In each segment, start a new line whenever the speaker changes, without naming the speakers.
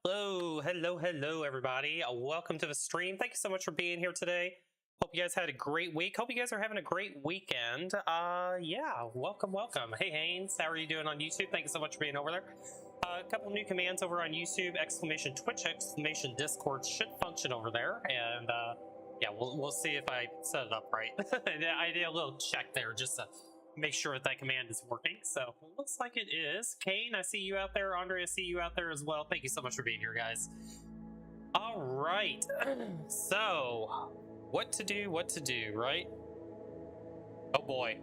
Hello, everybody. Welcome to the stream. Thank you so much for being here today. Hope you guys had a great week. Hope you guys are having a great weekend. Yeah, welcome. Hey, Haynes, how are you doing on YouTube? Thank you so much for being over there. A couple new commands over on YouTube, exclamation Twitch, exclamation Discord should function over there. And, yeah, we'll see if I set it up right. I did a little check there just to make sure that command is working. So looks like it is. Kane, I see you out there. Andre, I see you out there as well. Thank you so much for being here, guys. All right. So what to do, right? Oh boy.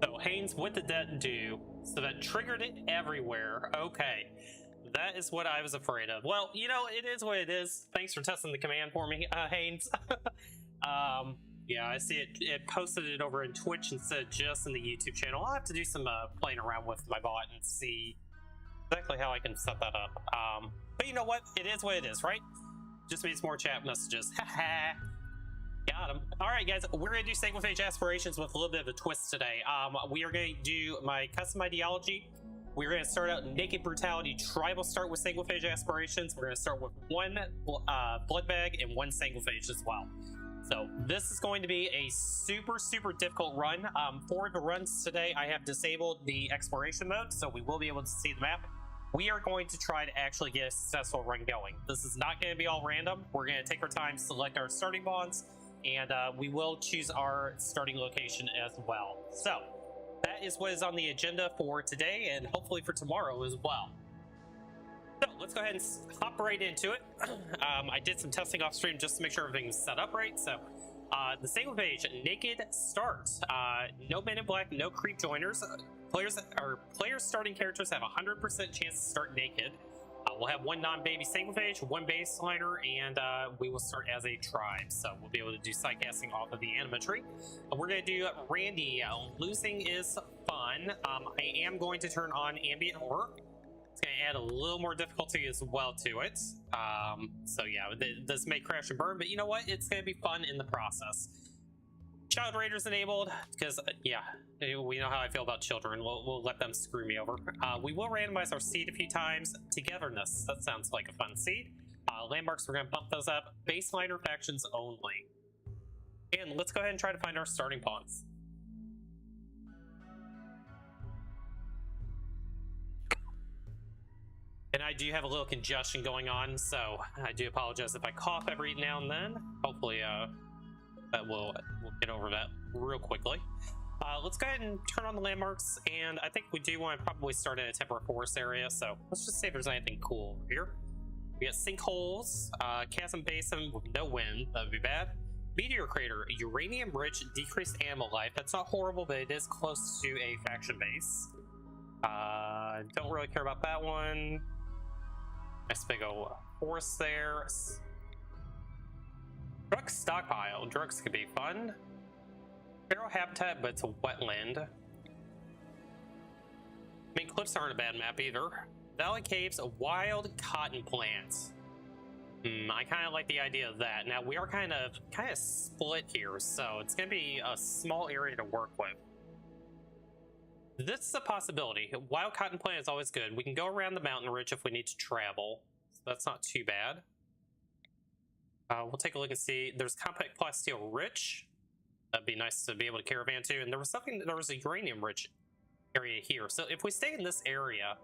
So Haynes, what did that do? So that triggered it everywhere. Okay. That is what I was afraid of. Well, you know, it is what it is. Thanks for testing the command for me, Haynes. Yeah, I see it posted it over in Twitch instead of just in the YouTube channel. I'll have to do some playing around with my bot and see exactly how I can set that up. But you know what? It is what it is, right? Just means more chat messages. Haha. Got him. All right, guys, we're going to do Sanguophage Aspirations with a little bit of a twist today. We are going to do my custom ideology. We're going to start out Naked Brutality Tribal start with Sanguophage Aspirations. We're going to start with one blood bag and one Sanguophage as well. So this is going to be a super difficult run. For the runs today, I have disabled the exploration mode, so we will be able to see the map. We are going to try to actually get a successful run going. This is not going to be all random. We're going to take our time, select our starting bonds, and we will choose our starting location as well. So that is what is on the agenda for today and hopefully for tomorrow as well. So let's go ahead and hop right into it. I did some testing off stream just to make sure everything's set up right. So the Sanguophage naked start. No men in black, no creep joiners. Players starting characters have 100% chance to start naked. We'll have one non-baby Sanguophage, one baseliner, and we will start as a tribe. So we'll be able to do sidecasting off of the animatry. We're going to do Randy. Losing is fun. I am going to turn on ambient horror. It's going to add a little more difficulty as well to it. So yeah, this may crash and burn, but you know what? It's going to be fun in the process. Child Raiders enabled, because yeah, we know how I feel about children. We'll let them screw me over. We will randomize our seed a few times. Togetherness, that sounds like a fun seed. Landmarks, we're going to bump those up. Baseliner factions only. And let's go ahead and try to find our starting pawns. And I do have a little congestion going on, so I do apologize if I cough every now and then. Hopefully, we'll get over that real quickly. Let's go ahead and turn on the landmarks, and I think we do want to probably start in a temperate forest area, so let's just see if there's anything cool over here. We got sinkholes, chasm basin with no wind, that would be bad. Meteor crater, uranium-rich, decreased animal life. That's not horrible, but it is close to a faction base. Don't really care about that one. Nice big old forest there. Drug stockpile. Drugs could be fun. Feral habitat, but it's a wetland. I mean, cliffs aren't a bad map either. Valley caves, wild cotton plants. I kind of like the idea of that. Now we are kind of split here, so it's going to be a small area to work with. This is a possibility. Wild cotton plant is always good. We can go around the mountain ridge if we need to travel, so that's not too bad. We'll take a look and see. There's compact plasteel rich. That'd be nice to be able to caravan to. And there was a uranium rich area here. So if we stay in this area,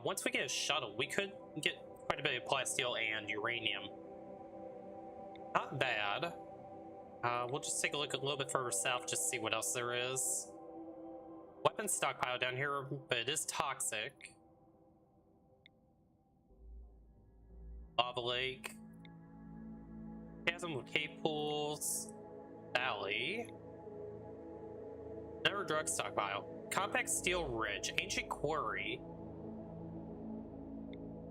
once we get a shuttle, we could get quite a bit of plasteel and uranium. Not bad. We'll just take a look a little bit further south just to see what else there is. Weapons stockpile down here, but it is toxic. Lava lake. Chasm with cave pools. Valley. Another drug stockpile. Compact steel ridge. Ancient quarry.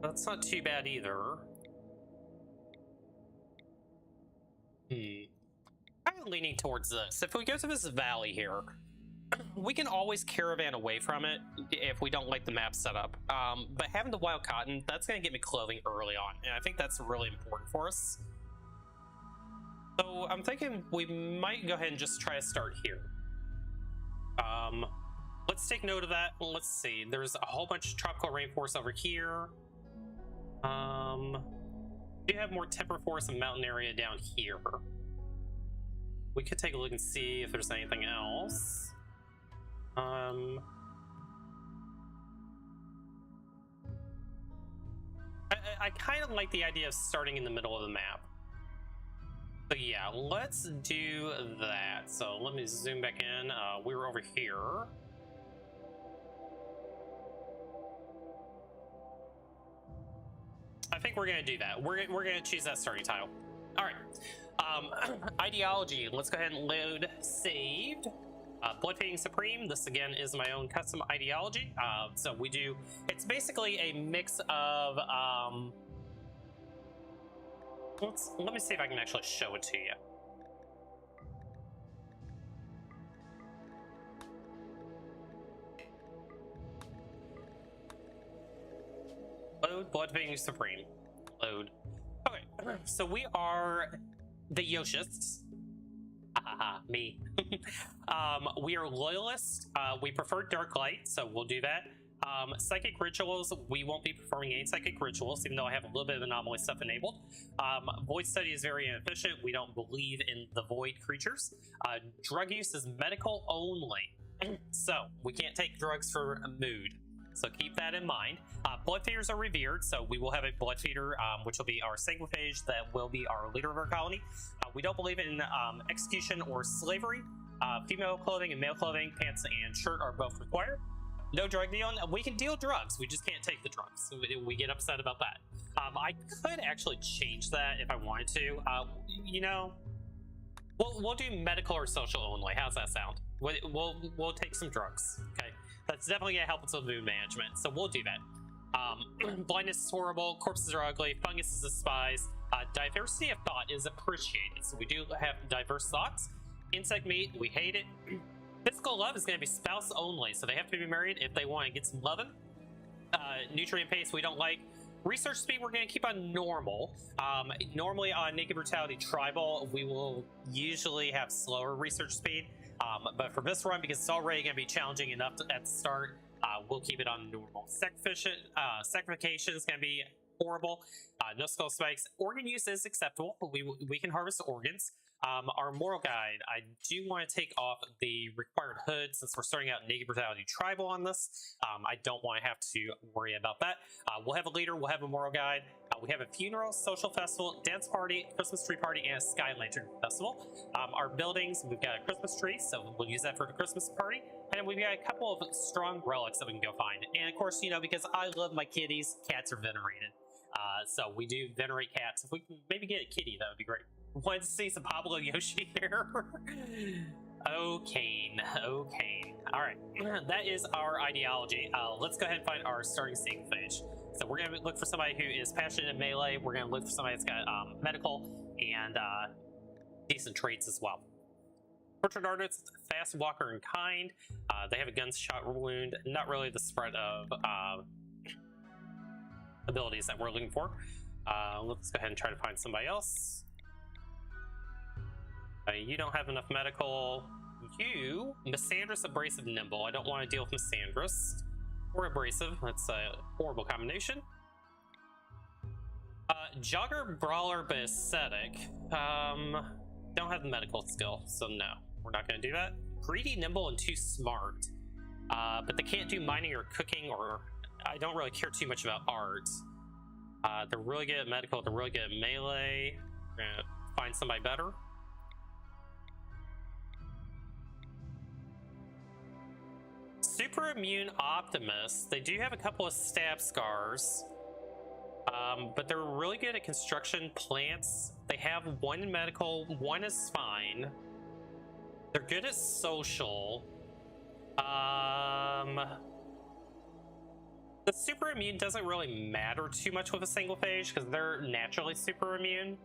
That's not too bad either. I'm leaning towards this. If we go to this valley here, we can always caravan away from it if we don't like the map setup. But having the wild cotton, that's going to get me clothing early on, and I think that's really important for us. So I'm thinking we might go ahead and just try to start here. Let's take note of that. Let's see. There's a whole bunch of tropical rainforest over here. We have more temper forest and mountain area down here. We could take a look and see if there's anything else. I kind of like the idea of starting in the middle of the map. So yeah, let's do that. So let me zoom back in. We were over here. I think we're gonna do that. We're gonna choose that starting tile. All right. Ideology. Let's go ahead and load saved. Blood Feeding Supreme. This again is my own custom ideology. So we do. It's basically a mix of. Let me see if I can actually show it to you. Load Blood Feeding Supreme. Load. Okay, so we are the Yoshists. Me. We are loyalists. We prefer dark light, so we'll do that. Psychic rituals, we won't be performing any psychic rituals, even though I have a little bit of anomaly stuff enabled. Void study is very inefficient. We don't believe in the void creatures. Drug use is medical only, so we can't take drugs for mood. So keep that in mind. Blood feeders are revered, so we will have a blood feeder, which will be our Sanguophage, that will be our leader of our colony. We don't believe in execution or slavery. Female clothing and male clothing, pants and shirt are both required. No drug dealing. We can deal drugs, we just can't take the drugs. We get upset about that. I could actually change that if I wanted to. You know, we'll do medical or social only. How's that sound? We'll take some drugs. Okay. That's definitely gonna help us with mood management, so we'll do that. Blindness is horrible, corpses are ugly, fungus is despised, diversity of thought is appreciated, so we do have diverse thoughts. Insect meat, we hate it. Physical love is gonna be spouse only, so they have to be married if they want to get some loving. Nutrient pace, we don't like. Research speed, we're gonna keep on normal. Normally on Naked Brutality Tribal, we will usually have slower research speed. But for this run, because it's already going to be challenging enough at the start, we'll keep it on normal. Sacrification is going to be horrible. No skull spikes. Organ use is acceptable. We can harvest organs. Our moral guide, I do want to take off the required hood since we're starting out Naked Brutality Tribal on this. I don't want to have to worry about that. We'll have a leader, we'll have a moral guide. We have a funeral, social festival, dance party, Christmas tree party, and a sky lantern festival. Our buildings, we've got a Christmas tree, so we'll use that for the Christmas party. And we've got a couple of strong relics that we can go find. And of course, you know, because I love my kitties, cats are venerated. So we do venerate cats. If we can maybe get a kitty, that would be great. Wanted to see some Pablo Yoshi here. Okay. Alright, that is our ideology. Let's go ahead and find our starting Sanguophage. So we're going to look for somebody who is passionate in melee. We're going to look for somebody that's got medical and decent traits as well. Portrait artist, fast walker and kind. They have a gunshot wound. Not really the spread of abilities that we're looking for. Let's go ahead and try to find somebody else. You don't have enough medical. You, Misandrous, Abrasive, Nimble. I don't want to deal with Misandrous or Abrasive. That's a horrible combination. Jogger, Brawler, but Aesthetic. Don't have the medical skill, so no. We're not going to do that. Greedy, Nimble, and Too Smart. But they can't do mining or cooking, or I don't really care too much about art. They're really good at medical. They're really good at melee. We're going to find somebody better. Super Immune Optimist. They do have a couple of stab scars, but they're really good at construction, plants. They have one in medical, one is fine. They're good at social. The super immune doesn't really matter too much with a Sanguophage because they're naturally super immune.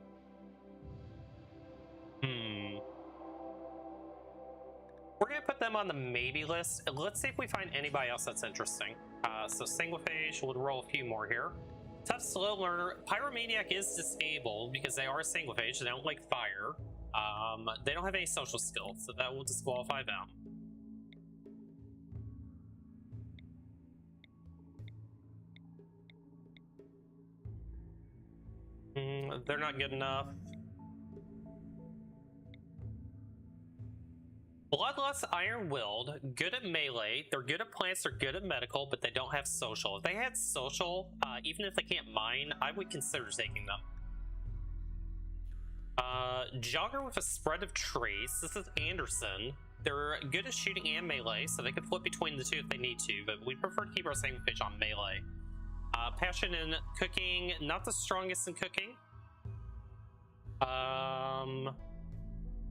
We're gonna put them on the maybe list. Let's see if we find anybody else that's interesting. So Sanguophage, we'll roll a few more here. Tough, slow learner. Pyromaniac is disabled because they are a Sanguophage. They don't like fire. They don't have any social skills, so that will disqualify them. They're not good enough. Bloodlust, Iron-Willed, good at melee. They're good at plants, they're good at medical, but they don't have social. If they had social, even if they can't mine, I would consider taking them. Jogger with a spread of traits. This is Anderson. They're good at shooting and melee, so they can flip between the two if they need to, but we prefer to keep our Sanguophage on melee. Passion in cooking, not the strongest in cooking.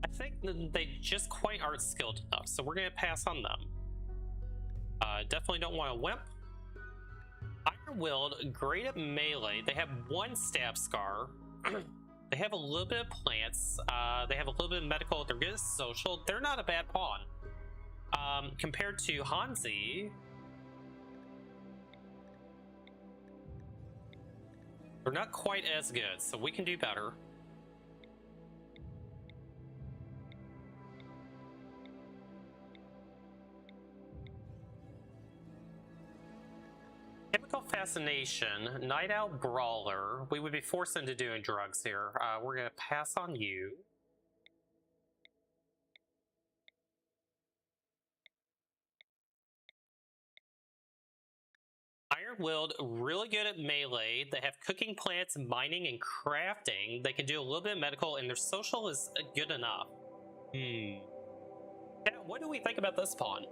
I think they just quite aren't skilled enough, so we're going to pass on them. Definitely don't want a Wimp. Iron-Willed, great at melee. They have one stab scar. They have a little bit of plants. They have a little bit of medical. They're good at social. They're not a bad pawn. Compared to Hanzi, they're not quite as good, so we can do better. Chemical Fascination, Night Owl Brawler. We would be forced into doing drugs here. We're going to pass on you. Iron-Willed, really good at melee. They have cooking plants, mining, and crafting. They can do a little bit of medical, and their social is good enough. Yeah, what do we think about this pawn?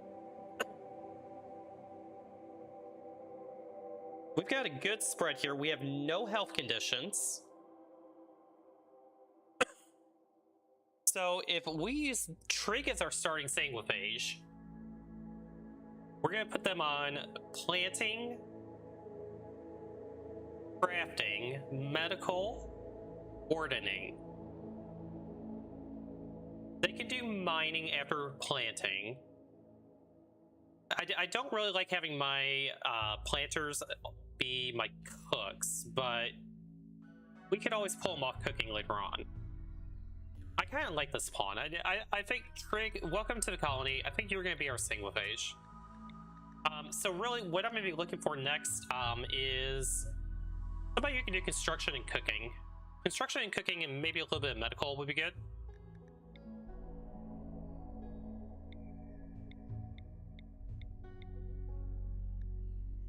We've got a good spread here. We have no health conditions. So if we use Trig as our starting Sanguophage, we're going to put them on planting, crafting, medical, ordering. They can do mining after planting. I don't really like having my planters be my cooks, but we could always pull them off cooking later on. I kind of like this pawn. I think, Trig, welcome to the colony. I think you're going to be our Sanguophage. So really, what I'm going to be looking for next is somebody who can do construction and cooking. Construction and cooking and maybe a little bit of medical would be good.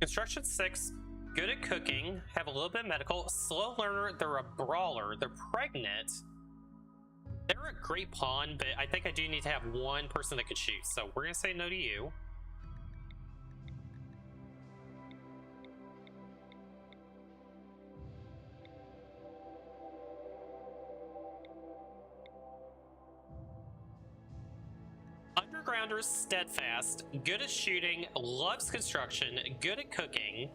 Construction 6, good at cooking, have a little bit of medical. Slow learner, they're a brawler, they're pregnant. They're a great pawn, but I think I do need to have one person that could shoot, so we're going to say no to you. Undergrounder's steadfast, good at shooting, loves construction, good at cooking,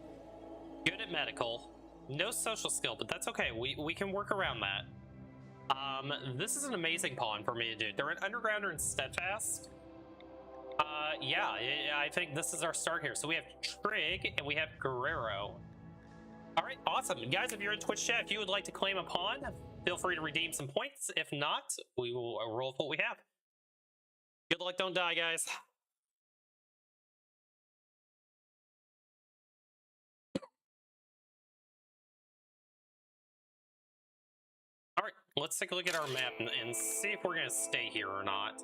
good at medical, no social skill, but that's okay. We can work around that. This is an amazing pawn for me to do. They're an undergrounder and steadfast. Yeah, I think this is our start here. So we have Trig and we have Guerrero. All right, awesome. Guys, if you're in Twitch chat, if you would like to claim a pawn, feel free to redeem some points. If not, we will roll with what we have. Good luck, don't die, guys. All right, let's take a look at our map and see if we're going to stay here or not.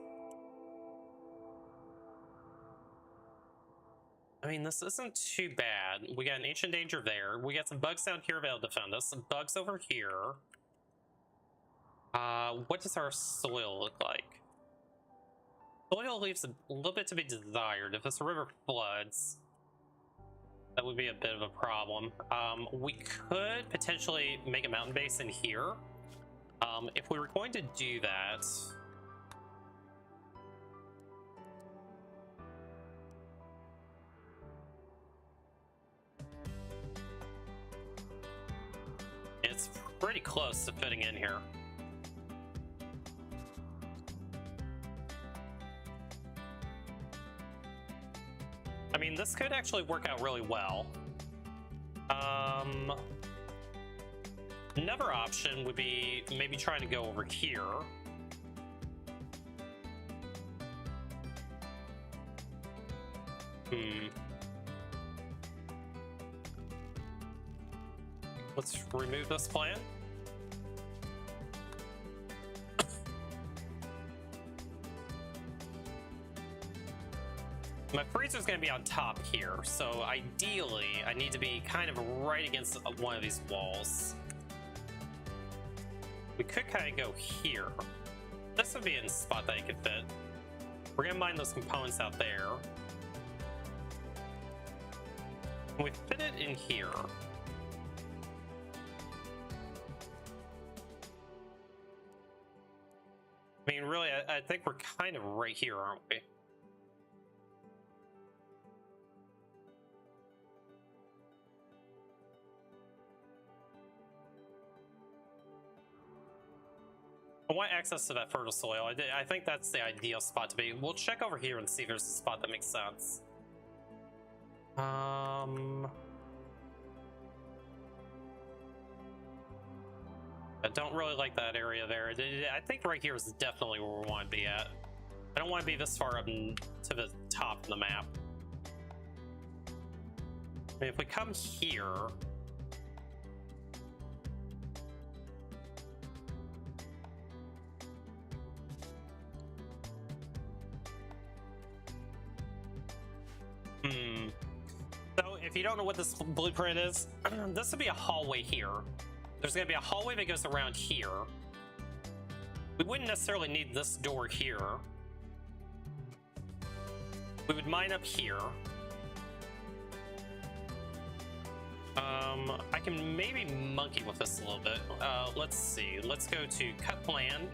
I mean, this isn't too bad. We got an Ancient Danger there. We got some bugs down here that'll defend us. Some bugs over here. What does our soil look like? Soil leaves a little bit to be desired. If this river floods, that would be a bit of a problem. We could potentially make a mountain base in here. If we were going to do that, it's pretty close to fitting in here. I mean, this could actually work out really well. Another option would be maybe trying to go over here. Let's remove this plan. My freezer's going to be on top here, so ideally I need to be kind of right against one of these walls. We could kind of go here. This would be in a spot that I could fit. We're going to mine those components out there. And we fit it in here. I mean, really, I think we're kind of right here, aren't we? I want access to that fertile soil. I think that's the ideal spot to be. We'll check over here and see if there's a spot that makes sense. I don't really like that area there. I think right here is definitely where we want to be at. I don't want to be this far up to the top of the map. I mean, if we come here... So, if you don't know what this blueprint is, this would be a hallway here. There's going to be a hallway that goes around here. We wouldn't necessarily need this door here. We would mine up here. I can maybe monkey with this a little bit. Let's see. Let's go to cut plan.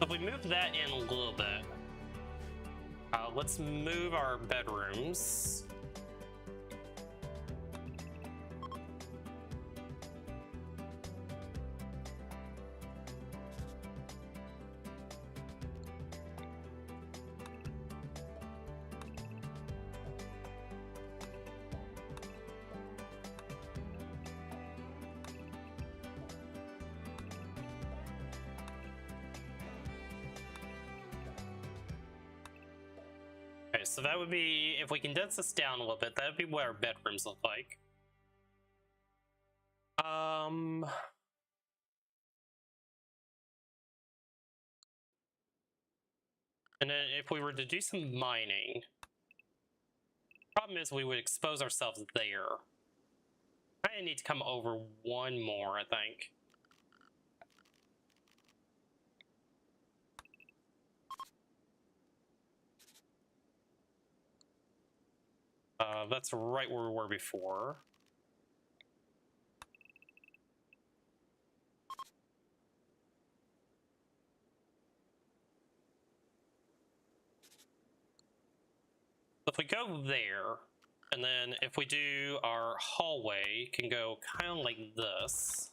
If we move that in a little bit, let's move our bedrooms. So that would be, if we condense this down a little bit, that would be what our bedrooms look like. And then if we were to do some mining, problem is we would expose ourselves there. I need to come over one more, I think. That's right where we were before. If we go there, and then if we do our hallway, can go kind of like this.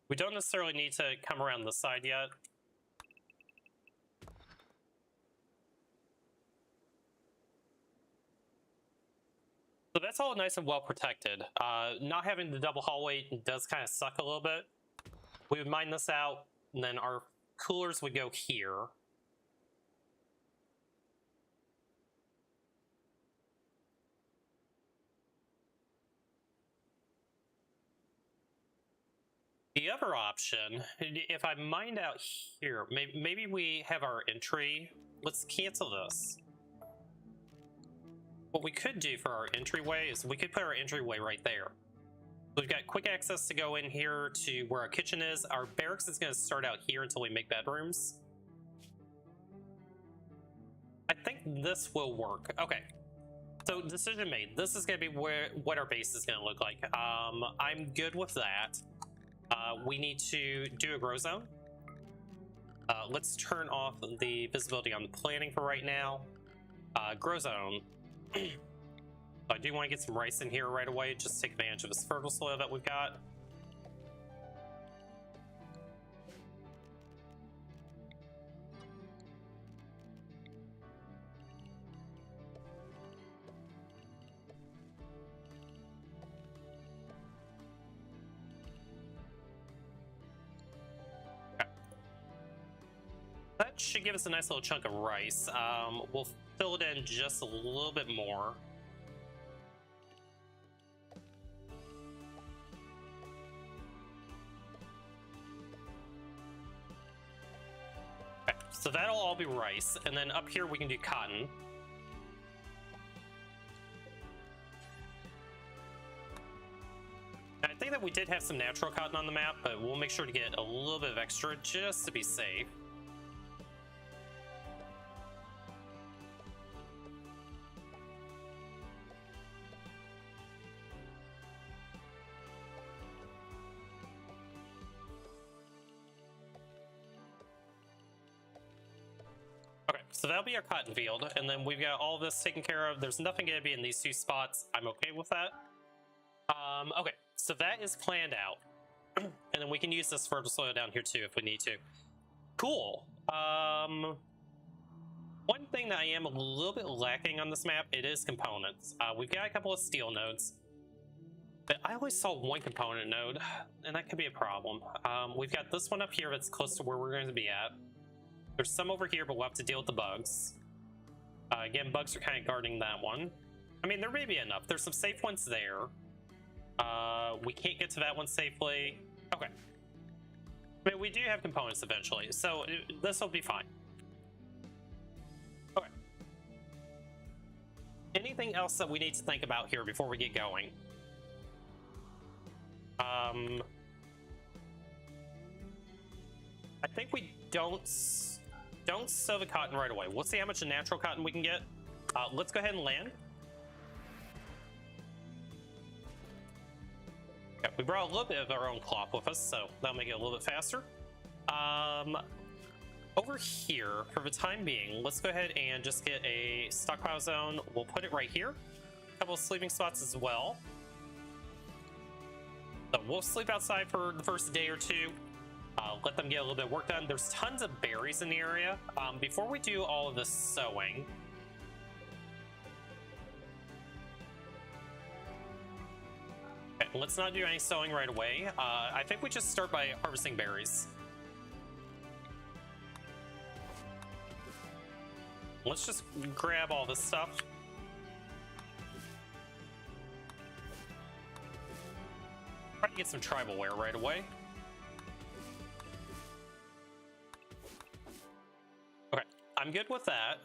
We don't necessarily need to come around the side yet. So that's all nice and well protected. Not having the double hallway does kind of suck a little bit. We would mine this out, and then our coolers would go here. The other option, if I mined out here, maybe we have our entry. Let's cancel this. What we could do for our entryway is we could put our entryway right there. We've got quick access to go in here to where our kitchen is. Our barracks is going to start out here until we make bedrooms. I think this will work. Okay. So decision made. This is going to be what our base is going to look like. I'm good with that. We need to do a grow zone. Let's turn off the visibility on the planning for right now. Grow zone. I do want to get some rice in here right away, just take advantage of this fertile soil that we've got. that should give us a nice little chunk of rice. We'll fill it in just a little bit more. Okay, so that'll all be rice, and then up here we can do cotton. I think that we did have some natural cotton on the map, but we'll make sure to get a little bit of extra just to be safe. Okay, so that'll be our cotton field, and then we've got all of this taken care of. There's nothing going to be in these two spots. I'm okay with that. Okay, so that is planned out. And then we can use this fertile soil down here too if we need to. Cool. One thing that I am a little bit lacking on this map, it is components. We've got a couple of steel nodes, but I always saw one component node, and that could be a problem. We've got this one up here that's close to where we're going to be at. There's some over here, but we'll have to deal with the bugs. Again, bugs are kind of guarding that one. I mean, there may be enough. There's some safe ones there. We can't get to that one safely. Okay. I mean, we do have components eventually, so this will be fine. Okay. Anything else that we need to think about here before we get going? I think we don't sow the cotton right away. We'll see how much natural cotton we can get. Let's go ahead and land. Okay, we brought a little bit of our own cloth with us, so that'll make it a little bit faster. Over here, for the time being, let's go ahead and just get a stockpile zone. We'll put it right here. A couple of sleeping spots as well. So we'll sleep outside for the first day or two. Let them get a little bit of work done. There's tons of berries in the area. Before we do all of this sowing, okay, let's not do any sowing right away. I think we just start by harvesting berries. Let's just grab all this stuff. Try to get some tribal wear right away. Okay, I'm good with that.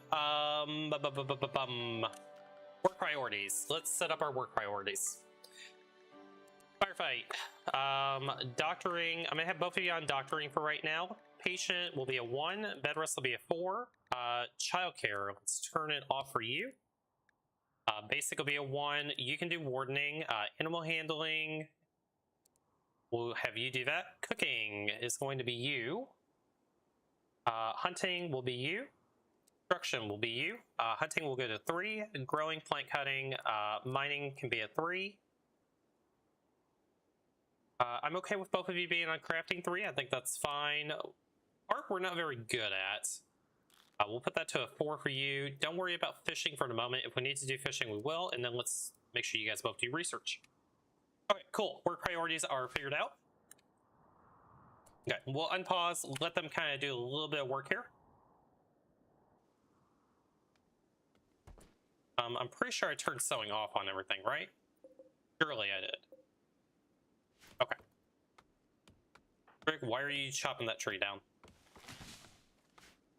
Work priorities. Let's set up our work priorities. Firefight. Doctoring. I'm gonna have both of you on doctoring for right now. Patient will be a 1. Bed rest will be a 4. Childcare. Let's turn it off for you. Basic will be a 1. You can do wardening. Animal handling. We'll have you do that. Cooking is going to be you. Hunting will be you. Construction will be you. Hunting will go to 3. Growing, plant cutting, mining can be a 3. I'm okay with both of you being on crafting 3. I think that's fine. Art we're not very good at. We'll put that to a 4 for you. Don't worry about fishing for the moment. If we need to do fishing, we will. And then let's make sure you guys both do research. Okay, cool. Work priorities are figured out. Okay, we'll unpause. Let them kind of do a little bit of work here. I'm pretty sure I turned sewing off on everything, right? Surely I did. Okay. Rick, why are you chopping that tree down?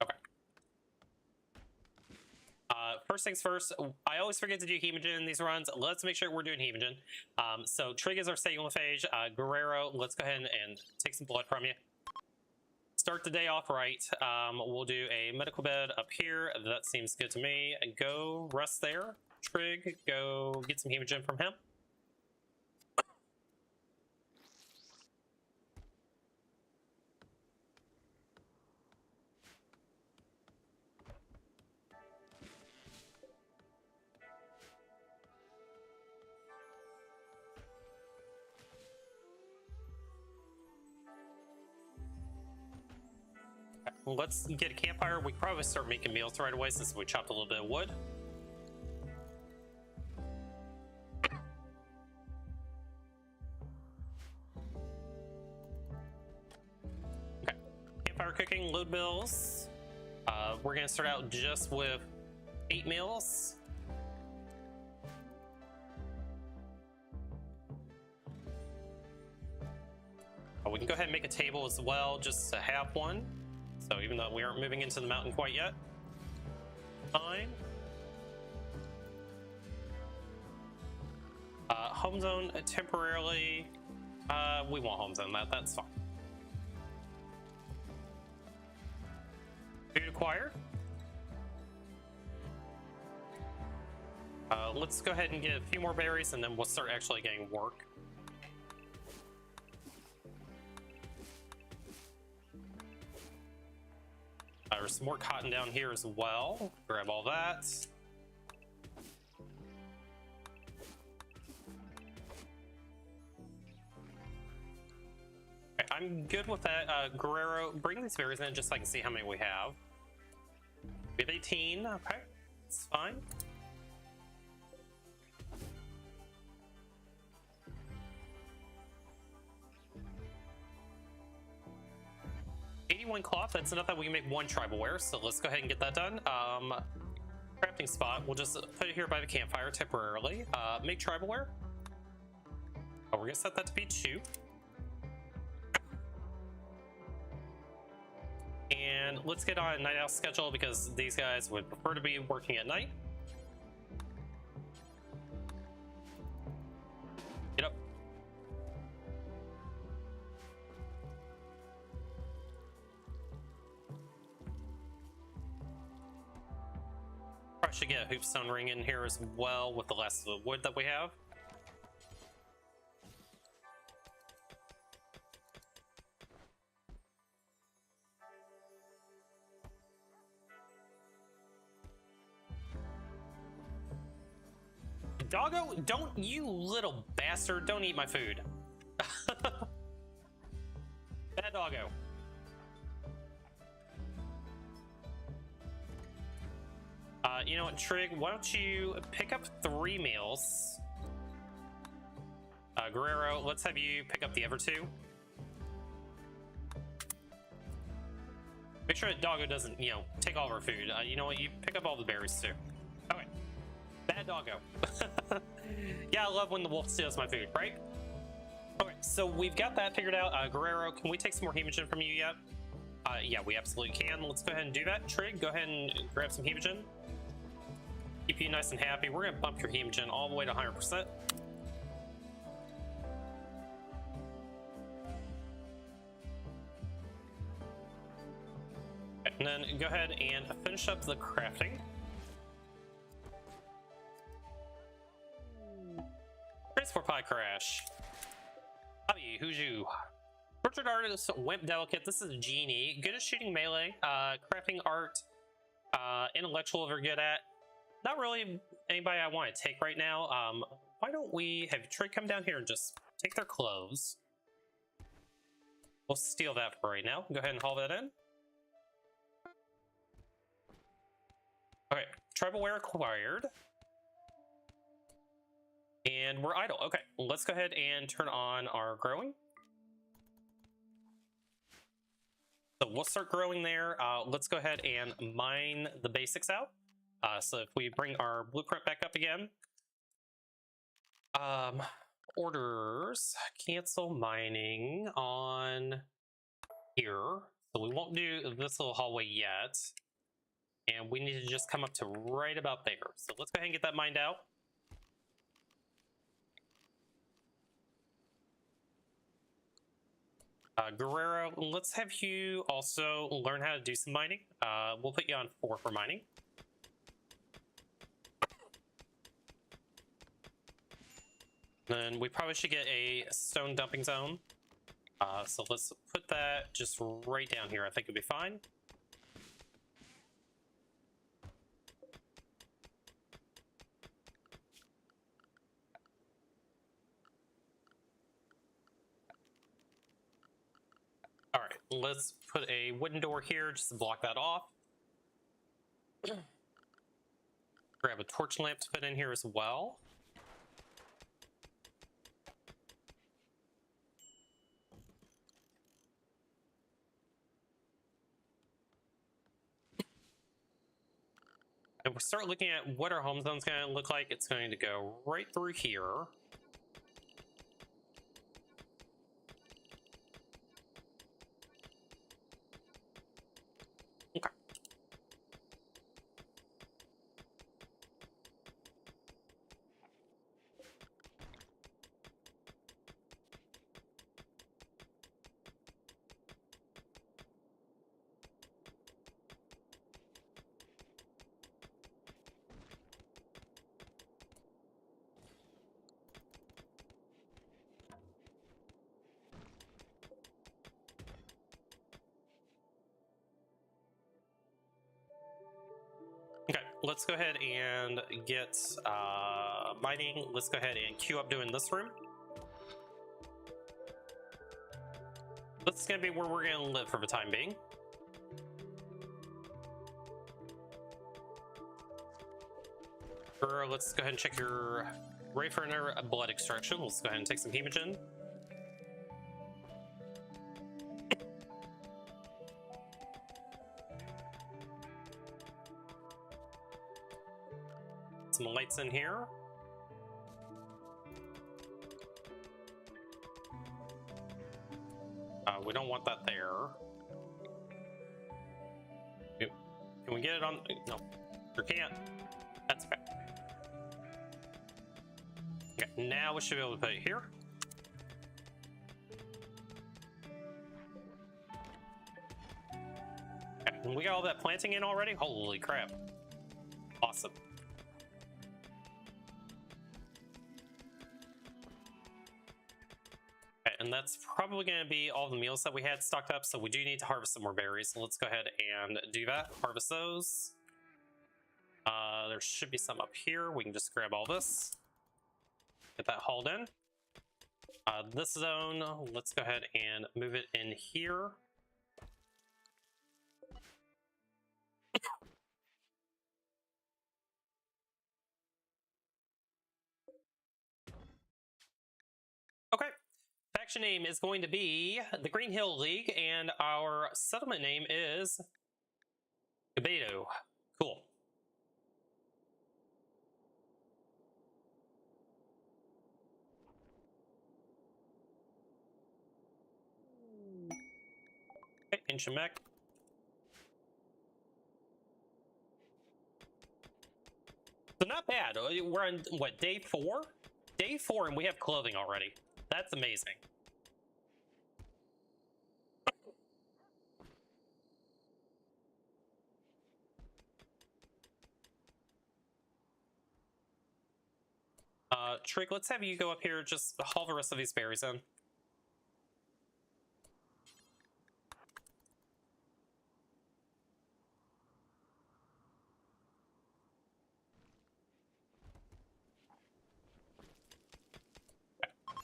Okay. First things first, I always forget to do hemogen in these runs. Let's make sure we're doing hemogen. So Trig is our Sanguophage. Guerrero, let's go ahead and take some blood from you. Start the day off right. We'll do a medical bed up here. That seems good to me. Go rest there. Trig, go get some hemogen from him. Let's get a campfire. We can probably start making meals right away since we chopped a little bit of wood. Okay. Campfire cooking, load bills. We're gonna start out just with 8 meals. We can go ahead and make a table as well, just to have one. So even though we aren't moving into the mountain quite yet. Fine. Home zone temporarily. We want home zone, that's fine. Food acquired. Let's go ahead and get a few more berries and then we'll start actually getting work. There's some more cotton down here as well. Grab all that. Okay, I'm good with that. Guerrero, bring these berries in just so I can see how many we have. We have 18. Okay, it's fine. One cloth, that's enough that we can make 1 tribal wear, so let's go ahead and get that done. Crafting spot, we'll just put it here by the campfire temporarily. Make tribal wear. Oh, we're gonna set that to be 2. And let's get on a night owl schedule because these guys would prefer to be working at night. Get up. Should get a hoopstone ring in here as well with the last of the wood that we have. Doggo, don't, you little bastard, don't eat my food. Bad doggo. You know what, Trig, why don't you pick up 3 meals? Guerrero, let's have you pick up the other 2. Make sure that Doggo doesn't, you know, take all of our food. You know what, you pick up all the berries too. Okay. Bad Doggo. Yeah, I love when the wolf steals my food, right? Okay, so we've got that figured out. Guerrero, can we take some more hemogen from you yet? Yeah, we absolutely can. Let's go ahead and do that. Trig, go ahead and grab some hemogen. Keep you nice and happy. We're gonna bump your hemogen all the way to 100%. And then go ahead and finish up the crafting. Transport pie crash. Howdy, who's you? Portrait artist, Wimp Delicate. This is Genie. Good at shooting melee. Crafting art. Intellectual, very good at. Not really anybody I want to take right now. Why don't we have Trey come down here and just take their clothes? We'll steal that for right now. Go ahead and haul that in. Okay, tribal wear acquired. And we're idle. Okay, let's go ahead and turn on our growing. So we'll start growing there. Let's go ahead and mine the basics out. So if we bring our blueprint back up again, orders, cancel mining on here. So we won't do this little hallway yet. And we need to just come up to right about there. So let's go ahead and get that mined out. Guerrero, let's have you also learn how to do some mining. We'll put you on 4 for mining. Then we probably should get a stone dumping zone. So let's put that just right down here. I think it'll be fine. All right, let's put a wooden door here just to block that off. Grab a torch lamp to put in here as well. And we'll start looking at what our home zone's going to look like. It's going to go right through here. Okay. Okay, let's go ahead and get mining. Let's go ahead and queue up doing this room. This is going to be where we're going to live for the time being. Let's go ahead and check your ready for another blood extraction. Let's go ahead and take some hemogen. Some lights in here. We don't want that there. Can we get it on? No, we can't. That's okay. Okay, now we should be able to put it here. Okay, and we got all that planting in already? Holy crap. Awesome. Okay, and that's probably going to be all the meals that we had stocked up, so we do need to harvest some more berries. So let's go ahead and do that. Harvest those. There should be some up here. We can just grab all this. Get that hauled in. This zone, let's go ahead and move it in here. Okay, faction name is going to be the Green Hill League, and our settlement name is Gabedo. Cool. Okay, in Shemek. So not bad. We're on, what, day 4? Day 4 and we have clothing already. That's amazing. Trick, let's have you go up here, just haul the rest of these berries in.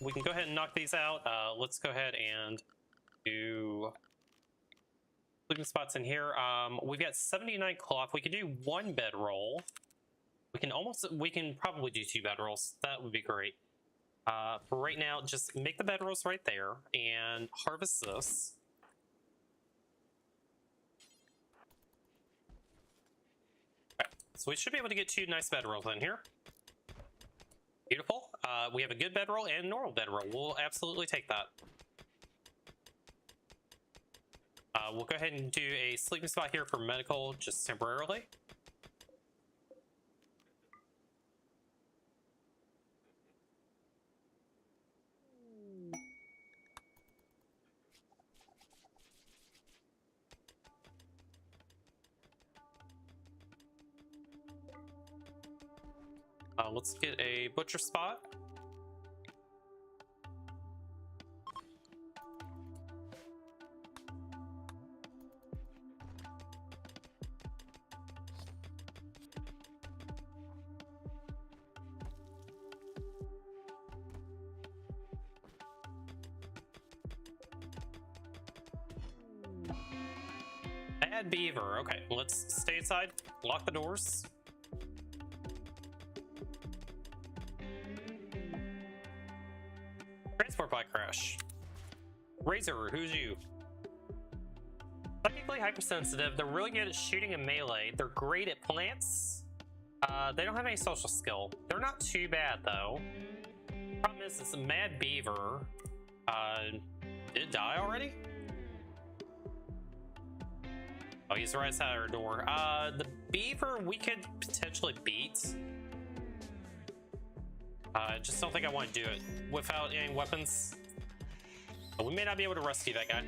We can go ahead and knock these out. Let's go ahead and do sleeping spots in here. We've got 79 cloth. We can do 1 bedroll. We can probably do 2 bedrolls. That would be great. For right now, just make the bedrolls right there and harvest this. Okay. So we should be able to get 2 nice bedrolls in here. Beautiful. We have a good bedroll and a normal bedroll. We'll absolutely take that. We'll go ahead and do a sleeping spot here for medical just temporarily. Let's get a butcher spot. Add beaver. Okay, let's stay inside. Lock the doors. Transport bike crash. Razor, who's you? Psychically hypersensitive. They're really good at shooting and melee. They're great at plants. They don't have any social skill. They're not too bad though. Problem is, it's a mad beaver. Did it die already? Oh, he's right outside our door. The beaver we could potentially beat. I just don't think I want to do it without any weapons. But we may not be able to rescue that guy.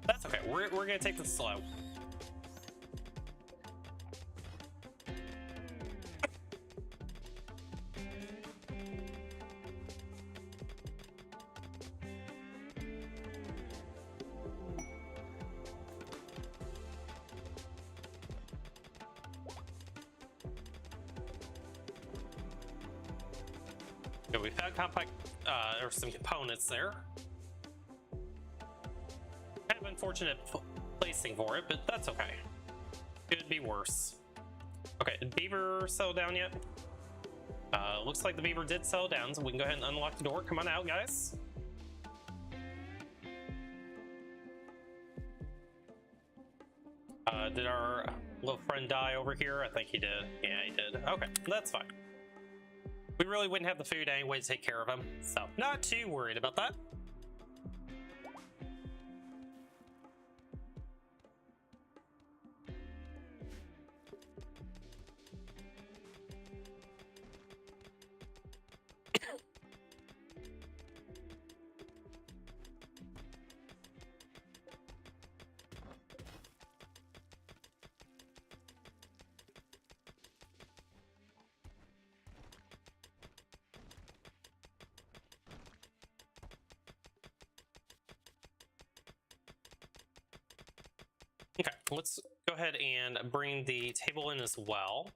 That's okay. We're gonna take this slow. Okay, we found compact or some components there. Kind of unfortunate placing for it, but that's okay. Could be worse. Okay, did beaver settle down yet? Looks like the beaver did settle down, so we can go ahead and unlock the door. Come on out, guys. Did our little friend die over here? I think he did. Yeah, he did. Okay, that's fine. We really wouldn't have the food anyway to take care of him, so not too worried about that. Okay, let's go ahead and bring the table in as well.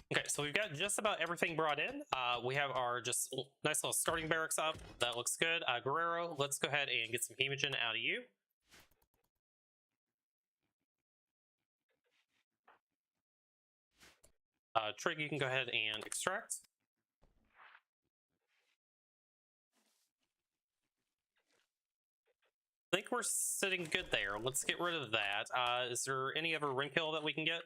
Okay, so we've got just about everything brought in. We have our just nice little starting barracks up. That looks good. Guerrero, let's go ahead and get some hemogen out of you. Trig, you can go ahead and extract. I think we're sitting good there. Let's get rid of that. Is there any other ring kill that we can get?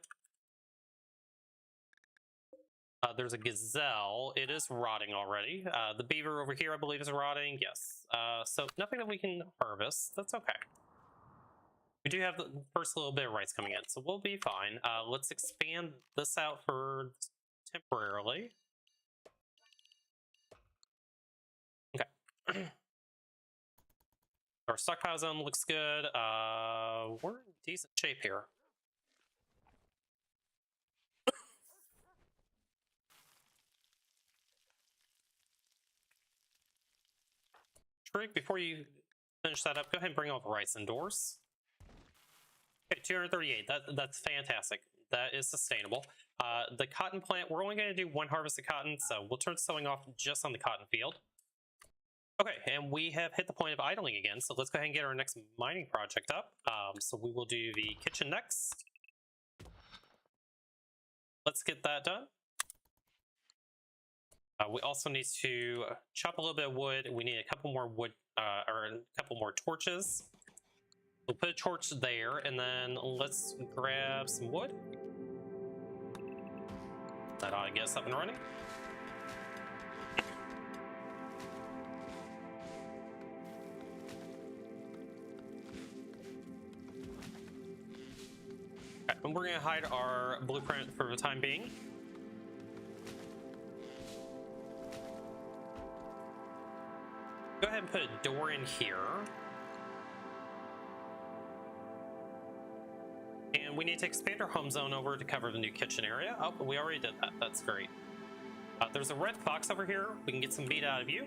There's a gazelle. It is rotting already. The beaver over here, I believe, is rotting. Yes. So nothing that we can harvest. That's okay. We do have the first little bit of rice coming in, so we'll be fine. Let's expand this out for temporarily. Okay. Our stockpile zone looks good. We're in decent shape here. Trig, before you finish that up, go ahead and bring all the rice indoors. Okay, 238. That's fantastic. That is sustainable. The cotton plant, we're only going to do one harvest of cotton, so we'll turn sowing off just on the cotton field. Okay, and we have hit the point of idling again, so let's go ahead and get our next mining project up. So we will do the kitchen next. Let's get that done. We also need to chop a little bit of wood. We need a couple more wood, or a couple more torches. We'll put a torch there, and then let's grab some wood. That ought to get us up and running. Okay, and we're going to hide our blueprint for the time being. Go ahead and put a door in here. And we need to expand our home zone over to cover the new kitchen area. Oh, we already did that. That's great. There's a red fox over here. We can get some meat out of you.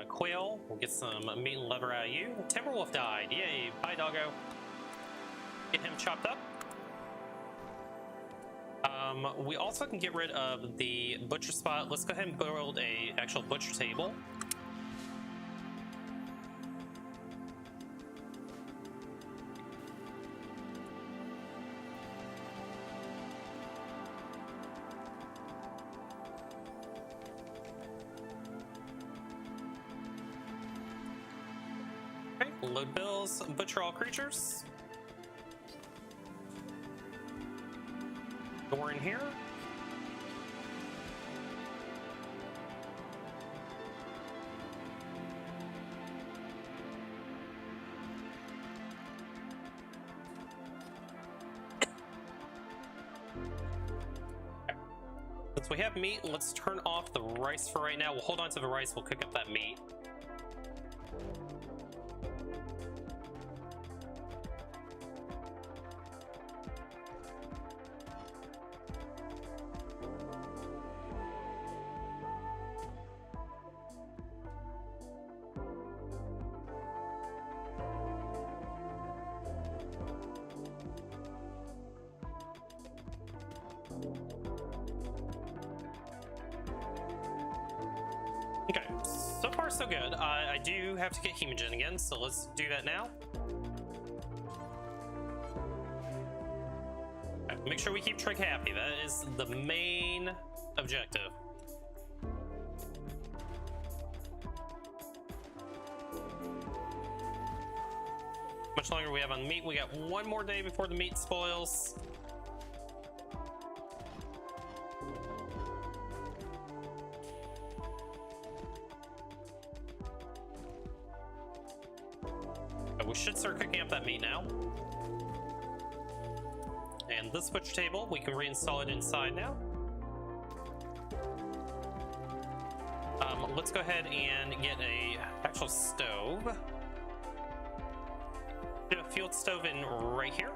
Quail, we'll get some meat and liver out of you. Timberwolf died. Yay. Bye, doggo. Get him chopped up. We also can get rid of the butcher spot. Let's go ahead and build a actual butcher table. Okay, load bills, butcher all creatures. Door in here. Since we have meat, let's turn off the rice for right now. We'll hold on to the rice, we'll cook up that meat. Okay, so far so good. I do have to get Hemogen again, so let's do that now. Okay, make sure we keep Trig happy. That is the main objective. Much longer we have on meat. We got one more day before the meat spoils. We should start cooking up that meat now. And this butcher table, we can reinstall it inside now. Let's go ahead and get a actual stove. Get a field stove in right here.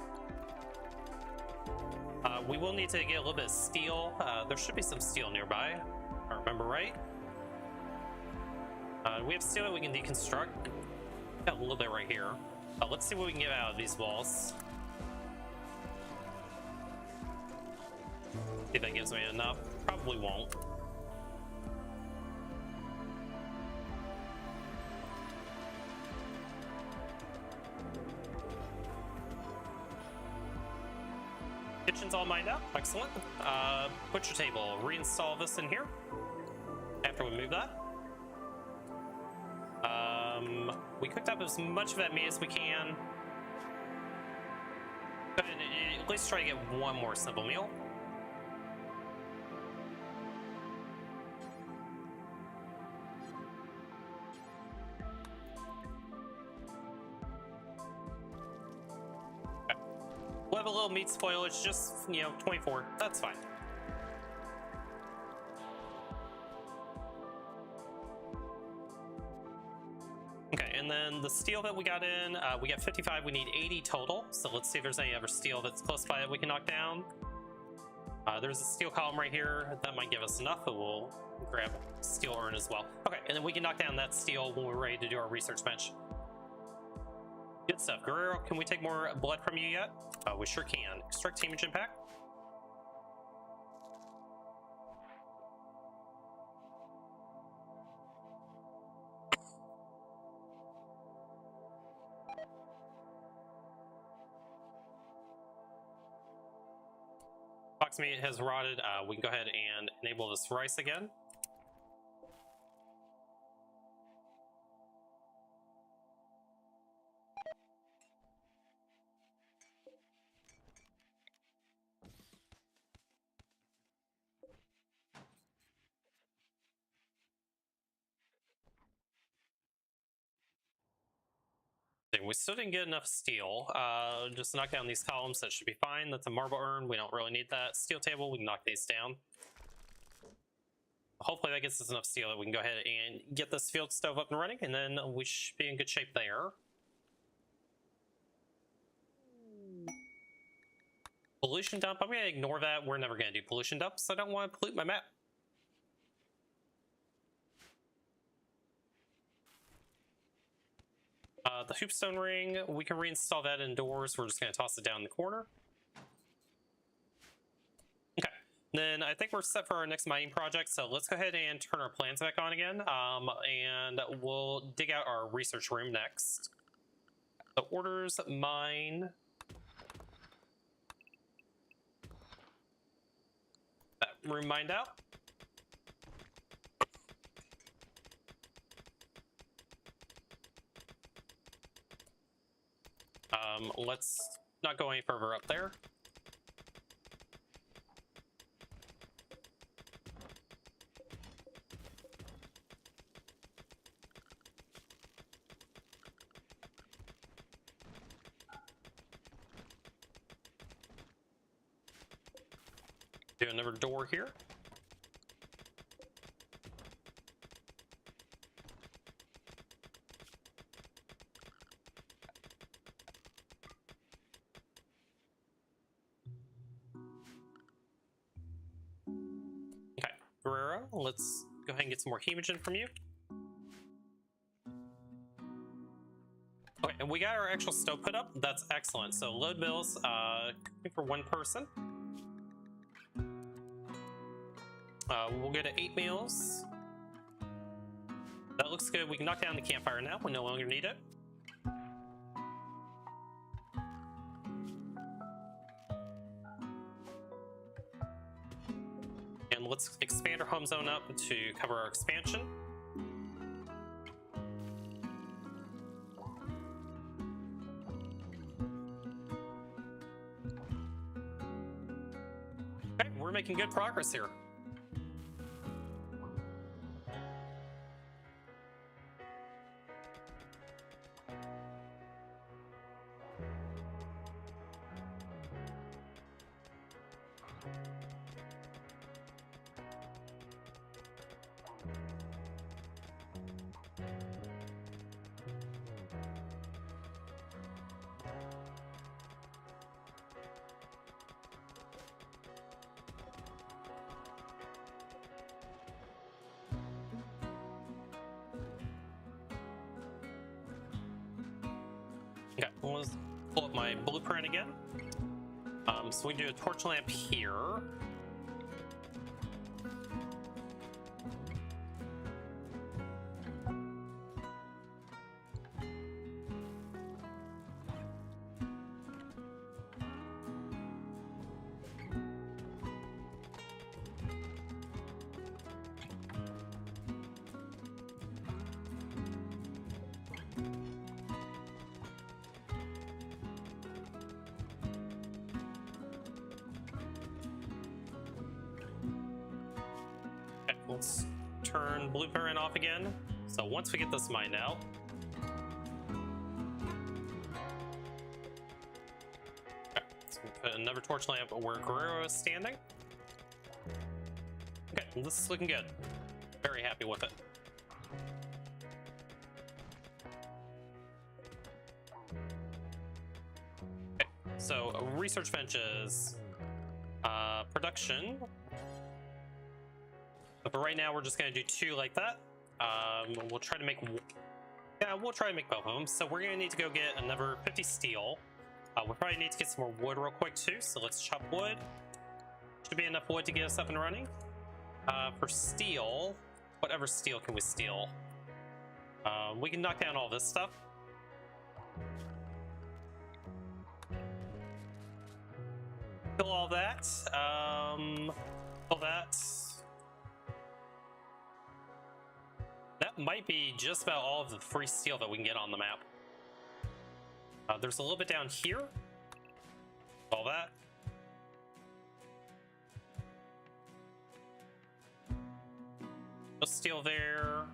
We will need to get a little bit of steel. There should be some steel nearby, if I remember right. We have steel that we can deconstruct. Got a little bit right here. Let's see what we can get out of these walls. See if that gives me enough. Probably won't. Kitchen's all mined up. Excellent. Butcher table. Reinstall this in here after we move that. We cooked up as much of that meat as we can. But at least try to get one more simple meal. Okay. We'll have a little meat spoilage, just, 24. That's fine. And then the steel that we got in, we got 55, we need 80 total. So let's see if there's any other steel that's close by that we can knock down. There's a steel column right here. That might give us enough, but we'll grab steel urn as well. Okay, and then we can knock down that steel when we're ready to do our research bench. Good stuff. Guerrero, can we take more blood from you yet? We sure can. Extract Hemogen pack. Fox meat has rotted. We can go ahead and enable this rice again. We still didn't get enough steel. Just knock down these columns. That should be fine. That's a marble urn. We don't really need that. Steel table, we can knock these down. Hopefully that gets us enough steel that we can go ahead and get this field stove up and running, and then we should be in good shape there. Pollution dump. I'm going to ignore that. We're never going to do pollution dumps. I don't want to pollute my map. The hoopstone ring, we can reinstall that indoors. We're just going to toss it down in the corner. Okay, then I think we're set for our next mining project, so let's go ahead and turn our plants back on again, and we'll dig out our research room next. So orders, mine. That room mined out. Let's not go any further up there. Do another door here. Okay, Guerrero, let's go ahead and get some more hemogen from you. Okay, and we got our actual stove put up. That's excellent. So load mills for one person. We'll get to 8 meals. That looks good. We can knock down the campfire now. We no longer need it. And let's expand our home zone up to cover our expansion. Okay, we're making good progress here. Okay, let's pull up my blueprint again. So we do a torch lamp here. Let's turn blueprint off again. So once we get this mined out, okay, so we'll put another torch lamp where Guerrero is standing. Okay, this is looking good. Very happy with it. Okay, so research benches, production. But for right now, we're just going to do 2 like that. We'll try to make... Yeah, we'll try to make both of them. So we're going to need to go get another 50 steel. We'll probably need to get some more wood real quick, too. So let's chop wood. Should be enough wood to get us up and running. For steel, whatever steel can we steal? We can knock down all this stuff. Kill all that. Kill that. That might be just about all of the free steel that we can get on the map. There's a little bit down here. All that. No steel there.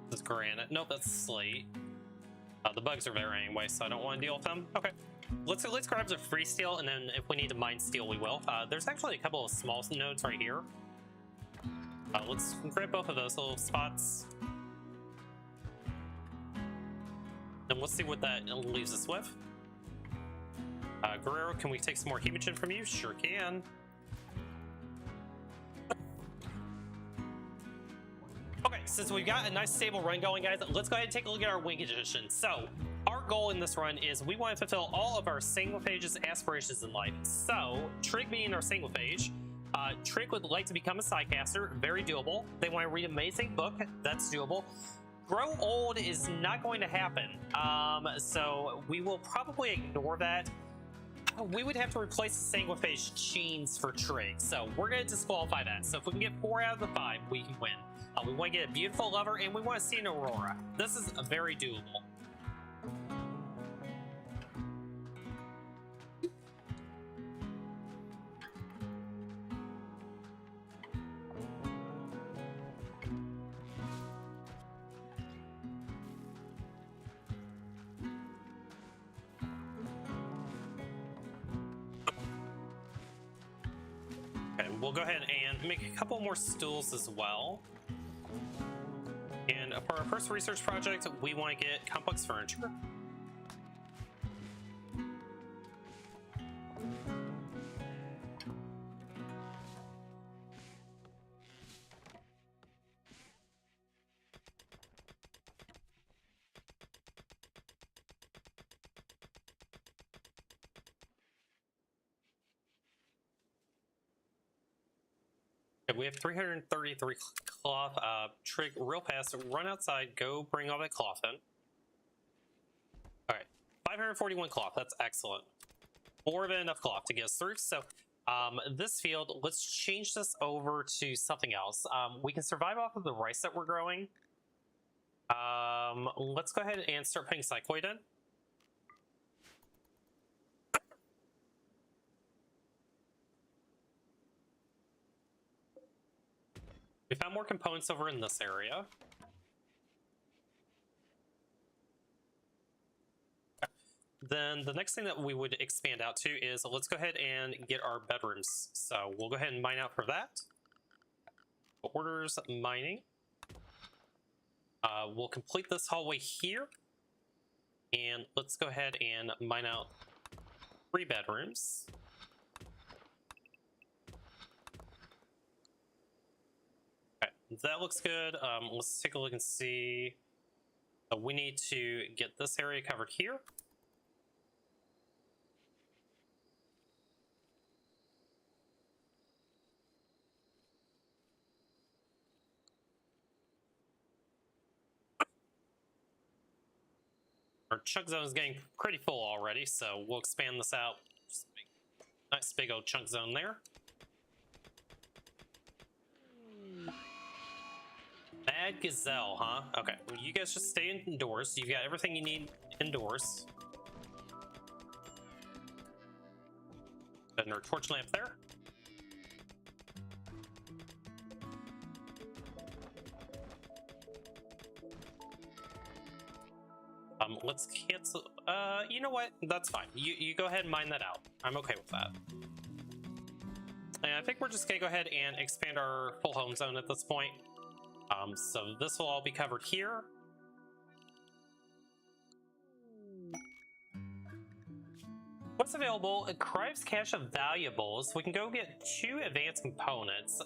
This is granite. Nope, that's slate. The bugs are there anyway, so I don't want to deal with them. Okay. Let's grab the free steel, and then if we need to mine steel, we will. There's actually a couple of small nodes right here. Let's grab both of those little spots. And we'll see what that leaves us with. Guerrero, can we take some more hemogen from you? Sure can. Okay, since we've got a nice stable run going, guys, let's go ahead and take a look at our win condition. So, our goal in this run is we want to fulfill all of our Sanguophage's aspirations in life. So, Trig being our Sanguophage, Trig would like to become a sidecaster, very doable. They want to read an amazing book, that's doable. Grow old is not going to happen, so we will probably ignore that. We would have to replace the Sanguophage genes for Trig, so we're going to disqualify that. So if we can get 4 out of the 5, we can win. We want to get a beautiful lover, and we want to see an aurora. This is very doable. we'll go ahead and make a couple more stools as well. And for our first research project, we want to get complex furniture. We have 333 cloth. Trig, real fast, run outside, go bring all that cloth in. All right, 541 cloth. That's excellent. More than enough cloth to get us through. So, this field, let's change this over to something else. We can survive off of the rice that we're growing. Let's go ahead and start putting cycloid in. We found more components over in this area. Then the next thing that we would expand out to is let's go ahead and get our bedrooms. So we'll go ahead and mine out for that. Orders mining. We'll complete this hallway here. And let's go ahead and mine out 3 bedrooms. That looks good. Let's take a look and see. We need to get this area covered here. Our chunk zone is getting pretty full already, so we'll expand this out. Just a nice big old chunk zone there. Mad Gazelle, huh? Okay, well, you guys just stay indoors. You've got everything you need indoors. Then our torch lamp there. Let's cancel. You know what? That's fine. You go ahead and mine that out. I'm okay with that. And I think we're just gonna go ahead and expand our full home zone at this point. So this will all be covered here. What's available? Crives cache of valuables. We can go get 2 advanced components.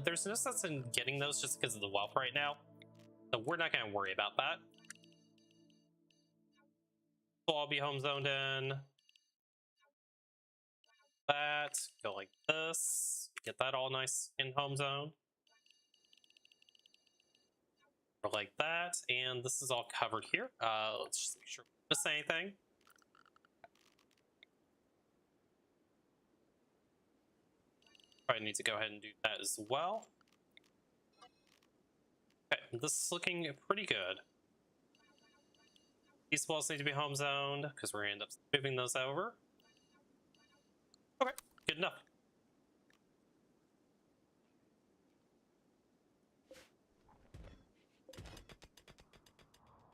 There's no sense in getting those just because of the wealth right now. So we're not going to worry about that. Will all be home zoned in. That. Go like this. Get that all nice in home zone. Like that, and this is all covered here. Let's just make sure we don't miss anything. Probably need to go ahead and do that as well. Okay, this is looking pretty good. These walls need to be home zoned because we're going to end up moving those over. Okay, good enough.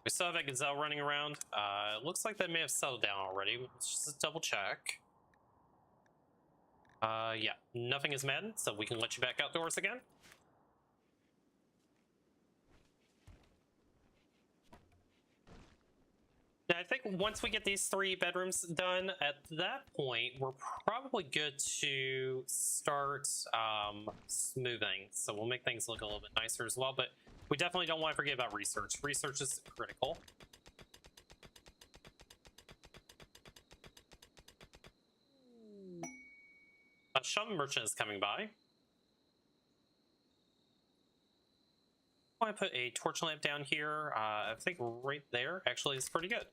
We still have that gazelle running around. It looks like that may have settled down already. Let's just double check. Yeah, nothing is maddened, so we can let you back outdoors again. Now, I think once we get these 3 bedrooms done, at that point, we're probably good to start smoothing. So we'll make things look a little bit nicer as well, but we definitely don't want to forget about research. Research is critical. A shaman merchant is coming by. I want to put a torch lamp down here. I think right there actually is pretty good.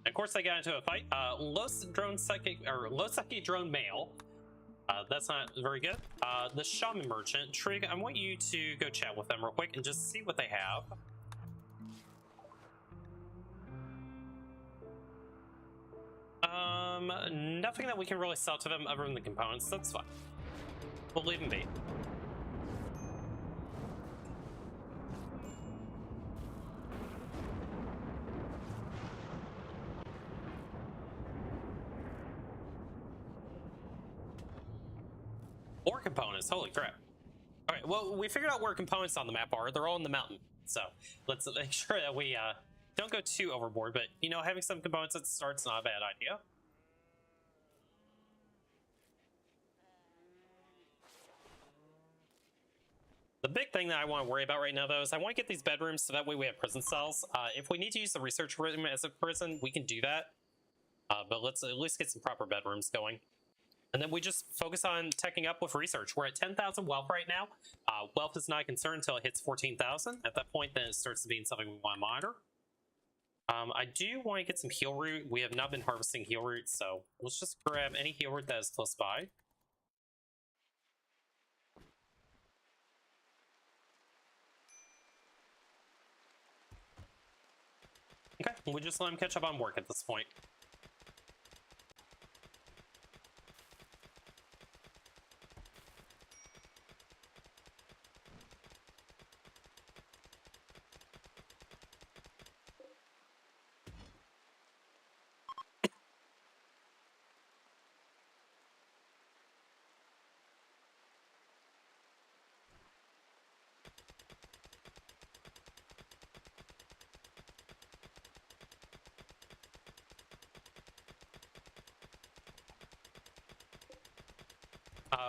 Of course, I got into a fight. Low psychic drone male. That's not very good. The shaman merchant. Trig, I want you to go chat with them real quick and just see what they have. Nothing that we can really sell to them other than the components. That's fine. We'll leave them be. Ore components, holy crap. All right, well, we figured out where components on the map are. They're all in the mountain. So let's make sure that we don't go too overboard, but you know, having some components at the start's not a bad idea. The big thing that I want to worry about right now, though, is I want to get these bedrooms so that way we have prison cells. If we need to use the research room as a prison, we can do that. But let's at least get some proper bedrooms going. And then we just focus on teching up with research. We're at 10,000 wealth right now. Wealth is not a concern until it hits 14,000. At that point, then it starts to being something we want to monitor. I do want to get some heal root. We have not been harvesting heal root, so let's just grab any heal root that is close by. Okay, we just let him catch up on work at this point.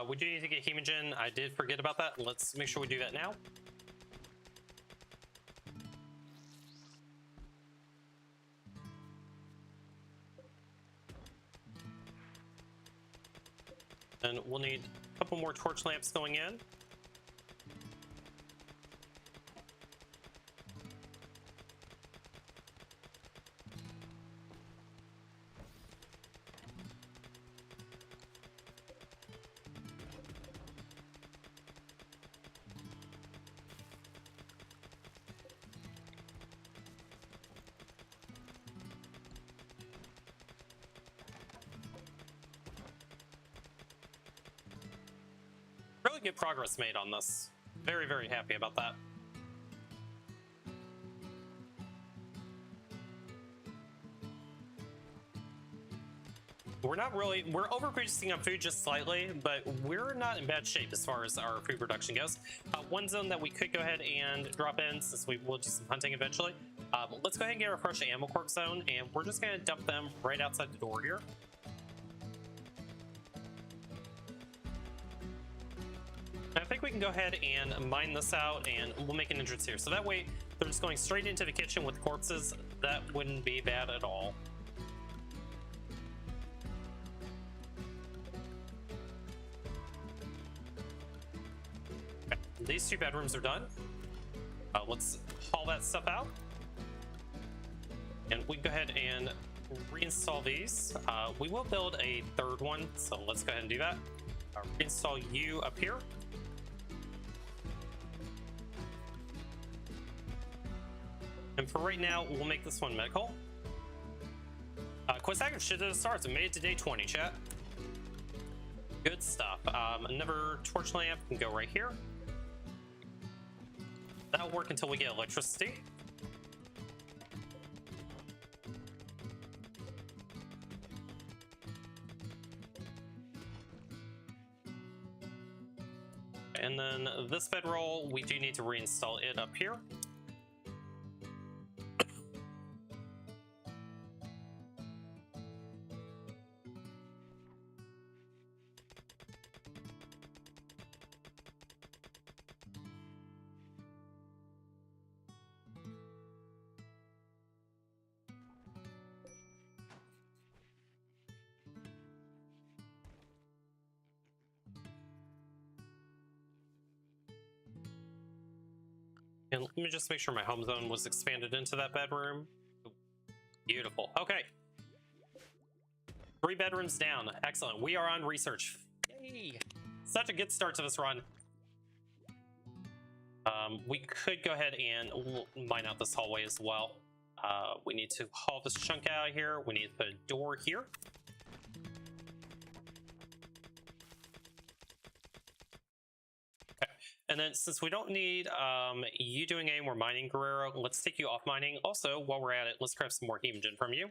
We do need to get hemogen. I did forget about that. Let's make sure we do that now. And we'll need a couple more torch lamps going in. Really good progress made on this. Very, very happy about that. We're overproducing on food just slightly, but we're not in bad shape as far as our food production goes. One zone that we could go ahead and drop in, since we will do some hunting eventually. Let's go ahead and get our fresh animal corp zone, and we're just going to dump them right outside the door here. I think we can go ahead and mine this out, and we'll make an entrance here. So that way, they're just going straight into the kitchen with corpses. That wouldn't be bad at all. Okay, these two bedrooms are done. Let's haul that stuff out. And we can go ahead and reinstall these. We will build a third one, so let's go ahead and do that. Reinstall you up here. And for right now, we'll make this one medical. Quest active shit at the start, so made it to day 20, chat. Good stuff. Another torch lamp can go right here. That'll work until we get electricity. And then this bedroll, we do need to reinstall it up here. And let me just make sure my home zone was expanded into that bedroom. Beautiful. Okay. 3 bedrooms down. Excellent. We are on research. Yay! Such a good start to this run. We could go ahead and mine out this hallway as well. We need to haul this chunk out of here. We need to put a door here. Okay. And then since we don't need you doing any more mining, Guerrero, let's take you off mining. Also, while we're at it, let's grab some more hemogen from you.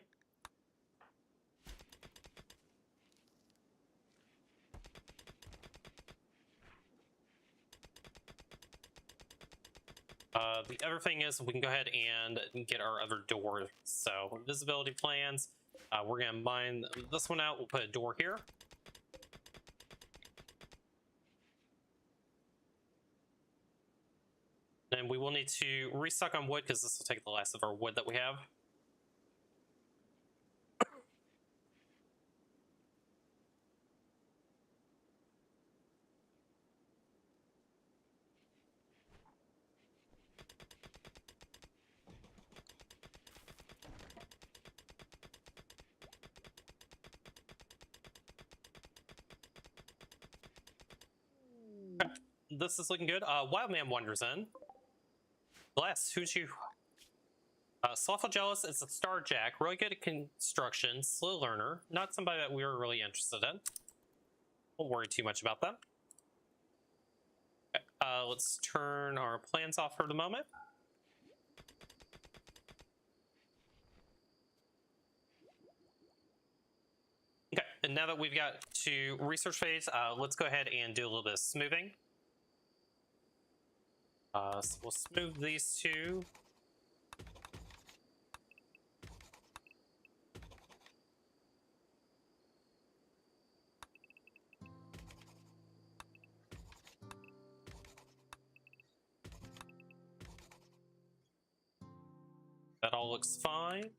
The other thing is we can go ahead and get our other door. So visibility plans, we're going to mine this one out. We'll put a door here. And we will need to restock on wood because this will take the last of our wood that we have. This is looking good. Wildman wanders in. Bless, who's you? Slothful Jealous is a Starjack, really good at construction, slow learner, not somebody that we were really interested in. Won't worry too much about that. Okay, let's turn our plans off for the moment. Okay, and now that we've got to research phase, let's go ahead and do a little bit of smoothing. So we'll smooth these two. That all looks fine.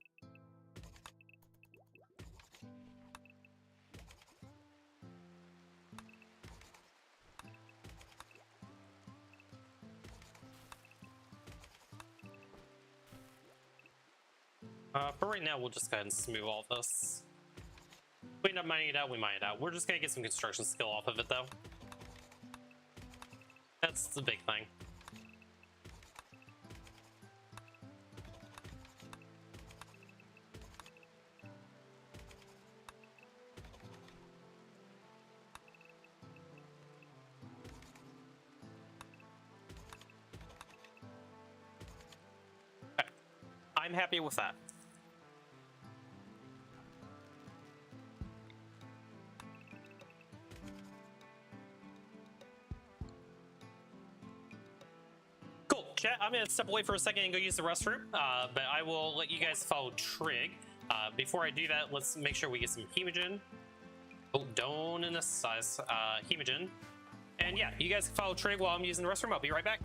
For right now, we'll just go ahead and smooth all this. If we end up mining it out, we mine it out. We're just gonna get some construction skill off of it, though. That's the big thing. Okay. I'm happy with that. Chat, I'm going to step away for a second and go use the restroom, but I will let you guys follow Trig. Before I do that, let's make sure we get some hemogen. Oh, don't anesthetize hemogen. And yeah, you guys can follow Trig while I'm using the restroom. I'll be right back.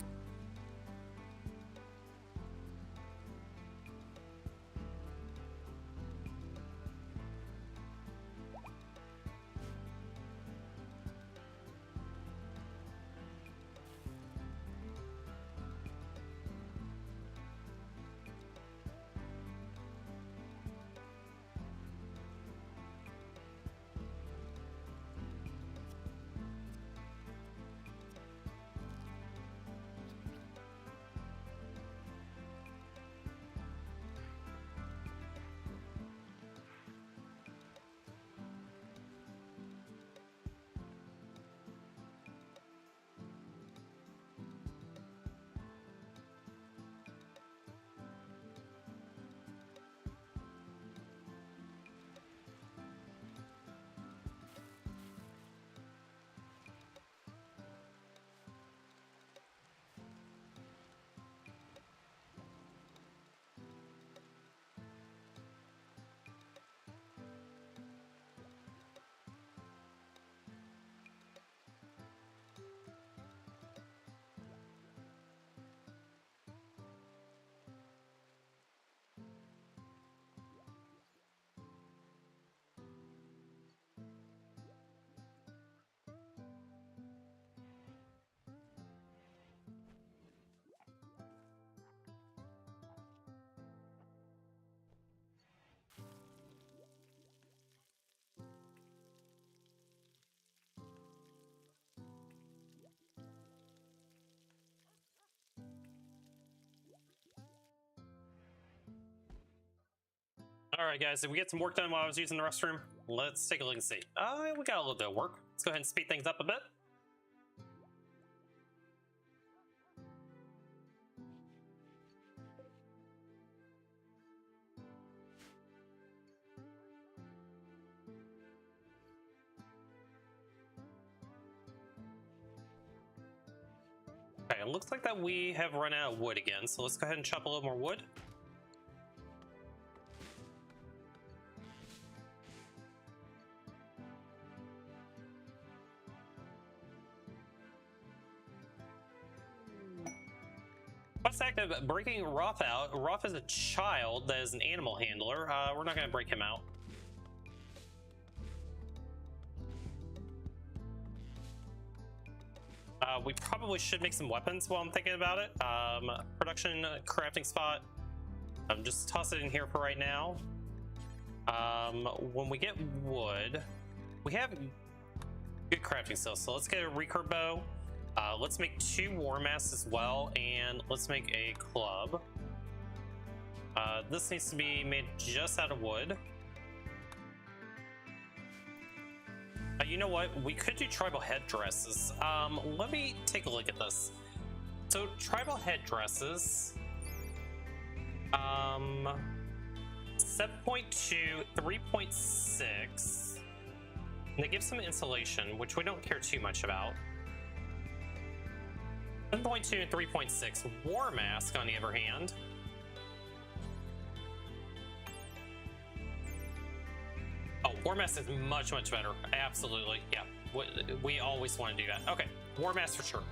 All right, guys, did we get some work done while I was using the restroom? Let's take a look and see. We got a little bit of work. Let's go ahead and speed things up a bit. Okay, it looks like that we have run out of wood again, so let's go ahead and chop a little more wood. What's active? Breaking Roth out. Roth is a child that is an animal handler. We're not going to break him out. We probably should make some weapons while I'm thinking about it. Production, crafting spot. Just toss it in here for right now. When we get wood, we have good crafting still. So let's get a recurve bow. Let's make 2 war masks as well, and let's make a club. This needs to be made just out of wood. You know what? We could do tribal headdresses. Let me take a look at this. So tribal headdresses, 7.2, 3.6. They give some insulation, which we don't care too much about. 7.2 and 3.6. War mask, on the other hand. Oh, War Mask is much, much better. Absolutely. Yeah. We always want to do that. Okay. War Mask for sure.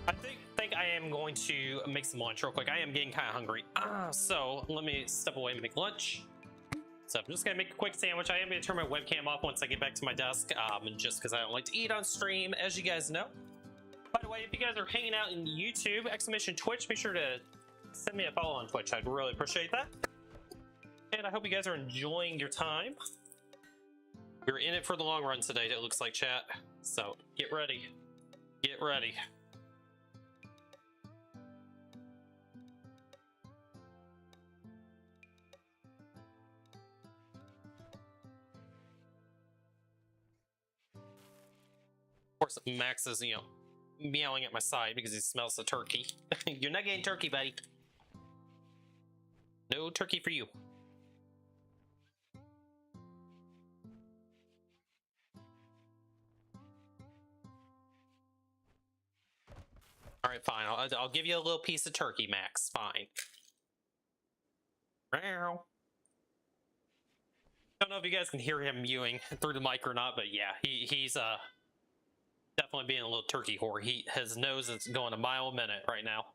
I think I am going to make some lunch real quick. I am getting kind of hungry. So let me step away and make lunch. So I'm just going to make a quick sandwich. I am going to turn my webcam off once I get back to my desk, just because I don't like to eat on stream, as you guys know. By the way, if you guys are hanging out in YouTube, !Twitch, be sure to send me a follow on Twitch. I'd really appreciate that. And I hope you guys are enjoying your time. You're in it for the long run today, it looks like, chat. So get ready. Get ready. Of course, Max is, meowing at my side because he smells the turkey. You're not getting turkey, buddy. No turkey for you. All right, fine. I'll give you a little piece of turkey, Max. Fine. Meow. Don't know if you guys can hear him mewing through the mic or not, but yeah, he's definitely being a little turkey whore. His nose is going a mile a minute right now.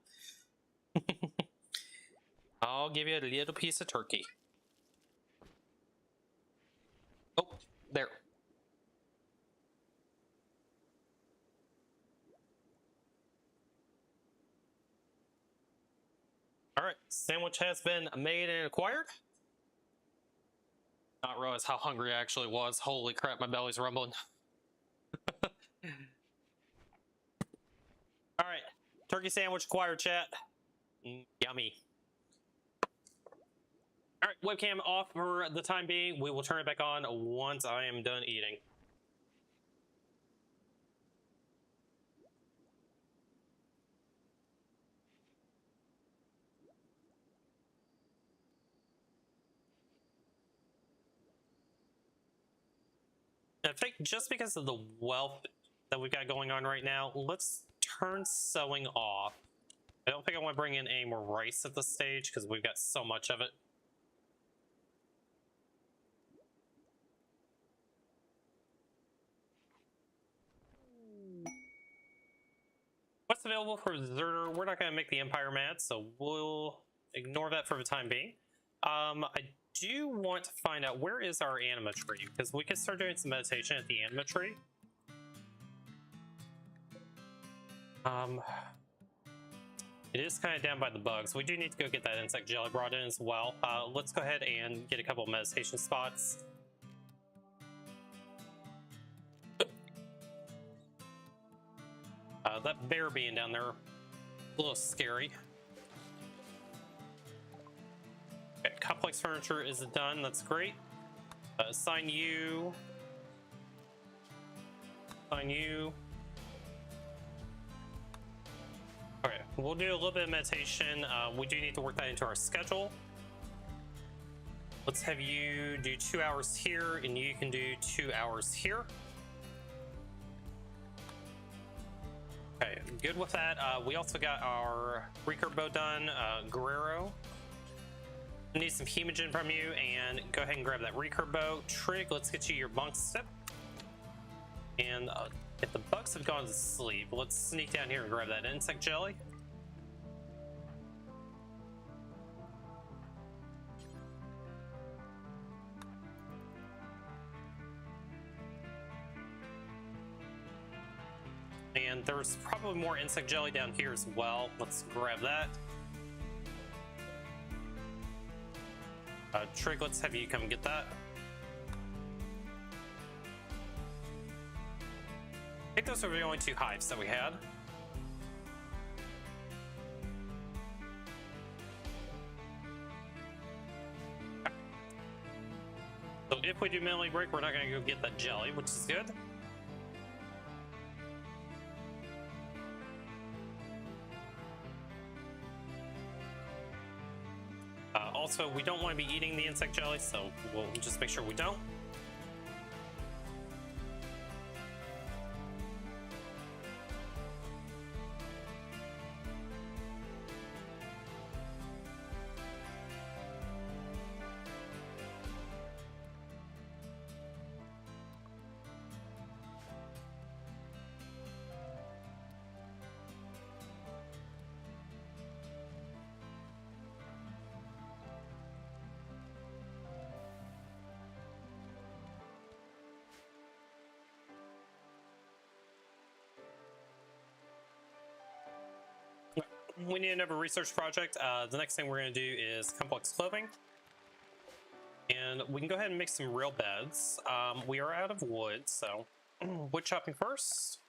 I'll give you a little piece of turkey. Oh, there. All right, sandwich has been made and acquired. Not realize how hungry I actually was. Holy crap, my belly's rumbling. All right, turkey sandwich acquired, chat. Yummy. All right, webcam off for the time being. We will turn it back on once I am done eating. I think just because of the wealth that we've got going on right now, let's turn sewing off. I don't think I want to bring in any more rice at this stage because we've got so much of it. What's available for Zerter? We're not going to make the Empire mad, so we'll ignore that for the time being. I do want to find out where is our anima tree, because we could start doing some meditation at the anima tree. It is kind of down by the bugs. We do need to go get that insect jelly brought in as well. Let's go ahead and get a couple of meditation spots. That bear being down there, a little scary. complex furniture is done. That's great. Assign you. Assign you. Okay, we'll do a little bit of meditation. We do need to work that into our schedule. Let's have you do 2 hours here, and you can do 2 hours here. Okay, good with that. We also got our recurve bow done. Guerrero, I need some hemogen from you, and go ahead and grab that recurve bow. Trig, let's get you your bunk step. And if the bugs have gone to sleep, let's sneak down here and grab that insect jelly. And there's probably more insect jelly down here as well. Let's grab that. Trig, let's have you come get that. I think those are the only 2 hives that we had. So if we do melee break, we're not going to go get that jelly, which is good. Also, we don't want to be eating the insect jelly, so we'll just make sure we don't. We need another research project. The next thing we're going to do is complex clothing. And we can go ahead and make some real beds. We are out of wood, so wood chopping first.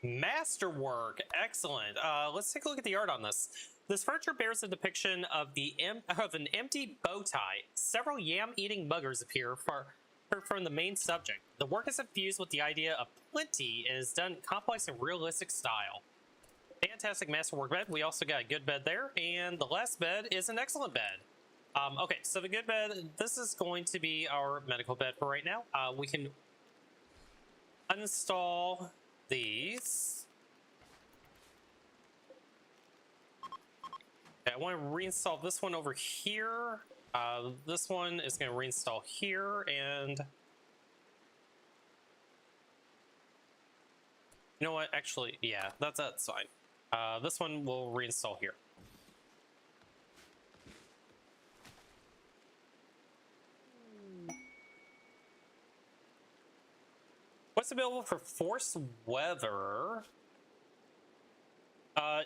Masterwork, excellent. Let's take a look at the art on this. This furniture bears a depiction of an empty bow tie. Several yam-eating buggers appear from the main subject. The work is infused with the idea of plenty and is done in complex and realistic style. Fantastic masterwork bed. We also got a good bed there, and the last bed is an excellent bed. Okay, so the good bed, this is going to be our medical bed for right now. We can uninstall these. Okay, I want to reinstall this one over here. This one is going to reinstall here, and you know what? Actually, yeah, that's fine. This one will reinstall here. What's available for forced weather?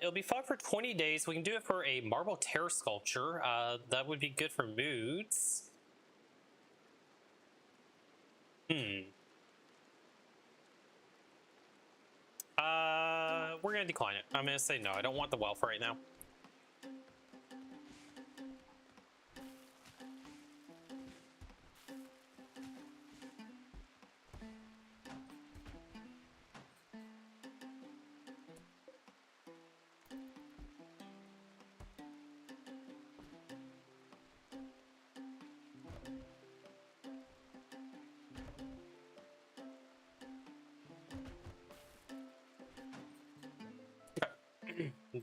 It'll be fog for 20 days. We can do it for a marble terror sculpture. That would be good for moods. We're gonna decline it. I'm gonna say no. I don't want the wealth right now.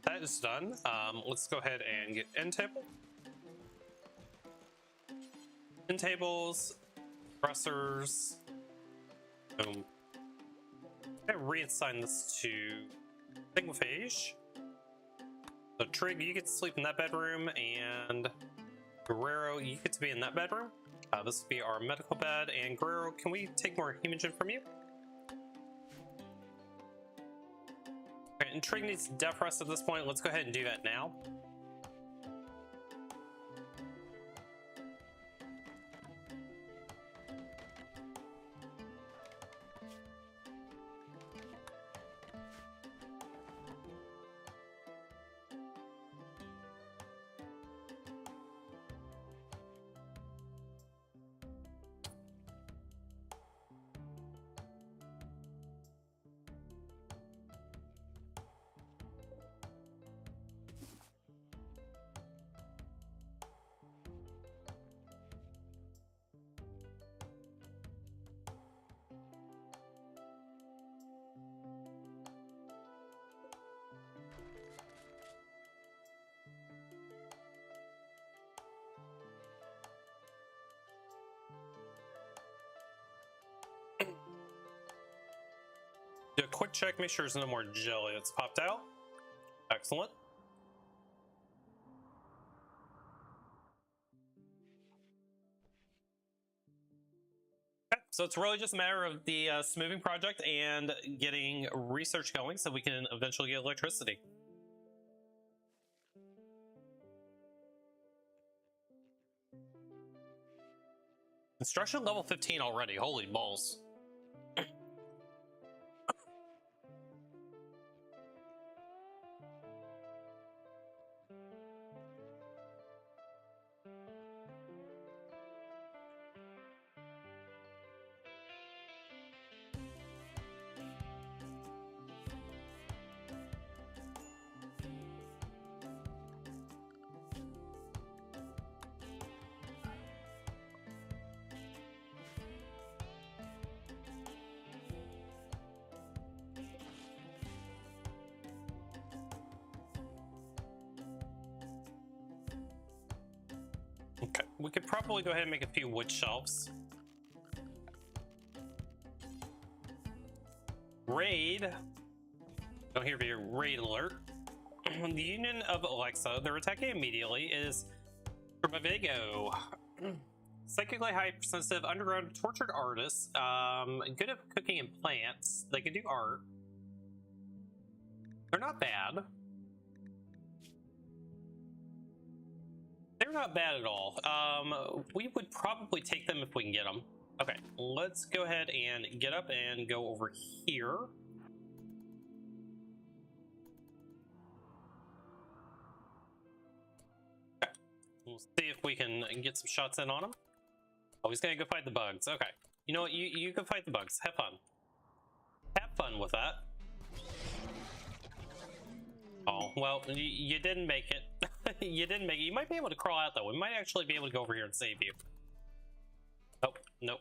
That is done. Let's go ahead and get end table. End tables, dressers. Boom. I'm gonna reassign this to Sanguophage. So Trig, you get to sleep in that bedroom, and Guerrero, you get to be in that bedroom. This will be our medical bed, and Guerrero, can we take more hemogen from you? Okay, Intrigue needs Death Rest at this point. Let's go ahead and do that now. Do a quick check, make sure there's no more jelly that's popped out. Excellent. Okay, so it's really just a matter of the smoothing project and getting research going so we can eventually get electricity. Construction level 15 already, holy balls. Okay, we could probably go ahead and make a few wood shelves. Raid. Don't hear your raid alert. The Union of Alexa, they're attacking immediately, is from a Vigo. Psychically hypersensitive, underground tortured artists, good at cooking and plants. They can do art. They're not bad. They're not bad at all. We would probably take them if we can get them. Okay, let's go ahead and get up and go over here. Okay, we'll see if we can get some shots in on him. Oh, he's gonna go fight the bugs. Okay, you know what? You go fight the bugs. Have fun. Have fun with that. Oh, well, you didn't make it. You didn't make it. You might be able to crawl out, though. We might actually be able to go over here and save you. Nope, nope.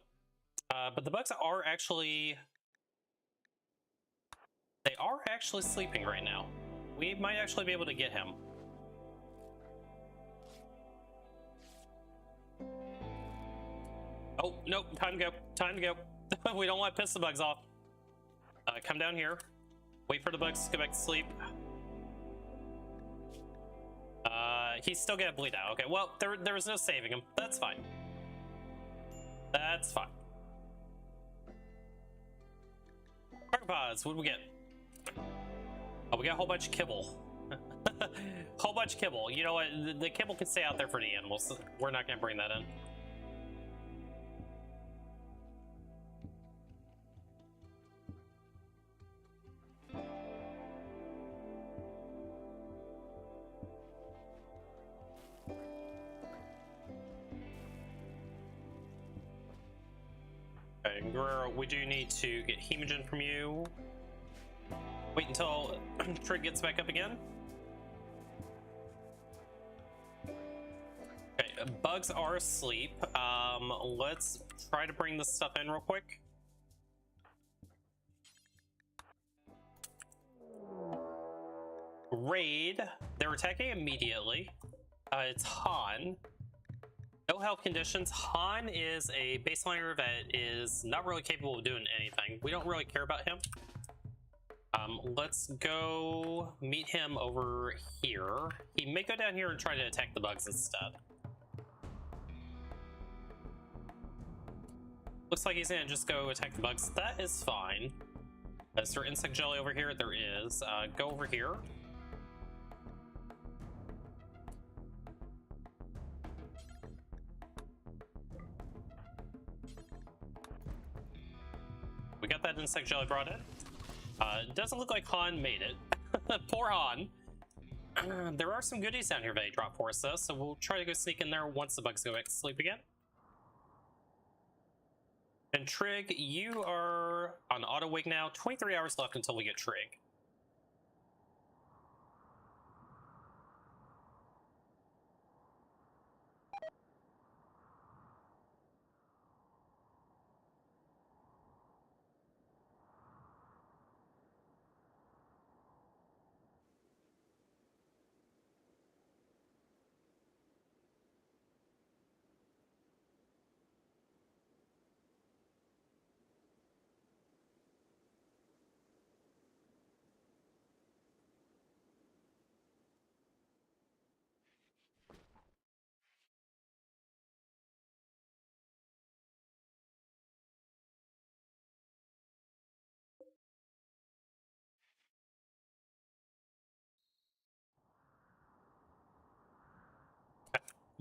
But the bugs are actually... They are actually sleeping right now. We might actually be able to get him. Oh, nope. Time to go. Time to go. We don't want to piss the bugs off. Come down here. Wait for the bugs to go back to sleep. He's still gonna bleed out. Okay, well, there was no saving him. That's fine. That's fine. Arthropods, what do we get? Oh, we got a whole bunch of kibble. Whole bunch of kibble. You know what? The kibble can stay out there for the animals. So we're not gonna bring that in. Okay, Guerrero, we do need to get hemogen from you. Wait until Trig gets back up again. Okay, bugs are asleep. Let's try to bring this stuff in real quick. Raid. They're attacking immediately. It's Han. No health conditions. Han is a baseliner that is not really capable of doing anything. We don't really care about him. Let's go meet him over here. He may go down here and try to attack the bugs instead. Looks like he's gonna just go attack the bugs. That is fine. Is there insect jelly over here? There is. Go over here. We got that insect jelly brought in. It doesn't look like Han made it. Poor Han. There are some goodies down here that he dropped for us, though, so we'll try to go sneak in there once the bugs go back to sleep again. And Trig, you are on auto wake now. 23 hours left until we get Trig.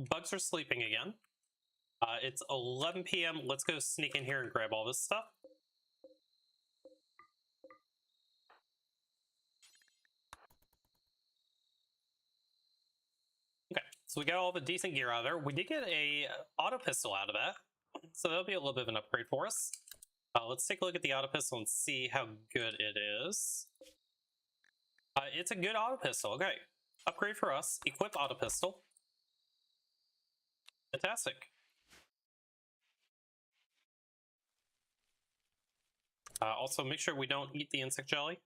Bugs are sleeping again. It's 11 p.m. Let's go sneak in here and grab all this stuff. Okay, so we got all the decent gear out of there. We did get a auto pistol out of that, so that'll be a little bit of an upgrade for us. Let's take a look at the auto pistol and see how good it is. It's a good auto pistol. Okay, upgrade for us. Equip auto pistol. Fantastic. Also, make sure we don't eat the insect jelly.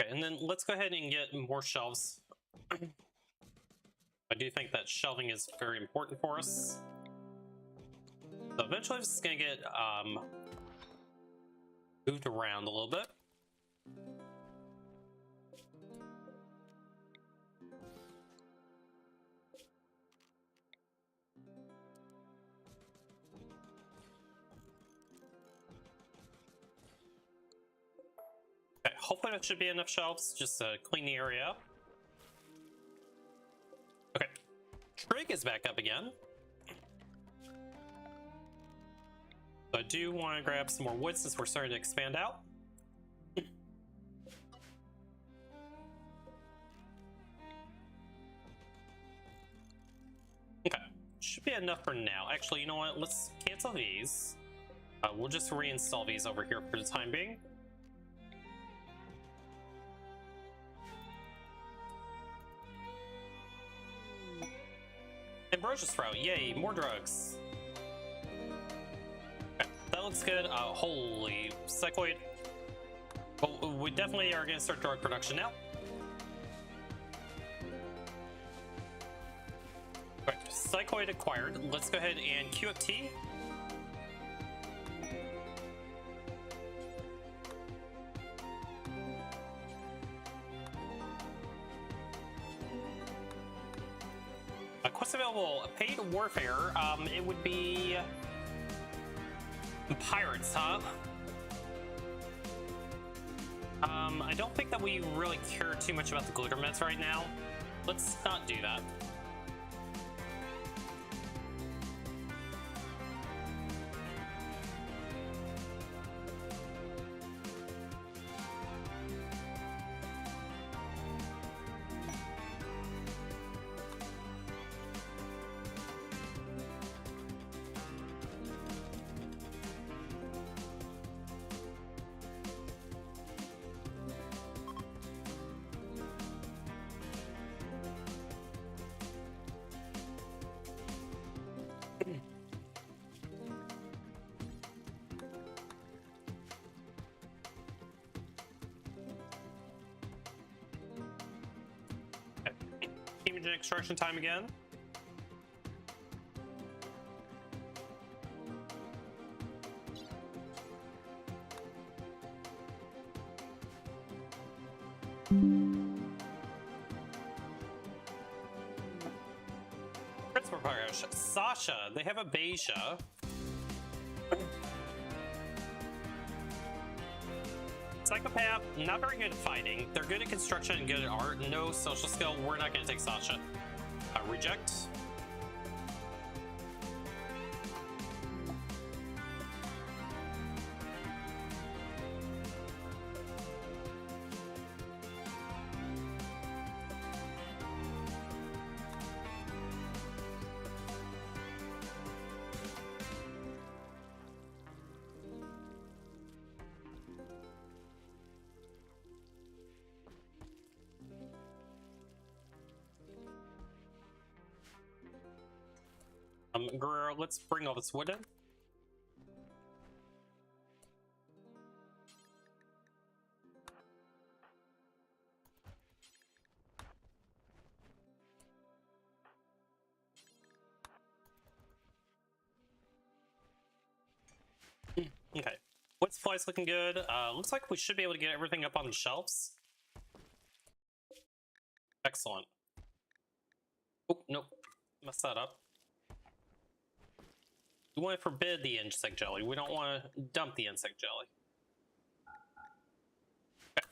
Okay, and then let's go ahead and get more shelves. I do think that shelving is very important for us. So eventually this is going to get moved around a little bit. Okay, hopefully that should be enough shelves just to clean the area up. Okay, Trig is back up again. So I do want to grab some more wood since we're starting to expand out. Okay, should be enough for now. Actually, you know what? Let's cancel these. We'll just reinstall these over here for the time being. Ambrosia Sprout, yay, more drugs. Okay, that looks good. Holy psychoid. Well, we definitely are going to start drug production now. Okay, psychoid acquired. Let's go ahead and queue up tea. Quest available, paid warfare. It would be pirates, huh? I don't think that we really care too much about the glitter meds right now. Let's not do that. Hemogen extraction time again. Principal Parish, Sasha, they have a Beja. Psychopath, not very good at fighting. They're good at construction and good at art. No social skill. We're not going to take Sasha. Reject. Girl, let's bring all this wood in. Okay, wood supply's looking good. Looks like we should be able to get everything up on the shelves. Excellent. Oh, nope. Messed that up. We want to forbid the insect jelly. We don't want to dump the insect jelly. Okay.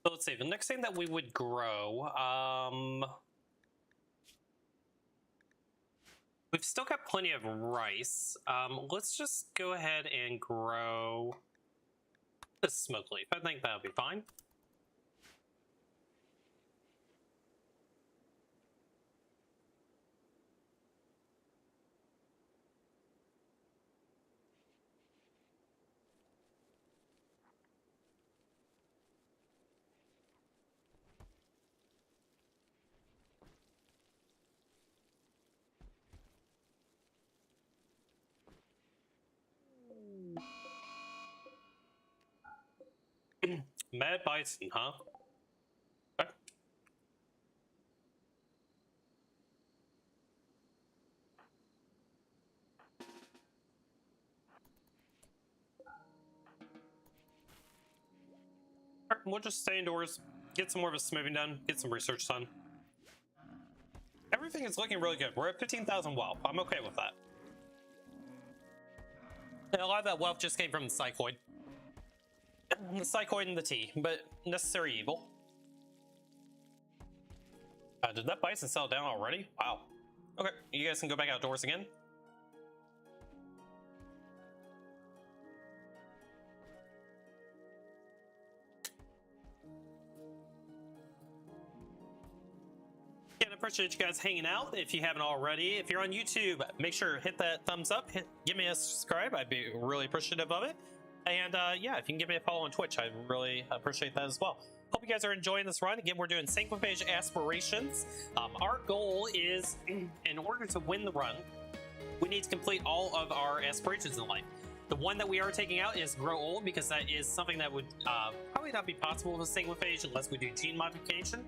So let's see, the next thing that we would grow, we've still got plenty of rice. Let's just go ahead and grow this smoke leaf. I think that'll be fine. Mad bison, huh? Okay. Alright, we'll just stay indoors, get some more of a smoothing done, get some research done. Everything is looking really good. We're at 15,000 wealth. I'm okay with that. And a lot of that wealth just came from the psychoid. The psychoid and the tea, but necessary evil. Did that bison settle down already? Wow. Okay, you guys can go back outdoors again. Again, I appreciate you guys hanging out. If you haven't already, if you're on YouTube, make sure to hit that thumbs up. Give me a subscribe. I'd be really appreciative of it. And yeah, if you can give me a follow on Twitch, I'd really appreciate that as well. Hope you guys are enjoying this run. Again, we're doing Sanguophage Aspirations. Our goal is, in order to win the run, we need to complete all of our aspirations in life. The one that we are taking out is Grow Old, because that is something that would probably not be possible with Sanguophage unless we do gene modification.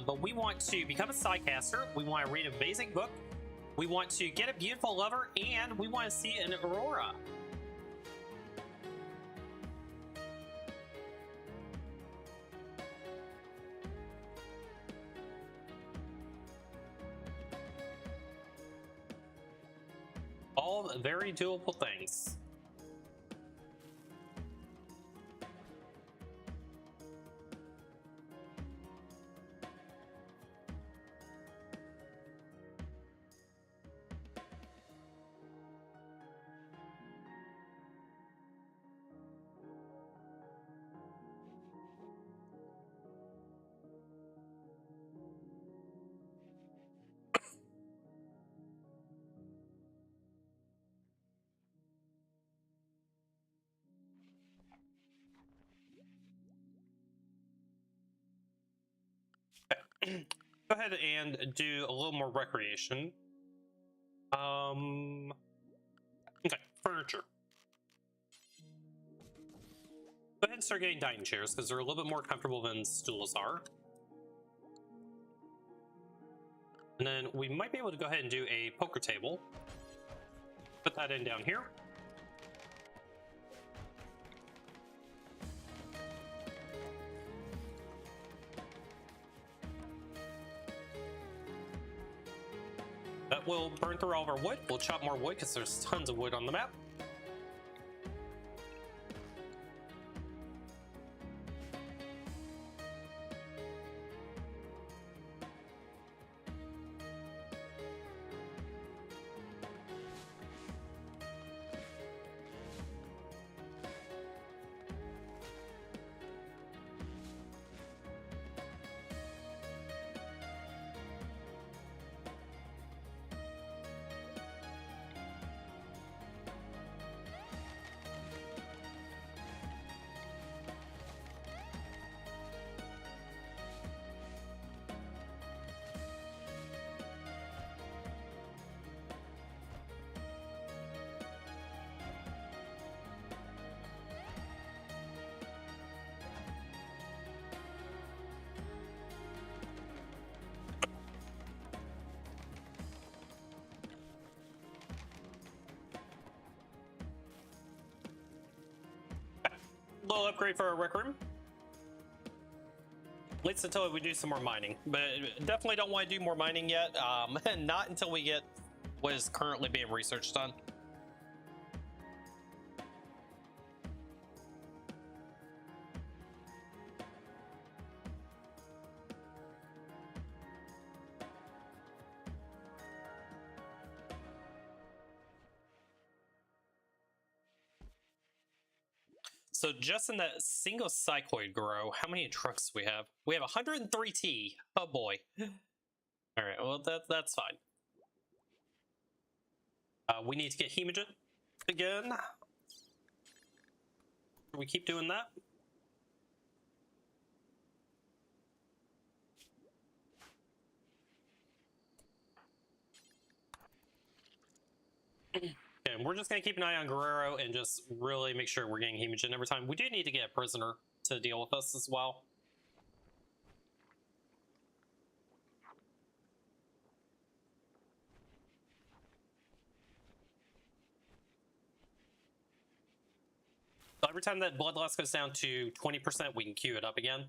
But we want to become a sidecaster. We want to read an amazing book. We want to get a beautiful lover, and we want to see an aurora. All very doable things. Go ahead and do a little more recreation. Okay, furniture. Go ahead and start getting dining chairs because they're a little bit more comfortable than stools are. And then we might be able to go ahead and do a poker table. Put that in down here. That will burn through all of our wood. We'll chop more wood because there's tons of wood on the map. Little upgrade for our rec room. At least until we do some more mining, but definitely don't want to do more mining yet. Not until we get what is currently being researched on. So just in that single cycloid grow, how many trucks do we have? We have 103 T. Oh boy. All right, well that's fine. We need to get hemogen again. Can we keep doing that? And we're just going to keep an eye on Guerrero and just really make sure we're getting hemogen every time. We do need to get a prisoner to deal with us as well. So every time that bloodlust goes down to 20%, we can queue it up again.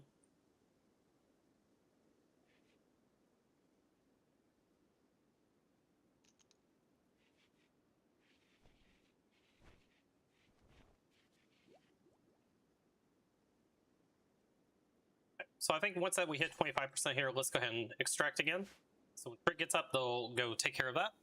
So I think once that we hit 25% here, let's go ahead and extract again. So when Crit gets up, they'll go take care of that.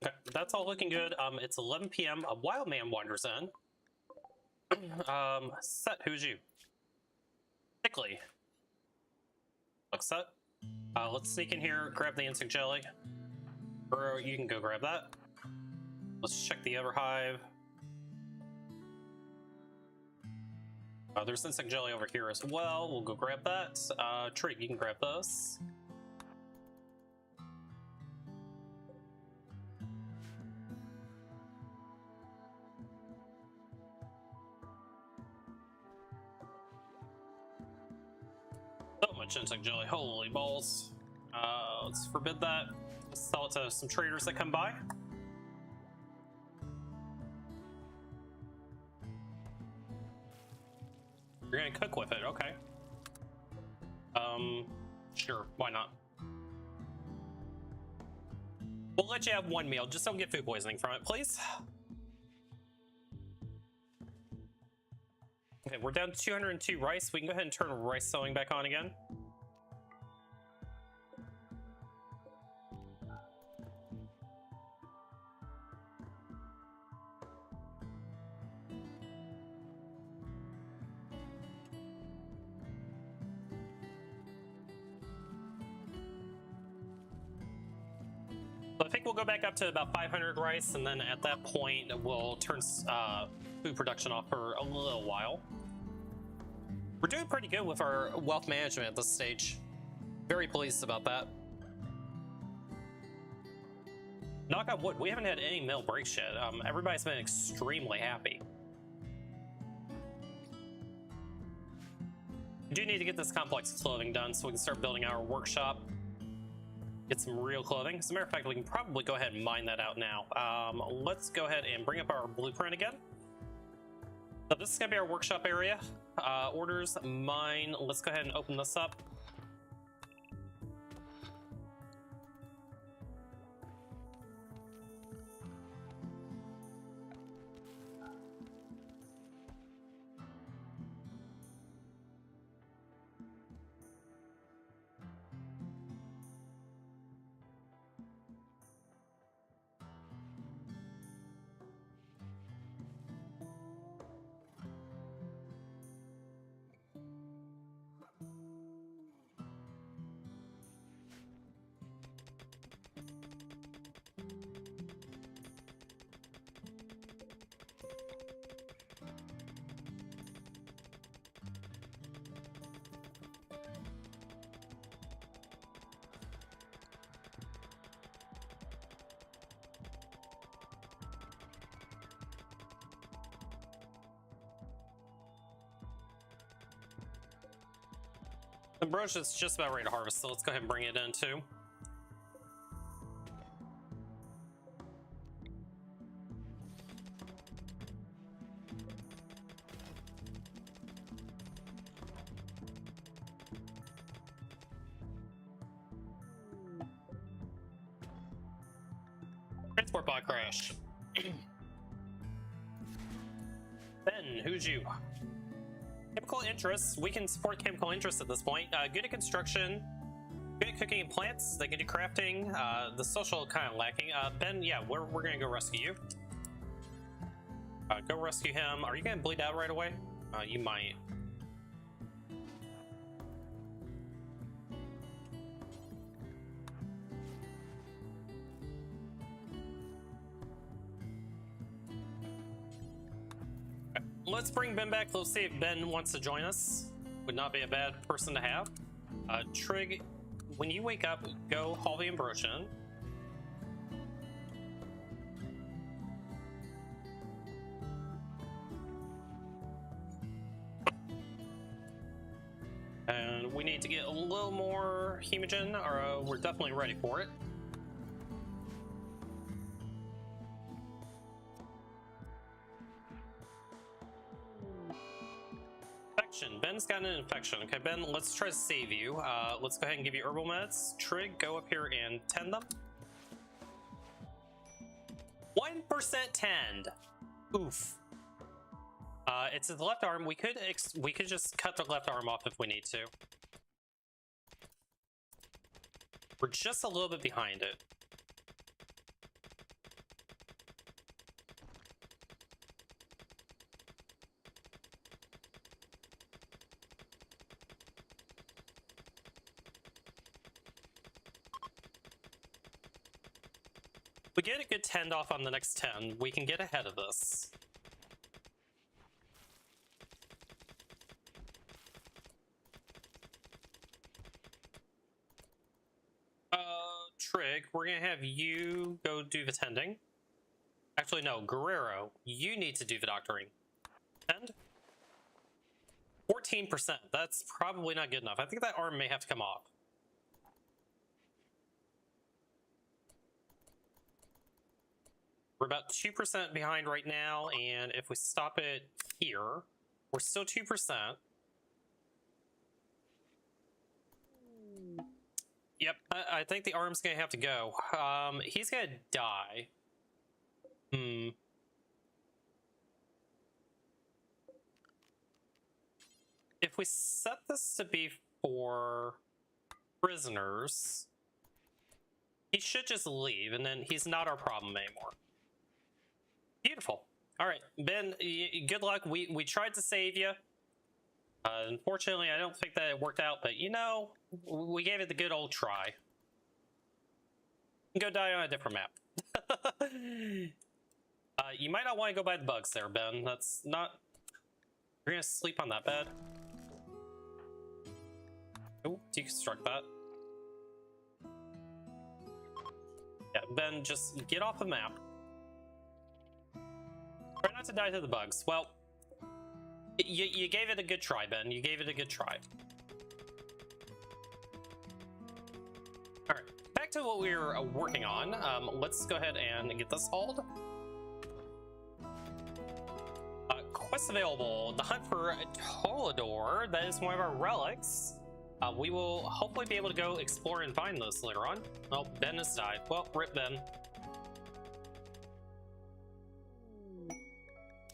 Okay, that's all looking good. It's 11 p.m. A wild man wanders in. Set, who's you? Sickly. Looks set. Let's sneak in here, grab the insect jelly. Burrow, you can go grab that. Let's check the other hive. There's insect jelly over here as well. We'll go grab that. Trig, you can grab those. So much insect jelly, holy balls. Let's forbid that. Let's sell it to some traders that come by. You're gonna cook with it, okay. Sure, why not? We'll let you have one meal, just don't get food poisoning from it, please. Okay, we're down to 202 rice. We can go ahead and turn rice selling back on again. So I think we'll go back up to about 500 rice, and then at that point, we'll turn food production off for a little while. We're doing pretty good with our wealth management at this stage. Very pleased about that. Knock on wood, we haven't had any mill breaks yet. Everybody's been extremely happy. We do need to get this complex clothing done so we can start building our workshop. Get some real clothing. As a matter of fact, we can probably go ahead and mine that out now. Let's go ahead and bring up our blueprint again. So this is going to be our workshop area. Orders, mine. Let's go ahead and open this up. The brush is just about ready to harvest, so let's go ahead and bring it in too. Transport bot crash. Ben, who's you? Chemical interests. We can support chemical interests at this point. Good at construction, good at cooking and plants. They can do crafting. The social kind of lacking. Ben, yeah, we're gonna go rescue you. Go rescue him. Are you gonna bleed out right away? You might. Let's bring Ben back. Let's see if Ben wants to join us. Would not be a bad person to have. Trig, when you wake up, go haul the Ambrosian. And we need to get a little more hemogen, or we're definitely ready for it. Ben's got an infection. Okay, Ben, let's try to save you. Let's go ahead and give you herbal meds. Trig, go up here and tend them. 1% tend. Oof. It's the left arm. We could just cut the left arm off if we need to. We're just a little bit behind it. If we get a good tend off on the next 10, we can get ahead of this. Trig, we're gonna have you go do the tending. Actually, no, Guerrero, you need to do the doctoring. Tend? 14%, that's probably not good enough. I think that arm may have to come off. We're about 2% behind right now, and if we stop it here, we're still 2%. Yep, I think the arm's gonna have to go. He's gonna die. If we set this to be for prisoners, he should just leave, and then he's not our problem anymore. Beautiful. All right, Ben, good luck. We tried to save you. Unfortunately, I don't think that it worked out, but you know, we gave it the good old try. Go die on a different map. You might not want to go by the bugs there, Ben. That's not... You're gonna sleep on that bed. Oh, deconstruct that. Ben, just get off the map. Try not to die to the bugs. Well, you gave it a good try, Ben. You gave it a good try. Alright, back to what we were working on. Let's go ahead and get this hauled. Quest available. The hunt for Tolador. That is one of our relics. We will hopefully be able to go explore and find those later on. Oh, Ben has died. Well, rip Ben.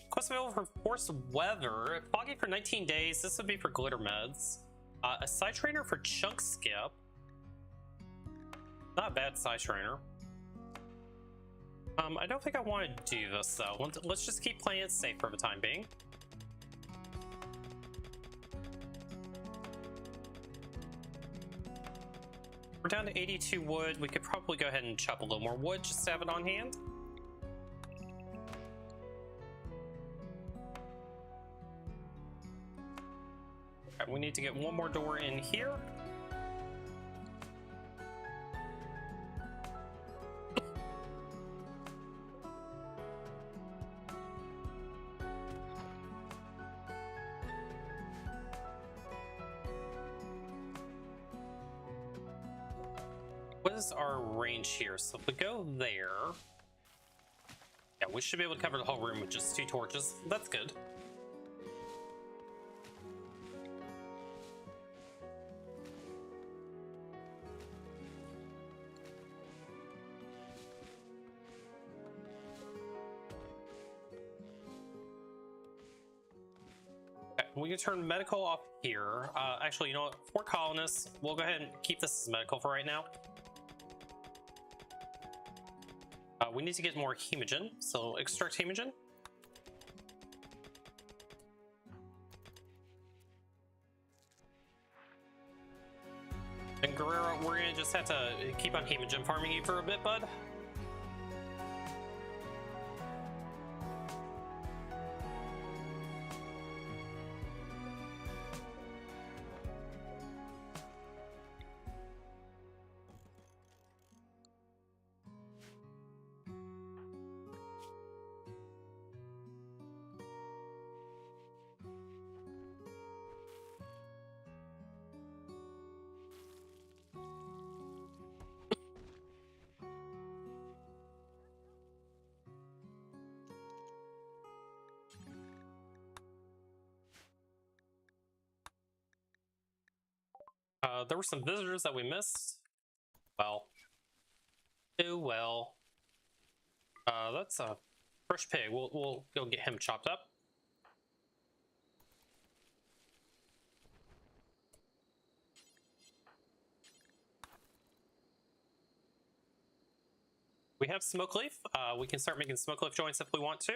Quest available for Forced Weather. Foggy for 19 days. This would be for glitter meds. A side trainer for Chunk Skip. Not a bad side trainer. I don't think I want to do this though. Let's just keep playing it safe for the time being. We're down to 82 wood. We could probably go ahead and chop a little more wood just to have it on hand. Okay, we need to get one more door in here. What is our range here? So if we go there, yeah, we should be able to cover the whole room with just 2 torches. That's good. Okay, we can turn medical off here. Actually, you know what? For colonists, we'll go ahead and keep this as medical for right now. We need to get more hemogen, so extract hemogen. And Guerrero, we're gonna just have to keep on hemogen farming you for a bit, bud. There were some visitors that we missed. Well. Oh well. That's a fresh pig. We'll go get him chopped up. We have smoke leaf. We can start making smoke leaf joints if we want to.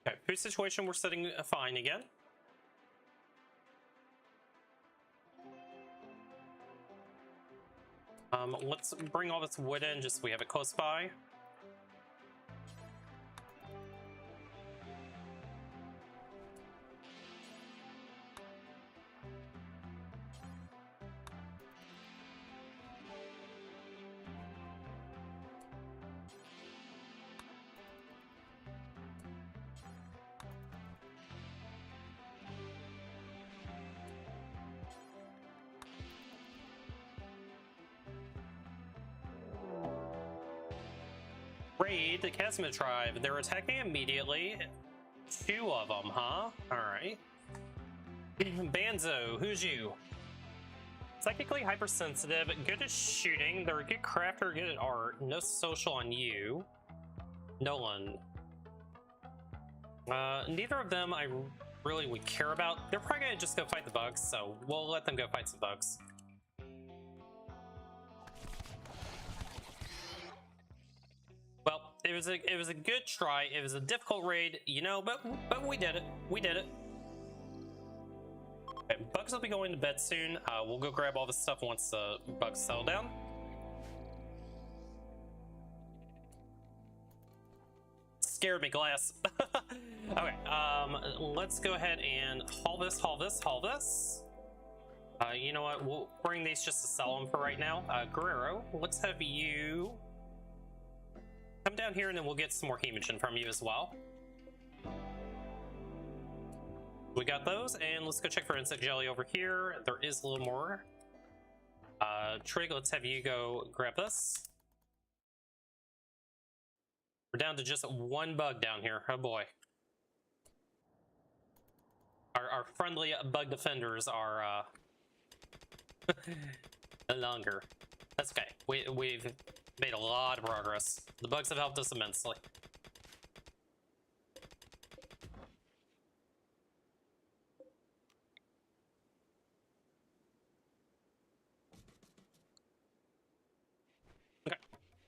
Okay, food situation, we're sitting fine again. Let's bring all this wood in just so we have it close by. Raid the Casimid tribe. They're attacking immediately. 2 of them, huh? Alright. Banzo, who's you? Psychically hypersensitive, good at shooting. They're a good crafter, good at art. No social on you. Nolan. Neither of them I really would care about. They're probably gonna just go fight the bugs, so we'll let them go fight some bugs. Well, it was a good try. It was a difficult raid, you know, but we did it. We did it. Okay, bugs will be going to bed soon. We'll go grab all this stuff once the bugs settle down. scared me, Glass. Okay, let's go ahead and haul this, haul this, haul this. You know what? We'll bring these just to sell them for right now. Guerrero, let's have you come down here, and then we'll get some more hemogen from you as well. We got those, and let's go check for insect jelly over here. There is a little more. Trig, let's have you go grab this. We're down to just one bug down here. Oh boy. Our friendly bug defenders are no longer. That's okay. We've made a lot of progress. The bugs have helped us immensely. Okay.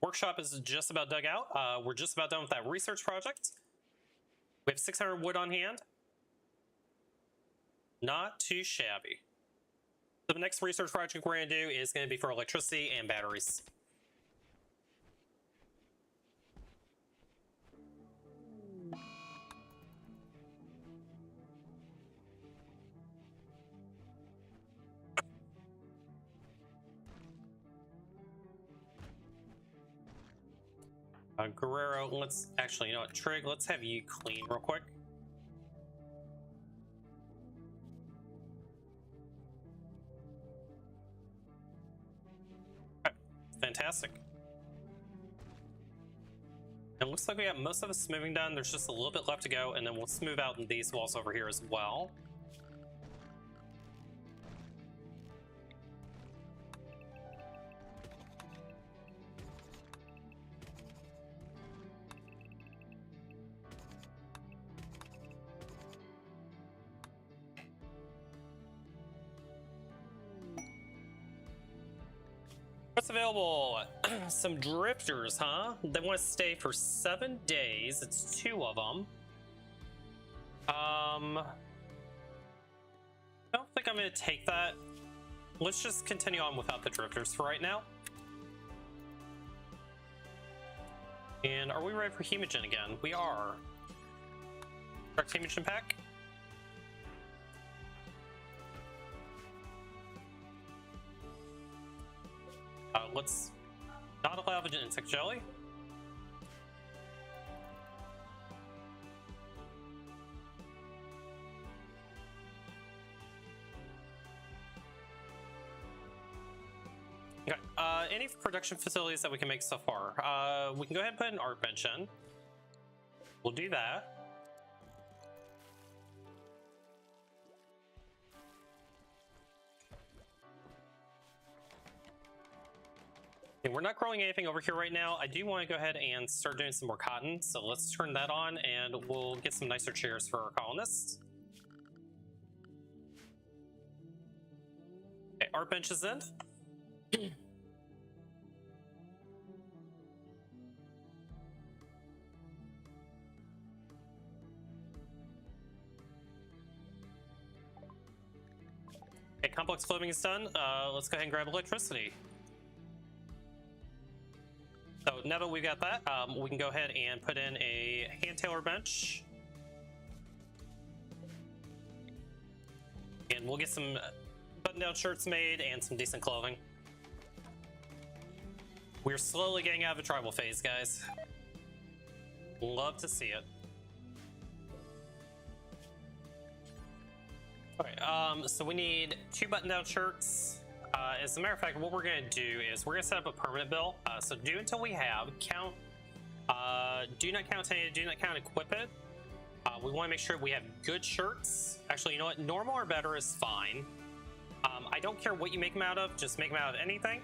Workshop is just about dug out. We're just about done with that research project. We have 600 wood on hand. Not too shabby. So the next research project we're going to do is going to be for electricity and batteries. Guerrero, let's actually, you know what, Trig, let's have you clean real quick. Okay, fantastic. It looks like we got most of the smoothing done. There's just a little bit left to go, and then we'll smooth out these walls over here as well. What's available? Some drifters, huh? They want to stay for 7 days. It's 2 of them. I don't think I'm going to take that. Let's just continue on without the drifters for right now. And are we ready for hemogen again? We are. Correct hemogen pack. Let's not allow the insect jelly. Okay, any production facilities that we can make so far? We can go ahead and put an art bench in. We'll do that. And we're not growing anything over here right now. I do want to go ahead and start doing some more cotton, so let's turn that on and we'll get some nicer chairs for our colonists. Okay, art bench is in. Okay, complex clothing is done. Let's go ahead and grab electricity. So now that we've got that, we can go ahead and put in a hand tailor bench. And we'll get some button-down shirts made and some decent clothing. We're slowly getting out of the tribal phase, guys. Love to see it. Okay, so we need 2 button-down shirts. As a matter of fact, what we're going to do is we're going to set up a permanent bill. So do until we have, count, do not count any, do not count equip it. We want to make sure we have good shirts. Actually, you know what? Normal or better is fine. I don't care what you make them out of, just make them out of anything.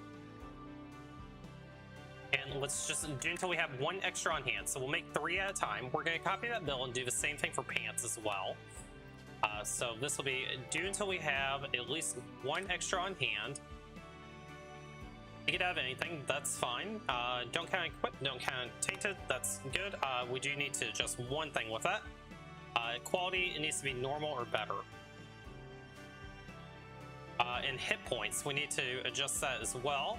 And let's just do until we have 1 extra on hand. So we'll make 3 at a time. We're going to copy that bill and do the same thing for pants as well. So this will be do until we have at least 1 extra on hand. Take it out of anything, that's fine. Don't count equip, don't count tainted, that's good. We do need to adjust 1 thing with that. Quality, it needs to be normal or better. And hit points, we need to adjust that as well.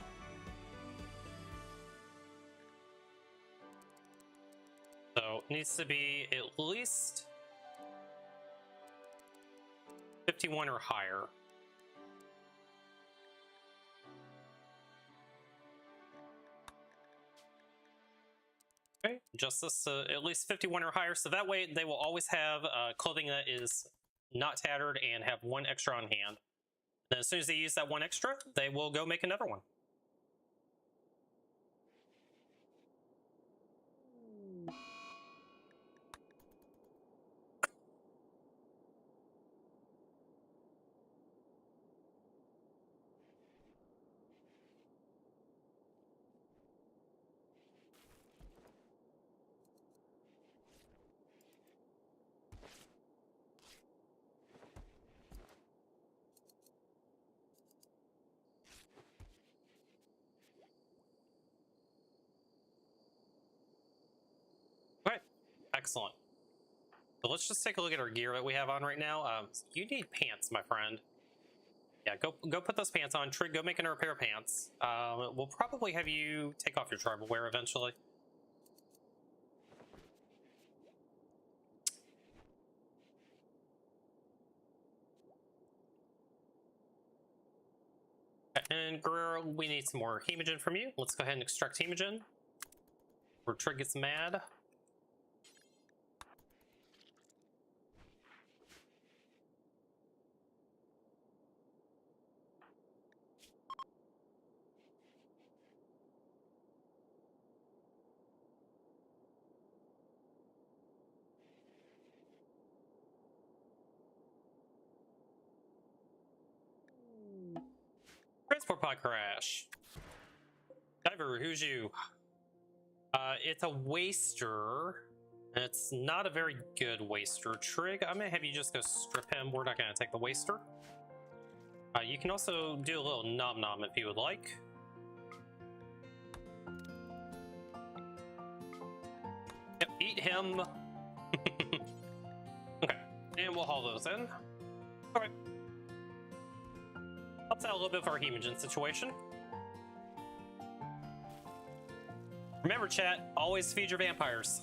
So it needs to be at least 51 or higher. Okay, adjust this to at least 51 or higher, so that way they will always have clothing that is not tattered and have one extra on hand. Then as soon as they use that one extra, they will go make another one. Okay, excellent. So let's just take a look at our gear that we have on right now. You need pants, my friend. Yeah, go put those pants on. Trig, go make a repair pants. We'll probably have you take off your tribal wear eventually. And Guerrero, we need some more hemogen from you. Let's go ahead and extract hemogen before Trig gets mad. Transport pod crash. Diver, who's you? It's a waster. It's not a very good waster. Trig, I'm gonna have you just go strip him. We're not gonna take the waster. You can also do a little nom nom if you would like. Yep, eat him. Okay, and we'll haul those in. All right. Helps out a little bit of our hemogen situation. Remember, chat, always feed your vampires.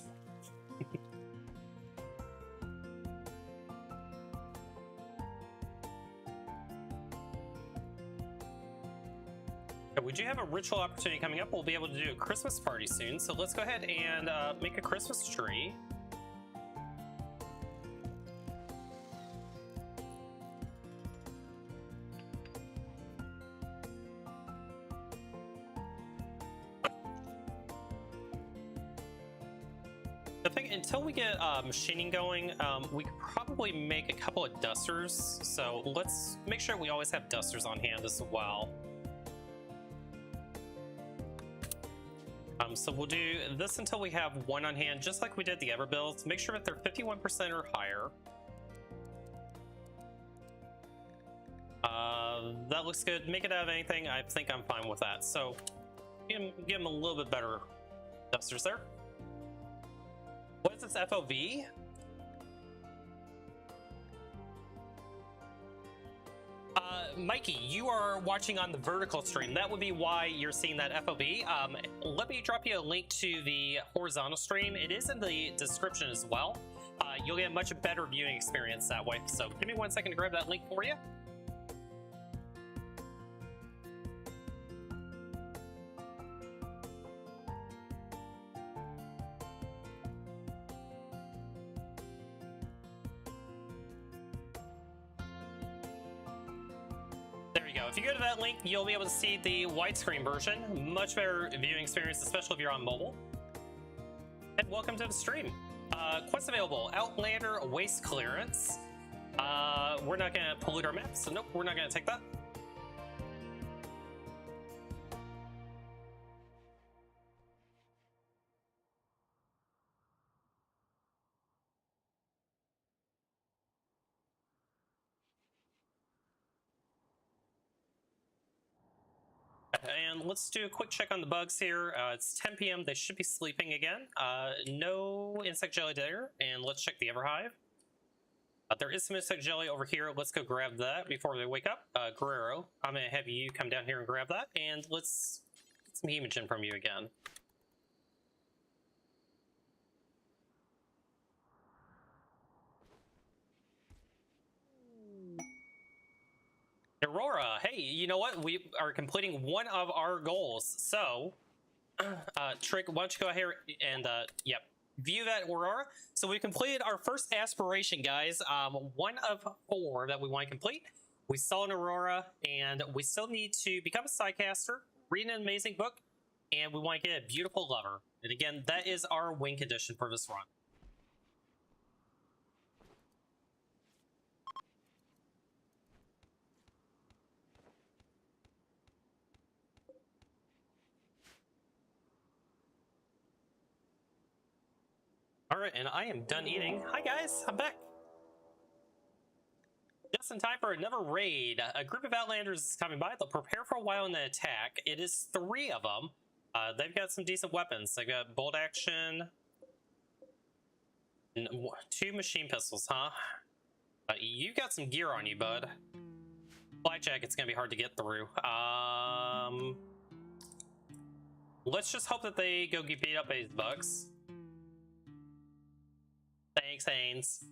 We do have a ritual opportunity coming up. We'll be able to do a Christmas party soon, so let's go ahead and make a Christmas tree. I think until we get machining going, we could probably make a couple of dusters, so let's make sure we always have dusters on hand as well. So we'll do this until we have one on hand, just like we did the other builds. Make sure that they're 51% or higher. That looks good. Make it out of anything. I think I'm fine with that. So give them a little bit better dusters there. What is this FOV? Mikey, you are watching on the vertical stream. That would be why you're seeing that FOV. Let me drop you a link to the horizontal stream. It is in the description as well. You'll get a much better viewing experience that way. So give me 1 second to grab that link for you. If you go to that link, you'll be able to see the widescreen version. Much better viewing experience, especially if you're on mobile. And welcome to the stream. Quests available: Outlander Waste Clearance. We're not going to pollute our map, so nope, we're not going to take that. And let's do a quick check on the bugs here. It's 10 p.m. They should be sleeping again. No insect jelly there. And let's check the Everhive. There is some insect jelly over here. Let's go grab that before they wake up. Guerrero, I'm going to have you come down here and grab that. And let's get some hemogen from you again. Aurora, hey, you know what? We are completing one of our goals. So, Trick, why don't you go ahead and, yep, view that Aurora. So we completed our first aspiration, guys. One of 4 that we want to complete. We saw an Aurora, and we still need to become a sidecaster, read an amazing book, and we want to get a beautiful lover. And again, that is our win condition for this run. Alright, and I am done eating. Hi guys, I'm back. Just in time for another raid. A group of Outlanders is coming by. They'll prepare for a while and then attack. It is 3 of them. They've got some decent weapons. They've got bolt action. And 2 machine pistols, huh? You've got some gear on you, bud. Blackjack, it's gonna be hard to get through. Let's just hope that they go get beat up by these bugs. Thanks, Haynes.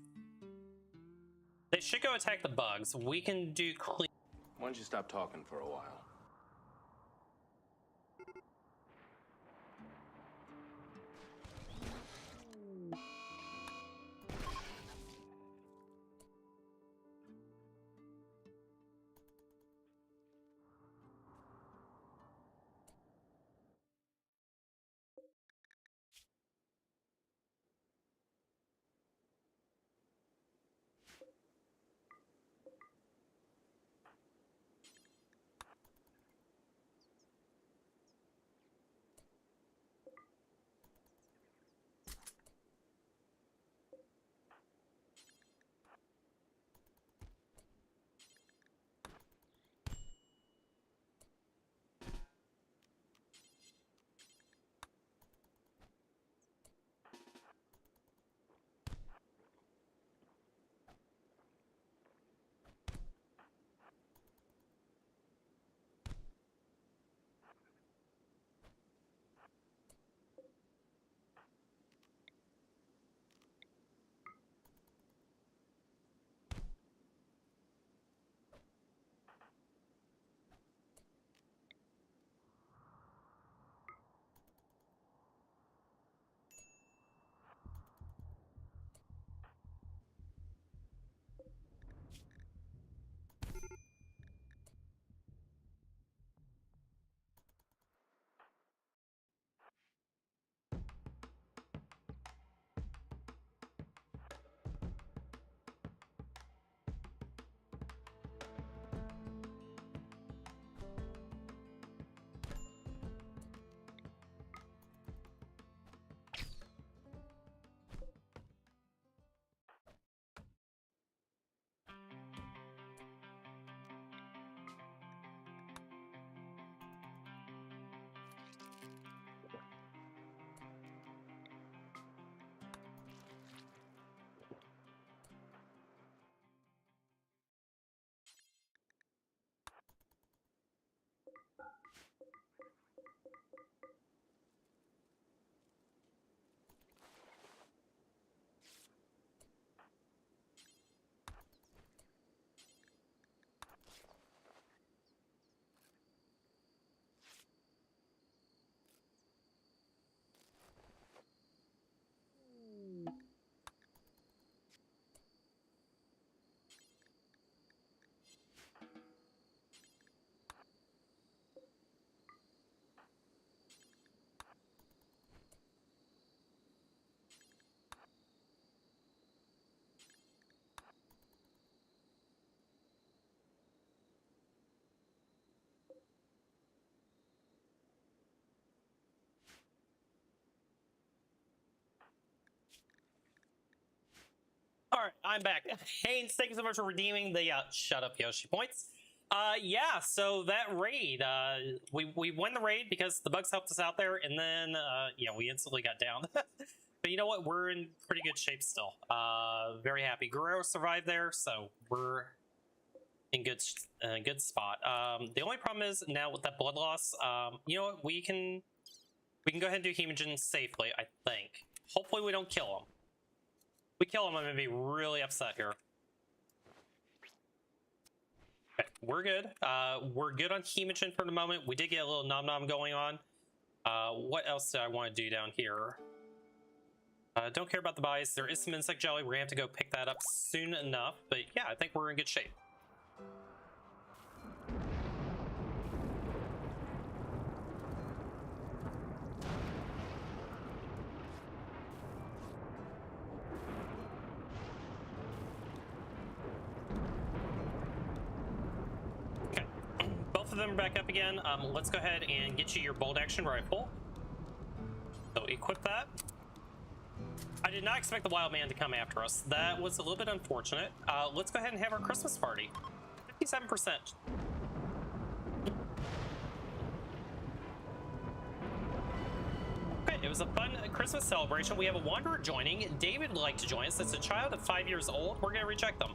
They should go attack the bugs. We can do clean.
Why don't you stop talking for a while?
Alright, I'm back. Haynes, thank you so much for redeeming the shut up Yoshi points. Yeah, so that raid, we won the raid because the bugs helped us out there, and then yeah, we instantly got down. But you know what? We're in pretty good shape still. Very happy. Guerrero survived there, so we're in good spot. The only problem is now with that blood loss, you know what? We can go ahead and do Hemogen safely, I think. Hopefully we don't kill him. If we kill him, I'm gonna be really upset here. Okay, we're good. We're good on Hemogen for the moment. We did get a little nom nom going on. What else did I want to do down here? Don't care about the buys. There is some insect jelly. We're gonna have to go pick that up soon enough. But yeah, I think we're in good shape. Okay, both of them are back up again. Let's go ahead and get you your bolt action rifle. So equip that. I did not expect the wild man to come after us. That was a little bit unfortunate. Let's go ahead and have our Christmas party. 57%. Okay, it was a fun Christmas celebration. We have a wanderer joining. David would like to join us. It's a child of 5 years old. We're gonna reject them.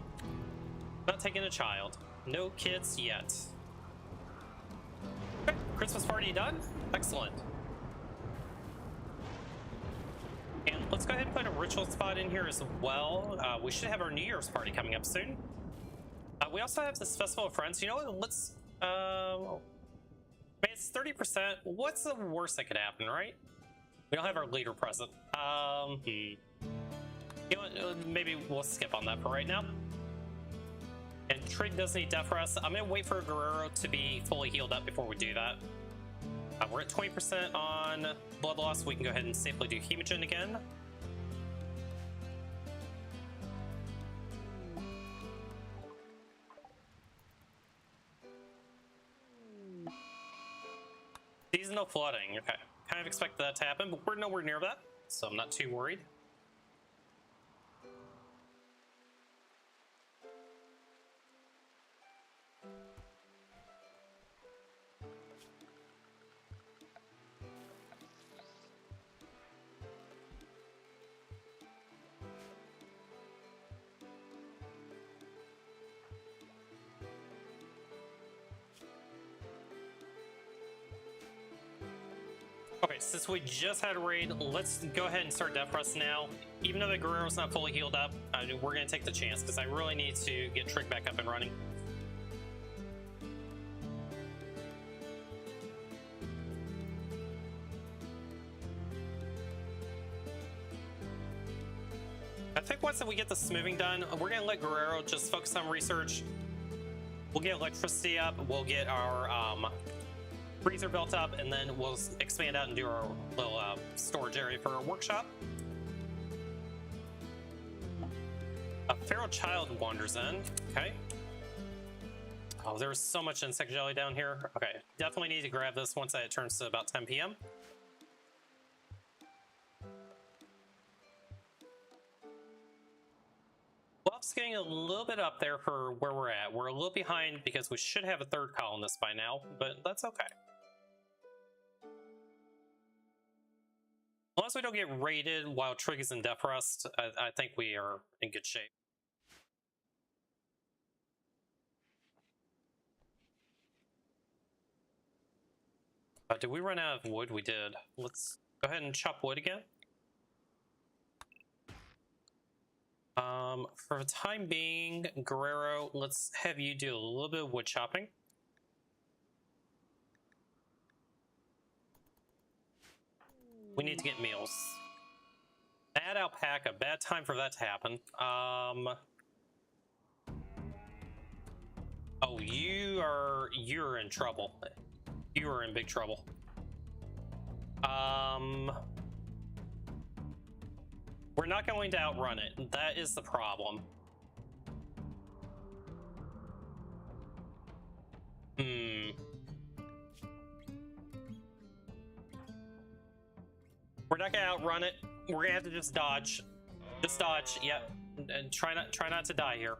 Not taking a child. No kids yet. Okay, Christmas party done. Excellent. And let's go ahead and put a ritual spot in here as well. We should have our New Year's party coming up soon. We also have this Festival of Friends. You know what? Let's... it's 30%. What's the worst that could happen, right? We don't have our leader present. You know what? Maybe we'll skip on that for right now. And Trig does need death rest. I'm going to wait for Guerrero to be fully healed up before we do that. We're at 20% on blood loss. We can go ahead and safely do Hemogen again. Seasonal flooding. Okay. Kind of expected that to happen, but we're nowhere near that, so I'm not too worried. Okay, since we just had a raid, let's go ahead and start death rest now. Even though the Guerrero's not fully healed up, we're going to take the chance because I really need to get Trig back up and running. I think once we get the smoothing done, we're going to let Guerrero just focus on research. We'll get electricity up, we'll get our freezer built up, and then we'll expand out and do our little storage area for our workshop. A feral child wanders in. Okay. Oh, there's so much insect jelly down here. Okay, definitely need to grab this once it turns to about 10 p.m. Buff's getting a little bit up there for where we're at. We're a little behind because we should have a third colonist by now, but that's okay. As long as we don't get raided while Trig is in death rest, I think we are in good shape. Did we run out of wood? We did. Let's go ahead and chop wood again. For the time being, Guerrero, let's have you do a little bit of wood chopping. We need to get meals. Bad alpaca, bad time for that to happen. Oh, you're in trouble. You are in big trouble. We're not going to outrun it. That is the problem. We're not gonna outrun it. We're gonna have to just dodge. Just dodge, yep. And try not to die here.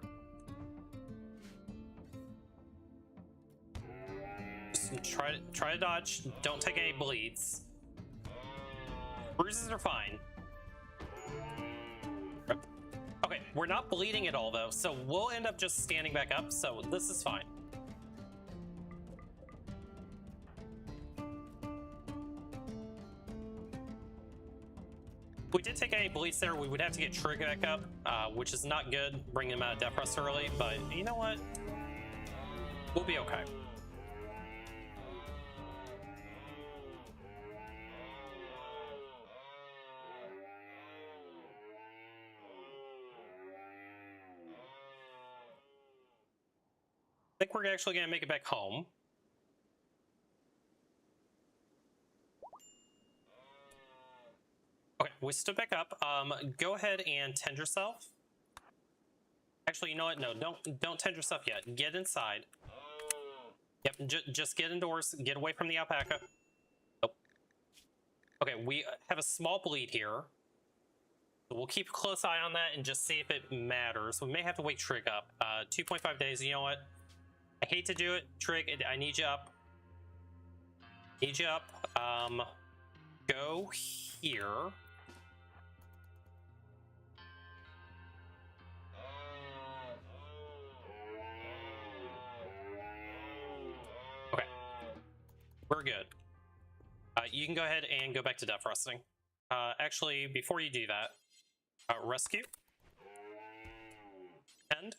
Just try to dodge. Don't take any bleeds. Bruises are fine. Okay, we're not bleeding at all though, so we'll end up just standing back up, so this is fine. If we did take any bleeds there, we would have to get Trig back up, which is not good, bringing him out of death rest early, but you know what? We'll be okay. I think we're actually gonna make it back home. Okay, we stood back up. Go ahead and tend yourself. Actually, you know what? No, don't tend yourself yet. Get inside. Yep, just get indoors. Get away from the alpaca. Nope. Okay, we have a small bleed here. So we'll keep a close eye on that and just see if it matters. We may have to wake Trig up. 2.5 days. You know what? I hate to do it, Trig. I need you up. Need you up. Go here. Okay. We're good. You can go ahead and go back to death resting. Actually, before you do that, rescue. End.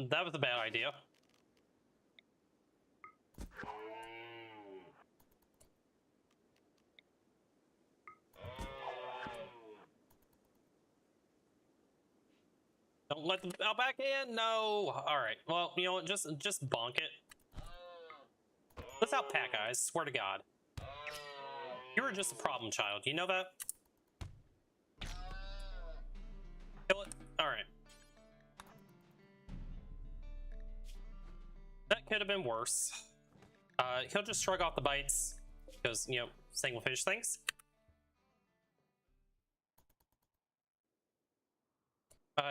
That was a bad idea. Don't let them out back in. No. All right. Well, you know what? Just bonk it. This alpaca, I swear to God. You were just a problem child. You know that? Kill it. All right. That could have been worse. He'll just shrug off the bites because, you know, Sanguophage things.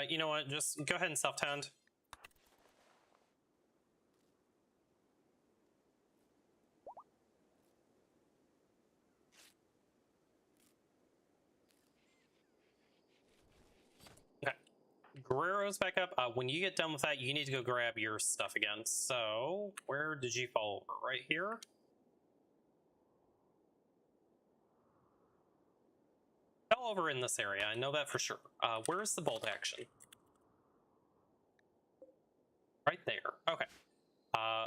You know what? Just go ahead and self-tend. Okay. Guerrero's back up. When you get done with that, you need to go grab your stuff again. So, where did you fall over? Right here? Fell over in this area. I know that for sure. Where's the bolt action? Right there. Okay.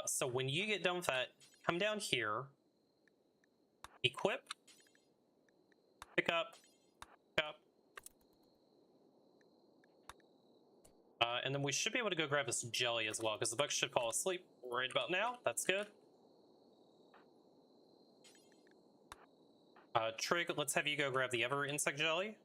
So when you get done with that, come down here, equip, pick up, and then we should be able to go grab this jelly as well, because the buck should fall asleep right about now. That's good. Trig, let's have you go grab the other insect jelly.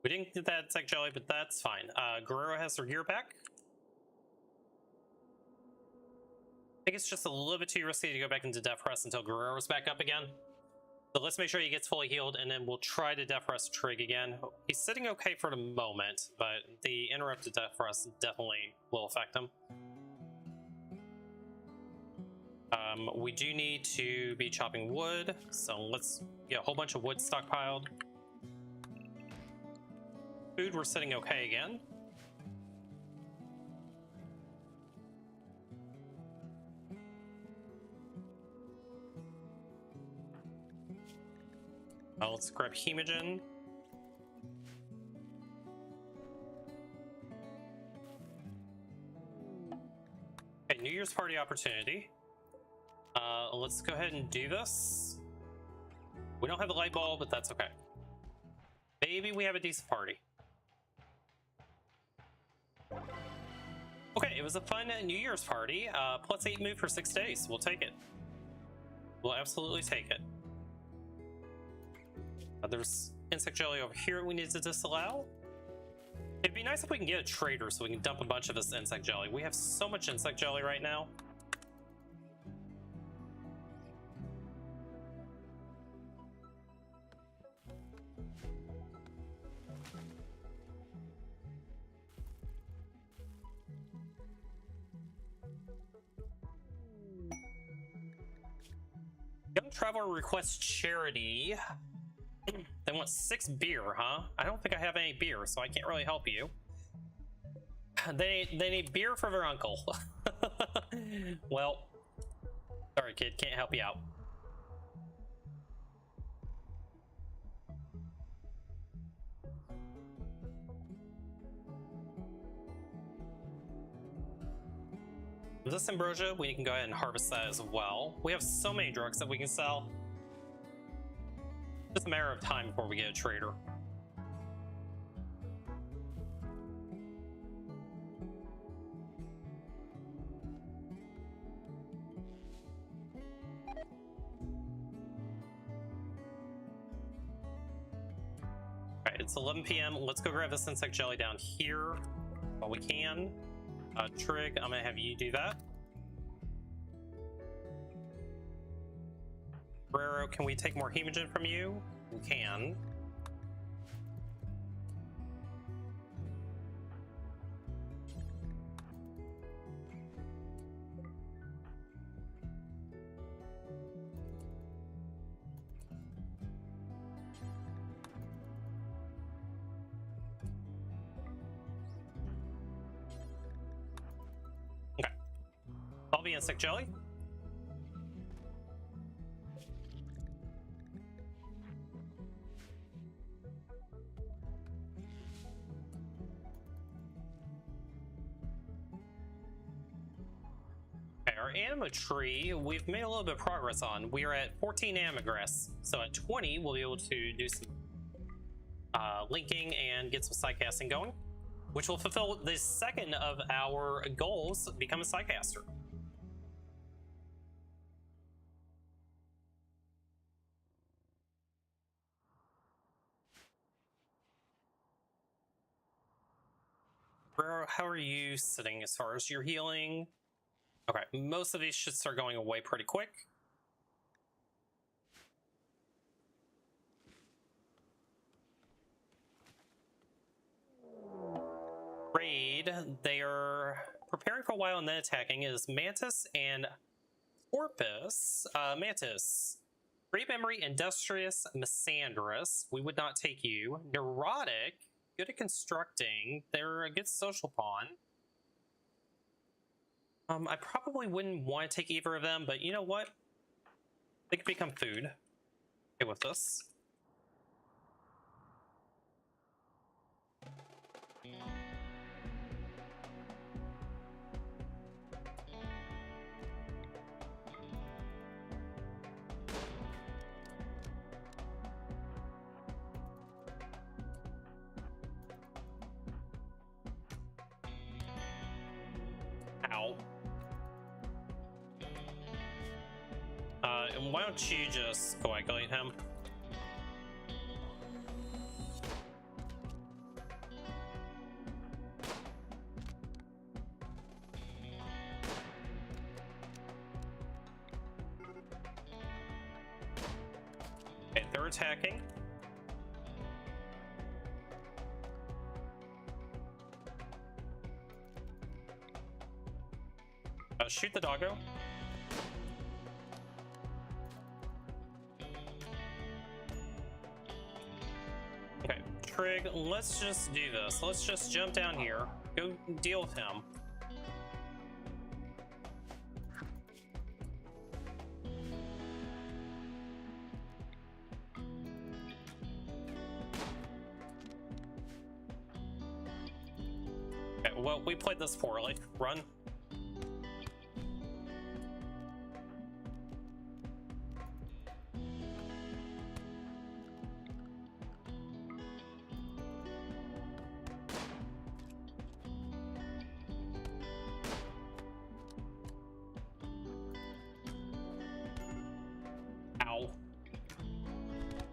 We didn't get that insect jelly, but that's fine. Guerrero has her gear back. I think it's just a little bit too risky to go back into death rest until Guerrero's back up again. So let's make sure he gets fully healed, and then we'll try to death rest Trig again. He's sitting okay for the moment, but the interrupted death rest definitely will affect him. We do need to be chopping wood, so let's get a whole bunch of wood stockpiled. Food, we're sitting okay again. Let's grab Hemogen. Okay, New Year's party opportunity. Let's go ahead and do this. We don't have the light bulb, but that's okay. Maybe we have a decent party. Okay, it was a fun New Year's party. +8 move for 6 days. We'll take it. We'll absolutely take it. There's insect jelly over here we need to disallow. It'd be nice if we can get a trader so we can dump a bunch of this insect jelly. We have so much insect jelly right now. traveler requests charity. They want 6 beer, huh? I don't think I have any beer, so I can't really help you. They need beer for their uncle. Well, sorry kid, can't help you out. This ambrosia, we can go ahead and harvest that as well. We have so many drugs that we can sell. Just a matter of time before we get a trader. Alright, it's 11 p.m. Let's go grab this insect jelly down here while we can. Trig, I'm gonna have you do that. Guerrero, can we take more hemogen from you? We can. Okay. I'll be insect jelly. Our anima tree, we've made a little bit of progress on. We are at 14 animagrass, so at 20 we'll be able to do some linking and get some sidecasting going, which will fulfill the second of our goals, become a sidecaster. How are you sitting as far as your healing? Okay, most of these should start going away pretty quick. Raid, they are preparing for a while and then attacking, is Mantis and Porpoise. Mantis, great memory, industrious, misandrous. We would not take you. Neurotic, good at constructing. They're a good social pawn. I probably wouldn't want to take either of them, but you know what? They could become food. Okay with this. Ow. And why don't you just coagulate him? Okay, they're attacking. Shoot the doggo. Okay, Trig, let's just do this. Let's just jump down here. Go deal with him. Okay, well, we played this poorly. Run.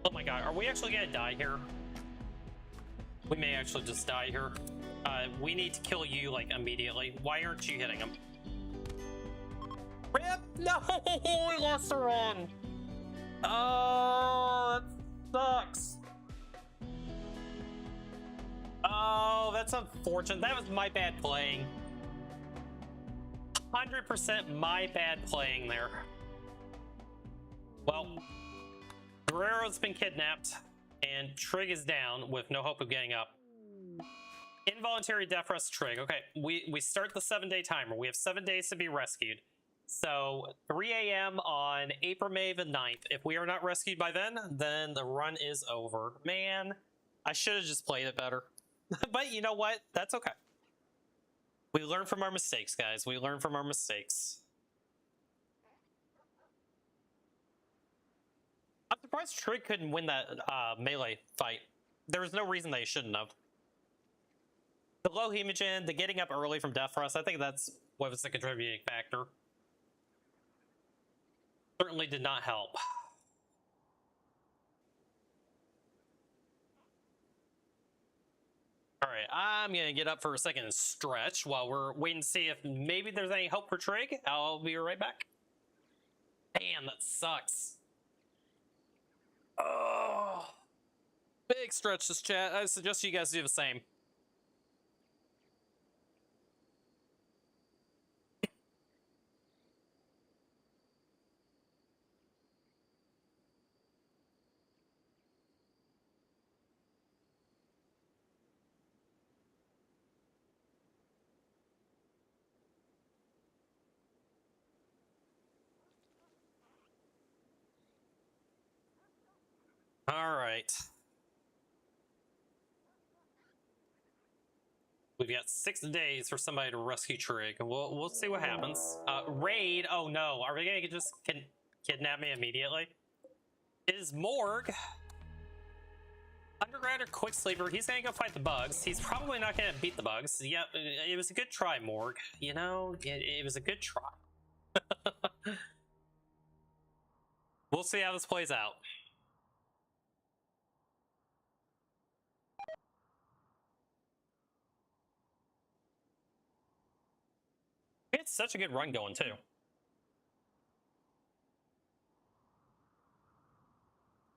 Oh my god, are we actually gonna die here? We may actually just die here. We need to kill you, like, immediately. Why aren't you hitting him? RIP! No! We lost the run! Oh, that sucks. Oh, that's unfortunate. That was my bad playing. 100% my bad playing there. Well, Guerrero's been kidnapped, and Trig is down with no hope of getting up. Involuntary death for us, Trig. Okay, we start the 7-day timer. We have 7 days to be rescued. So 3 a.m. on April, May the 9th. If we are not rescued by then the run is over. Man, I should have just played it better. But you know what? That's okay. We learn from our mistakes, guys. We learn from our mistakes. I'm surprised Trig couldn't win that melee fight. There was no reason they shouldn't have. The low hemogen, the getting up early from Death Thrust, I think that's what was the contributing factor. Certainly did not help. Alright, I'm gonna get up for a second and stretch while we're waiting to see if maybe there's any hope for Trig. I'll be right back. Damn, that sucks. Oh, big stretches, chat. I suggest you guys do the same. All right. We've got 6 days for somebody to rescue Trig. We'll see what happens. Raid. Oh no, are we gonna just kidnap me immediately? It is Morg. Undergrounder Quick Sleeper. He's gonna go fight the bugs. He's probably not gonna beat the bugs. Yeah, it was a good try, Morg. You know, it was a good try. We'll see how this plays out. It's such a good run going, too.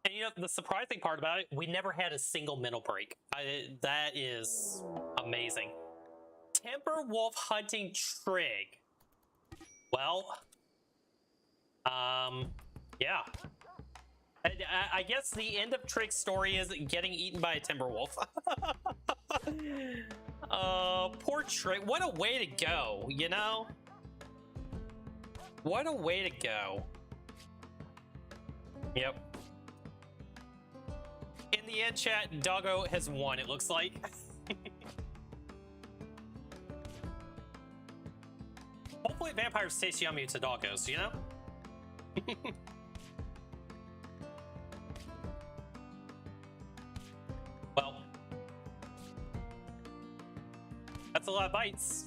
And you know, the surprising part about it, we never had a single mental break. That is amazing. Timber Wolf hunting Trig. Well, yeah. I guess the end of Trig's story is getting eaten by a timber wolf. Poor Trig. What a way to go, you know? What a way to go. Yep. In the end, chat, Doggo has won, it looks like. Hopefully vampires taste yummy to doggos, you know? Well, that's a lot of bites.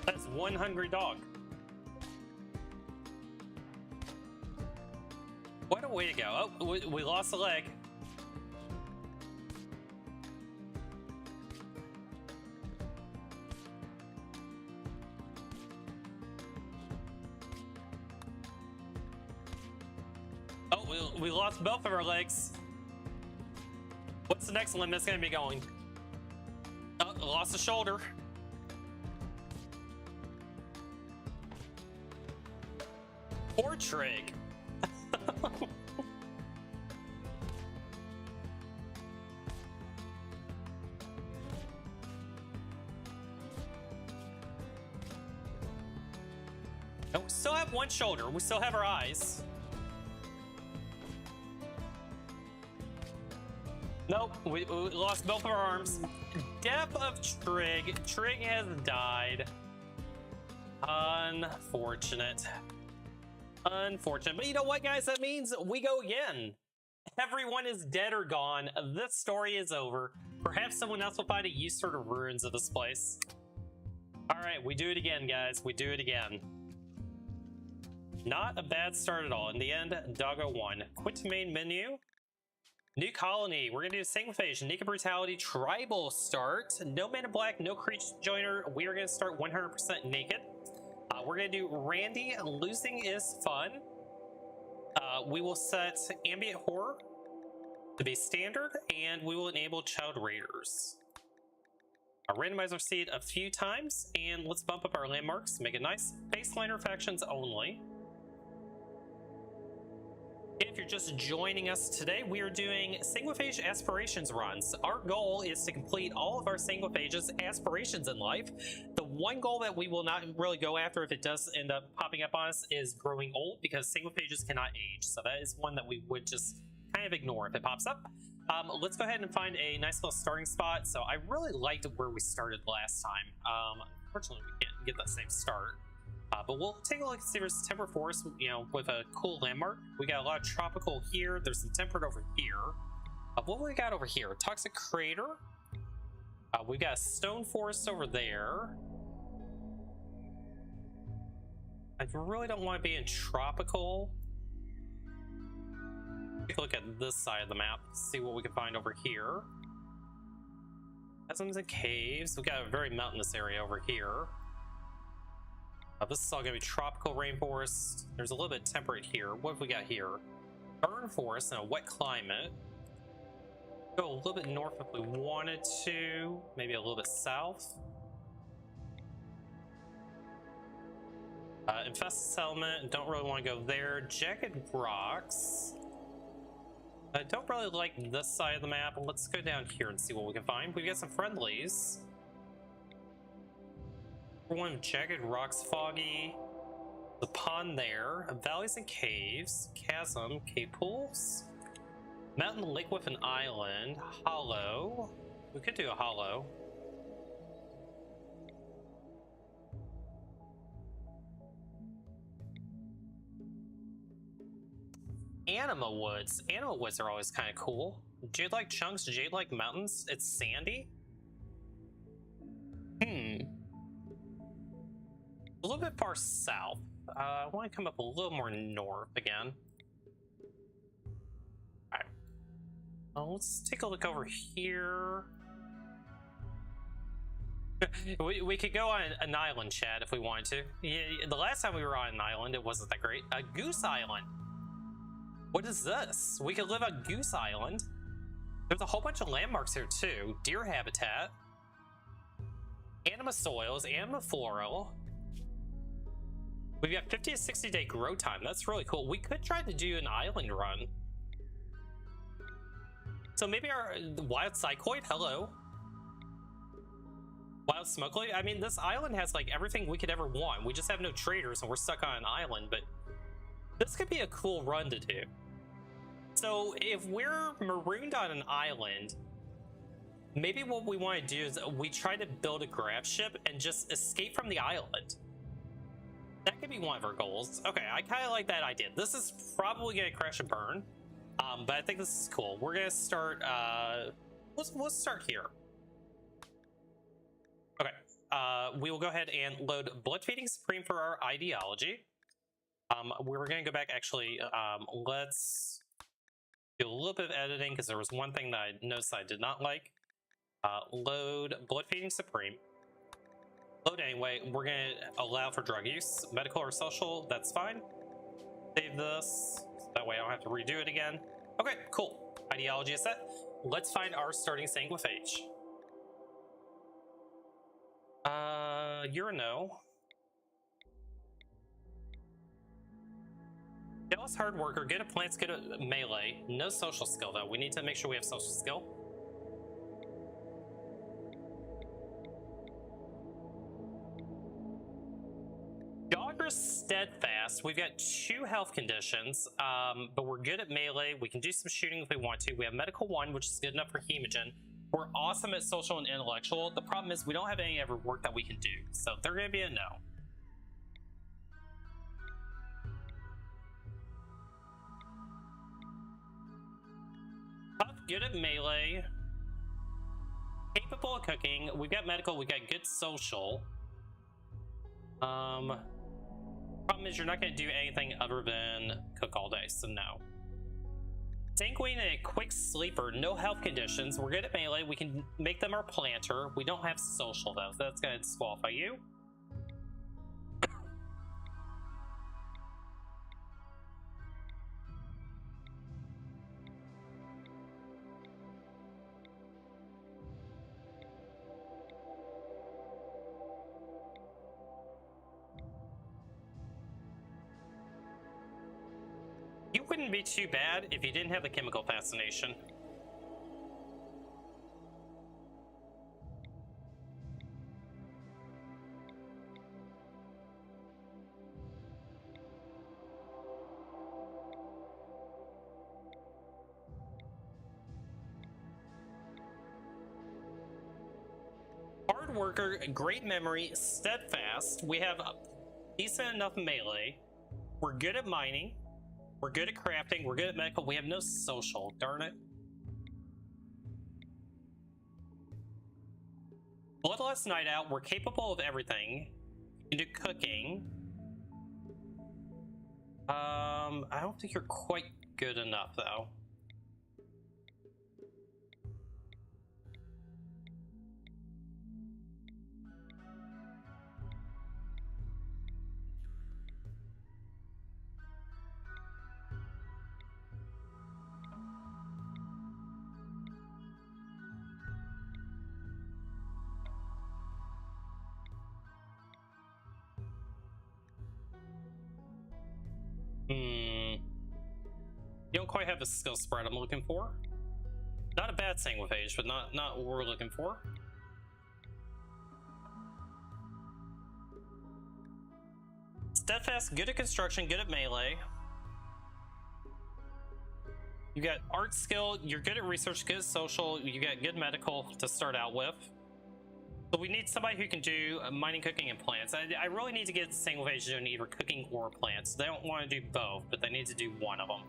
That's one hungry dog. What a way to go. Oh, we lost a leg. Oh, we lost both of our legs. What's the next limb that's going to be going? Oh, lost a shoulder. Poor Trig. Oh, we still have one shoulder. We still have our eyes. Nope, we lost both of our arms. Death of Trig. Trig has died. Unfortunate. Unfortunate. But you know what, guys? That means we go again. Everyone is dead or gone. This story is over. Perhaps someone else will find a use for the ruins of this place. Alright, we do it again, guys. We do it again. Not a bad start at all. In the end, Doggo won. Quit to main menu. New colony. We're gonna do Sanguophage, Naked Brutality, Tribal start. No Man in Black, no Creature Joiner. We are gonna start 100% naked. We're gonna do Randy. Losing is fun. We will set Ambient Horror to be standard, and we will enable Child Raiders. I'll randomize our seed a few times, and let's bump up our landmarks, make it nice. Baseliner factions only. If you're just joining us today, we are doing Sanguophage Aspirations runs. Our goal is to complete all of our Sanguophage's aspirations in life. The one goal that we will not really go after if it does end up popping up on us is growing old, because Sanguophages cannot age. So that is one that we would just kind of ignore if it pops up. Let's go ahead and find a nice little starting spot. So I really liked where we started last time. Unfortunately, we can't get that same start. But we'll take a look and see if there's temperate forest, with a cool landmark. We got a lot of tropical here. There's some temperate over here. What we got over here? Toxic crater. We've got a stone forest over there. I really don't want to be in tropical. Take a look at this side of the map, see what we can find over here. Chasms and caves. We've got a very mountainous area over here. This is all going to be tropical rainforest. There's a little bit temperate here. What have we got here? Burn forest and a wet climate. Go a little bit north if we wanted to. Maybe a little bit south. Infested settlement. Don't really want to go there. Jagged rocks. I don't really like this side of the map. Let's go down here and see what we can find. We've got some friendlies. One, jagged rocks, foggy, the pond there, valleys and caves, chasm, cave pools, mountain, lake with an island, hollow. We could do a hollow. Anima woods. Anima woods are always kind of cool. Jade-like chunks, jade-like mountains. It's sandy. A little bit far south. I want to come up a little more north again. Alright. Let's take a look over here. we could go on an island, Chad, if we wanted to. Yeah, the last time we were on an island, it wasn't that great. A goose island. What is this? We could live on Goose Island. There's a whole bunch of landmarks here, too. Deer habitat. Anima soils, anima floral. We've got 50 to 60 day grow time. That's really cool. We could try to do an island run. So maybe our wild psychoid, hello. Wild smokeloid. I mean, this island has like everything we could ever want. We just have no traders and we're stuck on an island, but this could be a cool run to do. So if we're marooned on an island, maybe what we want to do is we try to build a grab ship and just escape from the island. That could be one of our goals. Okay, I kind of like that idea. This is probably going to crash and burn, but I think this is cool. We're going to start, let's start here. Okay, we will go ahead and load Blood Feeding Supreme for our ideology. We're going to go back, actually, let's do a little bit of editing, because there was one thing that I noticed I did not like. Load Blood Feeding Supreme. Load anyway. We're going to allow for drug use. Medical or social, that's fine. Save this. That way I don't have to redo it again. Okay, cool. Ideology is set. Let's find our starting Sanguophage. You're a no. Jealous hard worker, good at plants, good at melee. No social skill though. We need to make sure we have social skill. Jogger's steadfast. We've got 2 health conditions, but we're good at melee. We can do some shooting if we want to. We have medical 1, which is good enough for Hemogen. We're awesome at social and intellectual. The problem is we don't have any other work that we can do, so they're going to be a no. Tough, good at melee. Capable of cooking. We've got medical. We've got good social. Problem is you're not going to do anything other than cook all day, so no. Sanguine and a quick sleeper, no health conditions. We're good at melee. We can make them our planter. We don't have social though, so that's going to disqualify you. You wouldn't be too bad if you didn't have the chemical fascination. Hard worker, great memory, steadfast. We have a decent enough melee. We're good at mining. We're good at crafting. We're good at medical. We have no social. Darn it. Bloodlust Night Out. We're capable of everything. You can do cooking. I don't think you're quite good enough, though. You don't quite have the skill spread I'm looking for. Not a bad Sanguophage, but not what we're looking for. Steadfast, good at construction, good at melee. You got art skill, you're good at research, good at social, you got good medical to start out with. So we need somebody who can do mining, cooking, and plants. I really need to get Sanguophage doing either cooking or plants. They don't want to do both, but they need to do one of them.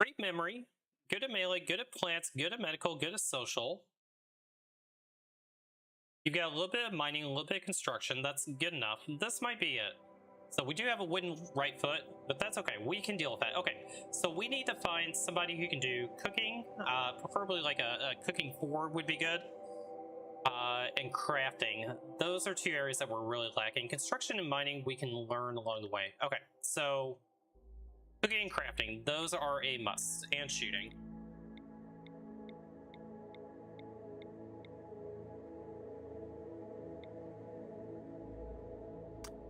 Great memory, good at melee, good at plants, good at medical, good at social. You've got a little bit of mining, a little bit of construction. That's good enough. This might be it. So we do have a wooden right foot, but that's okay. We can deal with that. Okay, so we need to find somebody who can do cooking, preferably like a cooking 4 would be good, and crafting. Those are two areas that we're really lacking. Construction and mining, we can learn along the way. Okay, so cooking and crafting, those are a must, and shooting.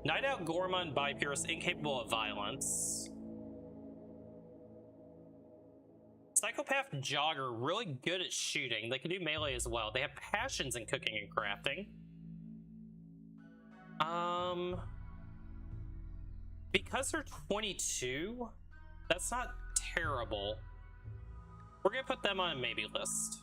Night Out, Gormon, Bipyrus, incapable of violence. Psychopath Jogger, really good at shooting. They can do melee as well. They have passions in cooking and crafting. Because they're 22, that's not terrible. We're gonna put them on a maybe list.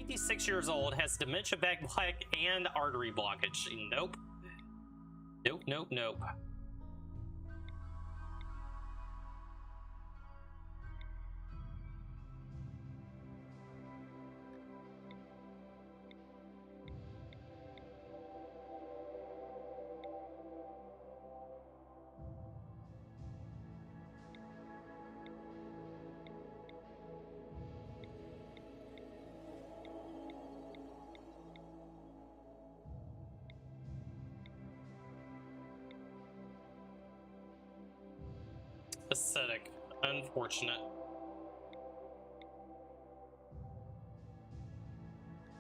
He's 6 years old, has dementia, back black, and artery blockage. Nope. Nope, nope, nope. Pathetic. Unfortunate.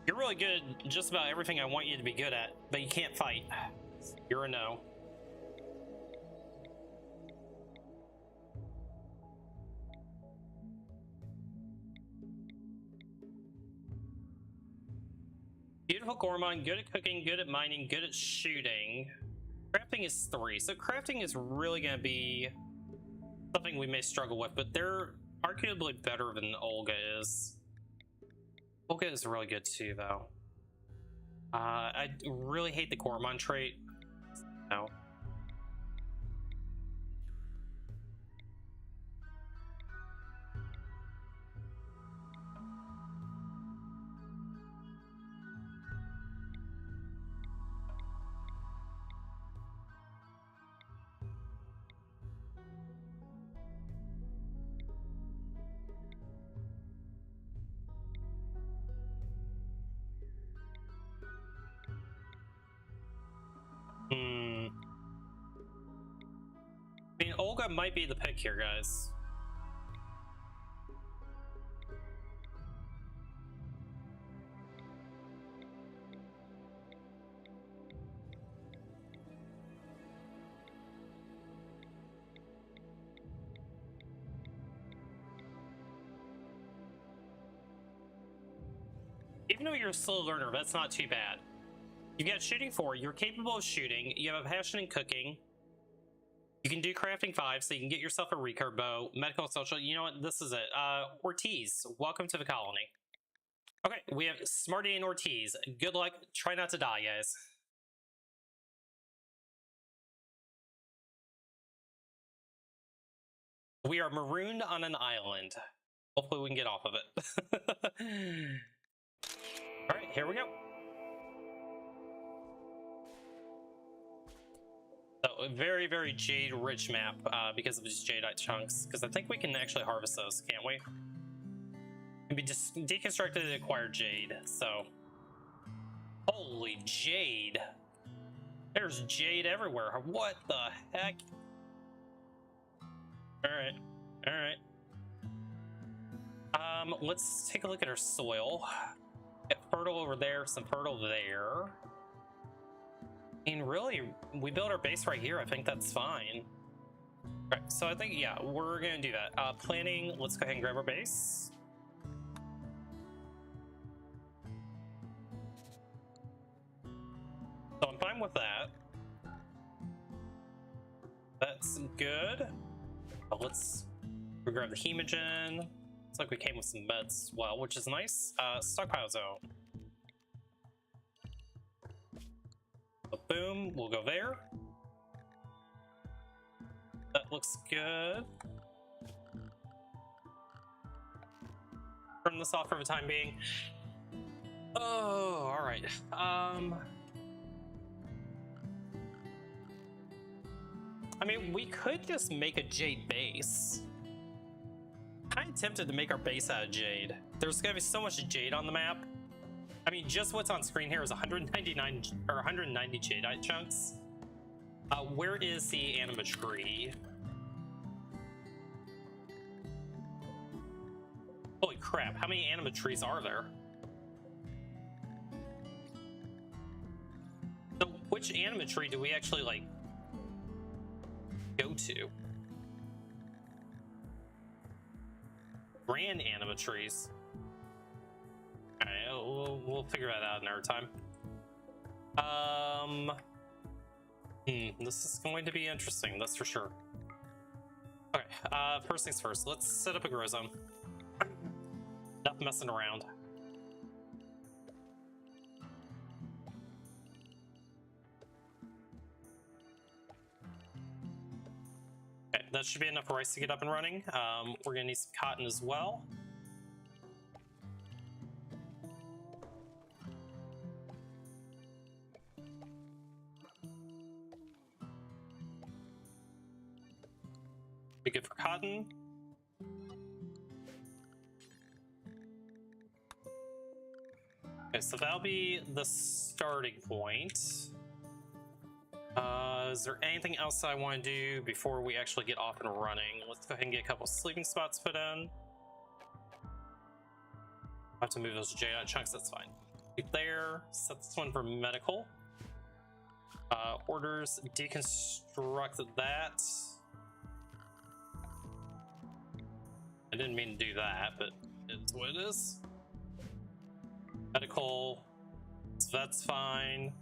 You're really good at just about everything I want you to be good at, but you can't fight. You're a no. Beautiful Gormon, good at cooking, good at mining, good at shooting. Crafting is 3, so crafting is really going to be something we may struggle with, but they're arguably better than Olga is. Olga is really good too, though. I really hate the Gormon trait. No. Olga might be the pick here, guys. Even though you're a slow learner, that's not too bad. You've got shooting 4, you're capable of shooting, you have a passion in cooking, you can do crafting 5, so you can get yourself a recurve bow, medical and social. You know what? This is it. Ortiz, welcome to the colony. Okay, we have Smarty and Ortiz. Good luck. Try not to die, guys. We are marooned on an island. Hopefully we can get off of it. All right, here we go. So, a very, very jade-rich map because of these jadeite chunks. Because I think we can actually harvest those, can't we? Can be just deconstructed and acquired jade. So, holy jade! There's jade everywhere. What the heck? All right, all right. Let's take a look at our soil. Got fertile over there, some fertile there. I mean, really, we built our base right here. I think that's fine. Right, so I think, yeah, we're gonna do that. Planning, let's go ahead and grab our base. So I'm fine with that. That's good. Let's grab the hemogen. Looks like we came with some meds as well, which is nice. Stockpile zone. So boom, we'll go there. That looks good. Turn this off for the time being. Oh, all right. I mean, we could just make a jade base. Kind of tempted to make our base out of jade. There's gonna be so much jade on the map. I mean, just what's on screen here is 199 or 190 jadeite chunks. Where is the anima tree? Holy crap, how many anima trees are there? So which anima tree do we actually, like, go to? Grand anima trees. Alright, we'll figure that out another time. This is going to be interesting, that's for sure. Okay, first things first, let's set up a grow zone. Enough messing around. Okay, that should be enough rice to get up and running. We're gonna need some cotton as well. Be good for cotton. Okay, so that'll be the starting point. Is there anything else I want to do before we actually get off and running? Let's go ahead and get a couple sleeping spots put in. I have to move those jadeite chunks, that's fine. Keep there, set this one for medical. Orders, deconstruct that. I didn't mean to do that, but it's what it is. Medical, so that's fine.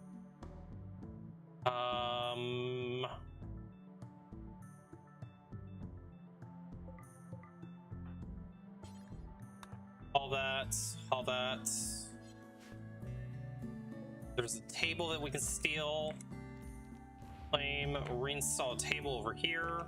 All that. There's a table that we can steal. Claim, reinstall a table over here.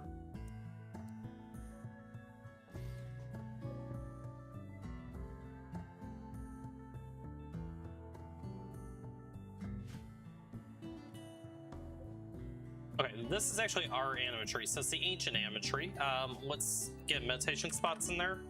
Okay, this is actually our anima tree, so it's the ancient anima tree. Let's get meditation spots in there.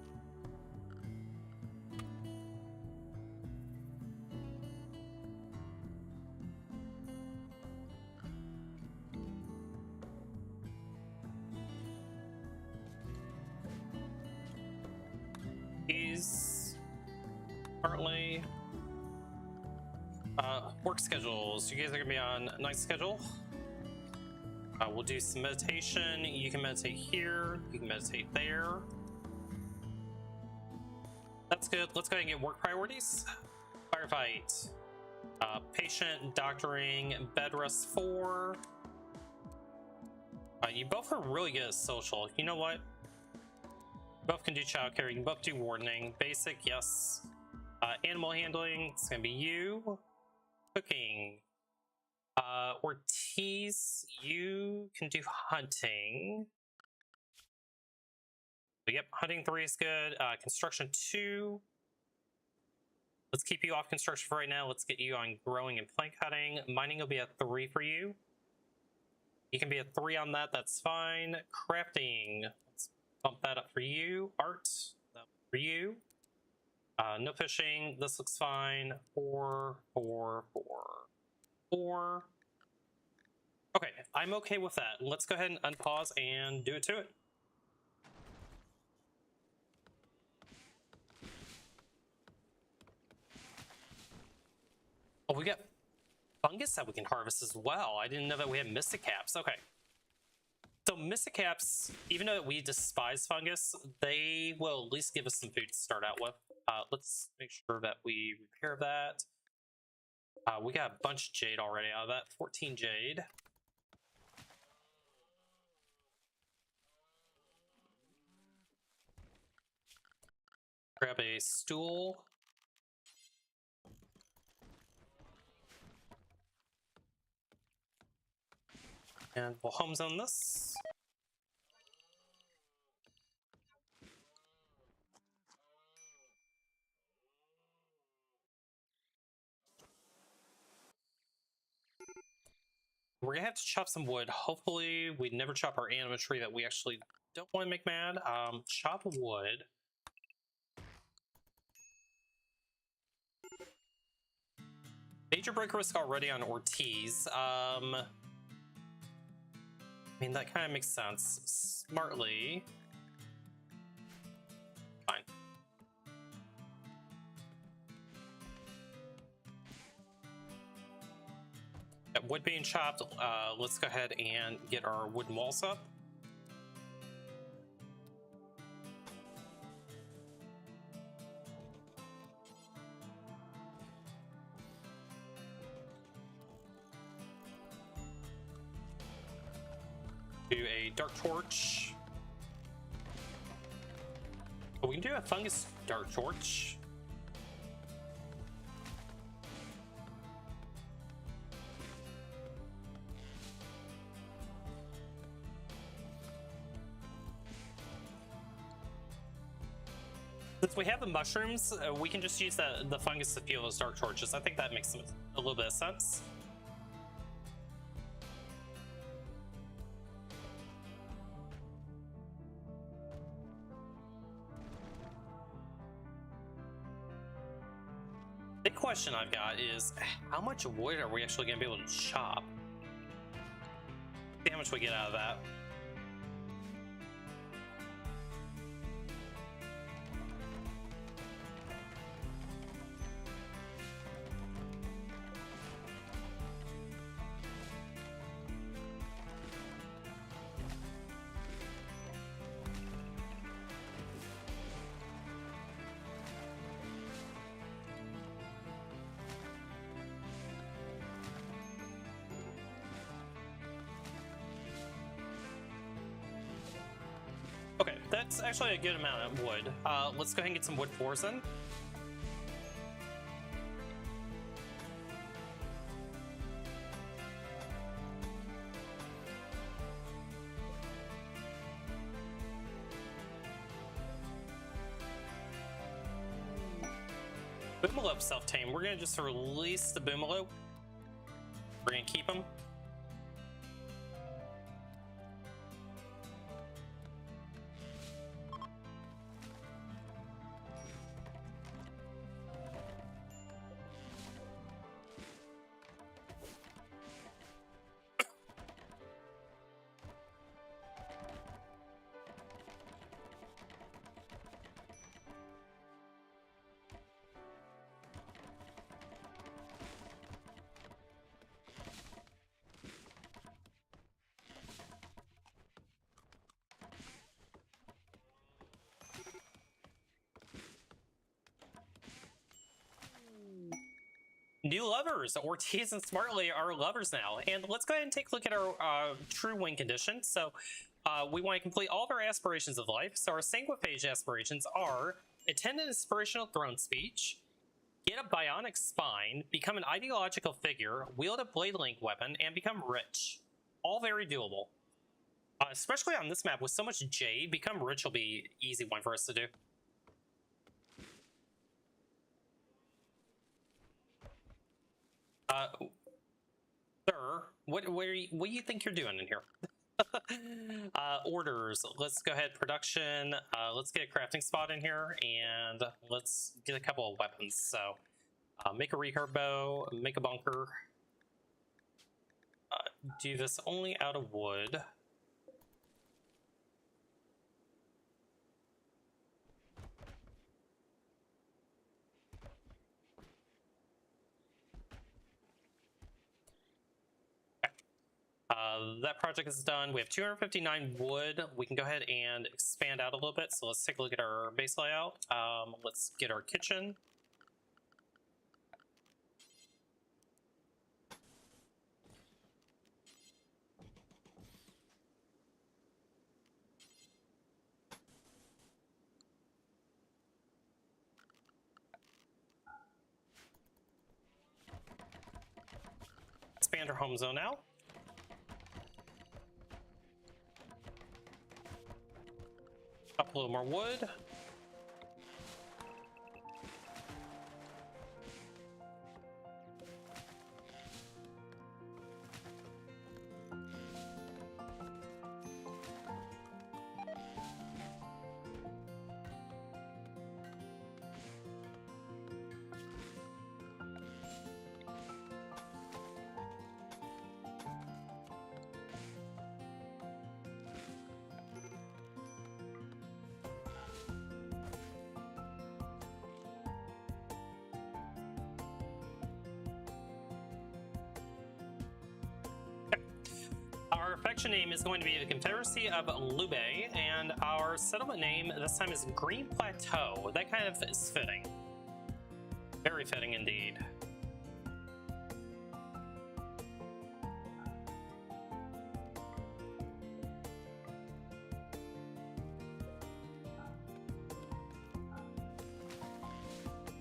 these currently. Work schedules. You guys are gonna be on night schedule. We'll do some meditation. You can meditate here. You can meditate there. That's good. Let's go ahead and get work priorities. Firefight. Patient, doctoring, bed rest 4. You both are really good at social. You know what? Both can do childcare. You can both do wardening. Basic, yes. Animal handling, it's gonna be you. Cooking. Ortiz, you can do hunting. Yep, hunting 3 is good. Construction 2. Let's keep you off construction for right now. Let's get you on growing and plant cutting. Mining will be a 3 for you. You can be a 3 on that, that's fine. Crafting, let's bump that up for you. Art, that for you. No fishing, this looks fine. 4, 4, 4, 4. Okay, I'm okay with that. Let's go ahead and unpause and do it to it. Oh, we got fungus that we can harvest as well. I didn't know that we had mystic caps. Okay. So mystic caps, even though we despise fungus, they will at least give us some food to start out with. Let's make sure that we repair that. We got a bunch of jade already out of that. 14 jade. Grab a stool. And we'll home zone this. We're gonna have to chop some wood. Hopefully we never chop our anima tree that we actually don't want to make mad. Chop wood. Major break risk already on Ortiz. I mean, that kind of makes sense. Smartly. Fine. Got wood being chopped. Let's go ahead and get our wooden walls up. Do a dark torch. Oh, we can do a fungus dark torch. Since we have the mushrooms, we can just use the fungus to fuel those dark torches. I think that makes a little bit of sense. Big question I've got is, how much wood are we actually going to be able to chop? See how much we get out of that. Okay, that's actually a good amount of wood. Let's go ahead and get some wood floors in. Boomalope self-tame. We're gonna just release the Boomalope. We're gonna keep him. New lovers. Ortiz and Smartly are lovers now. And let's go ahead and take a look at our true win condition. So we want to complete all of our aspirations of life. So our Sanguophage Aspirations are attend an inspirational throne speech, get a bionic spine, become an ideological figure, wield a blade link weapon, and become rich. All very doable. Especially on this map with so much jade, become rich will be an easy one for us to do. Sir, what do you think you're doing in here? Orders. Let's go ahead. Production. Let's get a crafting spot in here, and let's get a couple of weapons. So, make a recurve bow, make a bunker. Do this only out of wood. That project is done. We have 259 wood. We can go ahead and expand out a little bit. So let's take a look at our base layout. Let's get our kitchen. Expand our home zone out. Up a little more wood. Our faction name is going to be the Confederacy of Lube, and our settlement name this time is Green Plateau. That kind of is fitting. Very fitting indeed.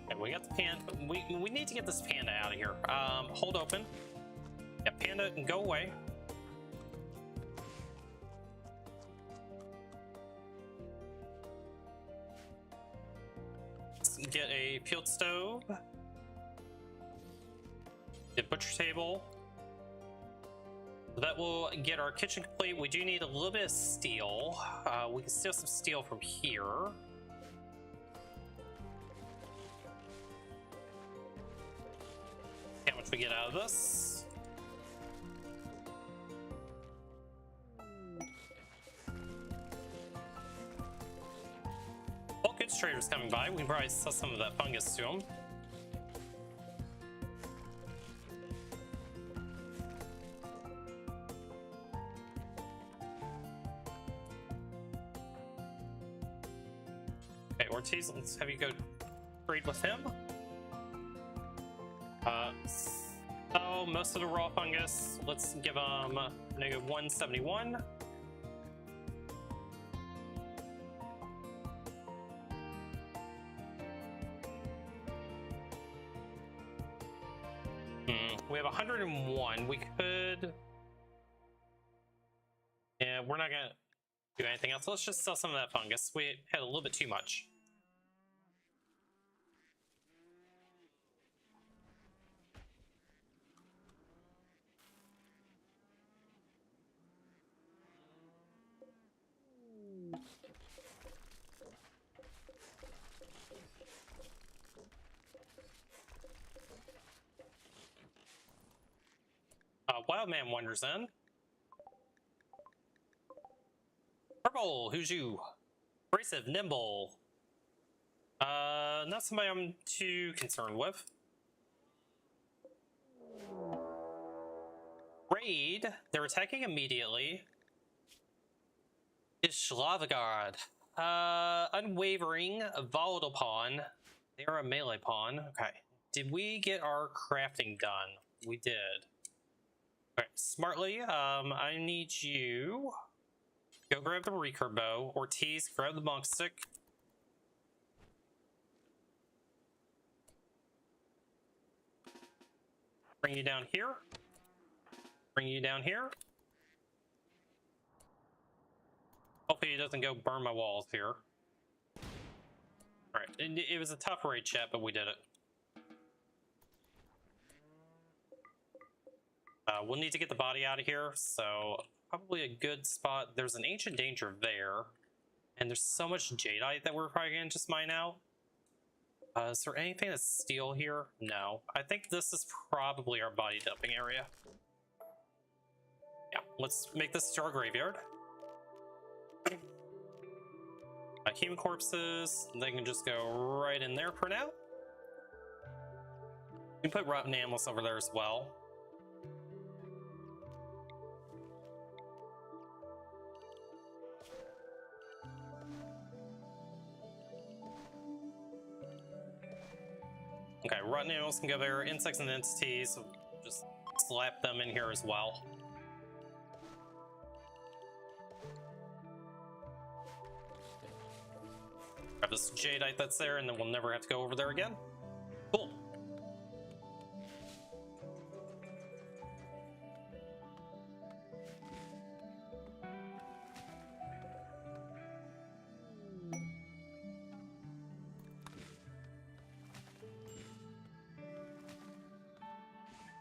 Okay, we got the panda. We need to get this panda out of here. Hold open. Yeah, panda, go away. Get a field stove, the butcher table. That will get our kitchen complete. We do need a little bit of steel. We can steal some steel from here. See how much we get out of this. Goods traders coming by. We can probably sell some of that fungus to them. Okay, Ortiz, let's have you go trade with him. So most of the raw fungus, let's give them negative 171. We have 101. We could... Yeah, we're not gonna do anything else. Let's just sell some of that fungus. We had a little bit too much. Wild Man wanders in. Purple, who's you? Abrasive, nimble. Not somebody I'm too concerned with. Raid, they're attacking immediately. Is Shlavagard. Unwavering, volatile pawn. They're a melee pawn. Okay. did we get our crafting done? We did. All right, smartly, I need you go grab the recurve bow. Ortiz, grab the monk stick. Bring you down here. Bring you down here. Hopefully it doesn't go burn my walls here. Alright, it was a tough raid chat, but we did it. We'll need to get the body out of here, so probably a good spot. There's an ancient danger there, and there's so much jadeite that we're probably gonna just mine out. Is there anything that's steel here? No. I think this is probably our body dumping area. Yeah, let's make this our graveyard. Human corpses, they can just go right in there for now. You can put rotten animals over there as well. Okay, rotten animals can go there. Insects and entities, just slap them in here as well. Grab this jadeite that's there, and then we'll never have to go over there again. Cool.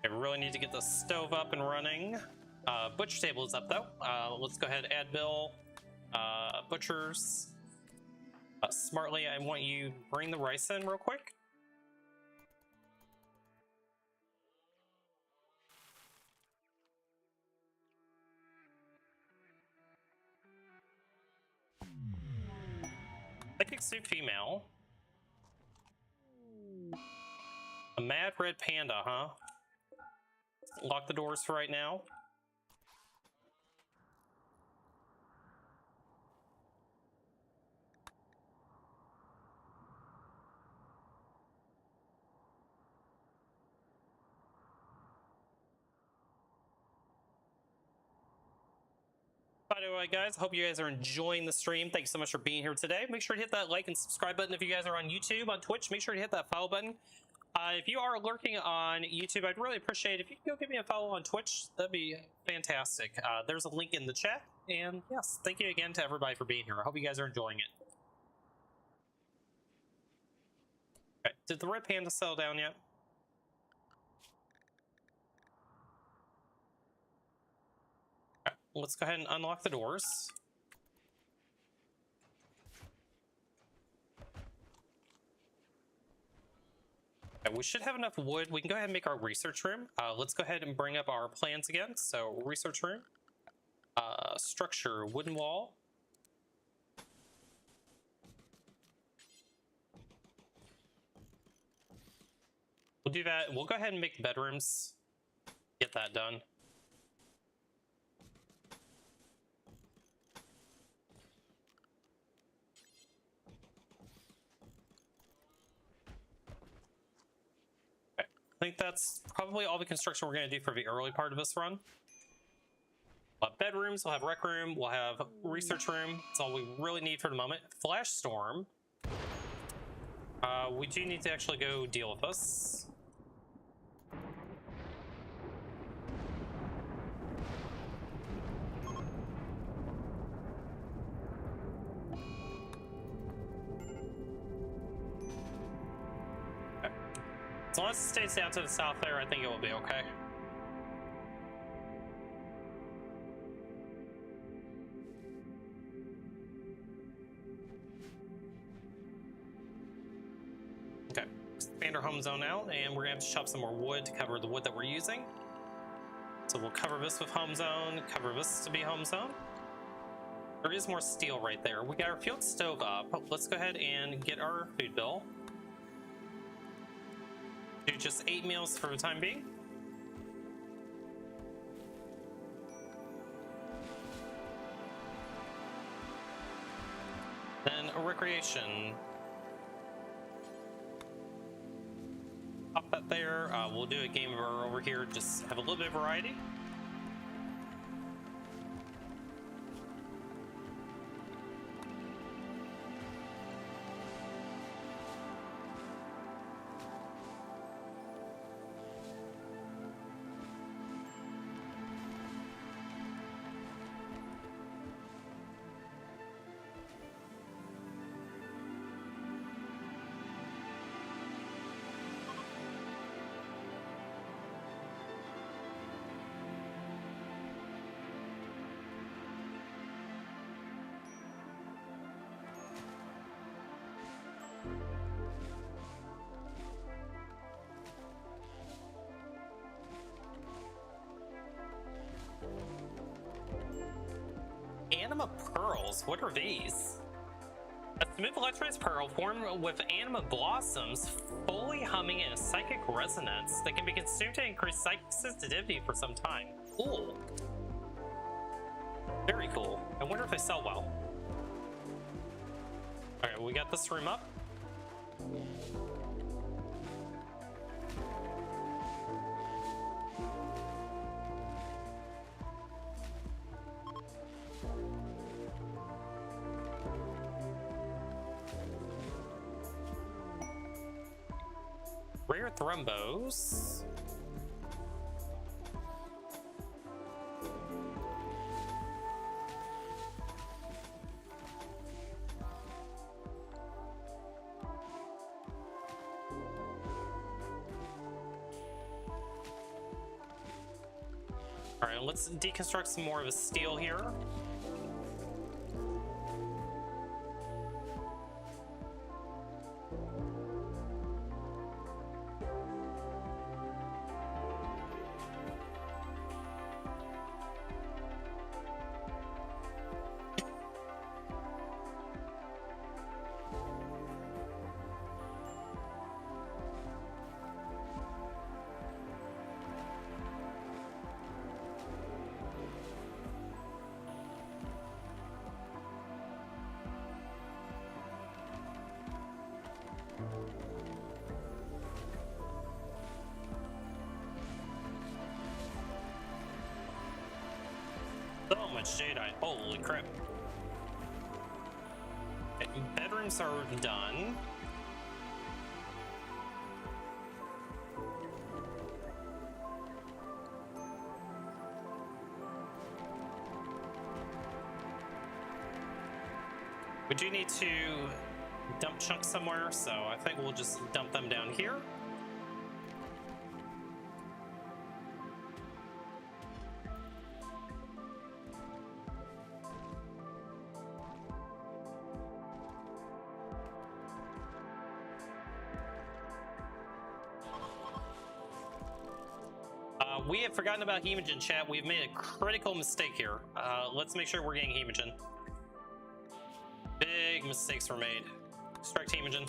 I really need to get the stove up and running. Butcher table is up though. Let's go ahead and add bill. Butchers. Smartly, I want you to bring the rice in real quick. Psychic suit female. A mad red panda, huh? Lock the doors for right now. By the way, guys, I hope you guys are enjoying the stream. Thanks so much for being here today. Make sure to hit that like and subscribe button if you guys are on YouTube. On Twitch, make sure to hit that follow button. If you are lurking on YouTube, I'd really appreciate it if you could go give me a follow on Twitch. That'd be fantastic. There's a link in the chat. And yes, thank you again to everybody for being here. I hope you guys are enjoying it. Okay, did the red panda settle down yet? Okay, let's go ahead and unlock the doors. Okay, we should have enough wood. We can go ahead and make our research room. Let's go ahead and bring up our plans again. So research room, structure, wooden wall. We'll do that. We'll go ahead and make the bedrooms. Get that done. Okay. I think that's probably all the construction we're going to do for the early part of this run. We'll have bedrooms, we'll have rec room, we'll have research room. That's all we really need for the moment. Flash storm. We do need to actually go deal with this. Okay. As long as it stays down to the south there, I think it will be okay. Okay, expand our home zone out, and we're gonna have to chop some more wood to cover the wood that we're using. So we'll cover this with home zone, cover this to be home zone. There is more steel right there. We got our field stove up. Let's go ahead and get our food bill. Do just 8 meals for the time being. Then a recreation. that there. We'll do a game over here, just have a little bit of variety. Anima pearls, what are these? A smooth lustrous pearl formed with anima blossoms fully humming in a psychic resonance that can be consumed to increase psychic sensitivity for some time. Cool. Very cool. I wonder if they sell well. Alright, we got this room up. Rare thrombos. All right, let's deconstruct some more of the steel here. So much jadeite. Holy crap. Okay, bedrooms are done. We do need to dump chunks somewhere, so I think we'll just dump them down here. We have forgotten about Hemogen, chat. We've made a critical mistake here. Let's make sure we're getting Hemogen. Big mistakes were made. Extract Hemogen.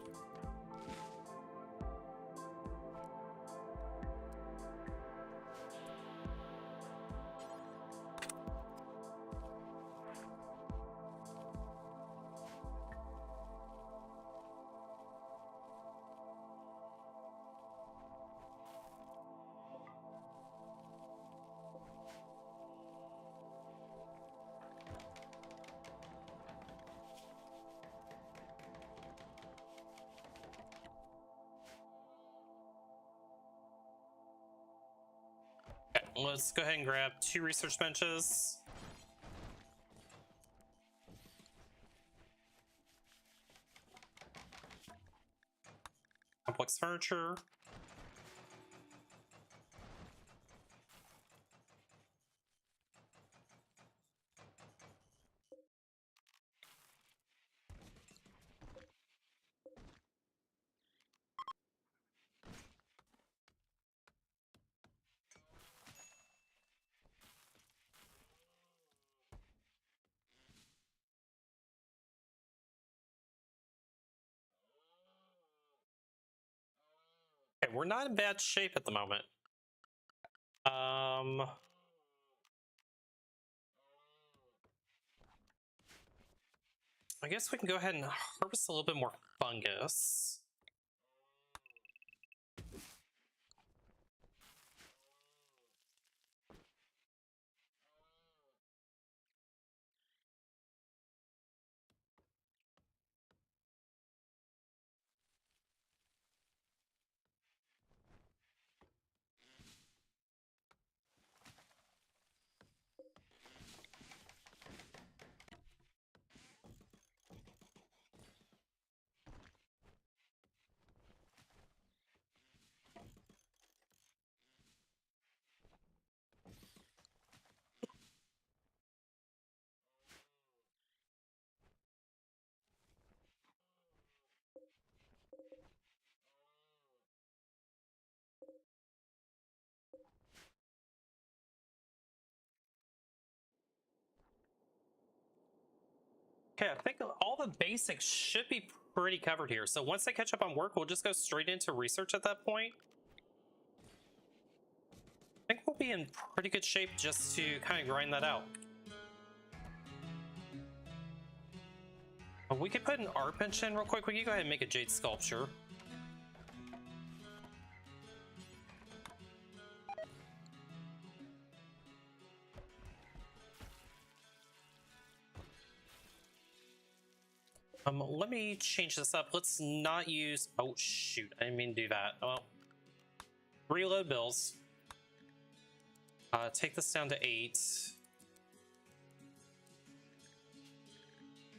Okay, let's go ahead and grab 2 research benches. Complex furniture. Okay, we're not in bad shape at the moment. I guess we can go ahead and harvest a little bit more fungus. Okay, I think all the basics should be pretty covered here. So once I catch up on work, we'll just go straight into research at that point. I think we'll be in pretty good shape just to kind of grind that out. We could put an art bench in real quick. We can go ahead and make a jade sculpture. Let me change this up. Let's not use... Oh, shoot. I didn't mean to do that. Well, reload bills. Take this down to 8.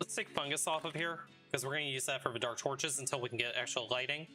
Let's take fungus off of here, because we're going to use that for the dark torches until we can get actual lighting.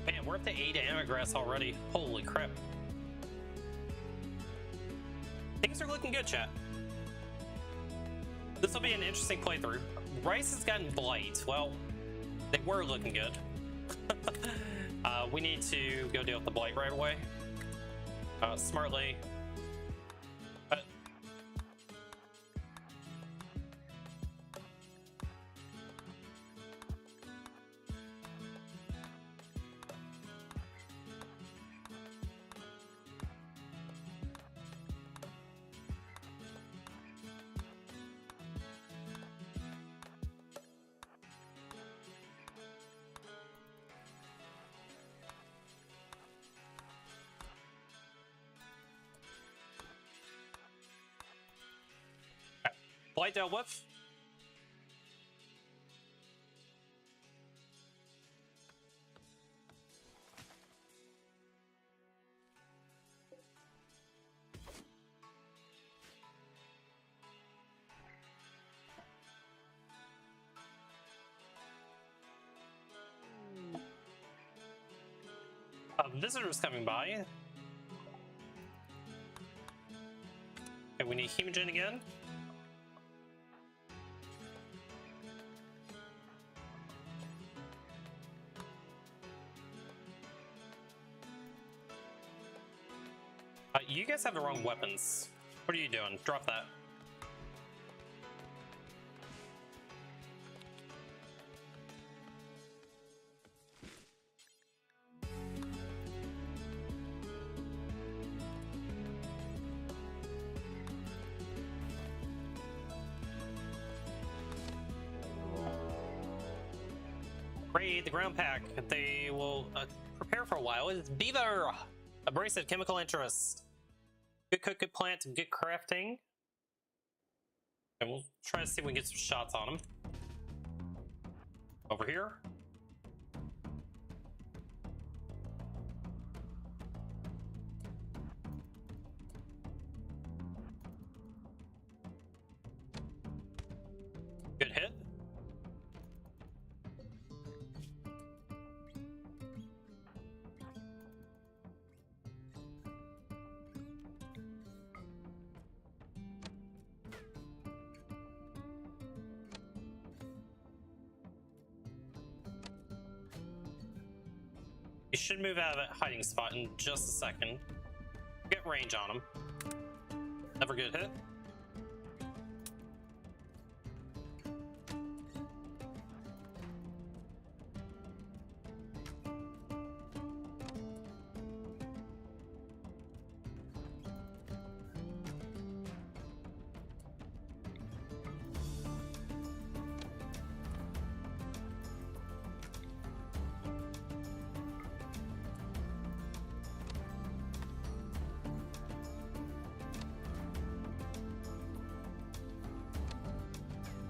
Man, we're up to 8 amagrass already. Holy crap. Things are looking good, chat. This will be an interesting playthrough. Rice has gotten blight. Well, they were looking good. We need to go deal with the blight right away. Smartly. Blight dealt with. Visitors coming by. Okay, we need Hemogen again. You guys have the wrong weapons. What are you doing? Drop that. Raid the ground pack. They will prepare for a while. It's Beaver! Abrasive chemical interest. Good cook, good plant, good crafting. And we'll try to see if we can get some shots on him. Over here. Good hit. He should move out of that hiding spot in just a second. Get range on him. Never good hit.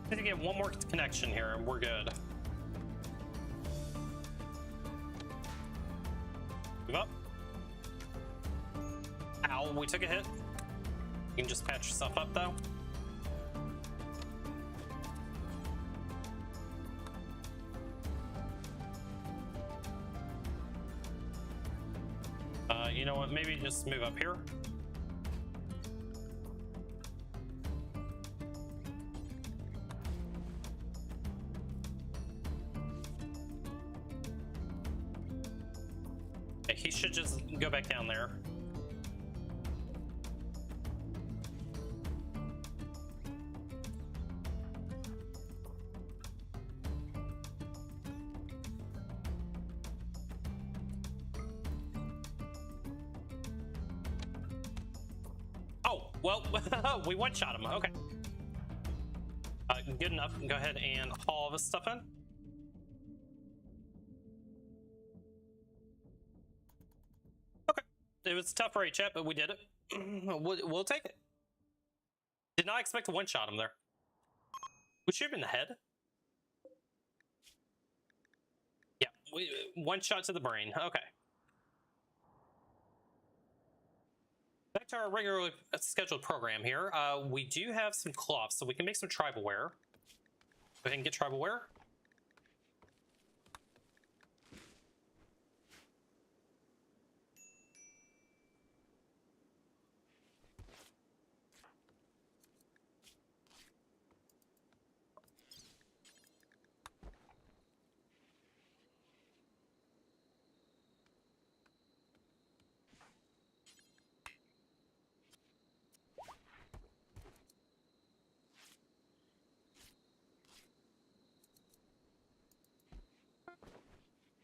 Need to get one more connection here and we're good. Move up. Ow, we took a hit. You can just patch yourself up though. just move up here. Okay, he should just go back down there. Oh, well, we one-shot him. Okay. Good enough. Go ahead and haul all this stuff in. Okay. It was tough for HF, but we did it. We'll take it. Did not expect to one-shot him there. We shoot him in the head. Yeah, one shot to the brain. Okay. Back to our regularly scheduled program here. We do have some cloths, so we can make some tribal wear. Go ahead and get tribal wear.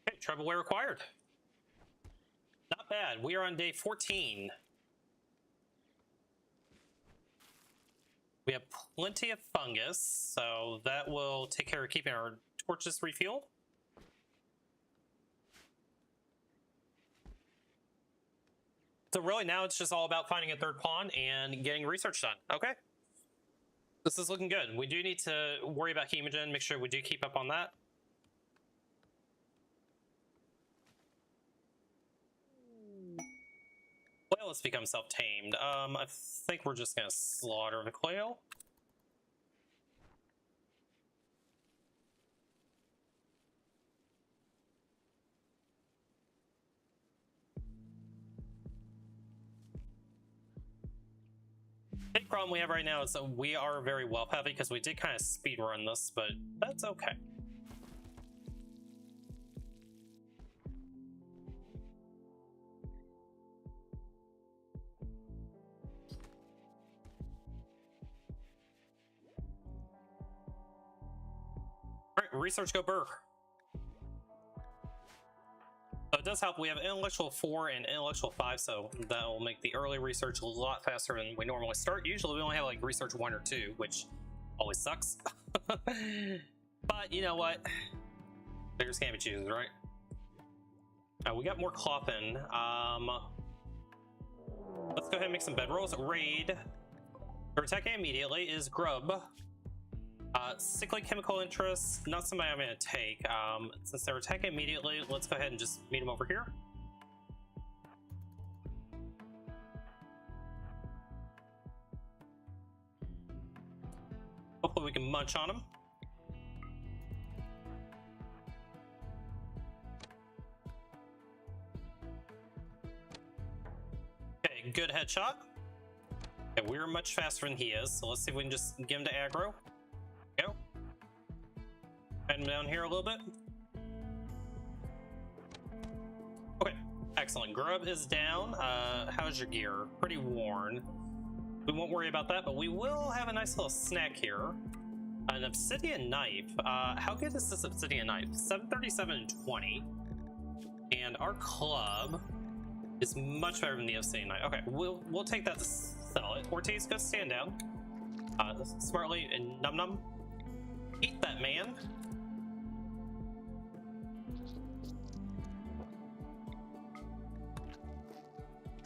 Okay, tribal wear required. Not bad. We are on day 14. We have plenty of fungus, so that will take care of keeping our torches refueled. So really now it's just all about finding a third pawn and getting research done. Okay. This is looking good. We do need to worry about hemogen, make sure we do keep up on that. Quail has become self-tamed. I think we're just gonna slaughter the quail. Big problem we have right now is that we are very wealth heavy because we did kind of speed run this, but that's okay. Alright, research go burr. So it does help. We have intellectual 4 and intellectual 5, so that will make the early research a lot faster than we normally start. Usually we only have like research 1 or 2, which always sucks. But you know what? Beggars can't be choosers, right? We got more cloth in. Let's go ahead and make some bedrolls. Raid. They're attacking immediately is grub. Sickly chemical interest, not somebody I'm going to take. Since they're attacking immediately, let's go ahead and just meet them over here. Hopefully we can munch on them. Okay, good headshot. Okay, we're much faster than he is, so let's see if we can just get him to aggro. Go. Head him down here a little bit. Okay, excellent. Grub is down. How's your gear? Pretty worn. We won't worry about that, but we will have a nice little snack here. An obsidian knife. How good is this obsidian knife? 737 and 20. And our club is much better than the obsidian knife. Okay, we'll take that to sell it. Ortiz, go stand down. Smartly and num num. Eat that, man.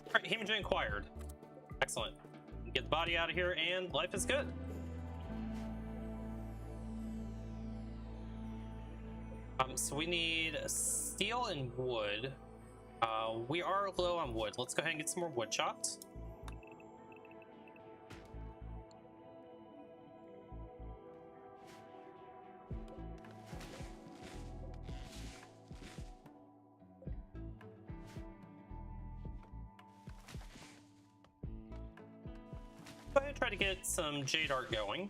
Alright, hemogen acquired. Excellent. Get the body out of here and life is good. So we need steel and wood. We are low on wood. Let's go ahead and get some more wood chopped. Go ahead and try to get some Jade Art going.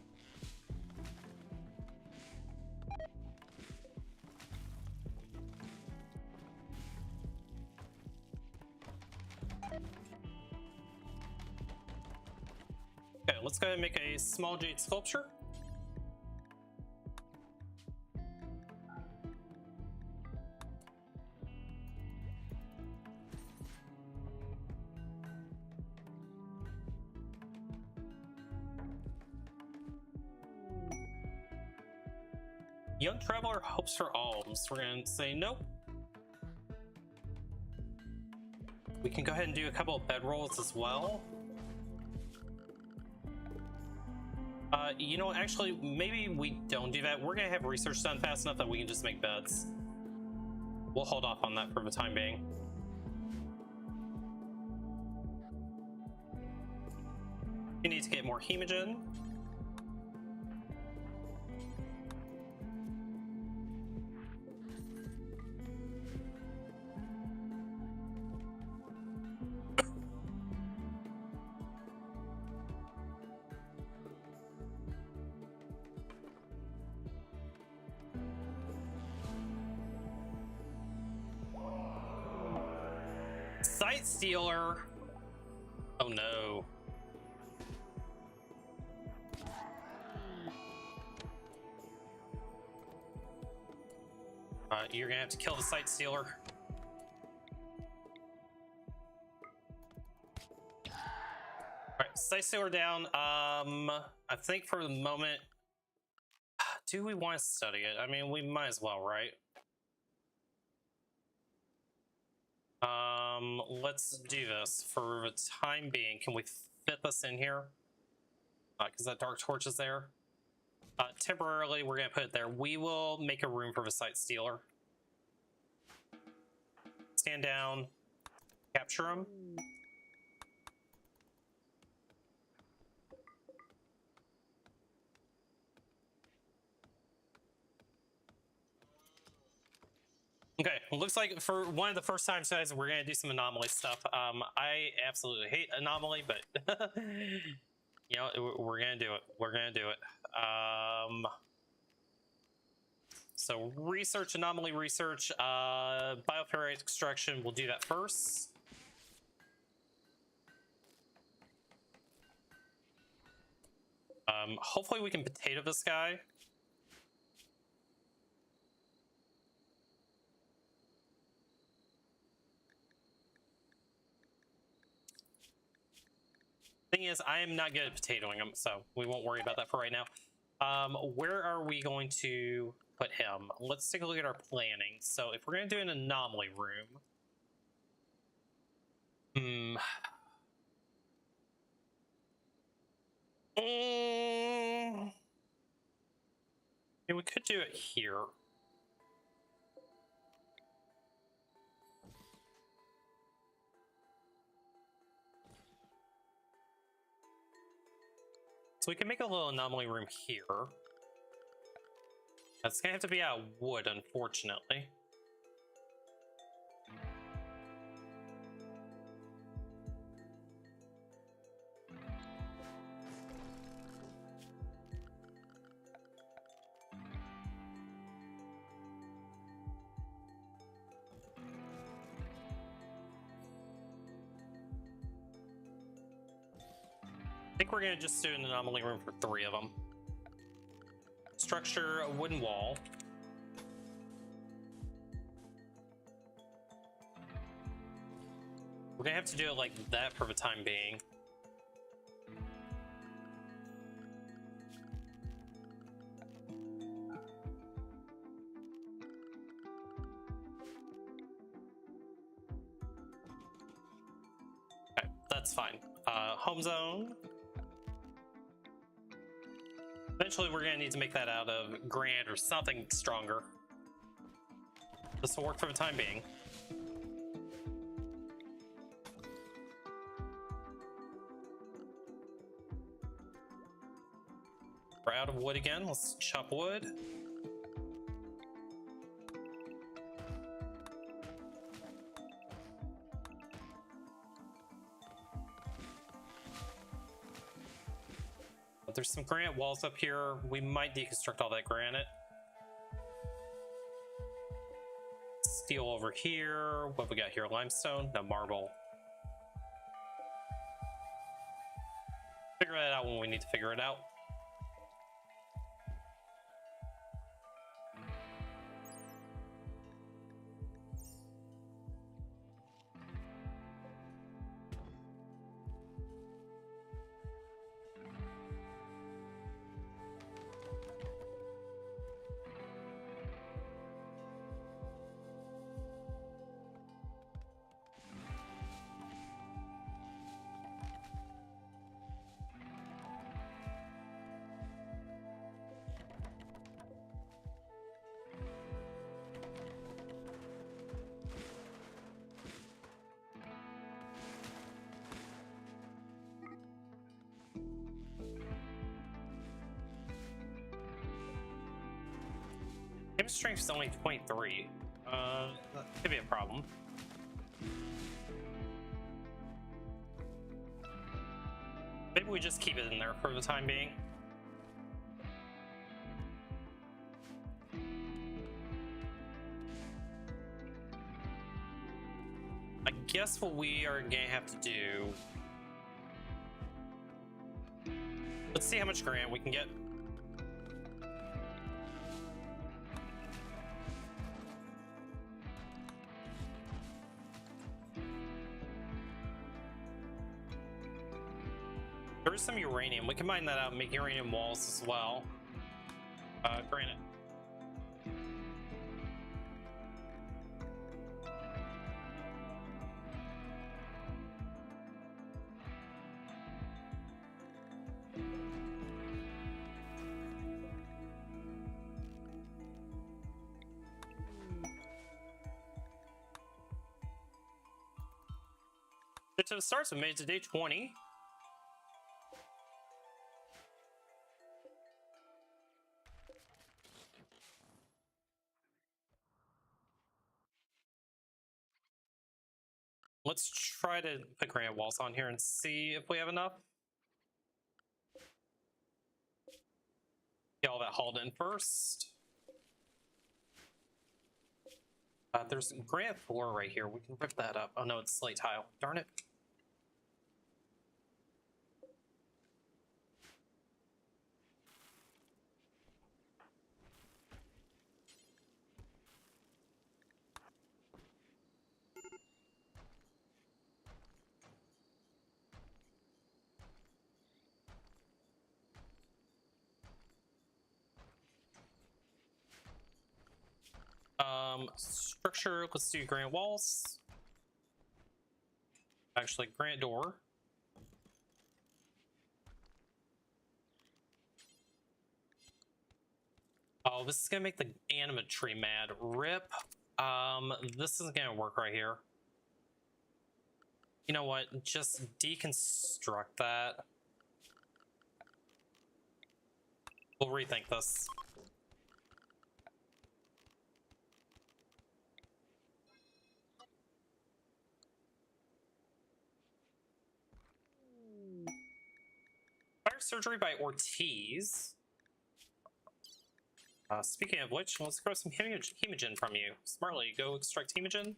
Okay, let's go ahead and make a small jade sculpture. Young traveler hopes for alms. We're gonna say nope. We can go ahead and do a couple of bedrolls as well. You know, actually, maybe we don't do that. We're gonna have research done fast enough that we can just make beds. We'll hold off on that for the time being. You need to get more hemogen. Sight Stealer. Oh no. You're gonna have to kill the Sight Stealer. Alright, Sight Stealer down. I think for the moment, do we want to study it? I mean, we might as well, right? Let's do this for the time being. Can we fit this in here? Because that Dark Torch is there. Temporarily, we're going to put it there. We will make a room for the Sight Stealer. Stand down. Capture him. Okay, looks like for one of the first times, guys, we're gonna do some anomaly stuff. I absolutely hate anomaly, but you know, we're gonna do it. We're gonna do it. So research, anomaly research, bioferrite extraction. We'll do that first. Hopefully we can potato this guy. Thing is, I am not good at potatoing him, so we won't worry about that for right now. Where are we going to put him? Let's take a look at our planning. So if we're going to do an anomaly room, we could do it here. So we can make a little anomaly room here. That's gonna have to be out of wood, unfortunately. I think we're gonna just do an anomaly room for 3 of them. Structure a wooden wall. We're gonna have to do it like that for the time being. Okay, that's fine. Home zone. Eventually, we're gonna need to make that out of granite or something stronger. This will work for the time being. We're out of wood again. Let's chop wood. But there's some granite walls up here. We might deconstruct all that granite. Steel over here. What we got here? Limestone? No, marble. Figure that out when we need to figure it out. Game strength is only 23. That could be a problem. Maybe we just keep it in there for the time being. I guess what we are gonna have to do... Let's see how much granite we can get. There is some uranium. We can mine that out and make uranium walls as well. Granite. So it starts with made to day 20. Let's try to put granite walls on here and see if we have enough. Get all that hauled in first. There's granite floor right here. We can rip that up. Oh no, it's slate tile. Darn it. Structure, let's do granite walls. Actually, granite door. Oh, this is gonna make the animatree mad. Rip. This isn't gonna work right here. You know what? Just deconstruct that. We'll rethink this. Fire surgery by Ortiz. Speaking of which, let's grow some hemogen from you. Smartly, go extract hemogen.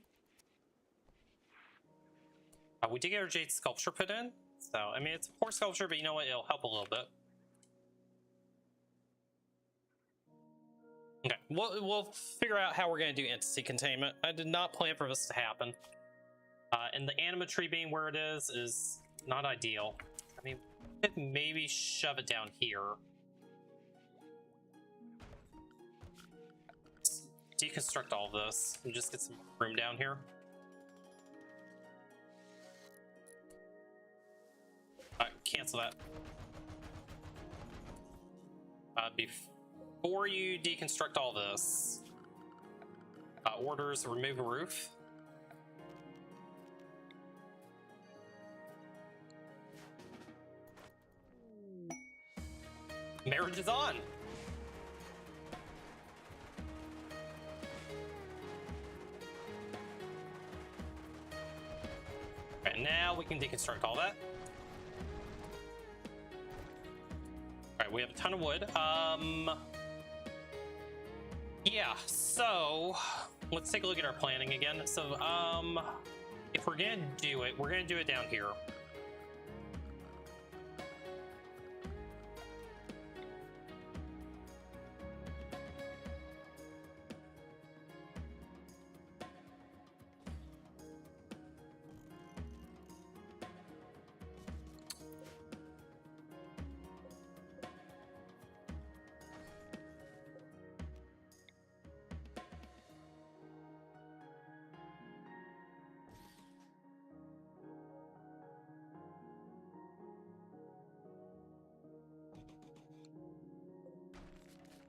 We did get our jade sculpture put in. So, I mean, it's a poor sculpture, but you know what? It'll help a little bit. Okay, we'll figure out how we're going to do entity containment. I did not plan for this to happen. And the animatree being where it is not ideal. I mean, maybe shove it down here. Deconstruct all this and just get some room down here. Cancel that. Before you deconstruct all this, orders remove a roof. Marriage is on. And now we can deconstruct all that. Okay, we have a ton of wood. Yeah, so let's take a look at our planning again. So, if we're gonna do it, we're gonna do it down here.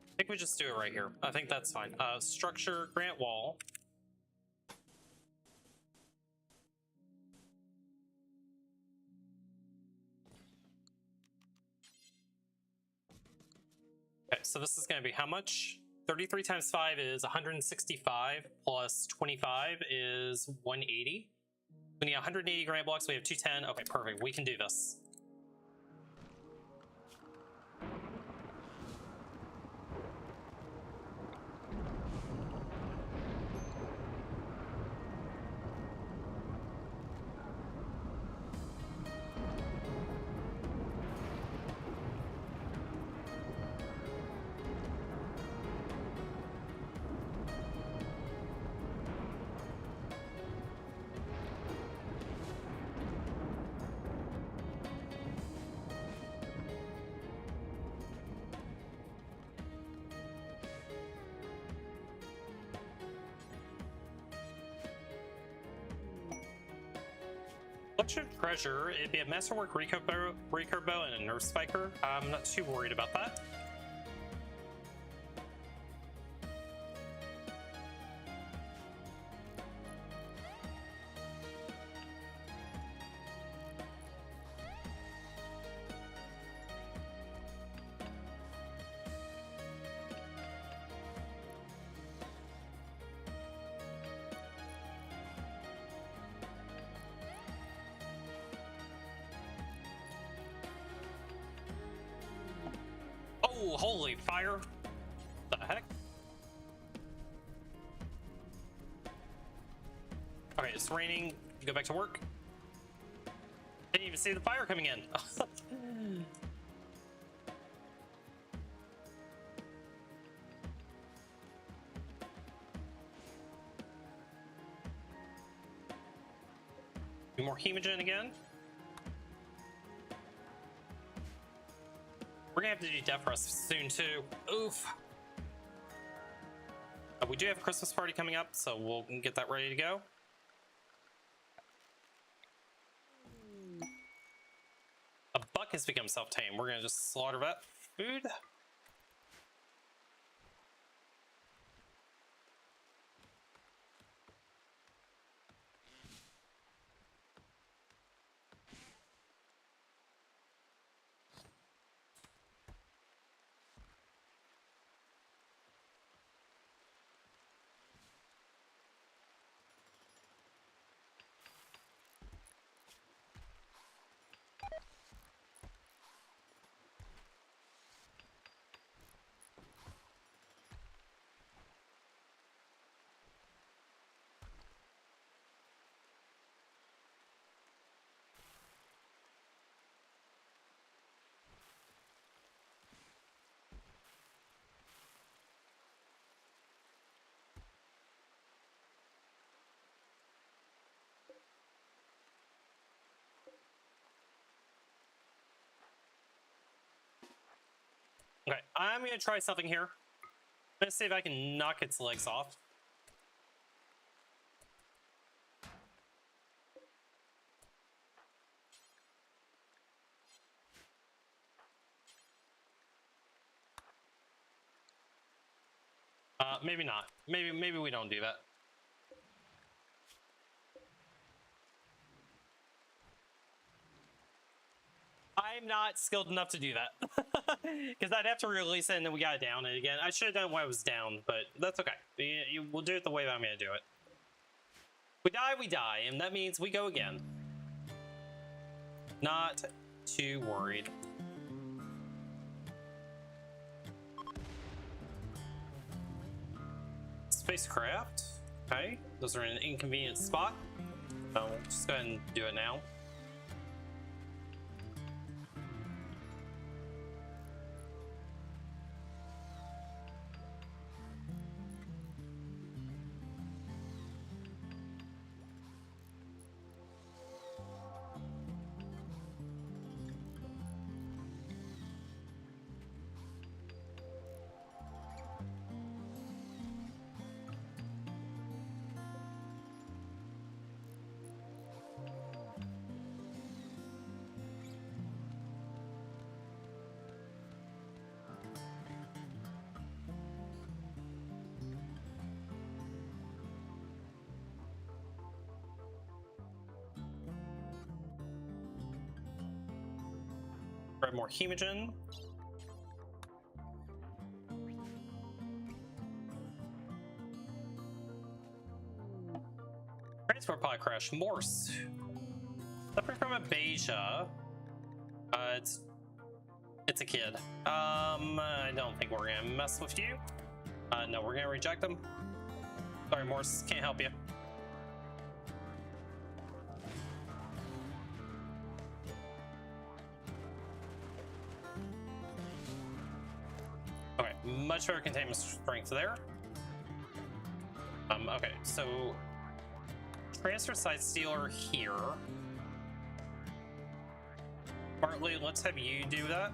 I think we just do it right here. I think that's fine. Structure, grant wall. Okay, so this is going to be how much? 33 times 5 is 165, plus 25 is 180. We need 180 grant blocks. We have 210. Okay, perfect. We can do this. Collection of treasure, it'd be a masterwork recurve bow and a nerve spiker. I'm not too worried about that. Oh, holy fire. What the heck? Okay, it's raining. Go back to work. Didn't even see the fire coming in. More hemogen again. We're gonna have to do death rest soon too. Oof. We do have a Christmas party coming up, so we'll get that ready to go. A buck has become self-tame. We're gonna just slaughter that food. Okay, I'm gonna try something here. Let's see if I can knock its legs off. Maybe not. Maybe we don't do that. I'm not skilled enough to do that. Because I'd have to release it and then we gotta down it again. I should have done when I was down, but that's okay. We'll do it the way that I'm gonna do it. We die, and that means we go again. Not too worried. spacecraft. Okay, those are in an inconvenient spot. So we'll just go ahead and do it now. Grab more hemogen. Transport pod crash. Morse. Suffering from aphasia. It's a kid. I don't think we're gonna mess with you. No, we're gonna reject them. Sorry, Morse, can't help you. Okay, much better containment strength there. Okay, so transfer site stealer here. Bartley, let's have you do that.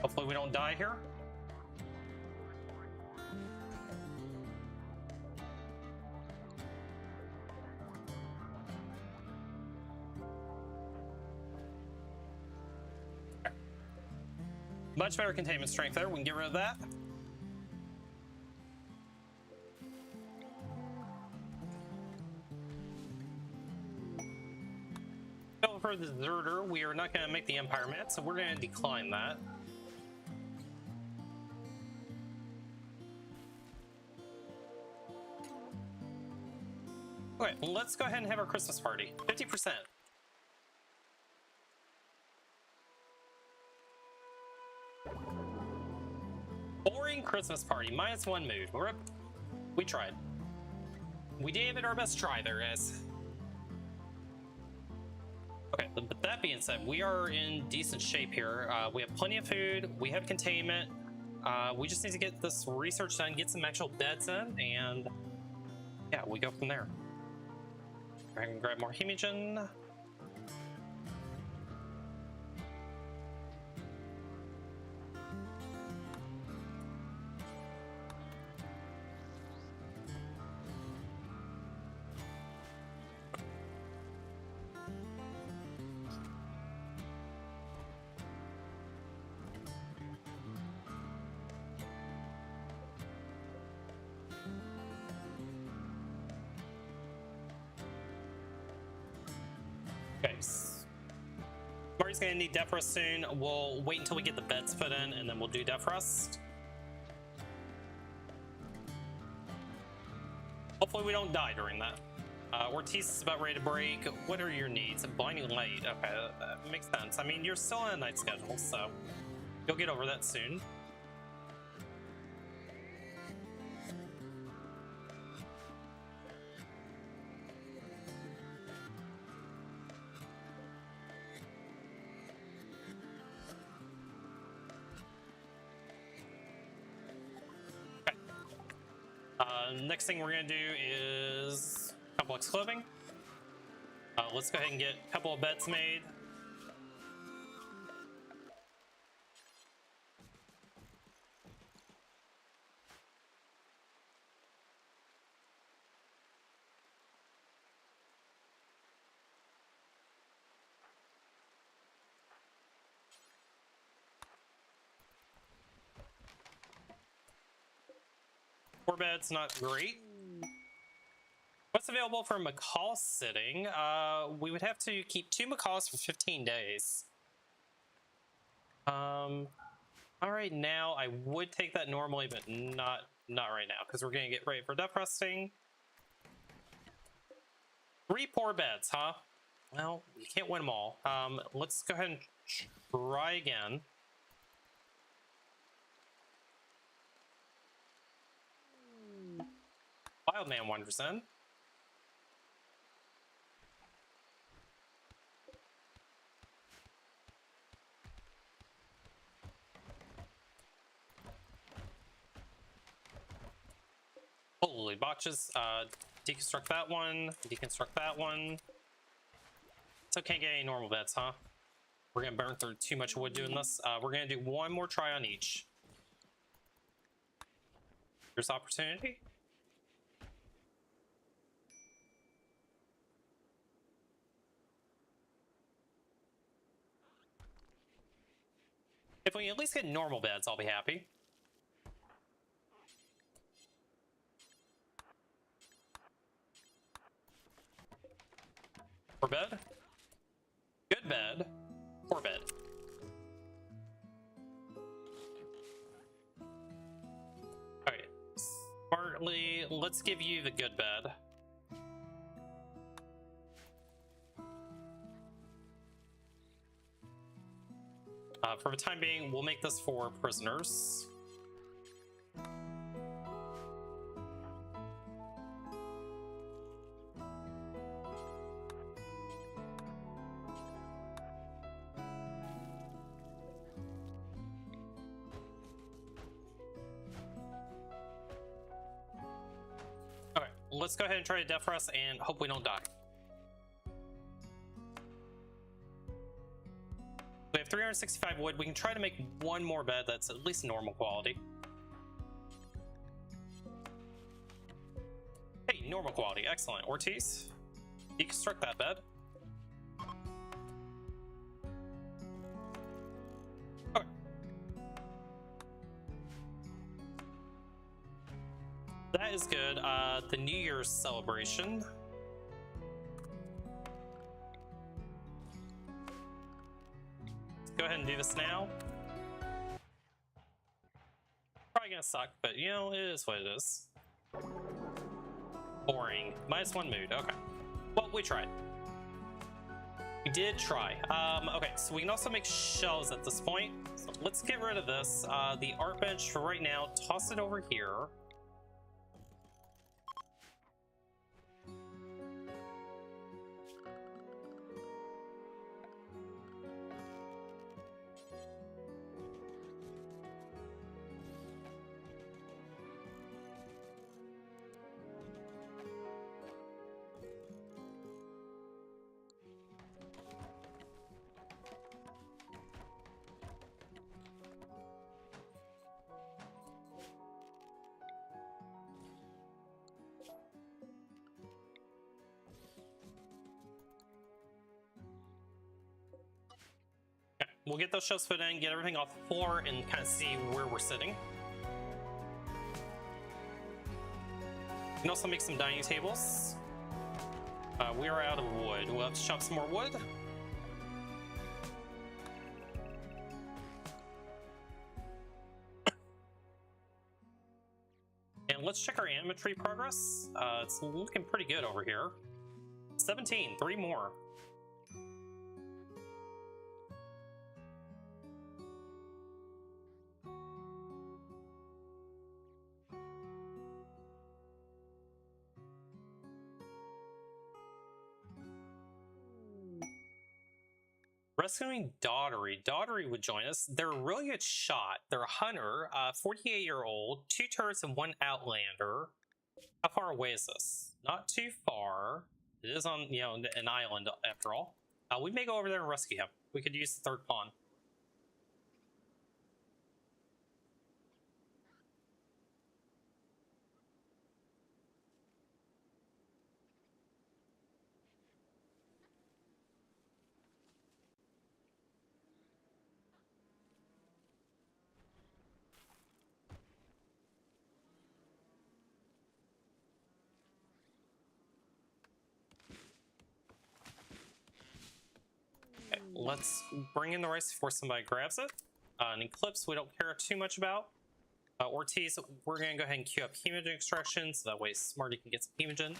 Hopefully we don't die here. Much better containment strength there. We can get rid of that. Go for the deserter. We are not going to make the Empire Mat, so we're going to decline that. Okay, let's go ahead and have our Christmas party. 50%. Boring Christmas party. -1 mood. Rip. We tried. We gave it our best try there, guys. Okay, but that being said, we are in decent shape here. We have plenty of food. We have containment. We just need to get this research done, get some actual beds in, and yeah, we go from there. I can grab more hemogen. Okay, Marty's gonna need death rest soon. We'll wait until we get the beds put in, and then we'll do death rest. Hopefully we don't die during that. Ortiz is about ready to break. What are your needs? A blinding light. Okay, that makes sense. I mean, you're still on a night schedule, so you'll get over that soon. Next thing we're gonna do is complex clothing. Let's go ahead and get a couple of beds made. Four beds, not great. What's available for macaw sitting? We would have to keep 2 macaws for 15 days. All right, now I would take that normally, but not right now, because we're gonna get ready for death resting. 3 poor beds, huh? Well, you can't win them all. Let's go ahead and try again. Wildman wanders in. Holy botches. Deconstruct that one. Deconstruct that one. So can't get any normal beds, huh? We're gonna burn through too much wood doing this. We're gonna do one more try on each. Here's opportunity. If we can at least get normal beds, I'll be happy. For bed. Good bed. Poor bed. Alright. Smartly, let's give you the good bed. For the time being, we'll make this for prisoners. Okay, let's go ahead and try to death rest and hope we don't die. We have 365 wood. We can try to make one more bed that's at least normal quality. Hey, normal quality. Excellent. Ortiz, deconstruct that bed. Okay. That is good. The New Year's celebration. Go ahead and do this now. Probably gonna suck, but you know, it is what it is. Boring. -1 mood. Okay. Well, we tried. We did try. Okay, so we can also make shelves at this point. So let's get rid of this. The art bench for right now, toss it over here. We'll get those shelves put in, get everything off the floor, and kind of see where we're sitting. We can also make some dining tables. We are out of wood. We'll have to chop some more wood. And let's check our animatry progress. It's looking pretty good over here. 17, 3 more. Rescuing Daughtery. Daughtery would join us. They're a really good shot. They're a hunter, 48-year-old, 2 turrets and 1 outlander. How far away is this? Not too far. It is on, you know, an island after all. We may go over there and rescue him. We could use the 3rd pawn. Let's bring in the rice before somebody grabs it. An Eclipse we don't care too much about. Ortiz, we're going to go ahead and queue up hemogen extraction so that way Smarty can get some hemogen.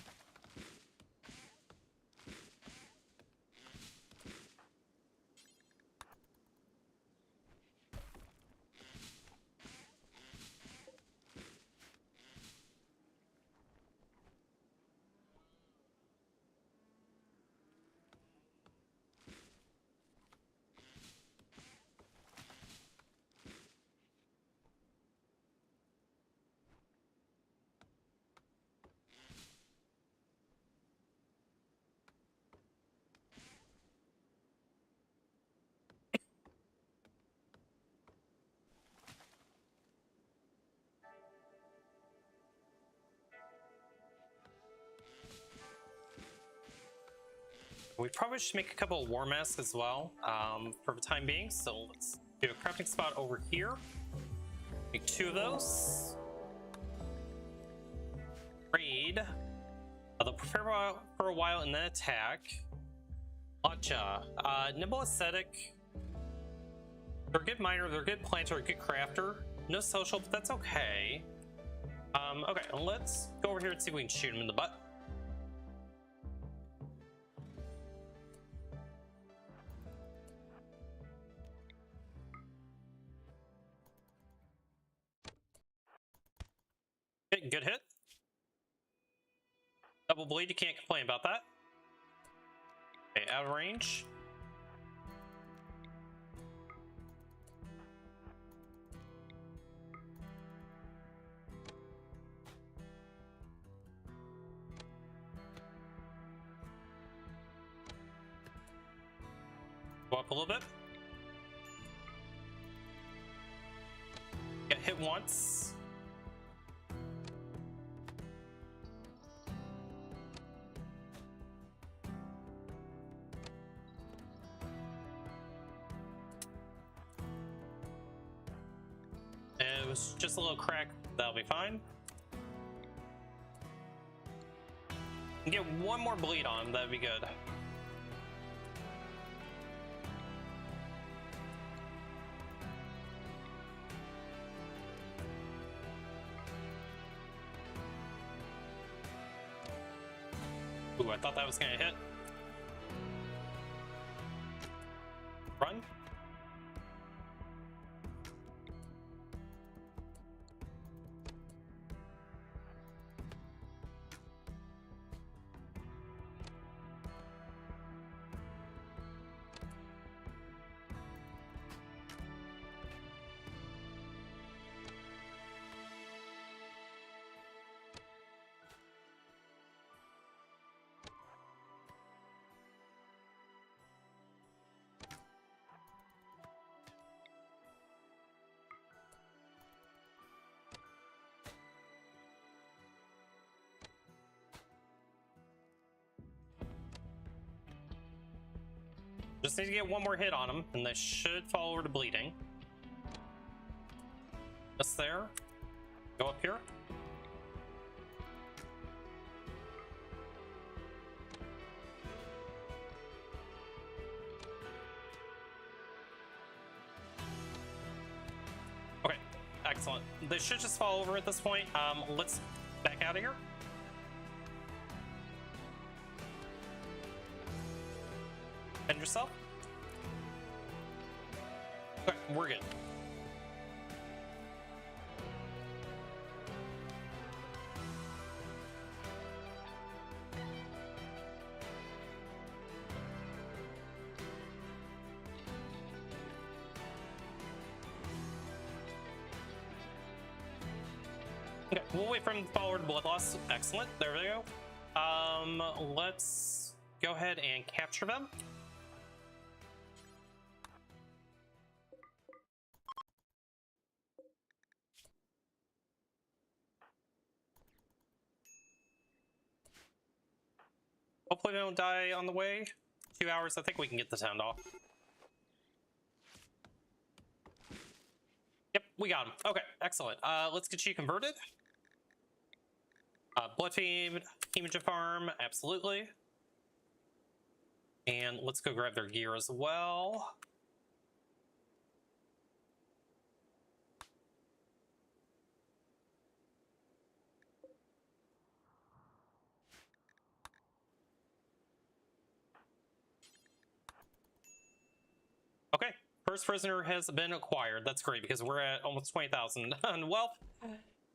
We probably should make a couple of war masks as well, for the time being. So let's do a crafting spot over here. Make 2 of those. Raid. They'll prepare for a while and then attack. Gotcha. Nimble Aesthetic. They're a good miner, they're a good planter, a good crafter. No social, but that's okay. Okay, let's go over here and see if we can shoot him in the butt. Okay, good hit. Double bleed, you can't complain about that. Okay, out of range. Go up a little bit. Get hit once. It was just a little crack. That'll be fine. And get one more bleed on. That'd be good. Ooh, I thought that was gonna hit. Run. Just need to get one more hit on them, and they should fall over to bleeding. Just there. Go up here. Okay, excellent. They should just fall over at this point. Let's back out of here. Bend yourself. Okay, we're good. Okay, we'll wait for him to forward blood loss. Excellent. There we go. Let's go ahead and capture them. Hopefully they don't die on the way. 2 hours, I think we can get the sound off. Yep, we got him. Okay, excellent. Let's get you converted. Blood feed, hemogen farm, absolutely. And let's go grab their gear as well. Okay, first prisoner has been acquired. That's great because we're at almost 20,000 on wealth.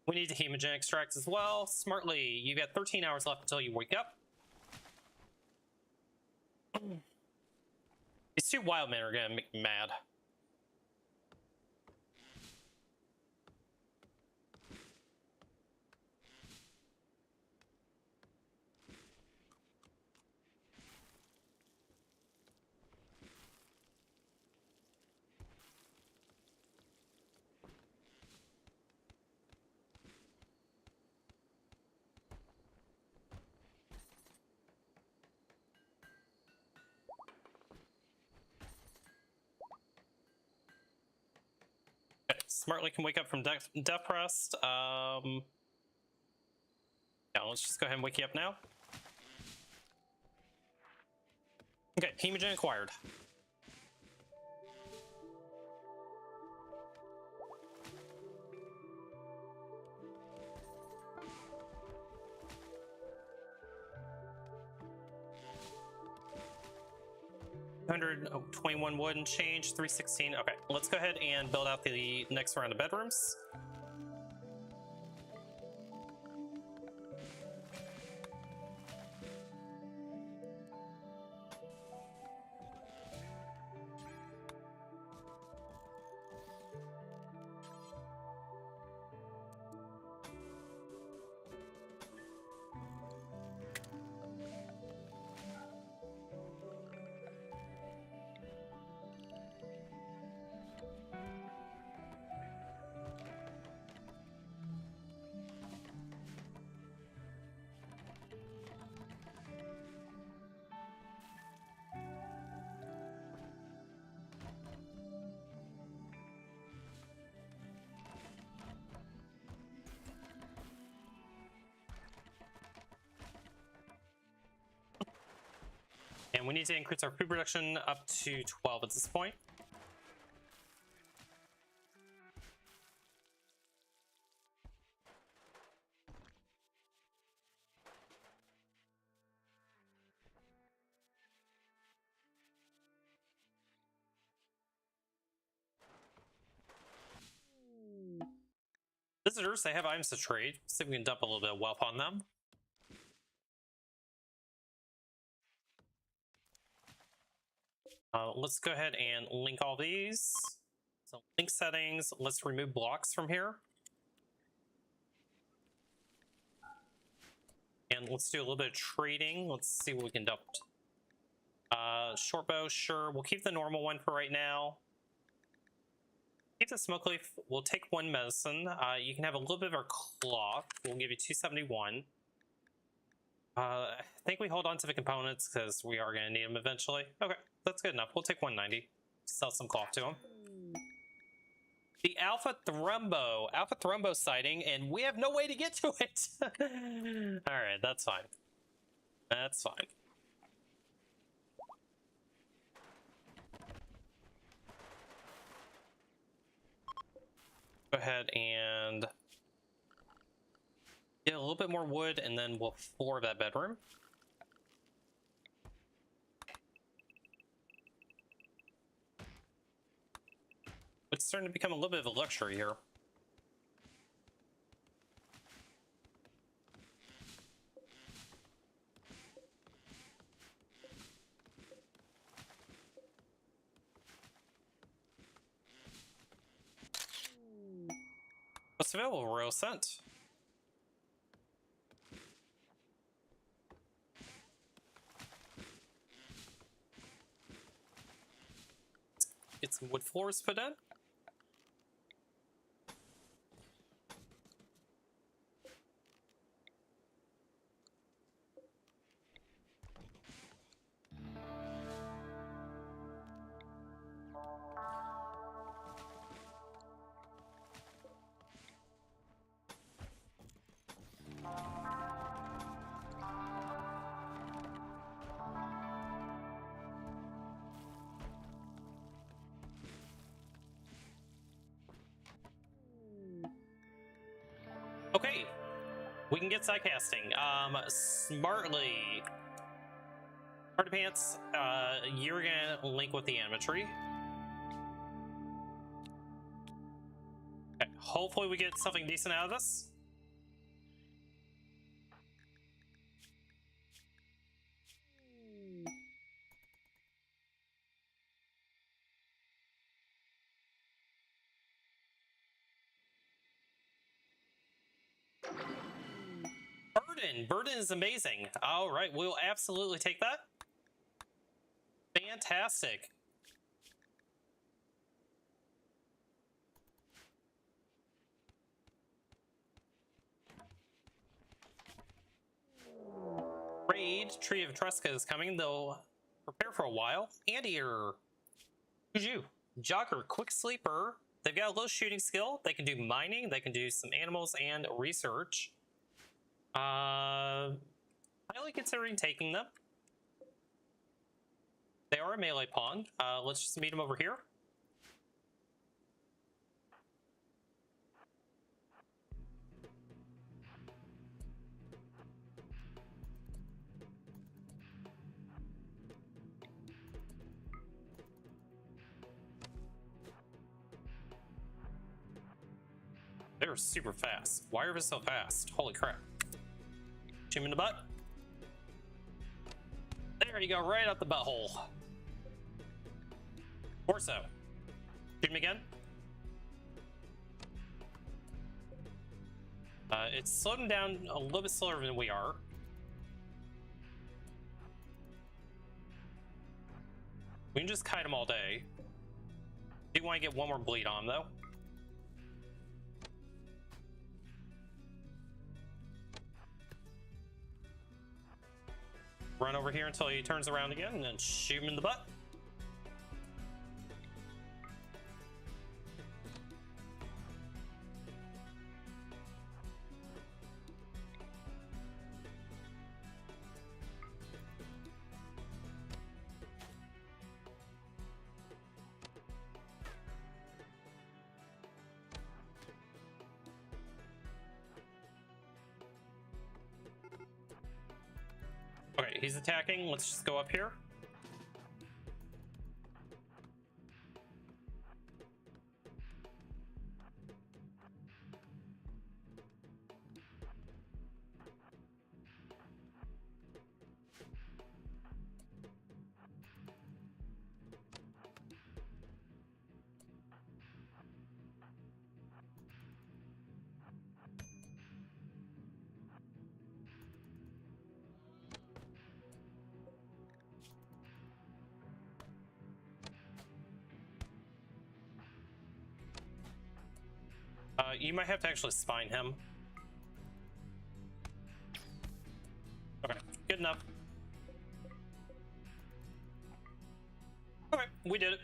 We need the hemogen extract as well. Smartly, you got 13 hours left until you wake up. These 2 wild men are gonna make me mad. smartly can wake up from death rest. Yeah, let's just go ahead and wake you up now. Okay, hemogen acquired. $221 wood and change, 316. Okay, let's go ahead and build out the next round of bedrooms. And we need to increase our food production up to 12 at this point. Visitors, they have items to trade. See if we can dump a little bit of wealth on them. Let's go ahead and link all these. So link settings, let's remove blocks from here. And let's do a little bit of trading. Let's see what we can dump. Short bow, sure. We'll keep the normal one for right now. Keep the smoke leaf. We'll take 1 medicine. You can have a little bit of our cloth. We'll give you 271. I think we hold on to the components because we are going to need them eventually. Okay, that's good enough. We'll take 190. Sell some cloth to them. The Alpha Thrombo sighting, and we have no way to get to it. All right, that's fine. That's fine. Go ahead and get a little bit more wood, and then we'll floor that bedroom. It's starting to become a little bit of a luxury here. What's available? Royal Scent. Get some wood floors put in. Okay, we can get side casting. Smartly. Party Pants, you're gonna link with the animatry. Okay, hopefully we get something decent out of this. Burden is amazing. All right, we'll absolutely take that. Fantastic. Raid, Tree of Etrusca is coming. They'll prepare for a while. Anteater. Who's you? Jogger, Quick Sleeper. They've got a low shooting skill. They can do mining. They can do some animals and research. Highly considering taking them. They are a melee pawn. Let's just meet them over here. They're super fast. Why are they so fast? Holy crap. Shoot him in the butt. There you go, right up the butthole. Or so. Shoot him again. It's slowed him down a little bit slower than we are. We can just kite him all day. Do want to get one more bleed on him, though. Run over here until he turns around again, and then shoot him in the butt. Okay, he's attacking. Let's just go up here. You might have to actually spine him. Okay, good enough. Okay, we did it.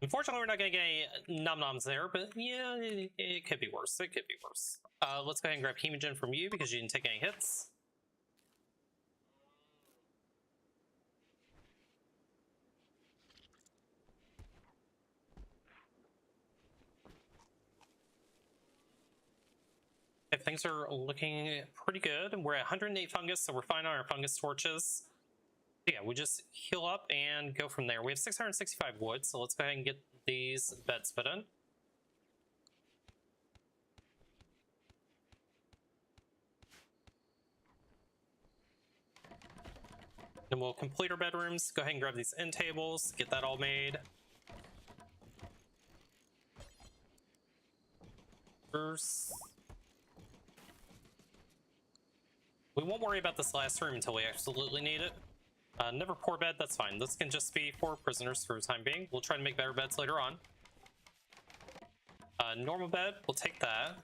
Unfortunately, we're not going to get any nom-noms there, but yeah, it could be worse. It could be worse. Let's go ahead and grab Hemogen from you because you didn't take any hits. Okay, things are looking pretty good. We're at 108 fungus, so we're fine on our fungus torches. Yeah, we just heal up and go from there. We have 665 wood, so let's go ahead and get these beds put in. Then we'll complete our bedrooms, go ahead and grab these end tables, get that all made. First, we won't worry about this last room until we absolutely need it. Never poor bed, that's fine. This can just be for prisoners for the time being. We'll try to make better beds later on. Normal bed, we'll take that.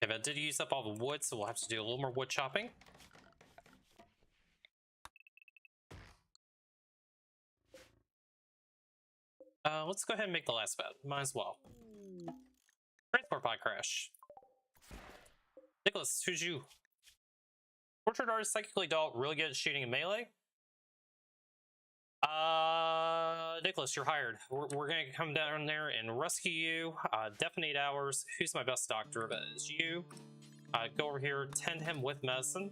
Okay, that did use up all the wood, so we'll have to do a little more wood chopping. Let's go ahead and make the last bed. Might as well. Transport pod crash. Nicholas, who's you? Portrait artist, psychically dull, really good at shooting in melee. Nicholas, you're hired. We're gonna come down there and rescue you. Definite 8 hours. Who's my best doctor? That is you. Go over here, tend him with medicine.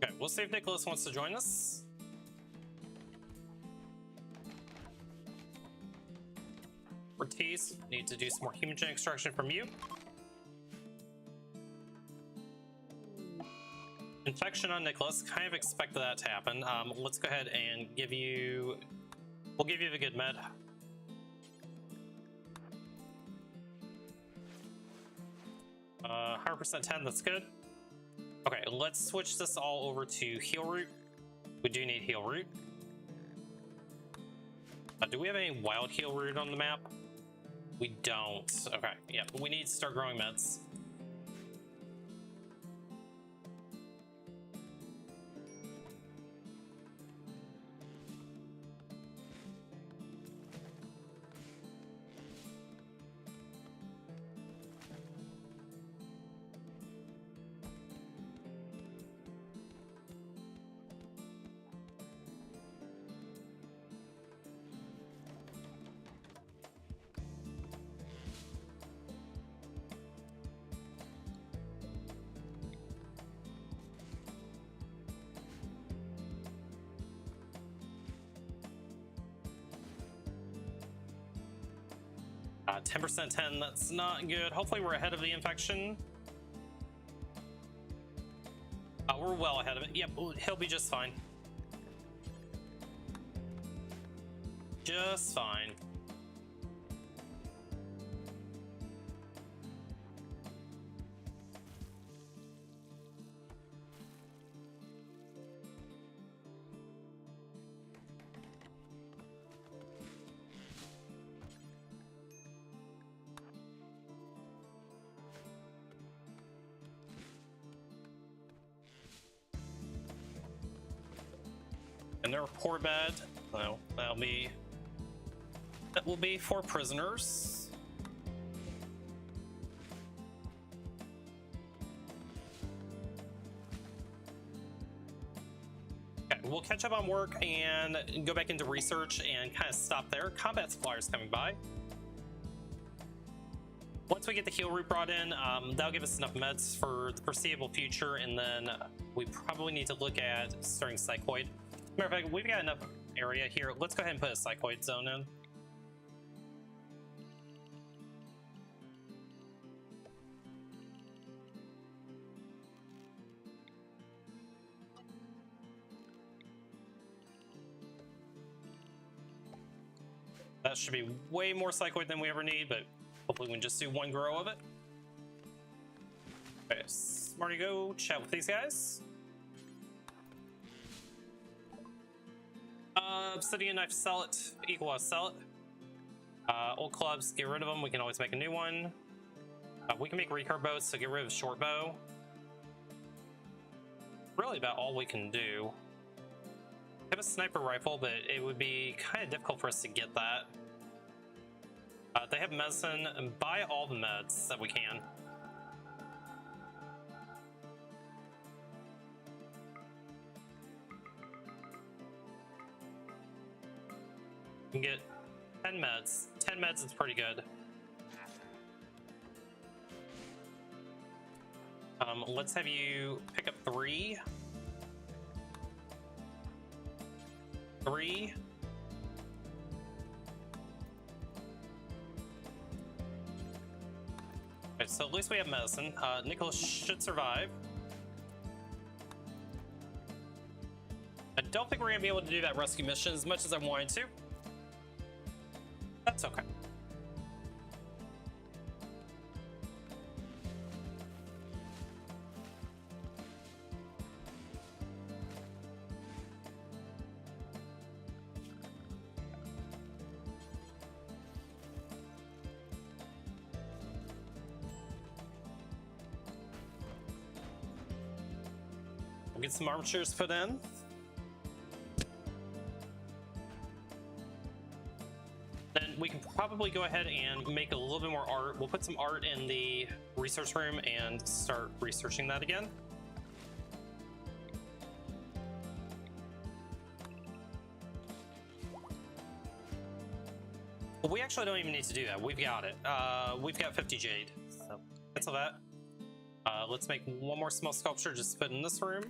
Okay, we'll see if Nicholas wants to join us. Ortiz, need to do some more hemogen extraction from you. Infection on Nicholas, kind of expected that to happen. Let's go ahead and give you... We'll give you the good med. How 100% 10, that's good. Okay, let's switch this all over to heal root. We do need heal root. Do we have any wild heal root on the map? We don't. Okay, yeah, we need to start growing meds. Uh, 10% 10, that's not good. Hopefully we're ahead of the infection. We're well ahead of it. Yep, he'll be just fine. Just fine. And their report bed, well, that will be for prisoners. Okay, we'll catch up on work and go back into research and kind of stop there. Combat suppliers coming by. Once we get the heal root brought in, that'll give us enough meds for the foreseeable future, and then we probably need to look at starting psychoid. Matter of fact, we've got enough area here. Let's go ahead and put a psychoid zone in. That should be way more psychoid than we ever need, but hopefully we can just do one grow of it. Okay, Smarty, go chat with these guys. Obsidian knife, sell it. Equal, sell it. Old clubs, get rid of them. We can always make a new one. We can make recurve bows, so get rid of short bow. Really about all we can do. We have a sniper rifle, but it would be kind of difficult for us to get that. They have medicine, and buy all the meds that we can. We can get 10 meds. 10 meds is pretty good. Let's have you pick up 3. 3. Okay, so at least we have medicine. Nicholas should survive. I don't think we're gonna be able to do that rescue mission as much as I wanted to. That's okay. We'll get some armatures put in. Then we can probably go ahead and make a little bit more art. We'll put some art in the research room and start researching that again. But we actually don't even need to do that. We've got it. We've got 50 jade. So cancel that. Let's make one more small sculpture just to put in this room.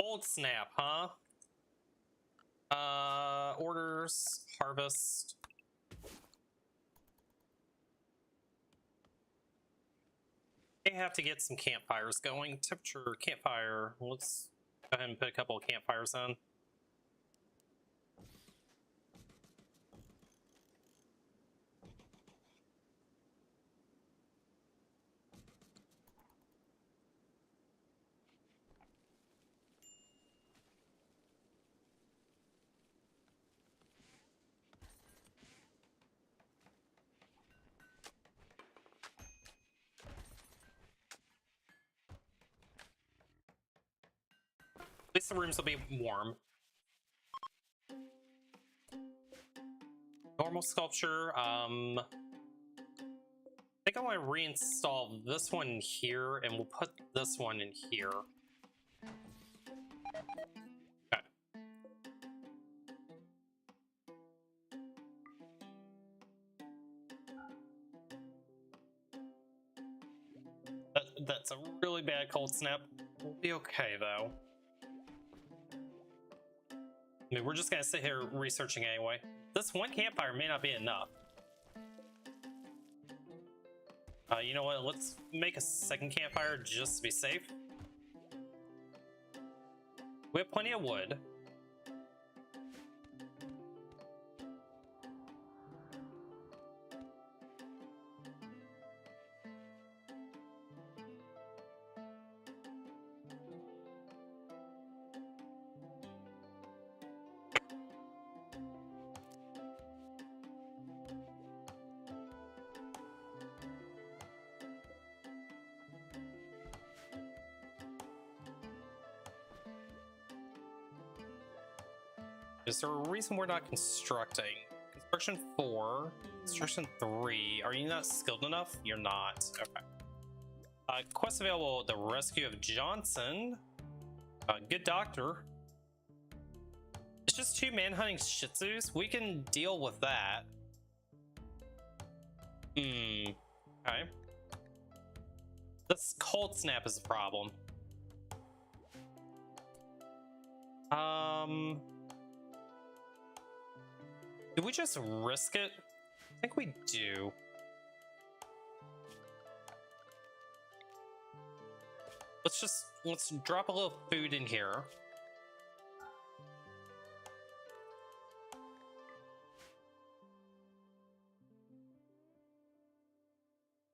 Cold snap, huh? Orders, harvest. They have to get some campfires going. Temperature, campfire. Let's go ahead and put a couple of campfires in. At least the rooms will be warm. Normal sculpture. I think I want to reinstall this one here, and we'll put this one in here. Okay. That's a really bad cold snap. We'll be okay, though. I mean, we're just gonna sit here researching anyway. This one campfire may not be enough. You know what? Let's make a second campfire just to be safe. We have plenty of wood. Is there a reason we're not constructing? Construction 4, construction 3. Are you not skilled enough? You're not. Okay. Quest available: the rescue of Johnson. Good doctor. It's just 2 manhunting Shih Tzus. We can deal with that. Okay. This cold snap is a problem. Do we just risk it? I think we do. Let's drop a little food in here.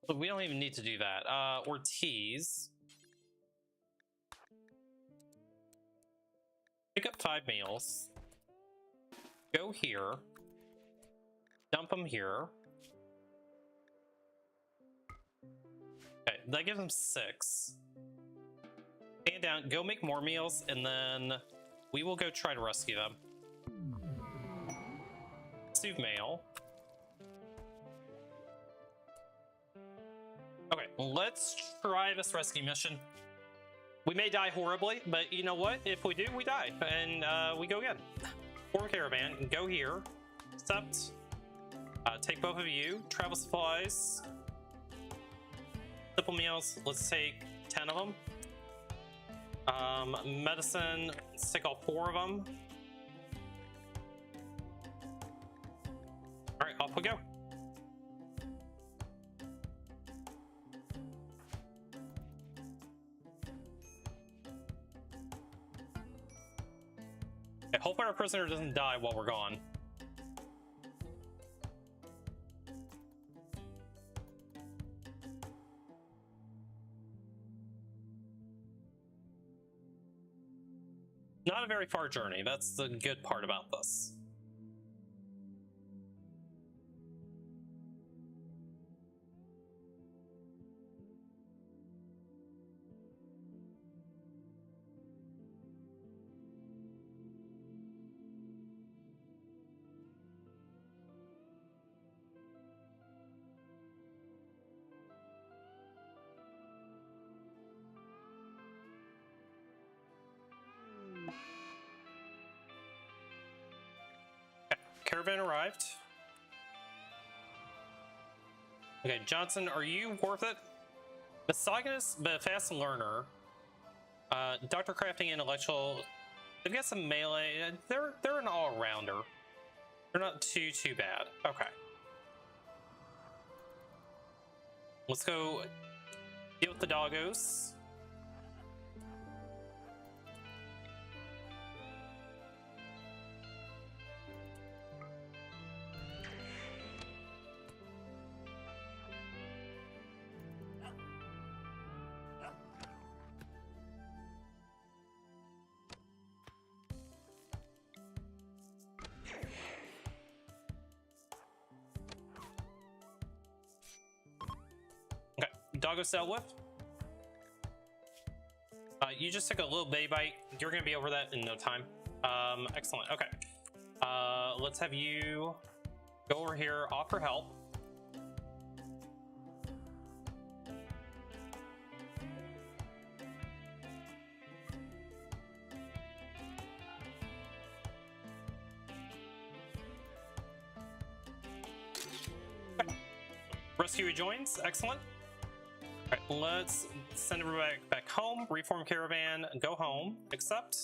But we don't even need to do that. Ortiz. Pick up 5 meals. Go here. Dump them here. Okay, that gives them 6. Stand down, go make more meals, and then we will go try to rescue them. Receive mail. Okay, let's try this rescue mission. We may die horribly, but you know what? If we do, we die, and we go again. Form caravan, go here. Accept. Take both of you. Travel supplies. Simple meals. Let's take 10 of them. Medicine. Let's take all 4 of them. All right, off we go. Okay, hopefully our prisoner doesn't die while we're gone. Not a very far journey. That's the good part about this. Caravan arrived. Okay, Johnson, are you worth it? Misogynist but a fast learner. Dr. Crafting, Intellectual. They've got some melee. They're an all-rounder. They're not too bad. Okay. Let's go deal with the doggos. Doggo's dealt with. You just took a little baby bite. You're gonna be over that in no time. Excellent. Okay. Let's have you go over here, offer help. Okay. Rescue rejoins. Excellent. All right, let's send everybody back home. Reform caravan, go home. Accept.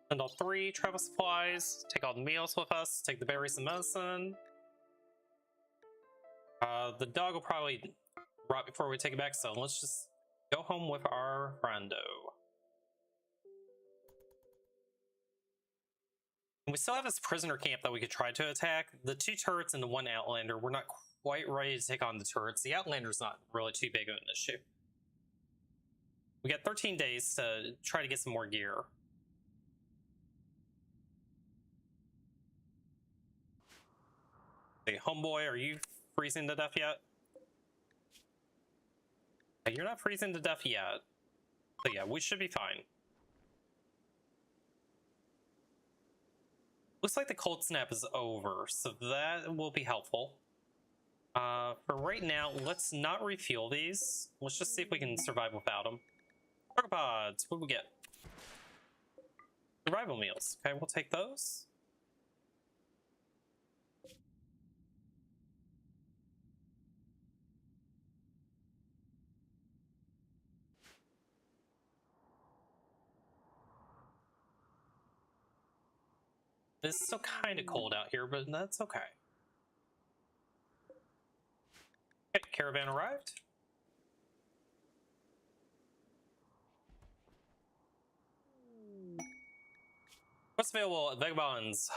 Send all 3. Travel supplies. Take all the meals with us. Take the berries and medicine. The dog will probably rot before we take it back, so let's just go home with our friendo. And we still have this prisoner camp that we could try to attack. The 2 turrets and the 1 outlander, we're not quite ready to take on the turrets. The outlander's not really too big of an issue. We got 13 days to try to get some more gear. Hey, homeboy, are you freezing to death yet? Hey, you're not freezing to death yet. So yeah, we should be fine. Looks like the cold snap is over, so that will be helpful. For right now, let's not refuel these. Let's just see if we can survive without them. Pods, what do we get? Survival meals. Okay, we'll take those. It's still kind of cold out here, but that's okay. Okay, caravan arrived. What's available at Vagabonds?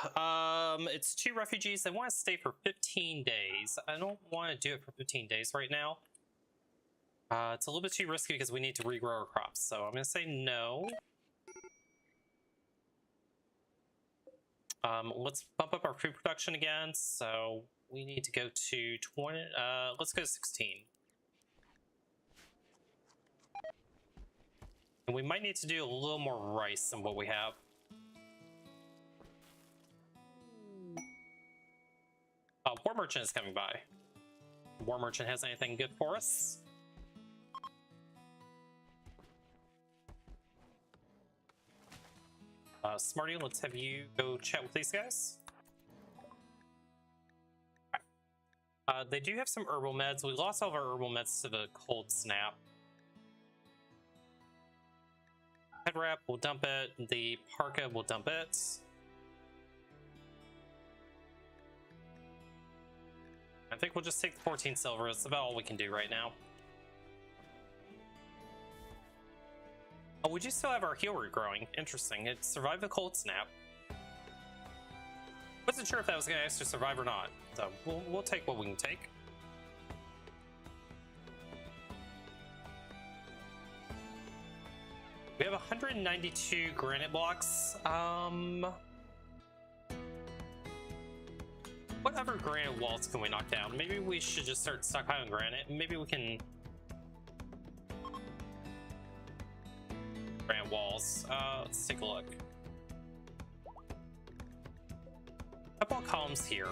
It's 2 refugees. They want to stay for 15 days. I don't want to do it for 15 days right now. It's a little bit too risky because we need to regrow our crops. So I'm going to say no. Let's bump up our food production again. So we need to go to 20. Let's go to 16. And we might need to do a little more rice than what we have. War Merchant is coming by. War Merchant has anything good for us? Smarty, let's have you go chat with these guys. They do have some herbal meds. We lost all of our herbal meds to the cold snap. Head wrap, we'll dump it. The parka, we'll dump it. I think we'll just take the 14 silver. It's about all we can do right now. Oh, we do still have our heal root growing. Interesting. It survived the cold snap. Wasn't sure if that was going to actually survive or not. So we'll take what we can take. We have 192 granite blocks. What other granite walls can we knock down? Maybe we should just start stockpiling granite. Maybe we can... Granite walls. Let's take a look. Couple of columns here.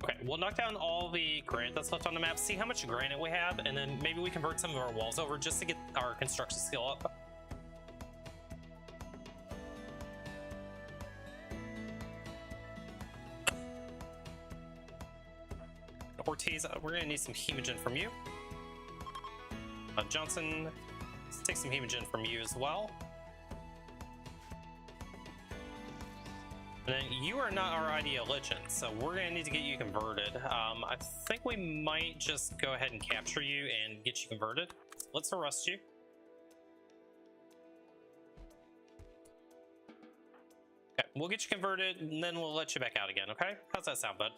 Okay, we'll knock down all the granite that's left on the map, see how much granite we have, and then maybe we convert some of our walls over just to get our construction skill up. Ortiz, we're gonna need some hemogen from you. Johnson, let's take some hemogen from you as well. And then you are not our ideoligent, so we're gonna need to get you converted. I think we might just go ahead and capture you and get you converted. Let's arrest you. Okay, we'll get you converted and then we'll let you back out again, okay? How's that sound, bud?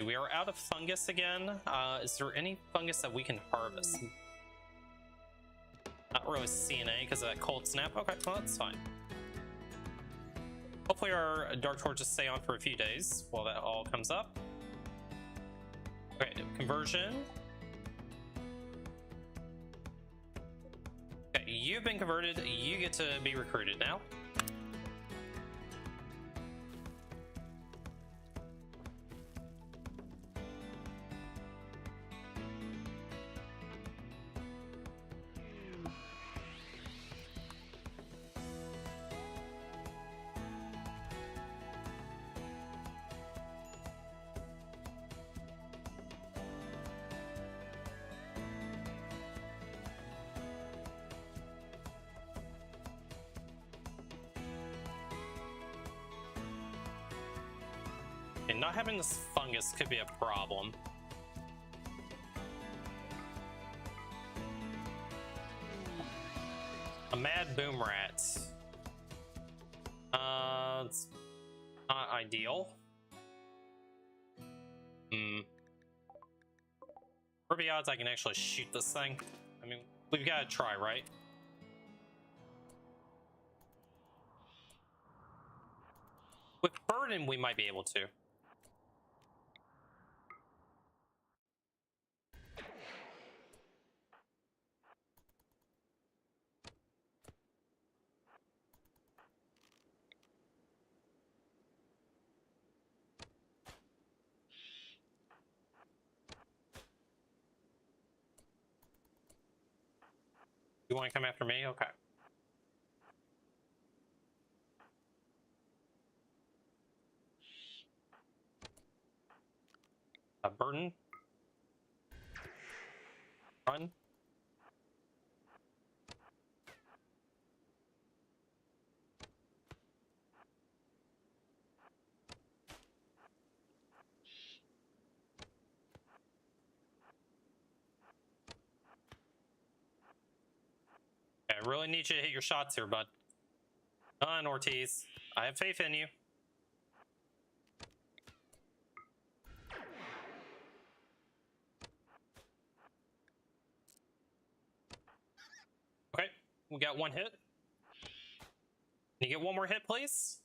We are out of fungus again. Is there any fungus that we can harvest? Not really seeing any because of that cold snap. Okay, well, that's fine. Hopefully our dark torches stay on for a few days while that all comes up. Okay, conversion. Okay, you've been converted. You get to be recruited now. And not having this fungus could be a problem. A mad boom rat. It's not ideal. What are the odds I can actually shoot this thing? I mean, we've got to try, right? With burden, we might be able to. You want to come after me? Okay. Burden. Run. Okay, I really need you to hit your shots here, bud. Come on, Ortiz. I have faith in you. Okay, we got one hit. Can you get one more hit, please?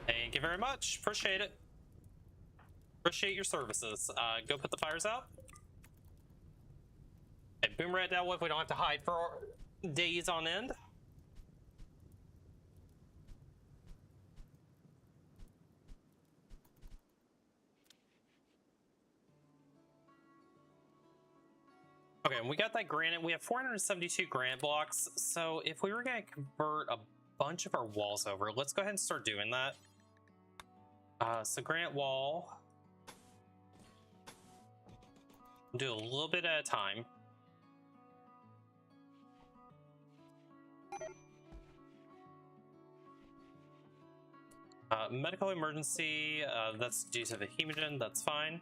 Thank you very much. Appreciate it. Appreciate your services. Go put the fires out. Okay, boom rat dealt with. We don't have to hide for days on end. Okay, and we got that granite. We have 472 granite blocks. So if we were going to convert a bunch of our walls over, let's go ahead and start doing that. So granite wall. We'll do a little bit at a time. Medical emergency, that's due to the hemogen, that's fine.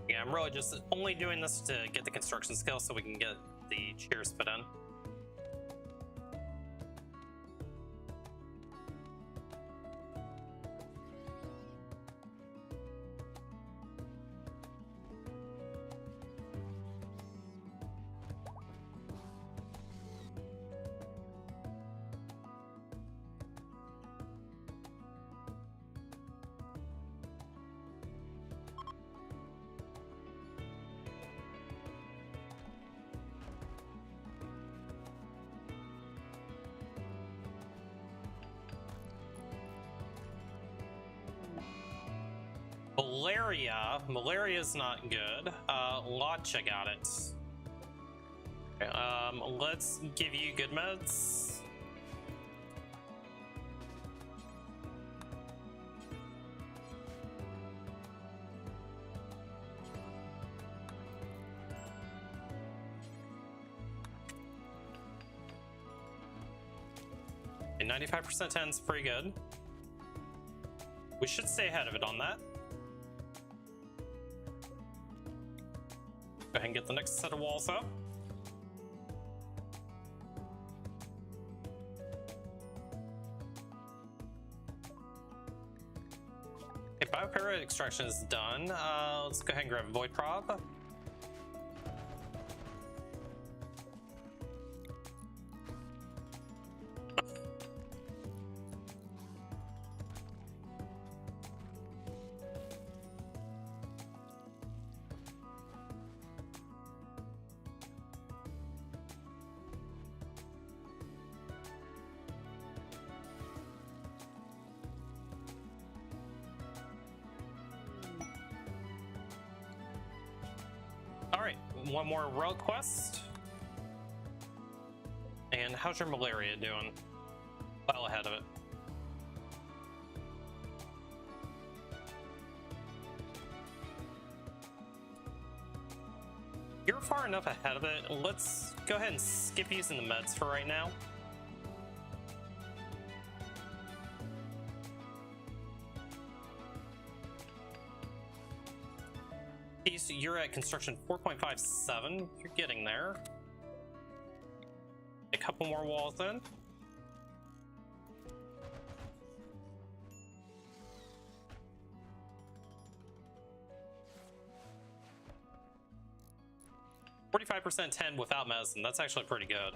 Yeah, I'm really just only doing this to get the construction skill so we can get the chairs put in. Malaria. Malaria's not good. Lotcha got it. Okay, let's give you good meds. Okay, 95% 10 is pretty good. We should stay ahead of it on that. Go ahead and get the next set of walls up. Okay, biopyramid extraction is done. Let's go ahead and grab a void prob. Alright, one more road quest. And how's your malaria doing? Well ahead of it. You're far enough ahead of it. Let's go ahead and skip using the meds for right now. You're at construction 4.57. You're getting there. A couple more walls in. %, 10 without medicine. That's actually pretty good.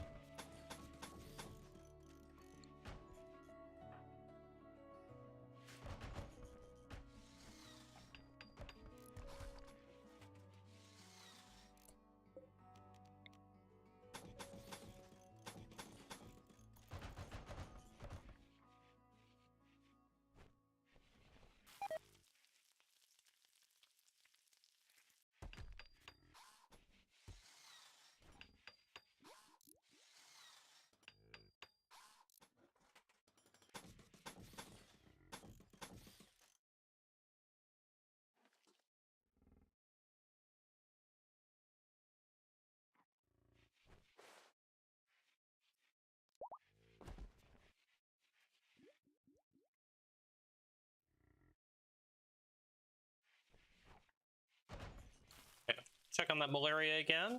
Check on that malaria again.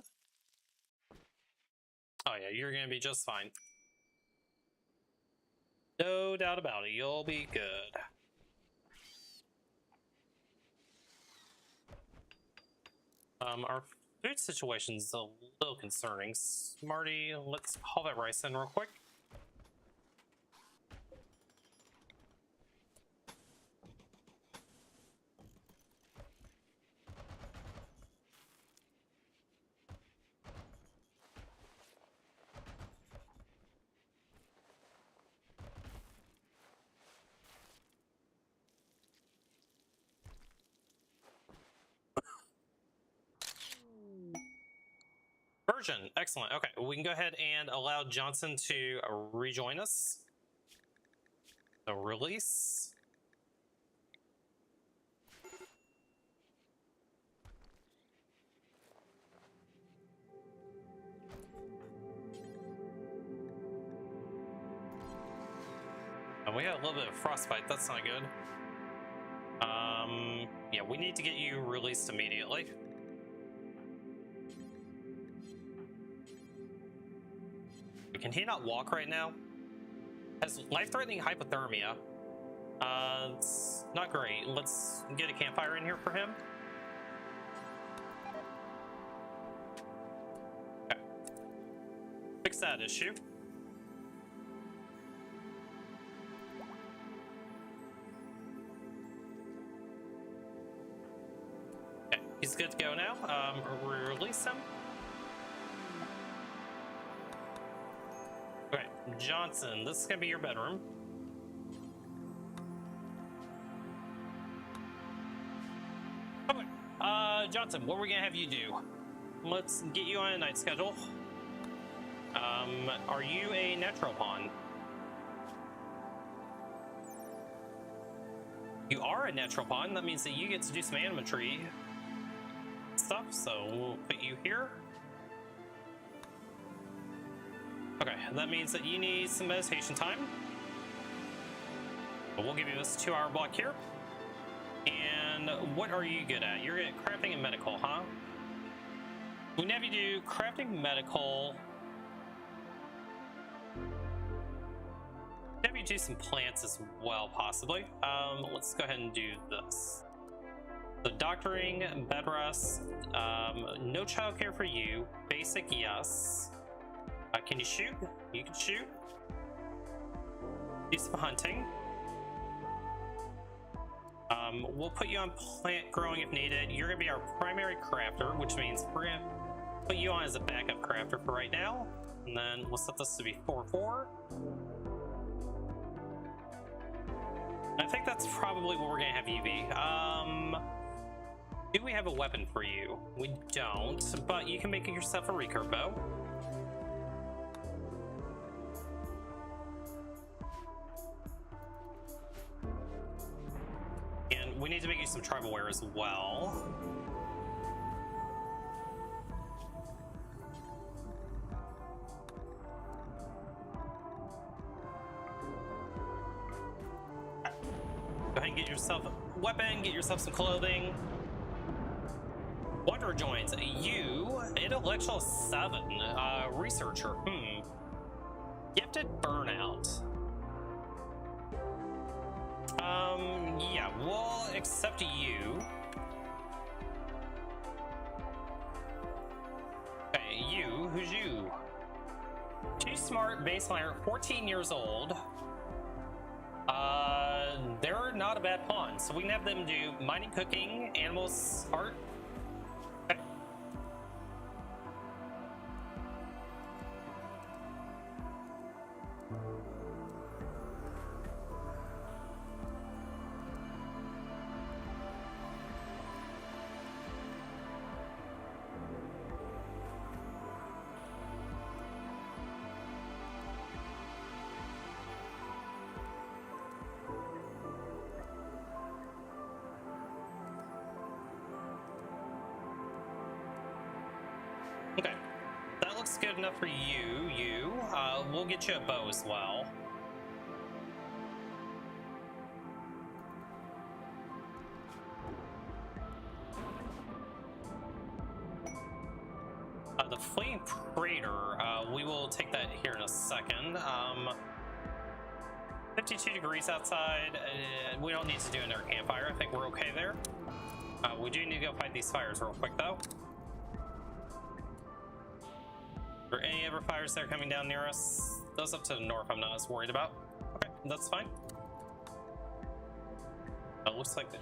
Oh yeah, you're gonna be just fine. No doubt about it, you'll be good. Our food situation's a little concerning. Smarty, let's haul that rice in real quick. 'Virgin', excellent. Okay, we can go ahead and allow Johnson to rejoin us. So release. And we got a little bit of frostbite, that's not good. Yeah, we need to get you released immediately. Can he not walk right now? Has life-threatening hypothermia. It's not great. Let's get a campfire in here for him. Okay. Fix that issue. Okay, he's good to go now. Release him. Okay, Johnson, this is gonna be your bedroom. Johnson, what are we gonna have you do? Let's get you on a night schedule. Are you a natural pawn? You are a natural pawn. That means that you get to do some animatry stuff, so we'll put you here. Okay, that means that you need some meditation time. But we'll give you this 2-hour block here. And what are you good at? You're good at crafting and medical, huh? We can have you do crafting, medical. Have you do some plants as well, possibly. Let's go ahead and do this. So doctoring, bed rest, no childcare for you. Basic, yes. Can you shoot? You can shoot. Do some hunting. We'll put you on plant growing if needed. You're gonna be our primary crafter, which means we're gonna put you on as a backup crafter for right now. And then we'll set this to be 4-4. I think that's probably what we're gonna have you be. Do we have a weapon for you? We don't, but you can make yourself a recurve bow. And we need to make you some tribal wear as well. Go ahead and get yourself a weapon, get yourself some clothing. Wanderer joins. You, intellectual 7, researcher. Gifted burnout. Yeah, we'll accept you. Okay, you, who's you? Too smart, baseliner, 14 years old. They're not a bad pawn, so we can have them do mining, cooking, animals, art. Okay. Okay, that looks good enough for you. We'll get you a bow as well. The fleeing praetor, we will take that here in a second. 52 degrees outside. We don't need to do another campfire. I think we're okay there. We do need to go fight these fires real quick, though. Are there any other fires that are coming down near us? Those up to the north I'm not as worried about. Okay, that's fine. It looks like it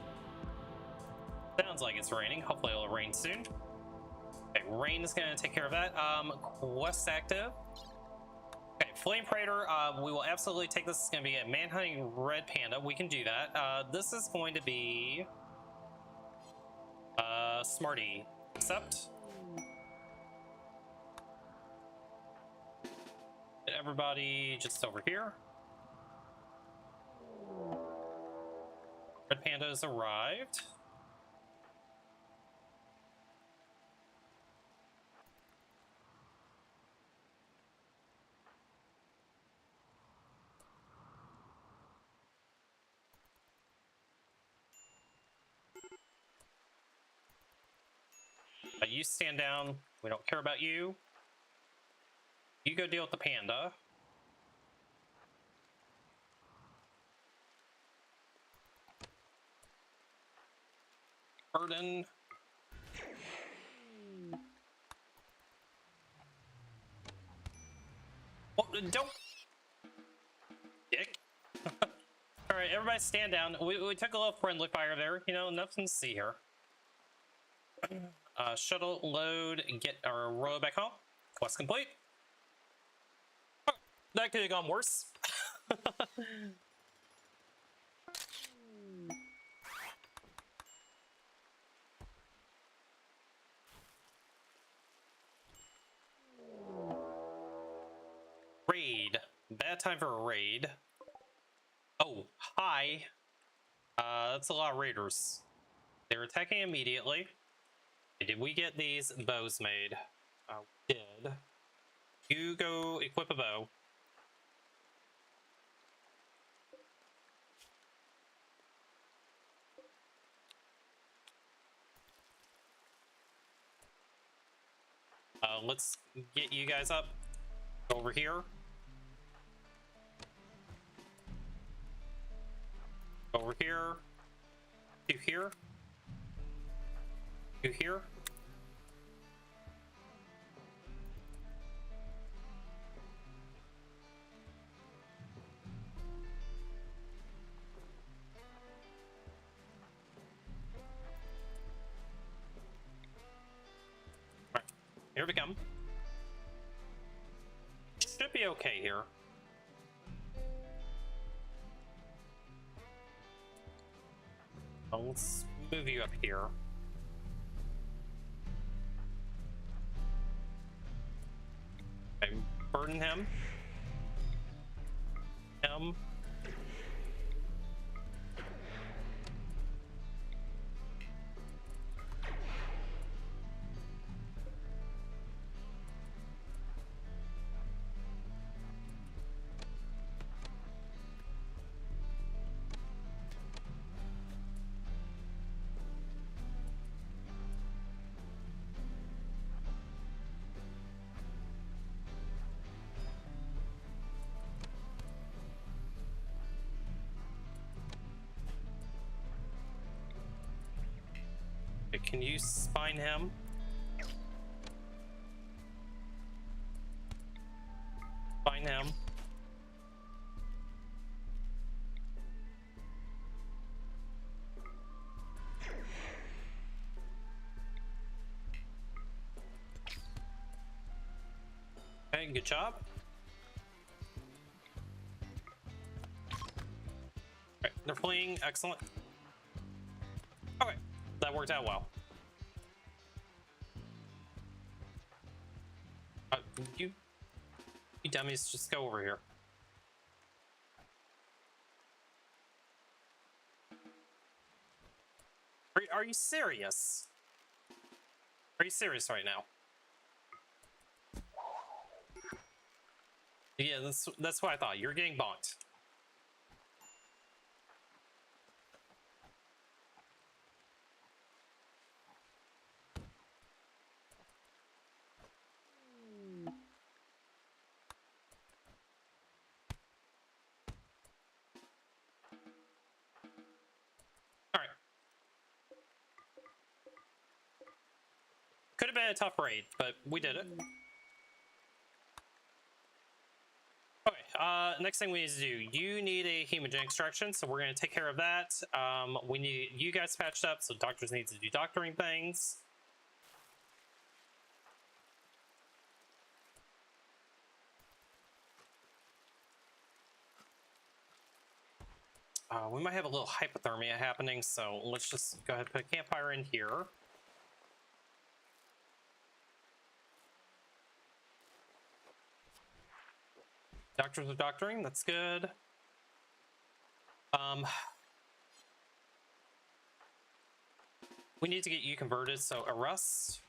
sounds like it's raining. Hopefully it'll rain soon. Okay, rain is going to take care of that. Quest active. Okay, Flame Praetor, we will absolutely take this. It's going to be a manhunting red panda. We can do that. This is going to be Smarty. Accept. Everybody just over here. Red panda has arrived. You stand down. We don't care about you. You go deal with the panda. Burden. Oh, don't. Dick. All right, everybody stand down. We took a little friendly fire there. You know, nothing to see here. Shuttle load and get our road back home. Quest complete. Oh, that could have gone worse. Raid. Bad time for a raid. Oh, hi. That's a lot of raiders. They're attacking immediately. Did we get these bows made? We did. You go equip a bow. Let's get you guys up. Over here. Over here. You here. You here. Alright, here we come. Should be okay here. Let's move you up here. Okay, burden him. Him. Okay, can you spine him? Spine him. Okay, good job. Alright, they're fleeing. Excellent. Okay, that worked out well. You dummies, just go over here. Are you serious? Are you serious right now? Yeah, that's what I thought. You're getting bonked. Alright. Could have been a tough raid, but we did it. Okay, next thing we need to do, you need a hemogen extraction, so we're going to take care of that. We need you guys patched up, so doctors need to do doctoring things. We might have a little hypothermia happening, so let's just go ahead and put a campfire in here. Doctors are doctoring, that's good. We need to get you converted, so arrest.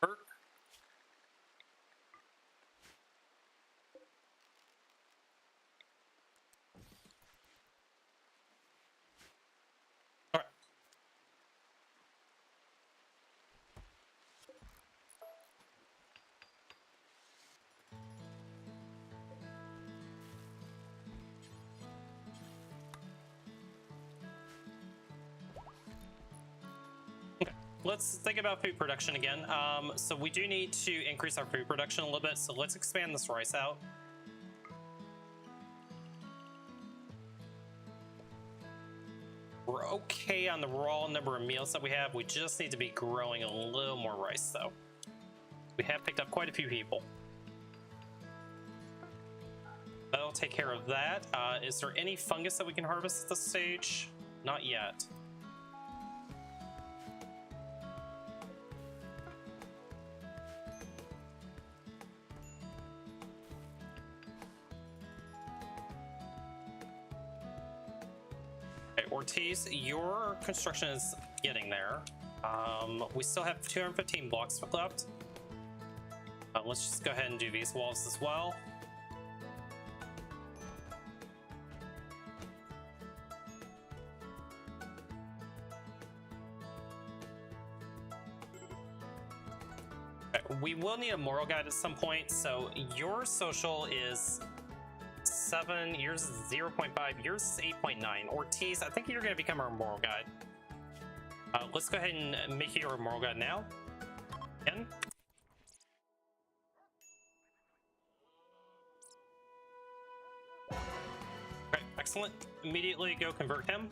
Hurt. Alright. Let's think about food production again. So we do need to increase our food production a little bit, so let's expand this rice out. We're okay on the raw number of meals that we have. We just need to be growing a little more rice, though. We have picked up quite a few people. That'll take care of that. Is there any fungus that we can harvest at this stage? Not yet. Okay, Ortiz, your construction is getting there. We still have 215 blocks left. Let's just go ahead and do these walls as well. Okay, we will need a moral guide at some point, so your social is 7, yours is 0.5, yours is 8.9. Ortiz, I think you're going to become our moral guide. Let's go ahead and make you your moral guide now. Again. Okay, excellent. Immediately go convert him.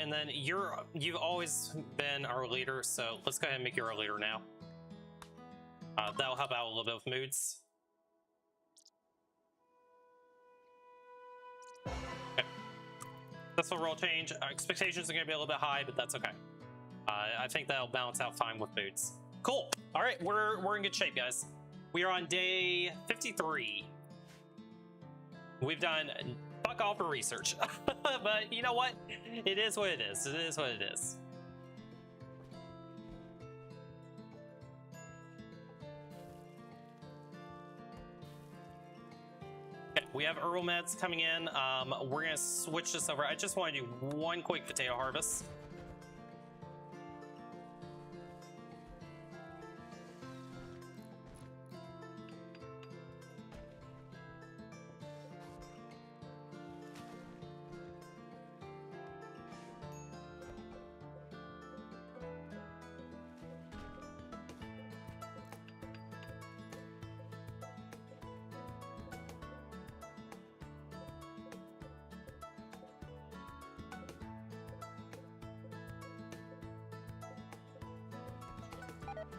And then you've always been our leader, so let's go ahead and make you our leader now. That'll help out a little bit with moods. Okay. Successful roll change. Our expectations are going to be a little bit high, but that's okay. I think that'll balance out fine with moods. Cool. All right, we're in good shape, guys. We are on day 53. We've done fuck all for research, but you know what? It is what it is. It is what it is. Okay, we have herbal meds coming in. We're gonna switch this over. I just want to do one quick potato harvest.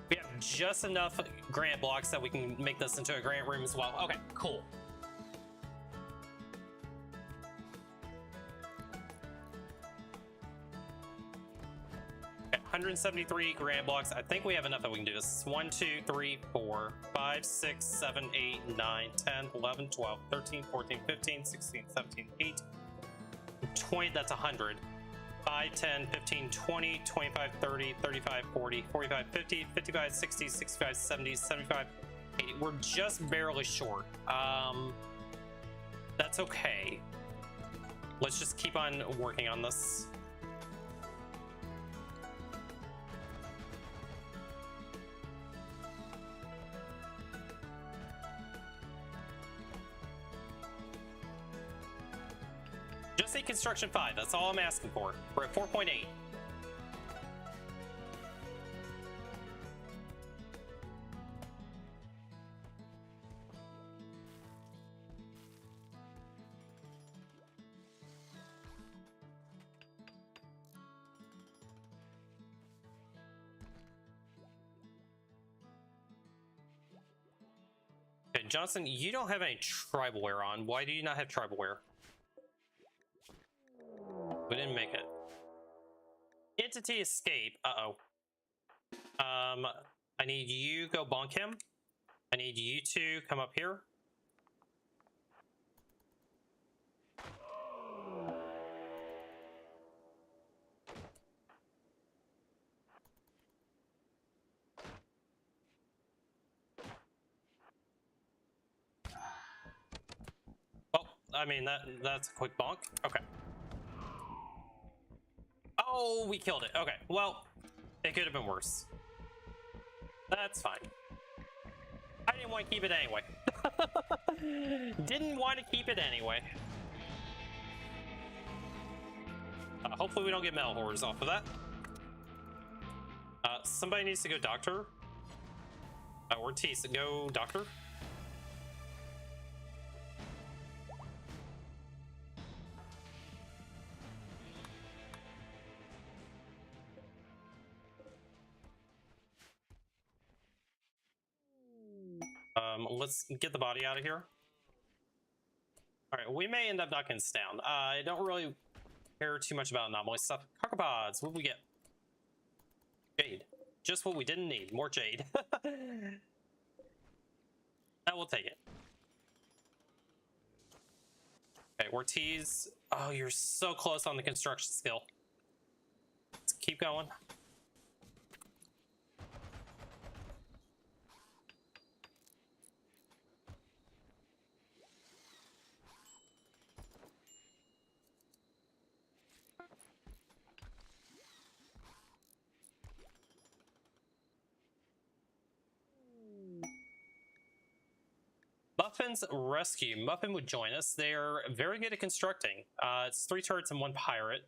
We have just enough grant blocks that we can make this into a grant room as well. Okay, cool. Okay, 173 grant blocks. I think we have enough that we can do this. 1, 2, 3, 4, 5, 6, 7, 8, 9, 10, 11, 12, 13, 14, 15, 16, 17, 18, 20. That's 100. 5, 10, 15, 20, 25, 30, 35, 40, 45, 50, 55, 60, 65, 70, 75, 80. We're just barely short. That's okay. Let's just keep on working on this. Just say construction 5, that's all I'm asking for. We're at 4.8. Okay, Johnson, you don't have any tribal wear on. Why do you not have tribal wear? We didn't make it. Entity escape. Uh-oh. I need you go bonk him. I need you to come up here. Well, I mean, that's a quick bonk. Okay. Oh, we killed it. Okay, well, it could have been worse. That's fine. I didn't want to keep it anyway. Didn't want to keep it anyway. Hopefully we don't get metal horrors off of that. Somebody needs to go doctor. Ortiz, go doctor. Let's get the body out of here. All right, we may end up knocking this down. I don't really care too much about anomaly stuff. Carcopods, what do we get? Jade. Just what we didn't need. More jade. That will take it. Okay, Ortiz. Oh, you're so close on the construction skill. Let's keep going. Muffin's Rescue. Muffin would join us. They're very good at constructing. It's 3 turrets and 1 pirate.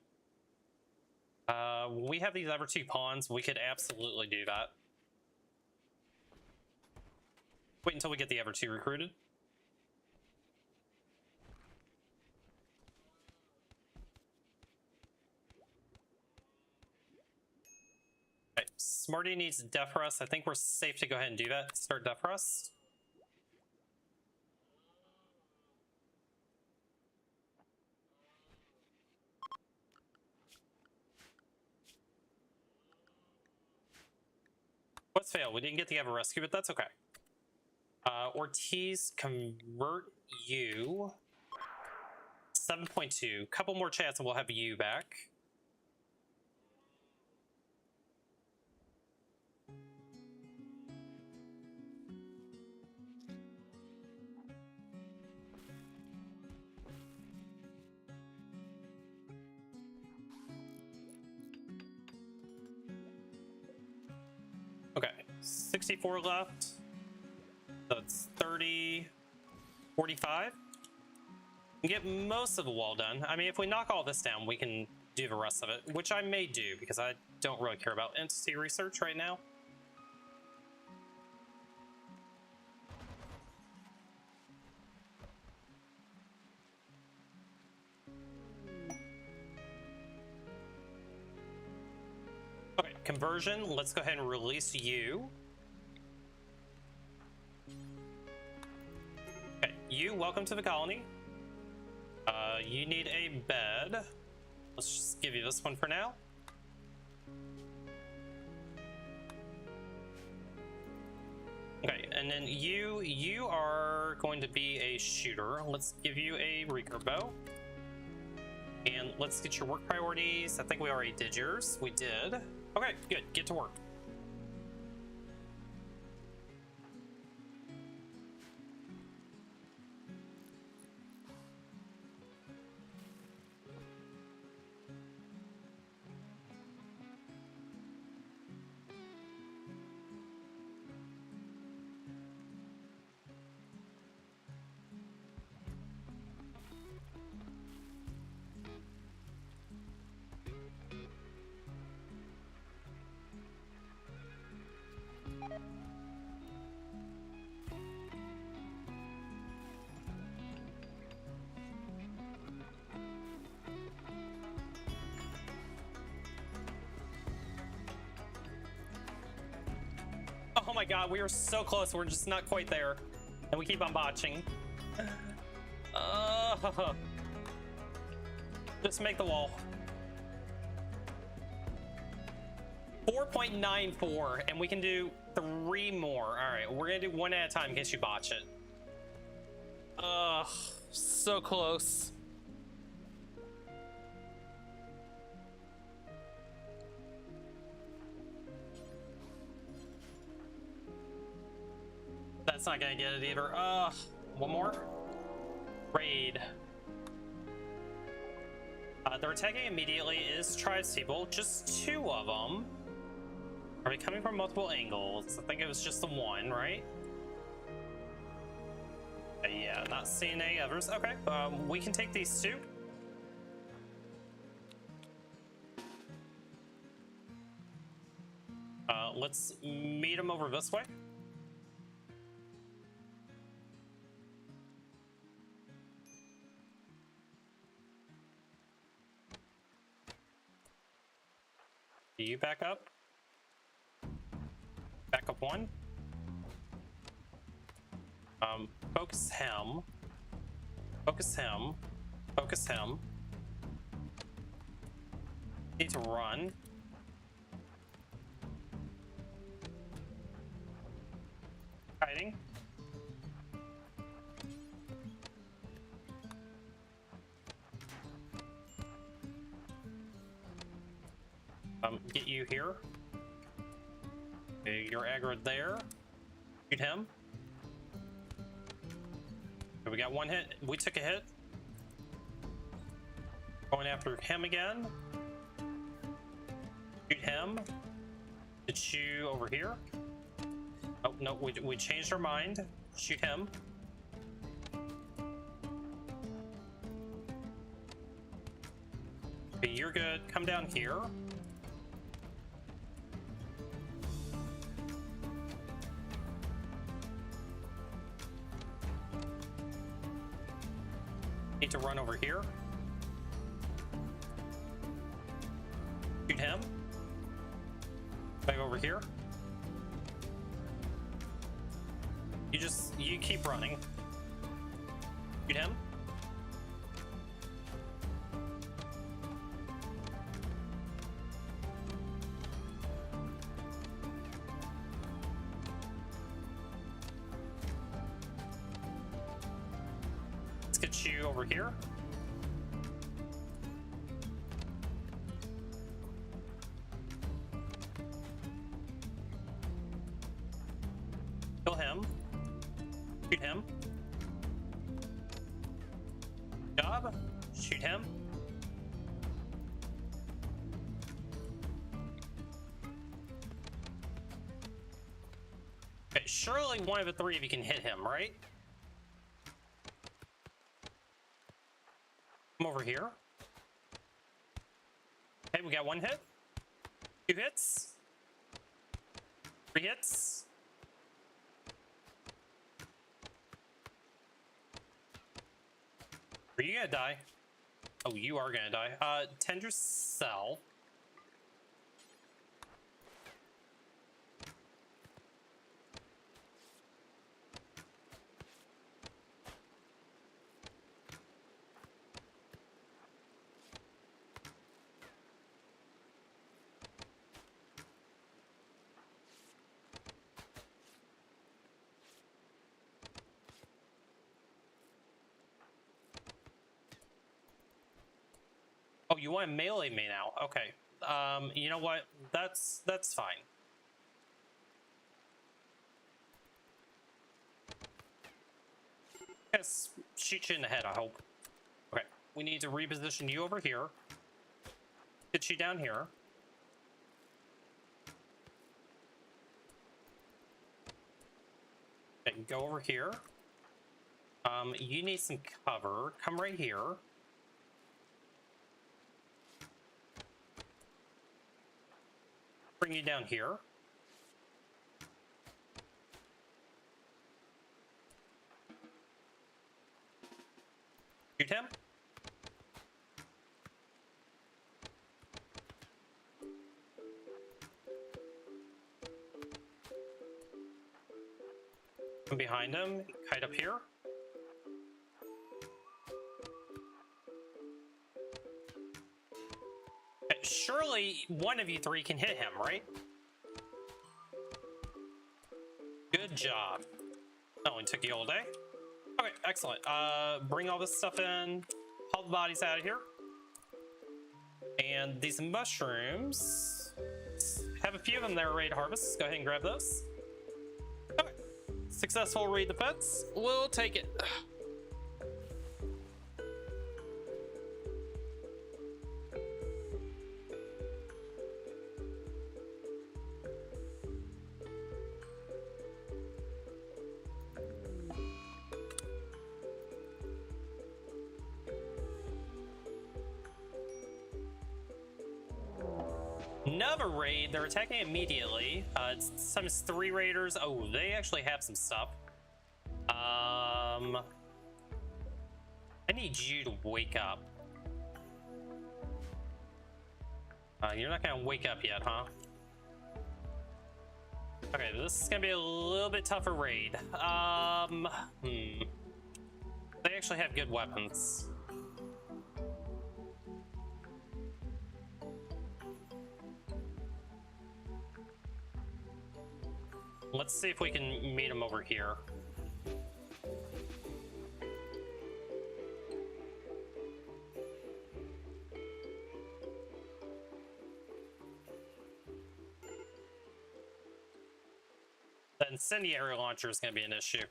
When we have these other 2 pawns, we could absolutely do that. Wait until we get the other 2 recruited. Okay, Smarty needs Death Rust. I think we're safe to go ahead and do that. Start Death Rust. Let's fail. We didn't get the ever rescue, but that's okay. Ortiz, convert you. 7.2. Couple more chats and we'll have you back. Okay, 64 left. So it's 30, 45. We get most of the wall done. I mean, if we knock all this down, we can do the rest of it, which I may do because I don't really care about entity research right now. Okay, conversion. Let's go ahead and release you. Okay, you, welcome to the colony. You need a bed. Let's just give you this one for now. Okay, and then you are going to be a shooter. Let's give you a recurve bow. And let's get your work priorities. I think we already did yours. We did. Okay, good. Get to work. Oh my god, we are so close. We're just not quite there. And we keep on botching. Just make the wall. 4.94, and we can do 3 more. All right, we're gonna do 1 at a time in case you botch it. So close. That's not gonna get it either. One more. Raid. They're attacking immediately. Is tribespeople. Just 2 of them. Are we coming from multiple angles? I think it was just the one, right? Yeah, not seeing any others. Okay, we can take these 2. Let's meet them over this way. Do you back up? Back up 1. Focus him. Focus him. Focus him. Need to run. hiding. Get you here. Okay, you're aggroed there. Shoot him. Okay, we got one hit. We took a hit. Going after him again. Shoot him. Get you over here. Oh, no, we changed our mind. Shoot him. Okay, you're good. Come down here. Need to run over here. Shoot him. Back over here. You keep running. Shoot him. Let's get you over here. Kill him. Shoot him. Job. Shoot him. Okay, surely one of the three of you can hit him, right? Come over here. Okay, we got one hit. 2 hits. 3 hits. Are you gonna die? Oh, you are gonna die. Tend yourself. Oh, you want to melee me now? Okay. You know what? That's fine. Yes, shoot you in the head, I hope. Okay, we need to reposition you over here. Get you down here. Okay, go over here. You need some cover. Come right here. Bring you down here. Shoot him. Come behind him, kite up here. Okay, surely one of you three can hit him, right? Good job. That only took you all day. Okay, excellent. Bring all this stuff in. Haul the bodies out of here. And these mushrooms, have a few of them that are ready to harvest. Go ahead and grab those. Okay. Successful raid the pets. We'll take it. Another raid, they're attacking immediately. It's sometimes 3 raiders. Oh, they actually have some stuff. I need you to wake up. You're not gonna wake up yet, huh? Okay, this is gonna be a little bit tougher raid. They actually have good weapons. let's see if we can meet him over here. The incendiary launcher is going to be an issue.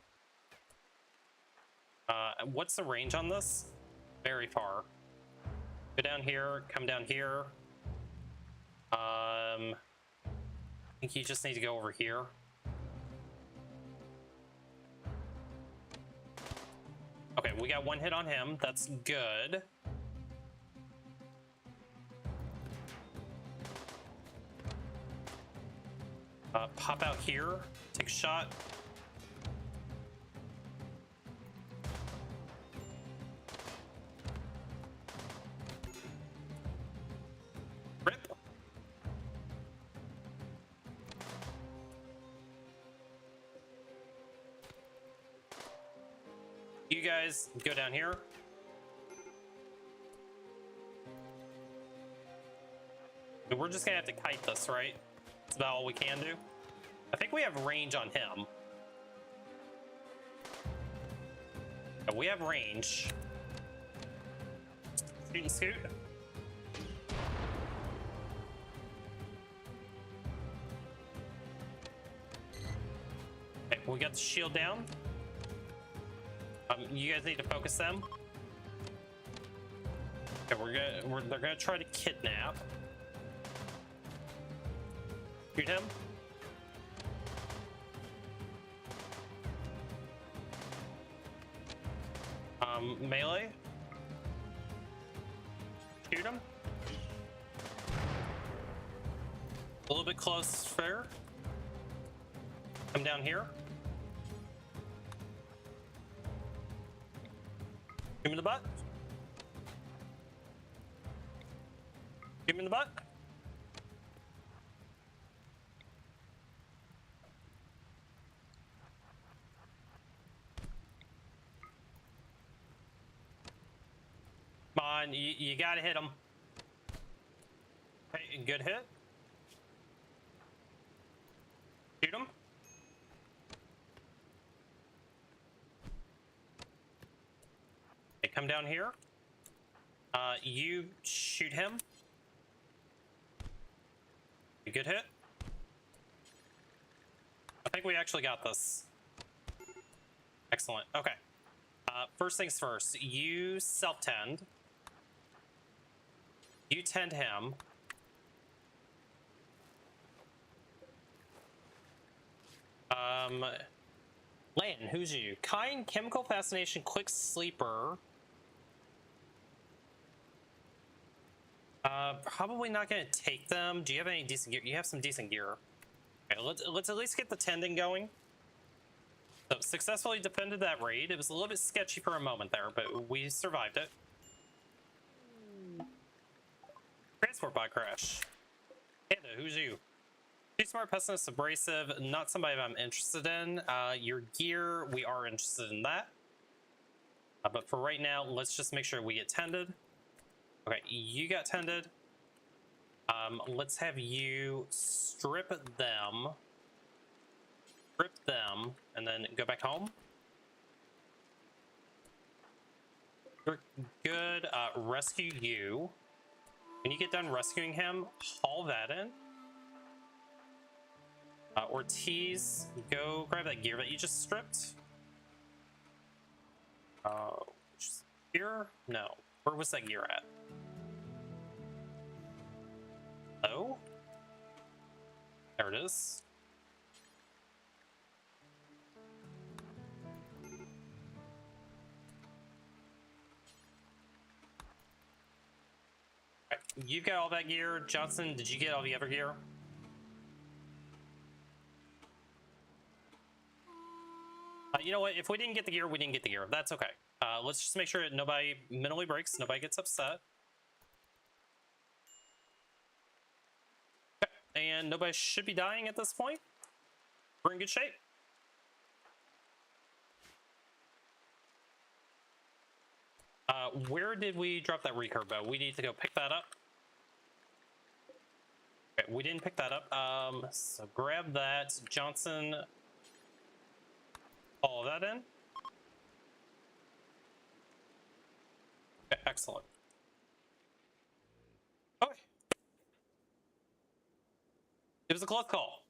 What's the range on this? Very far. Go down here, come down here. I think you just need to go over here. Okay, we got one hit on him. That's good. Pop out here, take a shot. Rip. You guys go down here. We're just gonna have to kite this, right? That's about all we can do. I think we have range on him. Yeah, we have range. Shoot and scoot. Okay, we got the shield down. You guys need to focus them. Okay, they're gonna try to kidnap. Shoot him. Melee. Shoot him. A little bit close, fair. Come down here. Shoot him in the butt. Shoot him in the butt. Come on, you gotta hit him. Okay, good hit. Shoot him. Okay, come down here. You shoot him. A good hit. I think we actually got this. Excellent. Okay. First things first, you self-tend. You tend him. Lanton, who's you? Kind, chemical fascination, quick sleeper. Probably not gonna take them. Do you have any decent gear? You have some decent gear. Okay, let's at least get the tending going. So successfully defended that raid. It was a little bit sketchy for a moment there, but we survived it. Transport bot crash. Panda, who's you? Too smart, pessimist, abrasive. Not somebody I'm interested in. Your gear, we are interested in that. But for right now, let's just make sure we get tended. Okay, you got tended. Let's have you strip them. Strip them, and then go back home. You're good. Rescue you. When you get done rescuing him, haul that in. Ortiz, go grab that gear that you just stripped. Here? No. Where was that gear at? Oh? There it is. Okay, you've got all that gear. Johnson, did you get all the other gear? You know what? If we didn't get the gear, we didn't get the gear. That's okay. Let's just make sure that nobody mentally breaks, nobody gets upset. Okay. And nobody should be dying at this point. We're in good shape. Where did we drop that recurve bow? We need to go pick that up. Okay, we didn't pick that up. So grab that. Johnson, all of that in. Okay, excellent. Okay. It was a close call.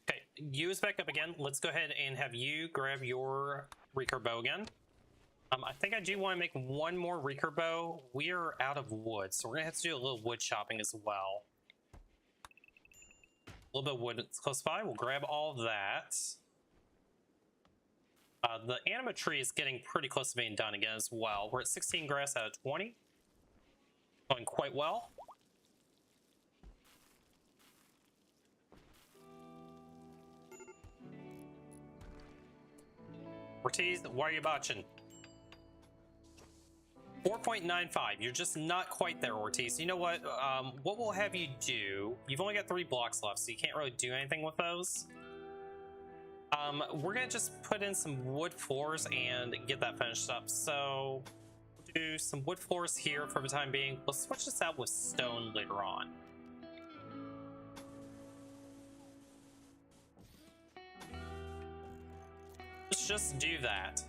Okay, you is back up again. Let's go ahead and have you grab your recurve bow again. I think I do want to make one more recurve bow. We are out of wood, so we're gonna have to do a little wood shopping as well. A little bit of wood that's close by. We'll grab all of that. The anima tree is getting pretty close to being done again as well. We're at 16 grass out of 20. Going quite well. Ortiz, why are you botching? 4.95. You're just not quite there, Ortiz. You know what? What we'll have you do, you've only got 3 blocks left, so you can't really do anything with those. We're gonna just put in some wood floors and get that finished up. So we'll do some wood floors here for the time being. We'll switch this out with stone later on. Let's just do that.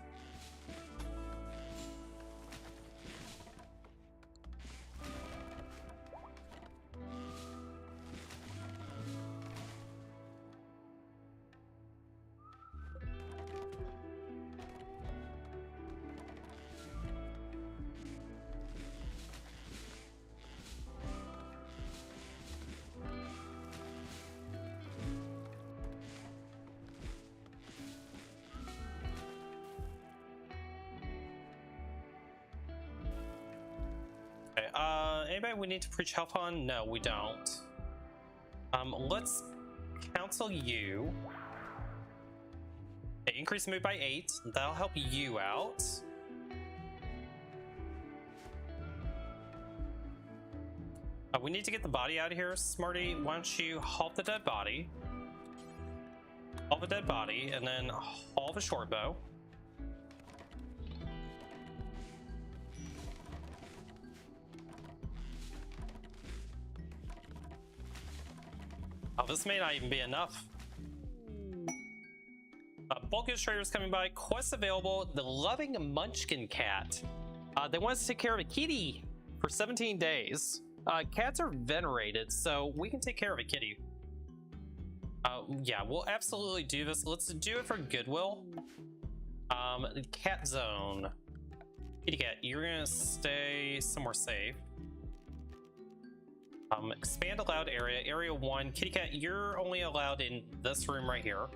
Okay, anybody we need to preach help on? No, we don't. Let's counsel you. Okay, increase move by 8. That'll help you out. We need to get the body out of here. Smarty, why don't you halt the dead body? Haul the dead body, and then haul the short bow. Oh, this may not even be enough. Bulk illustrators coming by. Quest available. The Loving Munchkin Cat. They want us to take care of a kitty for 17 days. Cats are venerated, so we can take care of a kitty. Yeah, we'll absolutely do this. Let's do it for goodwill. Cat zone. Kitty cat, you're gonna stay somewhere safe. Expand allowed area. Area 1. Kitty cat, you're only allowed in this room right here.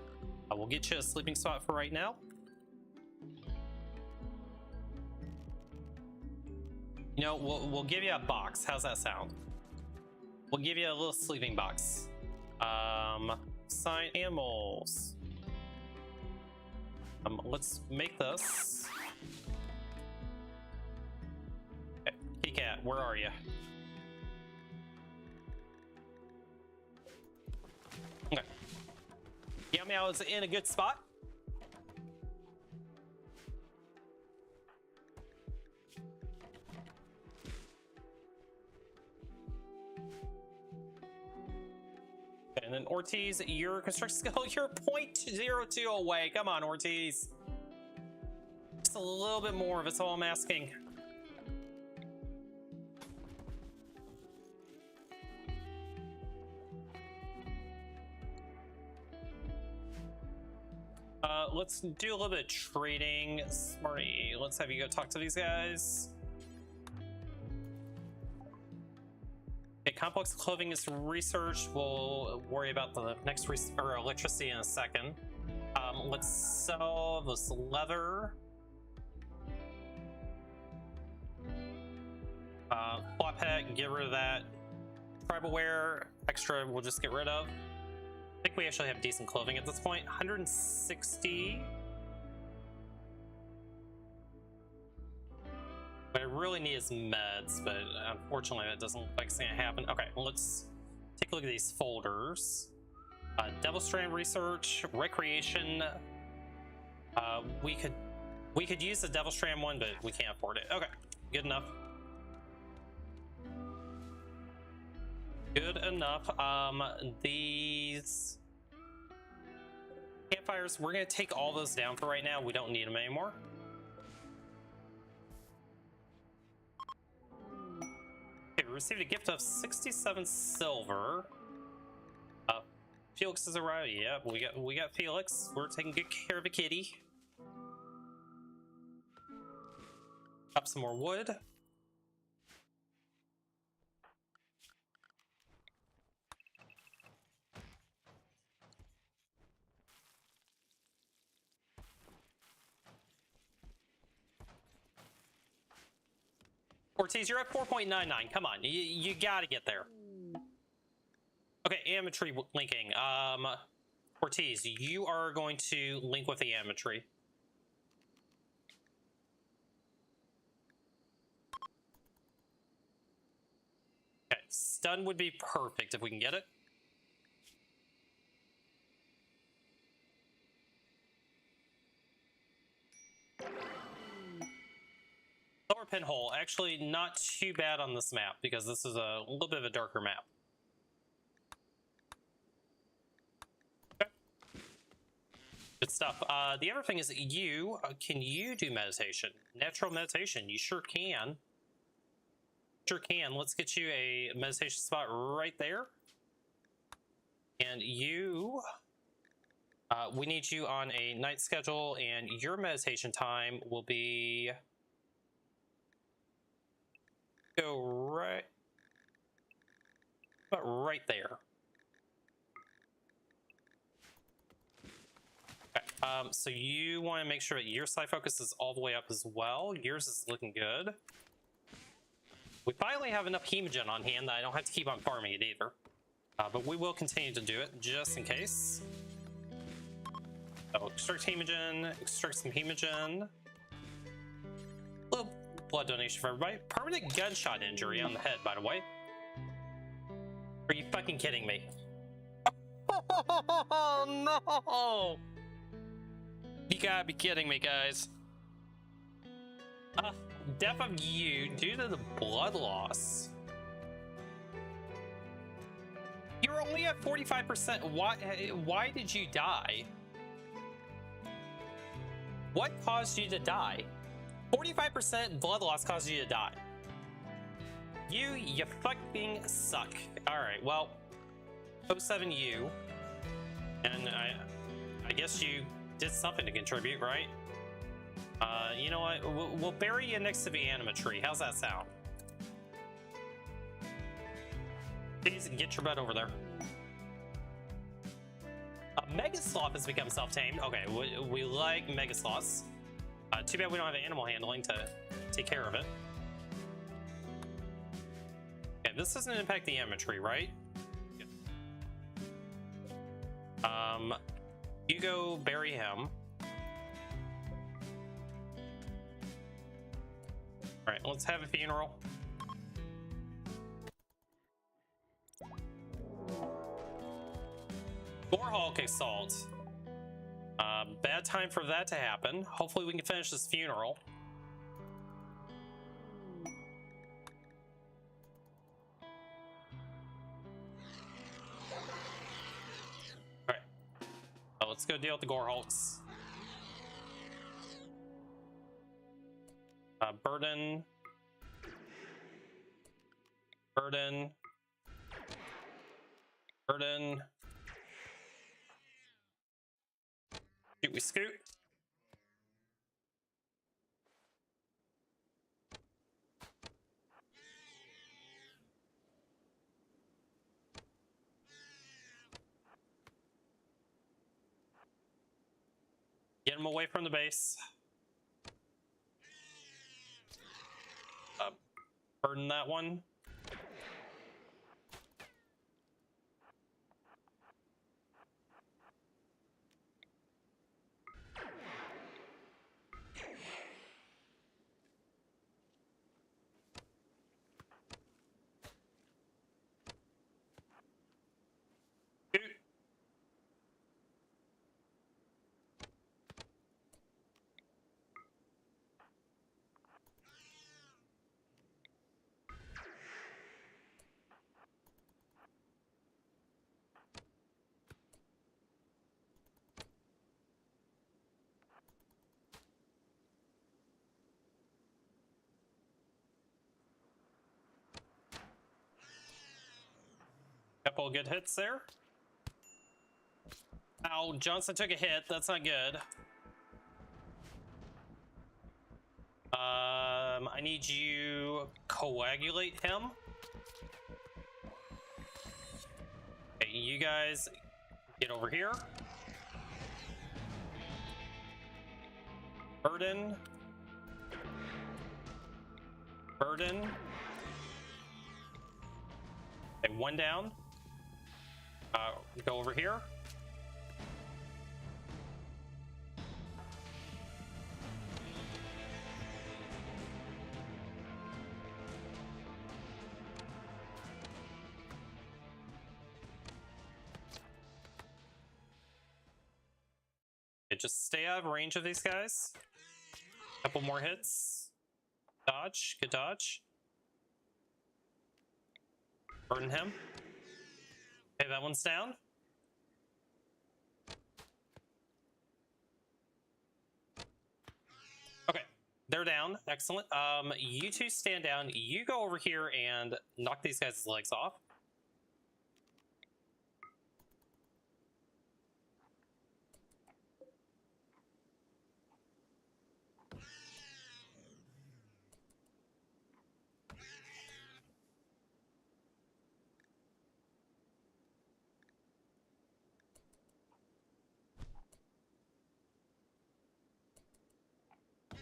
We'll get you a sleeping spot for right now. You know, we'll give you a box. How's that sound? We'll give you a little sleeping box. Sign animals. Let's make this. Okay, kitty cat, where are you? Okay. Meow Meow is in a good spot. And then Ortiz, your construction skill, you're 0.02 away. Come on, Ortiz. Just a little bit more, that's all I'm asking. Let's do a little bit of trading. Smarty, let's have you go talk to these guys. Okay, complex clothing is research. We'll worry about the next or electricity in a second. Let's sell this leather. Flop hat, get rid of that. Tribal wear, extra, we'll just get rid of. I think we actually have decent clothing at this point. 160. What I really need is meds, but unfortunately that doesn't look like it's gonna happen. Okay, let's take a look at these folders. Devil Strand research, recreation. We could use the Devil Strand one, but we can't afford it. Okay, good enough. Good enough. These campfires, we're gonna take all those down for right now. We don't need them anymore. Okay, we received a gift of 67 silver. Felix is arrived. Yeah, we got Felix. We're taking good care of a kitty. Up some more wood. Ortiz, you're at 4.99. Come on, you gotta get there. Okay, Ametry linking. Ortiz, you are going to link with the Ametry. Okay, stun would be perfect if we can get it. Lower pinhole, actually not too bad on this map because this is a little bit of a darker map. Okay. Good stuff. The other thing is that can you do meditation? Natural meditation, you sure can. Sure can. Let's get you a meditation spot right there. And you, we need you on a night schedule, and your meditation time will be, go right, about right there. Okay, so you want to make sure that your side focus is all the way up as well. Yours is looking good. We finally have enough hemogen on hand that I don't have to keep on farming it either. But we will continue to do it just in case. So extract hemogen, extract some hemogen. Little blood donation for everybody. Permanent gunshot injury on the head, by the way. Are you fucking kidding me? Oh no! You gotta be kidding me, guys. Death of you due to the blood loss. You're only at 45%. Why did you die? What caused you to die? 45% blood loss caused you to die. You fucking suck. Alright, well, 07U. And I guess you did something to contribute, right? You know what? We'll bury you next to the anima tree. How's that sound? Please get your butt over there. Mega Sloth has become self-tamed. Okay, we like Mega Sloths. Too bad we don't have animal handling to take care of it. Okay, this doesn't impact the anima tree, right? Good. You go bury him. All right, let's have a funeral. Gorehawk assault. Bad time for that to happen. Hopefully we can finish this funeral. All right, let's go deal with the Gorehawks. Burden. Burden. Burden. Shoot, we scoot. Get him away from the base. Burn that one. Couple good hits there. Ow, Johnson took a hit. That's not good. I need you coagulate him. Okay, you guys get over here. Burden. Burden. Okay, one down. Go over here. Okay, just stay out of range of these guys. Couple more hits. Dodge. Good dodge. Burn him. Okay, that one's down. Okay, they're down. Excellent. You two stand down. You go over here and knock these guys' legs off.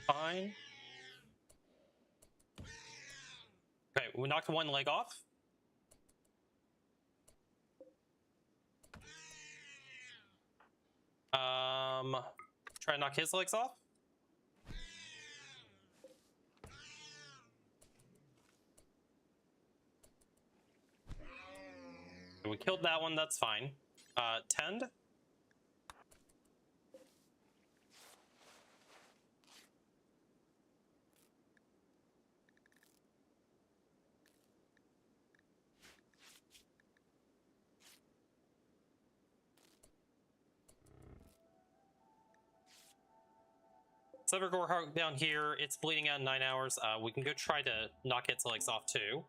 Fine. Okay, we knocked one leg off. Try to knock his legs off. We killed that one, that's fine. Tend. Severgore down here, it's bleeding out in 9 hours. We can go try to knock its legs off too.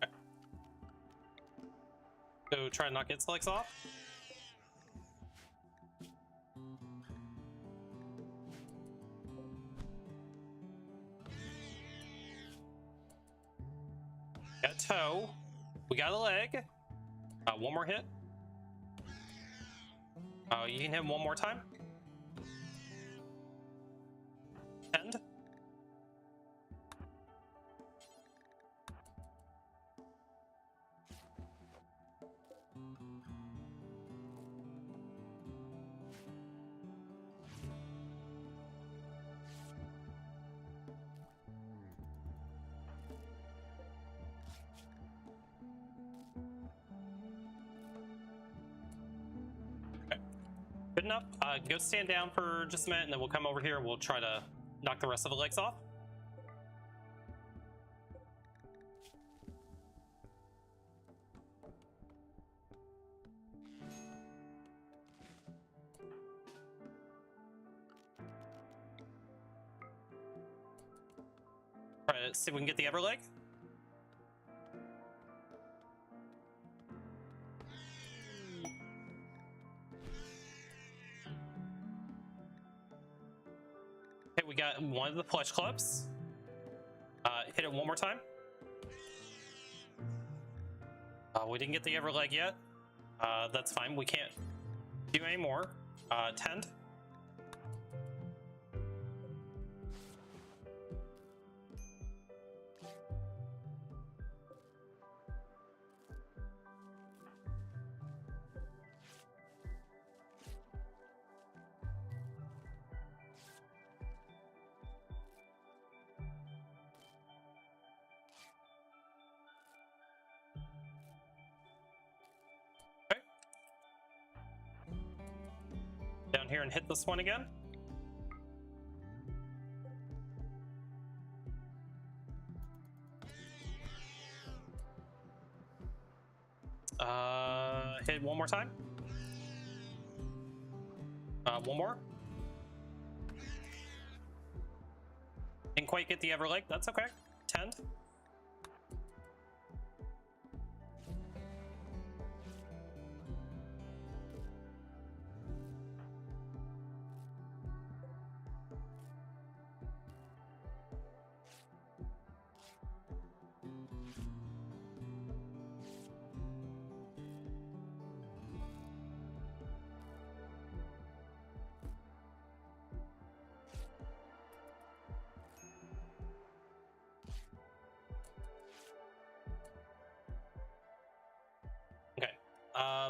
Okay. Go try to knock its legs off. Got a toe. We got a leg. One more hit. You can hit him one more time. End. Good enough. Go stand down for just a minute, and then we'll come over here and we'll try to knock the rest of the legs off. Try to see if we can get the other leg. We got got one of the plush clubs. Hit it one more time. We didn't get the other leg yet. That's fine. We can't do any more. Tend. Down here and hit this one again. Hit one more time. One more. Didn't quite get the other leg. That's okay. Tend.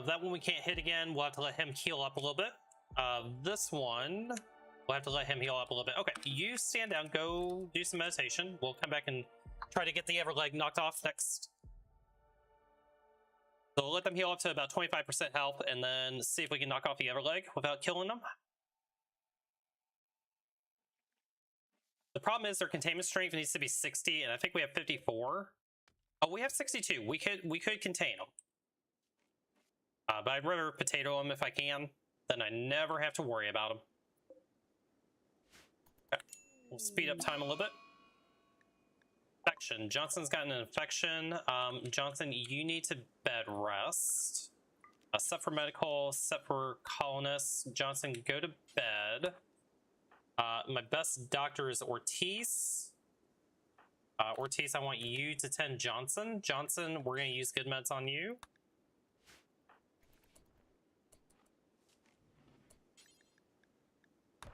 That one we can't hit again. We'll have to let him heal up a little bit. This one, we'll have to let him heal up a little bit. Okay, you stand down, go do some meditation. We'll come back and try to get the other leg knocked off next. So we'll let them heal up to about 25% health and then see if we can knock off the other leg without killing them. The problem is their containment strength needs to be 60, and I think we have 54. Oh, we have 62. We could contain them. But I'd rather potato them if I can, then I never have to worry about them. Okay. We'll speed up time a little bit. Infection. Johnson's gotten an infection. Johnson, you need to bed rest. Set for medical, set for colonists. Johnson, go to bed. My best doctor is Ortiz. Ortiz, I want you to tend Johnson. Johnson, we're going to use good meds on you.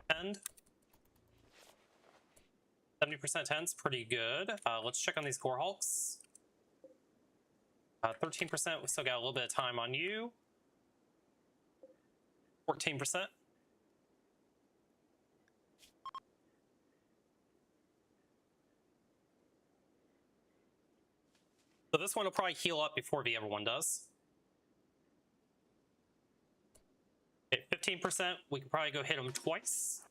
Tend. 70% tend's pretty good. Let's check on these Gore Hulks. 13%, we still got a little bit of time on you. 14%. So this one will probably heal up before the other one does. Okay, 15%, we can probably go hit him twice.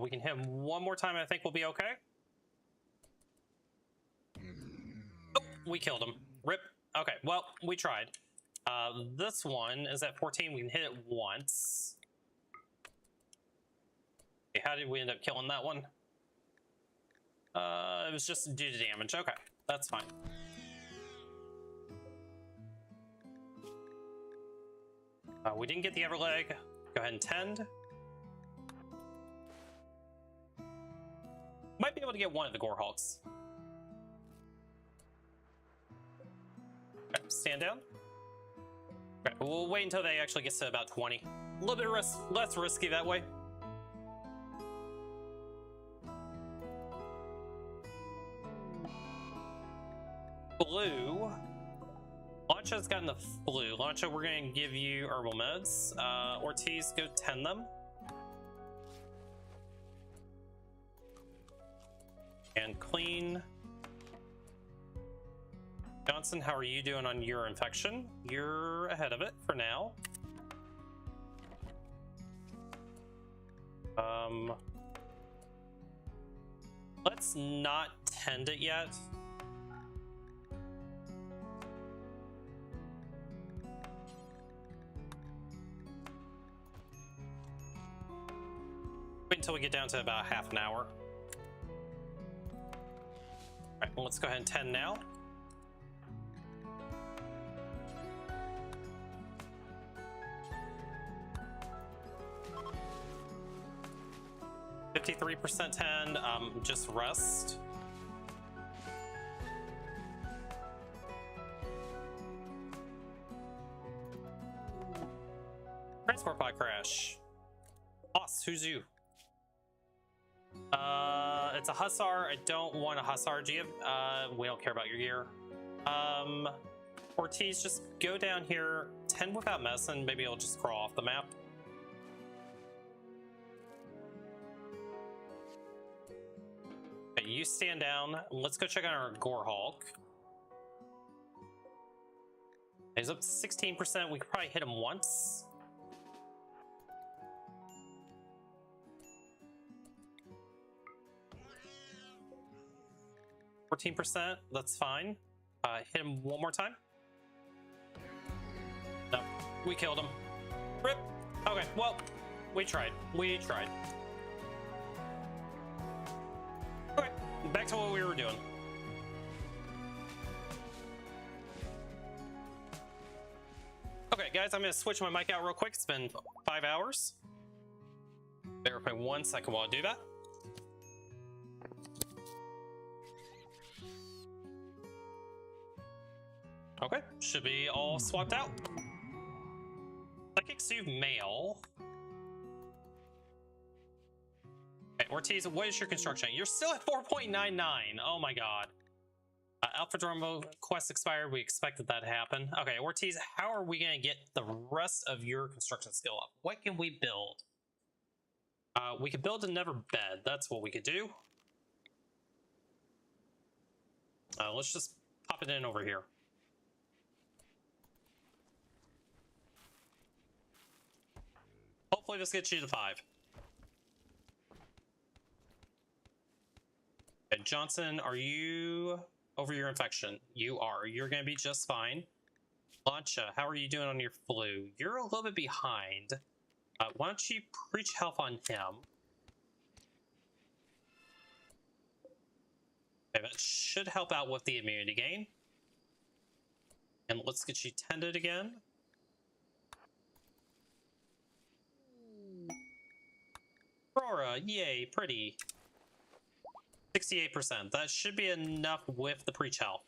We can hit him one more time, I think we'll be okay. Oh, we killed him. Rip. Okay, well, we tried. This one is at 14, we can hit it once. Okay, how did we end up killing that one? It was just due to damage. Okay, that's fine. We didn't get the other leg. Go ahead and tend. Might be able to get one of the Gore Hulks. Okay, stand down. Okay, we'll wait until they actually get to about 20. A little bit less risky that way. Blue. Lancha's gotten the flu. Lancha, we're going to give you herbal meds. Ortiz, go tend them. And clean. Johnson, how are you doing on your infection? You're ahead of it for now. Let's not tend it yet. Wait until we get down to about half an hour. All right, well, let's go ahead and tend now. 53% 10. Just rest. Transport pod crash. Boss, who's you? It's a Hussar. I don't want a Hussar. Do you have, we don't care about your gear. Ortiz, just go down here. 10 without medicine. Maybe it'll just crawl off the map. Okay, you stand down. Let's go check on our Gore Hulk. He's up to 16%. We could probably hit him once. %. That's fine. Hit him one more time. No, we killed him. Rip. Okay, well, we tried. We tried. Okay, back to what we were doing. Okay, guys, I'm gonna switch my mic out real quick. It's been 5 hours. Bear with me 1 second while I do that. Okay, should be all swapped out. Psychic Soothe male. Okay, Ortiz, what is your construction? You're still at 4.99. Oh my god. Alpha Drumbo quest expired. We expected that to happen. Okay, Ortiz, how are we going to get the rest of your construction skill up? What can we build? We could build another bed. That's what we could do. Let's just pop it in over here. Hopefully this gets you to 5. Okay, Johnson, are you over your infection? You are. You're going to be just fine. Lancha, how are you doing on your flu? You're a little bit behind. Why don't you preach health on him? Okay, that should help out with the immunity gain. And let's get you tended again. Aurora, yay, pretty. 68%. That should be enough with the preach health.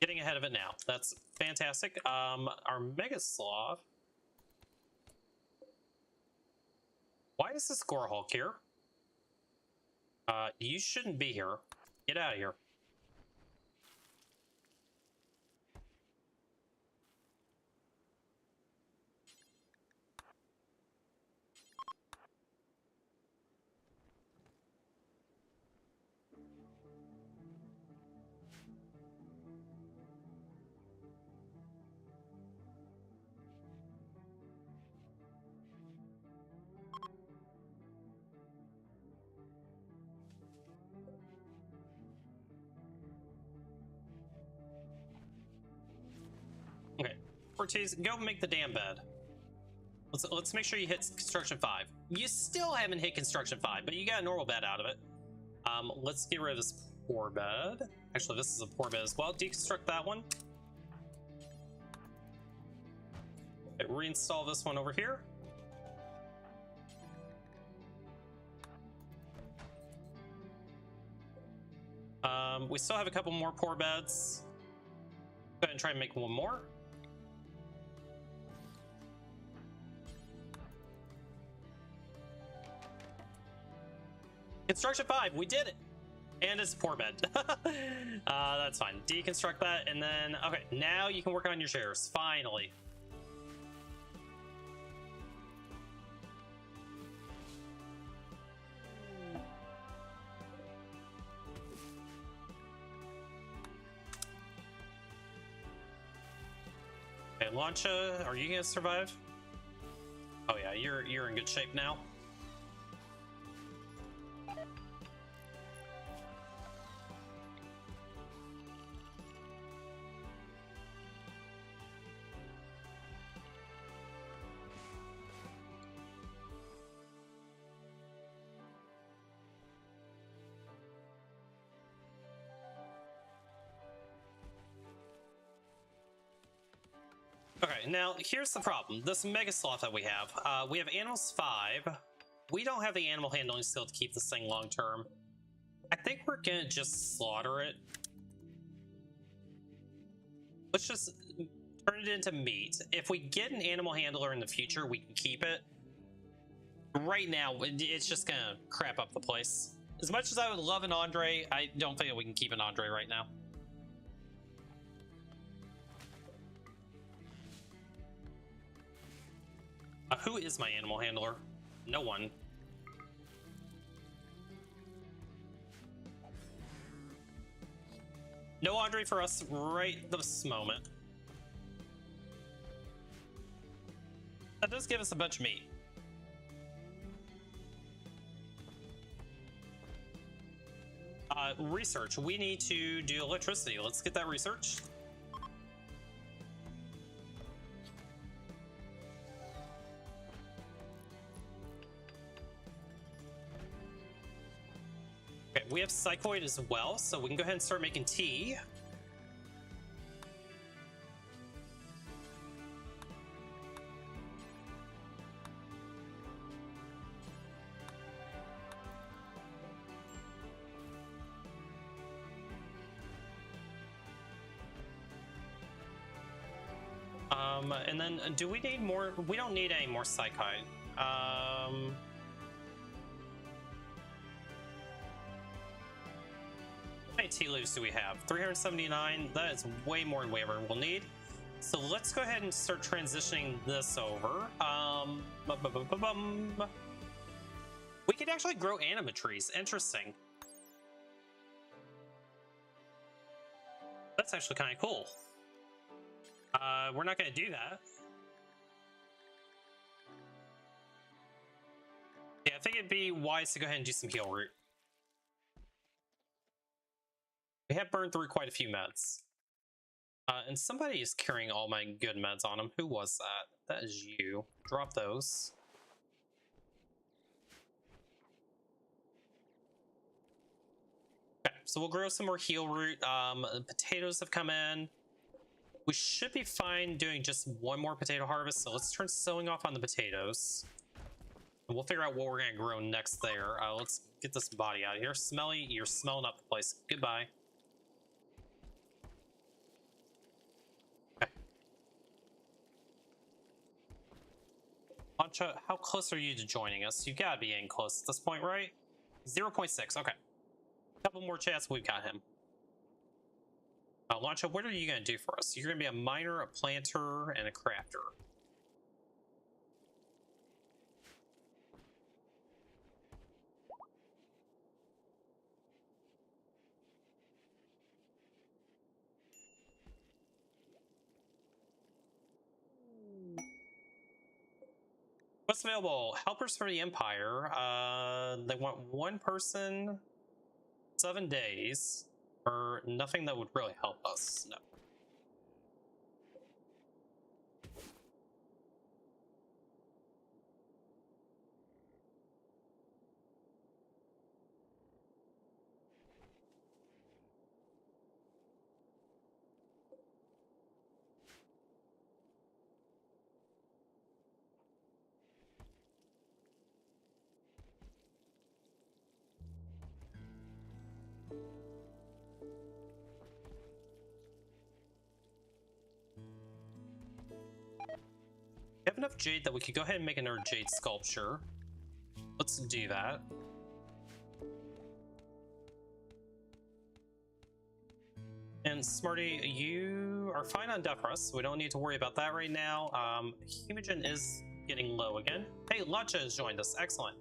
Getting ahead of it now. That's fantastic. Our Mega Sloth. Why is this Gore Hulk here? You shouldn't be here. Get out of here. Okay, Ortiz, go make the damn bed. Let's make sure you hit construction 5. You still haven't hit construction 5, but you got a normal bed out of it. Let's get rid of this poor bed. Actually, this is a poor bed as well. Deconstruct that one. Okay, reinstall this one over here. We still have a couple more poor beds. Go ahead and try and make one more. Construction 5, we did it! And it's a poor bed. That's fine. Deconstruct that, and then, okay, now you can work on your chairs, finally. Okay, Lancha, are you gonna survive? Oh yeah, you're in good shape now. Okay, now here's the problem. This mega sloth that we have animals 5. We don't have the animal handling skill to keep this thing long term. I think we're gonna just slaughter it. Let's just turn it into meat. If we get an animal handler in the future, we can keep it. Right now, it's just gonna crap up the place. As much as I would love an Andre, I don't think that we can keep an Andre right now. Who is my animal handler? No one. No Andre for us right this moment. That does give us a bunch of meat. Research. We need to do electricity. Let's get that researched. Okay, we have psychoid as well, so we can go ahead and start making tea. And then do we need more? We don't need any more psychoid. How many tea leaves do we have? 379. That is way more than we ever will need. So let's go ahead and start transitioning this over. We could actually grow anima trees. Interesting. That's actually kind of cool. We're not going to do that. Yeah, I think it'd be wise to go ahead and do some heal root. We have burned through quite a few meds. And somebody is carrying all my good meds on them. Who was that? That is you. Drop those. Okay, so we'll grow some more heal root. Potatoes have come in. We should be fine doing just one more potato harvest, so let's turn sowing off on the potatoes. And we'll figure out what we're going to grow next there. Let's get this body out of here. Smelly, you're smelling up the place. Goodbye. Okay. Ancha, how close are you to joining us? You gotta be getting close at this point, right? 0.6, okay. A couple more chats, we've got him. Lancha, what are you going to do for us? You're going to be a miner, a planter, and a crafter. What's available? Helpers for the Empire. They want one person, 7 days, or nothing that would really help us. No. We have enough jade that we could go ahead and make another jade sculpture. Let's do that. And Smarty, you are fine on death rust, so we don't need to worry about that right now. Hemogen is getting low again. Hey, Lancha has joined us. Excellent.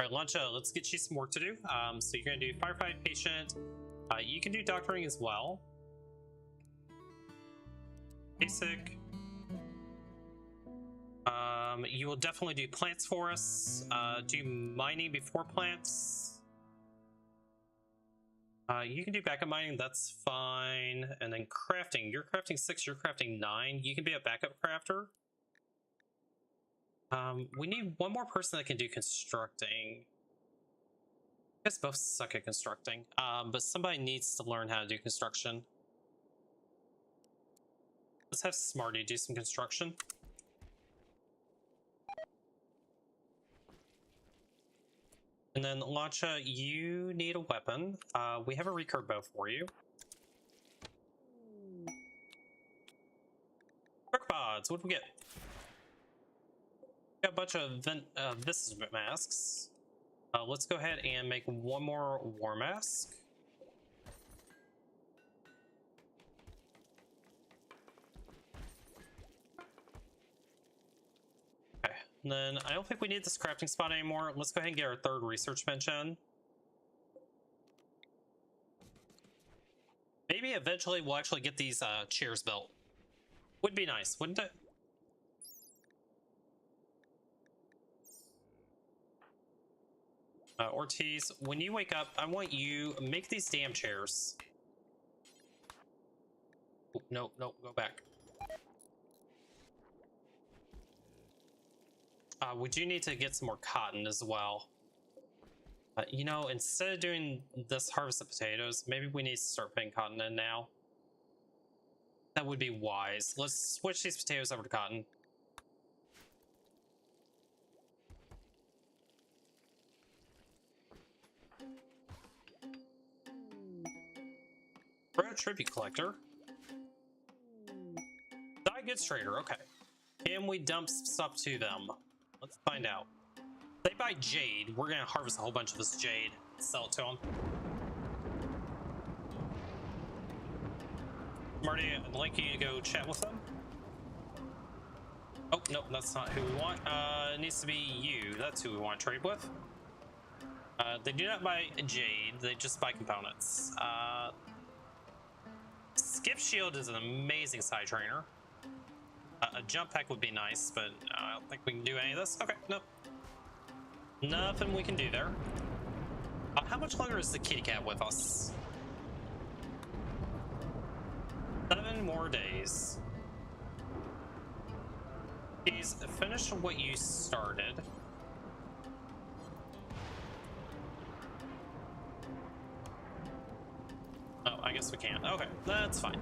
All right, Lancha, let's get you some work to do. So you're going to do firefight patient. You can do doctoring as well. Basic. You will definitely do plants for us. Do mining before plants. You can do backup mining, that's fine. And then crafting. You're crafting 6, you're crafting 9. You can be a backup crafter. We need one more person that can do constructing. I guess both suck at constructing. But somebody needs to learn how to do construction. Let's have Smarty do some construction. And then Lacha, you need a weapon. We have a recurve bow for you. Quick pods, what do we get? Got a bunch of visage masks. Let's go ahead and make one more war mask. Okay, and then I don't think we need this crafting spot anymore. Let's go ahead and get our third research bench in. Maybe eventually we'll actually get these chairs built. Would be nice, wouldn't it? Ortiz, when you wake up, I want you make these damn chairs. Oh, no, no, go back. We do need to get some more cotton as well. You know, instead of doing this harvest of potatoes, maybe we need to start putting cotton in now. That would be wise. Let's switch these potatoes over to cotton. We're a tribute collector. Die goods trader, okay. Can we dump stuff to them? Let's find out. They buy jade. We're gonna harvest a whole bunch of this jade. Sell it to them. Marty, I'd like you to go chat with them. Oh, no, that's not who we want. It needs to be you. That's who we want to trade with. They do not buy jade. They just buy components. Skip shield is an amazing side trainer. A jump pack would be nice, but I don't think we can do any of this. Okay, nope. Nothing we can do there. How much longer is the kitty cat with us? 7 more days. Please finish what you started. Oh, I guess we can't. Okay, that's fine.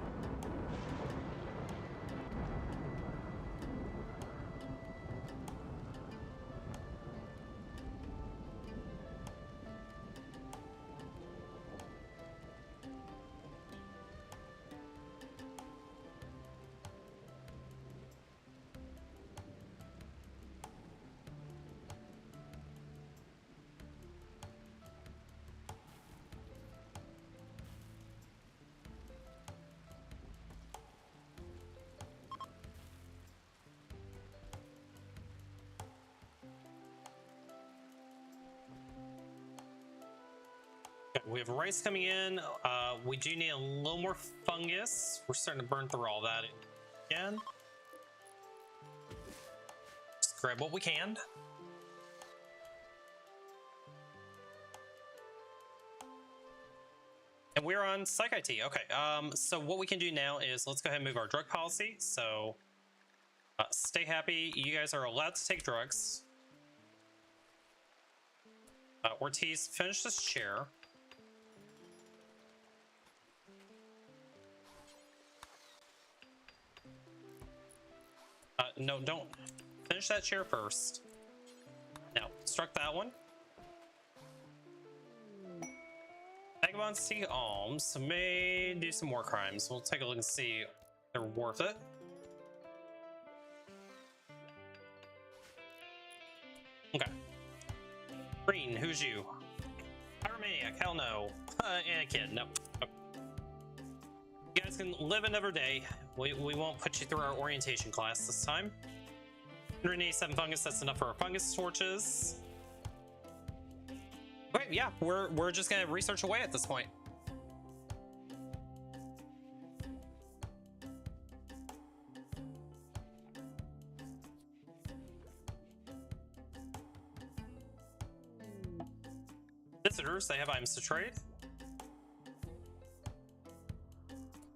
We have rice coming in. We do need a little more fungus. We're starting to burn through all that again. Just grab what we can. And we're on Psych IT. Okay, so what we can do now is let's go ahead and move our drug policy. So stay happy. You guys are allowed to take drugs. Ortiz, finish this chair. No, don't finish that chair first. No, struck that one. Vagabonds seek alms, may do some war crimes. We'll take a look and see if they're worth it. Okay. Green, who's you? Pyromaniac, hell no. And a kid, no. Okay. You guys can live another day. We won't put you through our orientation class this time. 187 fungus, that's enough for our fungus torches. Okay, yeah, we're just gonna research away at this point. Visitors, they have items to trade.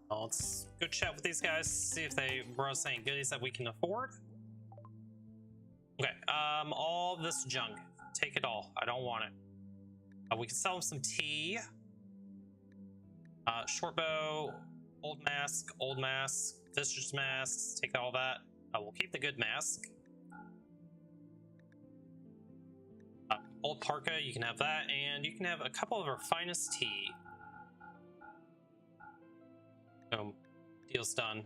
Let's go chat with these guys, see if they brought us any goodies that we can afford. Okay, all this junk, take it all. I don't want it. We can sell them some tea. Short bow, old mask, visitor's masks, take all that. We'll keep the good mask. Old parka, you can have that, and you can have a couple of our finest tea. Boom. Deal's done.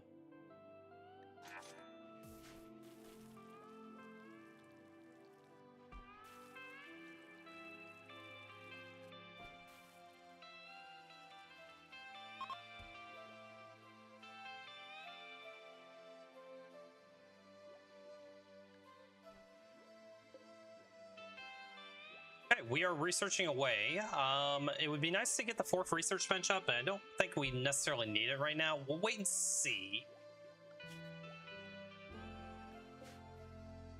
Okay, we are researching away. It would be nice to get the 4th research bench up, but I don't think we necessarily need it right now. We'll wait and see.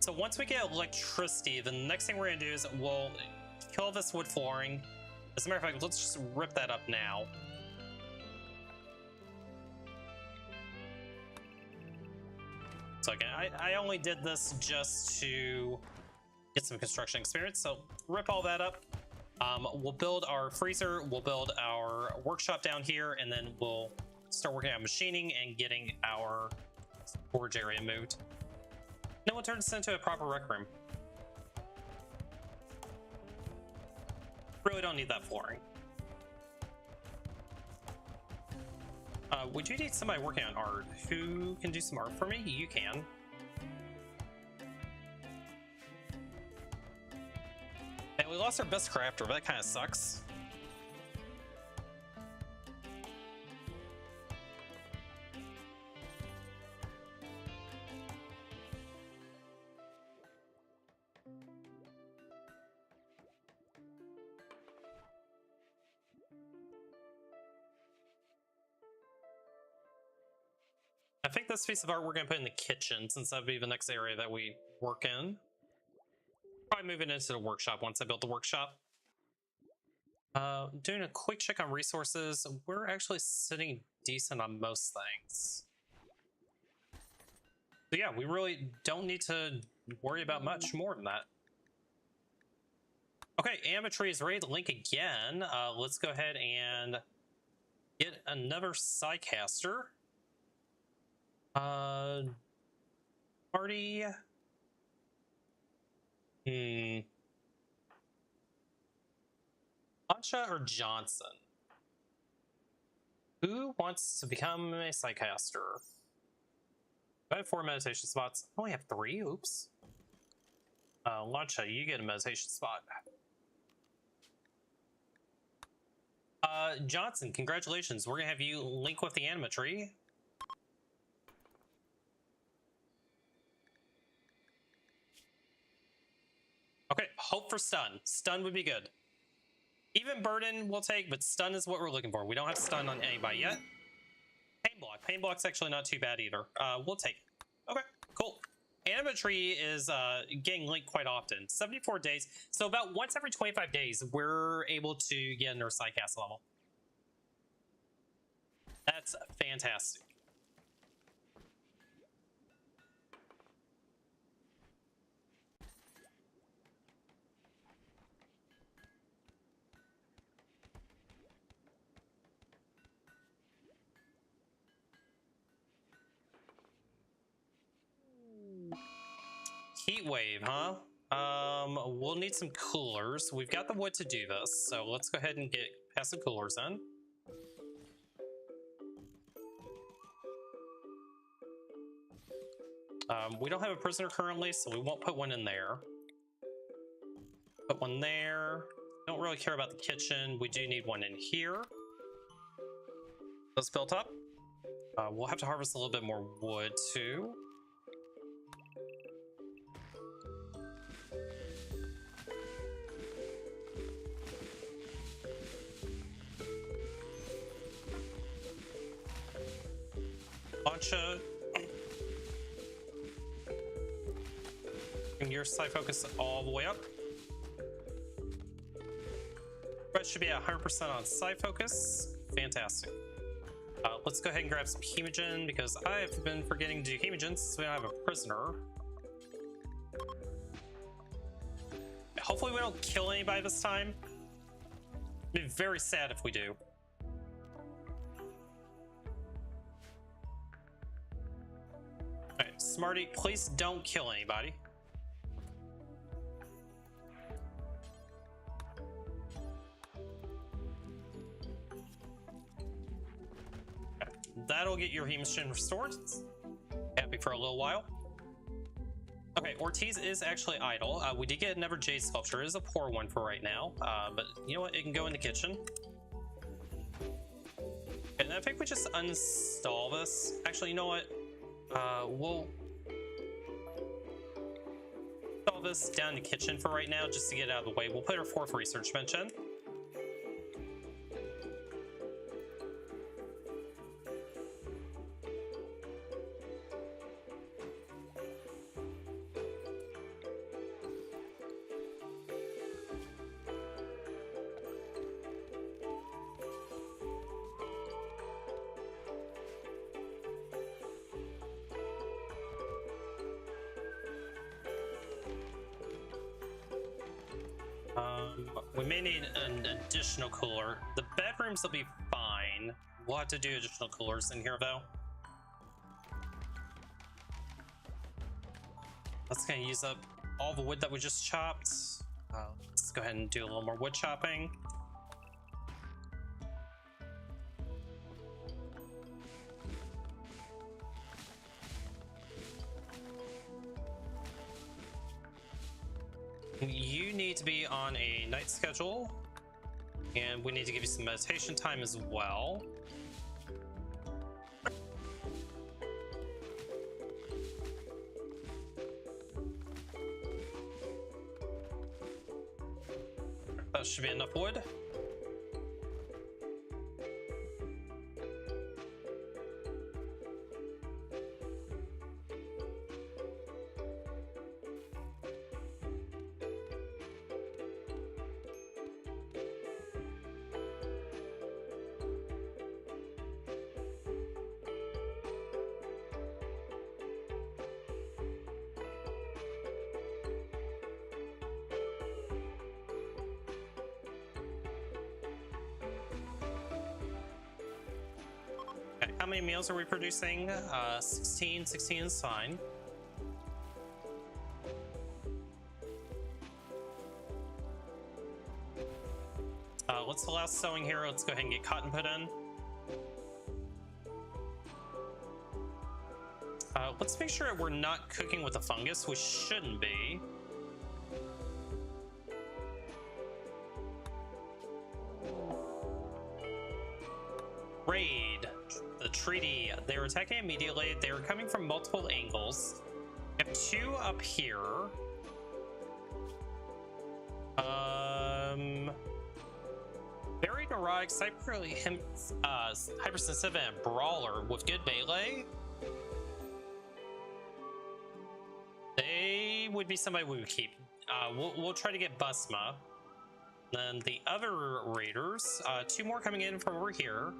So once we get electricity, the next thing we're gonna do is we'll kill this wood flooring. As a matter of fact, let's just rip that up now. So again, I only did this just to get some construction experience, so rip all that up. We'll build our freezer, we'll build our workshop down here, and then we'll start working on machining and getting our storage area moved. Then we'll turn this into a proper rec room. Really don't need that flooring. We do need somebody working on art. Who can do some art for me? You can. And we lost our best crafter, but that kind of sucks. I think this piece of art we're going to put in the kitchen, since that would be the next area that we work in. Probably move it into the workshop once I build the workshop. Doing a quick check on resources. We're actually sitting decent on most things. So yeah, we really don't need to worry about much more than that. Okay, Ametry is ready to link again. Let's go ahead and get another Psycaster. Party. Ancha or Johnson? Who wants to become a Psycaster? I have 4 meditation spots. I only have 3. Oops. Lancha, you get a meditation spot. Johnson, congratulations. We're gonna have you link with the Animatry. Okay, hope for stun. Stun would be good. Even burden we'll take, but stun is what we're looking for. We don't have stun on anybody yet. Pain block. Pain block's actually not too bad either. We'll take it. Okay, cool. Animatry is getting linked quite often. 74 days. So about once every 25 days, we're able to get into our Psycast level. That's fantastic. Heat wave, huh? We'll need some coolers. We've got the wood to do this, so let's go ahead and get past the coolers in. We don't have a prisoner currently, so we won't put one in there. Put one there. Don't really care about the kitchen. We do need one in here. That's built up. We'll have to harvest a little bit more wood too. Launcha. Bring your side focus all the way up. That should be at 100% on side focus. Fantastic. Let's go ahead and grab some hemogen because I've been forgetting to do hemogen since we don't have a prisoner. Hopefully we don't kill anybody this time. It'd be very sad if we do. Alright, Smarty, please don't kill anybody. Okay, that'll get your Hemogen restored. Happy for a little while. Okay, Ortiz is actually idle. We did get another Jade Sculpture. It is a poor one for right now, but you know what? It can go in the kitchen. And I think we just uninstall this. Actually, you know what? We'll install this down the kitchen for right now, just to get it out of the way. We'll put our 4th research bench in. We may need an additional cooler. The bedrooms will be fine. We'll have to do additional coolers in here, though. That's gonna use up all the wood that we just chopped. Let's go ahead and do a little more wood chopping. You need to be on a night schedule, and we need to give you some meditation time as well. That should be enough wood. Okay, how many meals are we producing? 16. 16 is fine. Let's allow sewing here. Let's go ahead and get cotton put in. Let's make sure we're not cooking with a fungus. We shouldn't be. Raid. The treaty. They were attacking immediately. They were coming from multiple angles. We have 2 up here. Very neurotic, hypersensitive, and brawler with good melee. They would be somebody we would keep. We'll try to get Busma. Then the other raiders, 2 more coming in from over here.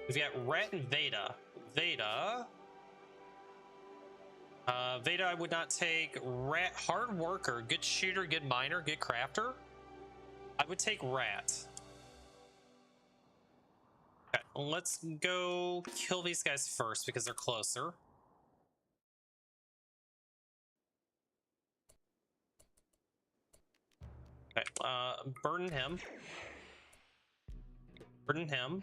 We've got Ret and Veda. Veda, I would not take. Rat, hard worker, good shooter, good miner, good crafter. I would take Rat. Okay, let's go kill these guys first because they're closer. Okay, burden him. Burden him.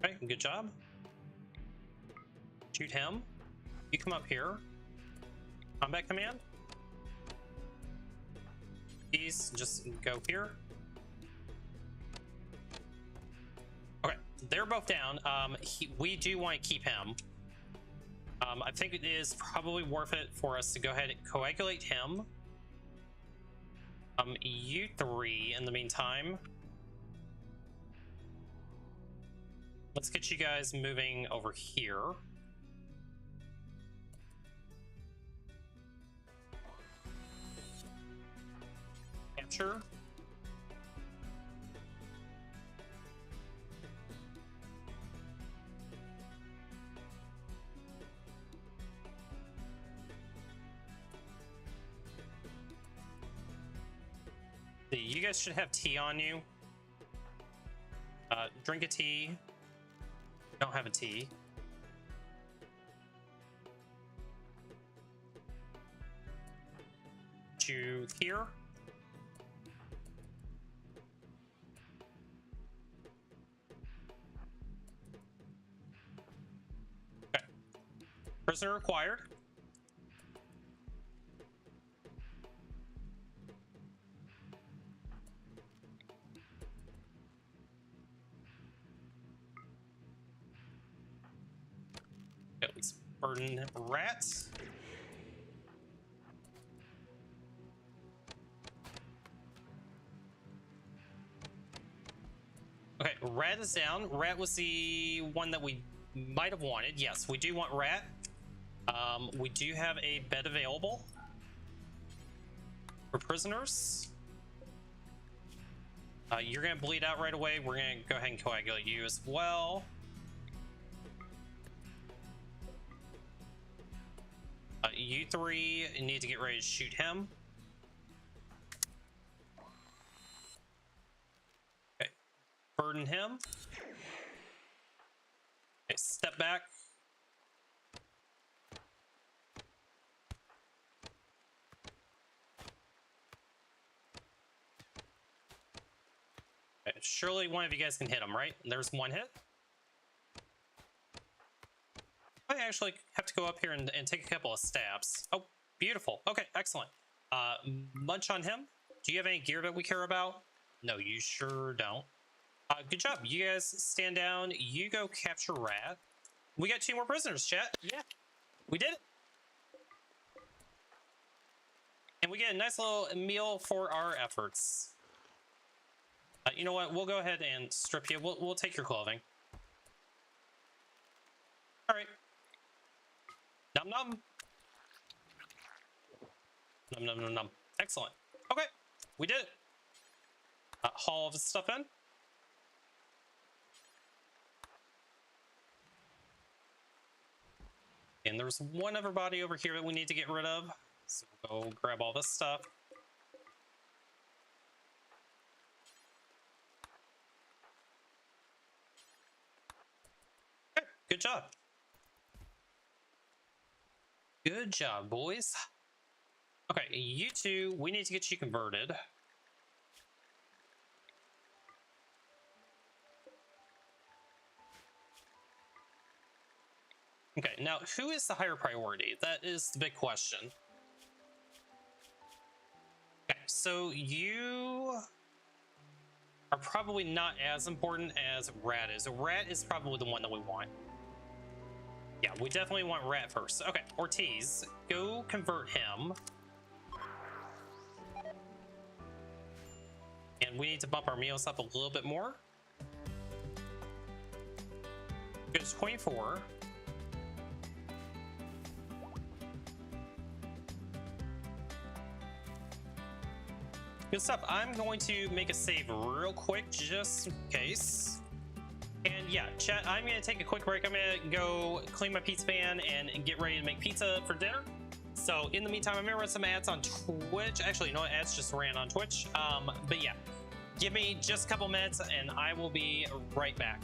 Okay, good job. Shoot him. You come up here. Combat command. Please just go here. Okay, they're both down. We do want to keep him. I think it is probably worth it for us to go ahead and coagulate him. You 3 in the meantime. Let's get you guys moving over here. Capture. You guys should have tea on you. Drink a tea. Don't have a tea. You here. Okay. Prisoner acquired. Okay, let's burn rats. Okay, rat is down. Rat was the one that we might have wanted. Yes, we do want rat. We do have a bed available for prisoners. You're gonna bleed out right away. We're gonna go ahead and coagulate you as well. You three need to get ready to shoot him. Okay, burden him. Okay, step back. Okay, surely one of you guys can hit him, right? There's one hit. I actually have to go up here and take a couple of stabs. Oh, beautiful. Okay, excellent. Munch on him. Do you have any gear that we care about? No, you sure don't. Good job. You guys stand down. You go capture rat. We got 2 more prisoners, chat. Yeah, we did it. And we get a nice little meal for our efforts. You know what? We'll go ahead and strip you. We'll take your clothing. All right. Num num. Num num num num. Excellent. Okay, we did it. Haul all this stuff in. And there's one other body over here that we need to get rid of. So we'll go grab all this stuff. Okay, good job. Good job, boys. Okay, you two, we need to get you converted. Okay, now who is the higher priority? That is the big question. Okay, so you are probably not as important as Rat is. Rat is probably the one that we want. Yeah, we definitely want Rat first. Okay, Ortiz, go convert him. And we need to bump our meals up a little bit more. Go to 24. Good stuff. I'm going to make a save real quick, just in case. And yeah, chat, I'm going to take a quick break. I'm going to go clean my pizza pan and get ready to make pizza for dinner. So in the meantime, I'm going to run some ads on Twitch. Actually, you know what? Ads just ran on Twitch. But yeah, give me just a couple minutes and I will be right back.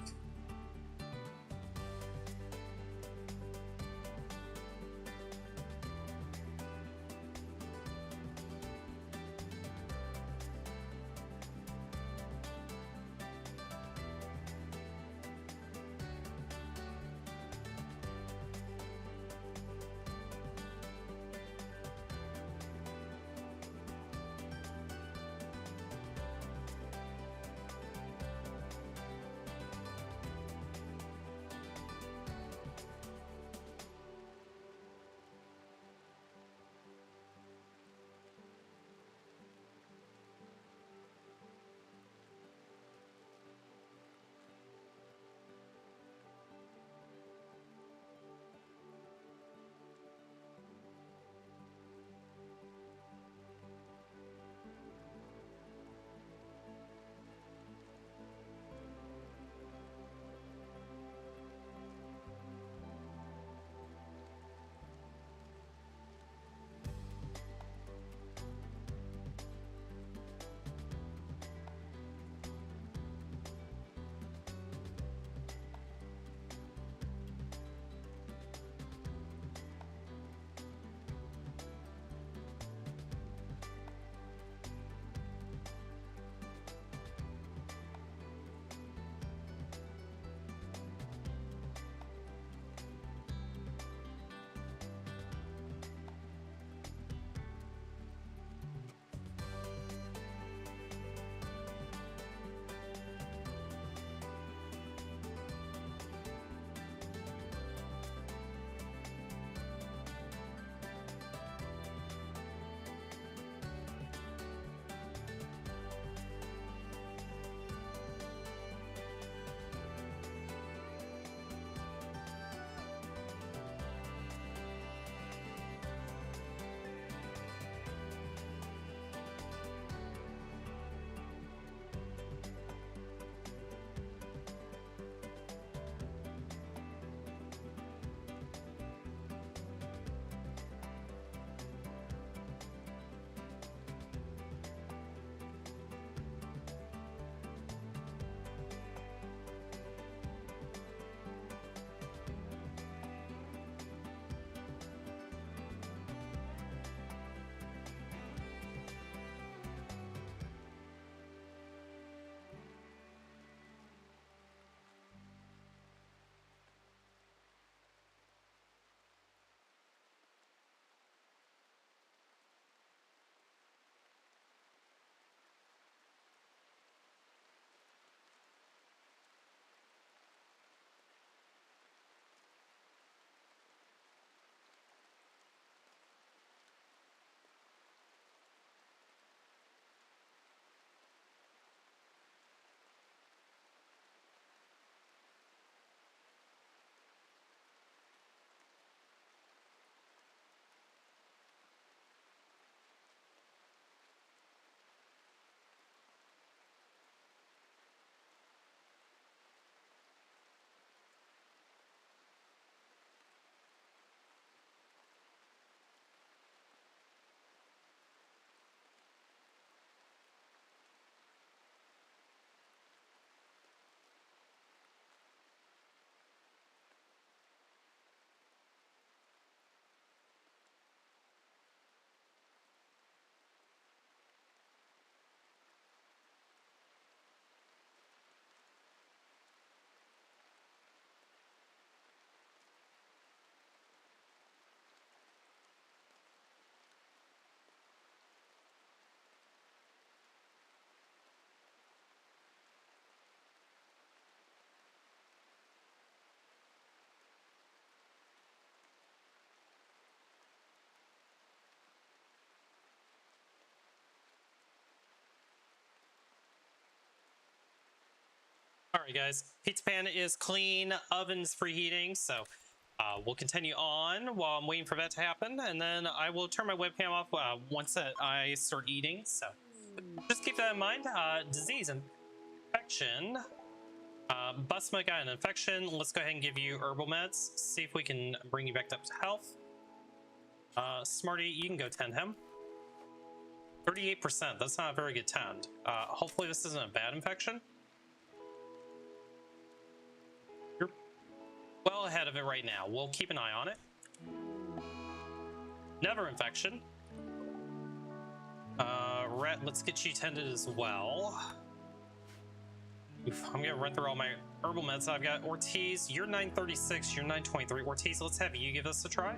Alright guys, pizza pan is clean, oven's preheating, so we'll continue on while I'm waiting for that to happen, and then I will turn my webcam off once I start eating, so just keep that in mind. Disease, infection, Busma got an infection. Let's go ahead and give you herbal meds, see if we can bring you back up to health. Smarty, you can go tend him. 38%, that's not a very good tend. Hopefully this isn't a bad infection. You're well ahead of it right now. We'll keep an eye on it. Never infection. Rat, let's get you tended as well. Oof, I'm gonna run through all my herbal meds. I've got Ortiz, you're 936, you're 923. Ortiz, let's have you give this a try.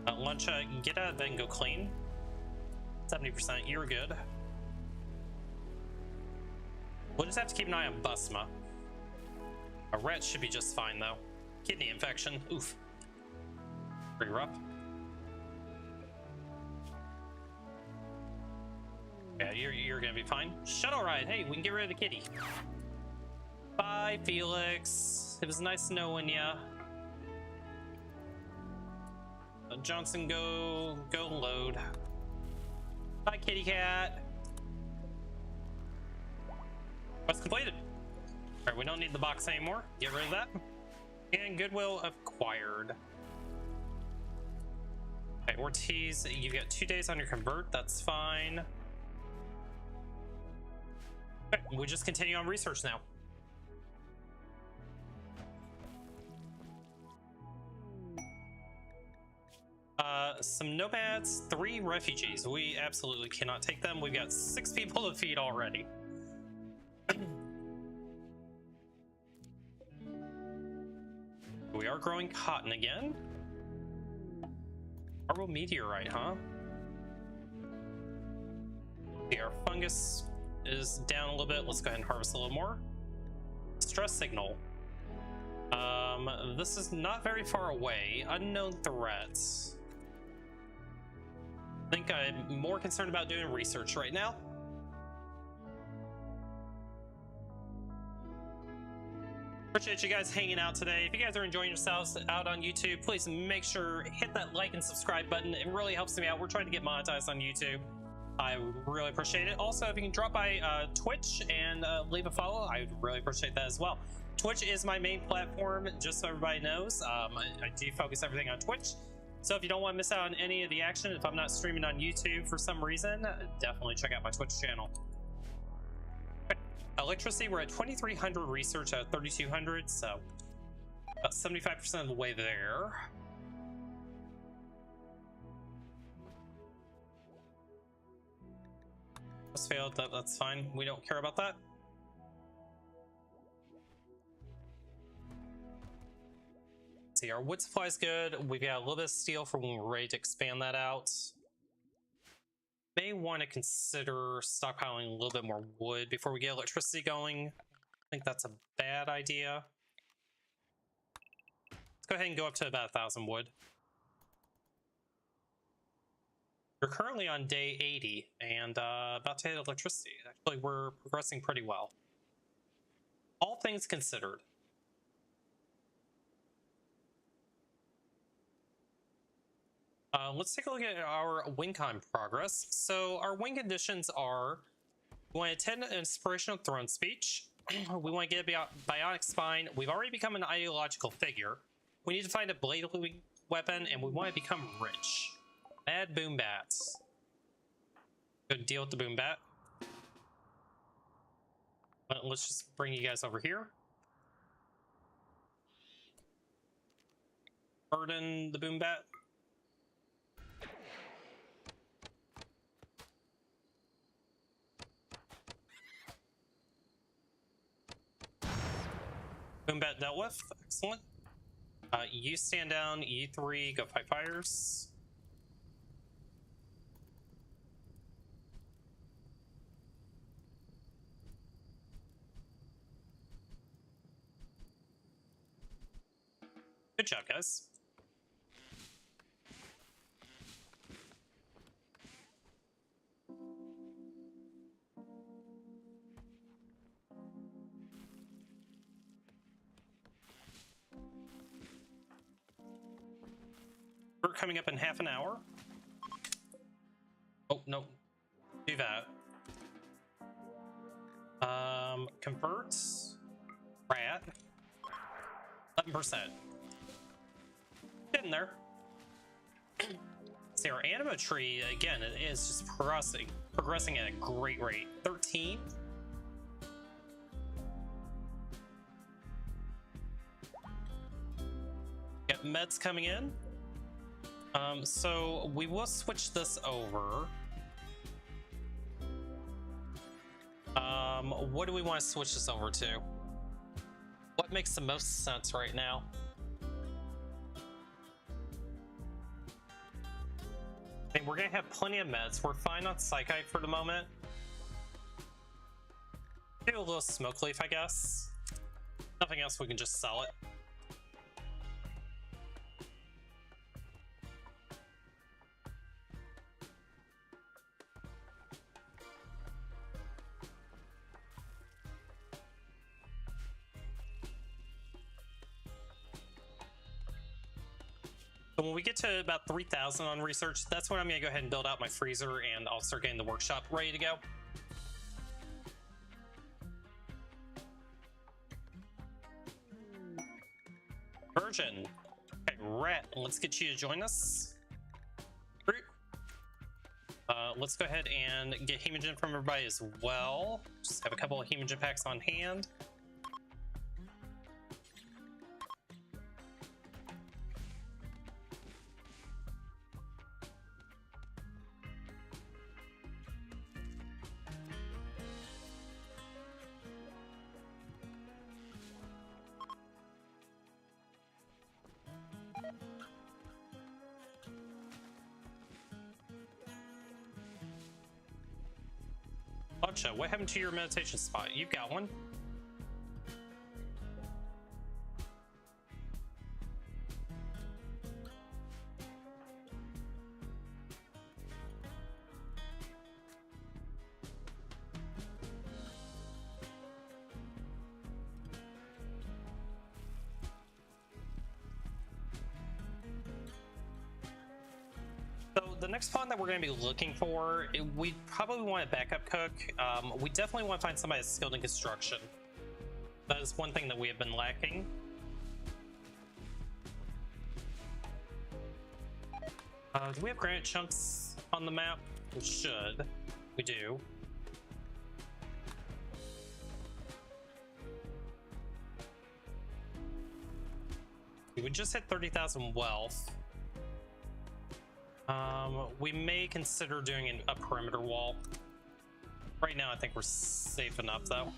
Lunch, get out of bed and go clean. 70%, you're good. We'll just have to keep an eye on Busma. A rat should be just fine though. Kidney infection, oof. Pretty rough. Yeah, you're gonna be fine. Shuttle ride, hey, we can get rid of the kitty. Bye, Felix. It was nice knowing ya. Johnson, go load. Bye, kitty cat. Quest completed. All right, we don't need the box anymore. Get rid of that. And goodwill acquired. Okay, Ortiz, you've got 2 days on your convert. That's fine. Okay, we just continue on research now. Some nomads, 3 refugees. We absolutely cannot take them. We've got 6 people to feed already. We are growing cotton again. Marble meteorite, huh? See, our fungus is down a little bit. Let's go ahead and harvest a little more. Stress signal. This is not very far away. Unknown threats. I think I'm more concerned about doing research right now. Appreciate you guys hanging out today. If you guys are enjoying yourselves out on YouTube, please make sure hit that like and subscribe button. It really helps me out. We're trying to get monetized on YouTube. I would really appreciate it. Also, if you can drop by Twitch and leave a follow, I would really appreciate that as well. Twitch is my main platform, just so everybody knows. I do focus everything on Twitch. So if you don't want to miss out on any of the action, if I'm not streaming on YouTube for some reason, definitely check out my Twitch channel. Okay. Electricity, we're at 2,300 research out of 3,200, so about 75% of the way there. Just failed, that's fine. We don't care about that. See, our wood supply is good. We've got a little bit of steel for when we're ready to expand that out. May want to consider stockpiling a little bit more wood before we get electricity going. I think that's a bad idea. Let's go ahead and go up to about 1,000 wood. We're currently on day 80 and about to hit electricity. Actually, we're progressing pretty well. All things considered. Let's take a look at our WinCon progress. So our win conditions are: we want to attend an inspirational throne speech. We want to get a bionic spine. We've already become an ideological figure. We need to find a blade weapon, and we want to become rich. Bad boom bats. Go deal with the boom bat. But let's just bring you guys over here. Burden the boom bat. Boom bat dealt with. Excellent. You stand down. You 3 go fight fires. Good job, guys. We're coming up in half an hour. Oh, no. Do that. Convert. Rat. 11%. Getting there. See, our anima tree, again, it is just progressing at a great rate. 13. Got meds coming in. So we will switch this over. What do we want to switch this over to? What makes the most sense right now? I mean, we're gonna have plenty of meds. We're fine on Psychite for the moment. Do a little smoke leaf, I guess. Nothing else, we can just sell it. So when we get to about 3,000 on research, that's when I'm going to go ahead and build out my freezer, and I'll start getting the workshop ready to go. Virgin. Okay, Rat, let's get you to join us. Let's go ahead and get Hemogen from everybody as well. Just have a couple of Hemogen packs on hand. Gotcha. What happened to your meditation spot? You've got one. The next pond that we're going to be looking for, we probably want a backup cook. We definitely want to find somebody that's skilled in construction. That is one thing that we have been lacking. Do we have granite chunks on the map? We should. We do. We just hit 30,000 wealth. We may consider doing a perimeter wall. Right now, I think we're safe enough, though.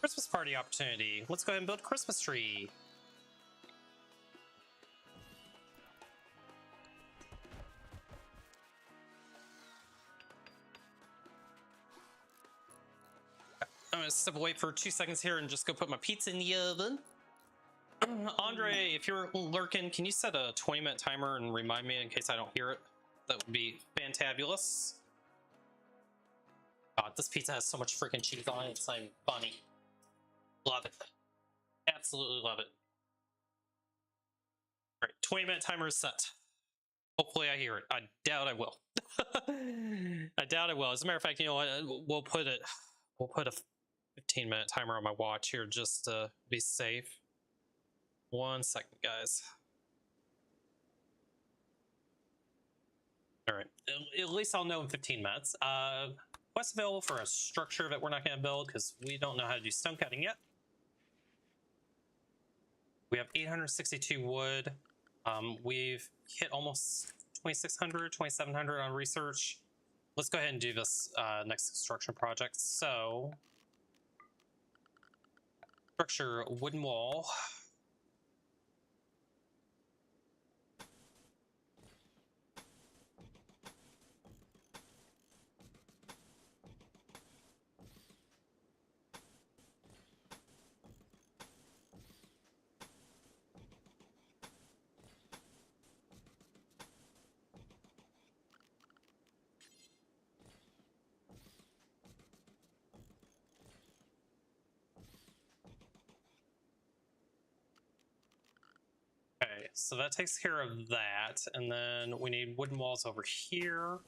Christmas party opportunity. Let's go ahead and build a Christmas tree. I'm gonna step away for 2 seconds here and just go put my pizza in the oven. Andre, if you're lurking, can you set a 20-minute timer and remind me in case I don't hear it? That would be fantabulous. God, this pizza has so much freaking cheese on it, it's not even funny. Love it. Absolutely love it. Alright, 20-minute timer is set. Hopefully I hear it. I doubt I will. I doubt I will. As a matter of fact, you know what? We'll put a 15-minute timer on my watch here just to be safe. 1 second, guys. All right, at least I'll know in 15 minutes. What's available for a structure that we're not going to build because we don't know how to do stone cutting yet. We have 862 wood. We've hit almost 2,600, 2,700 on research. Let's go ahead and do this next construction project. So, structure, wooden wall. so that takes care of that, and then we need wooden walls over here.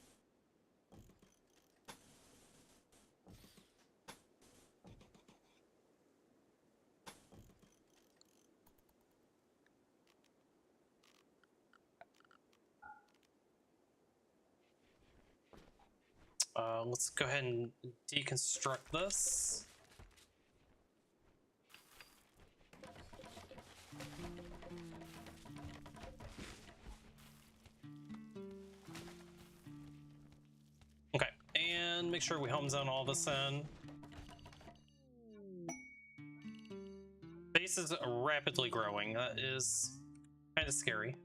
Let's go ahead and deconstruct this. Okay, and make sure we home zone all this in. Base is rapidly growing. That is kind of scary.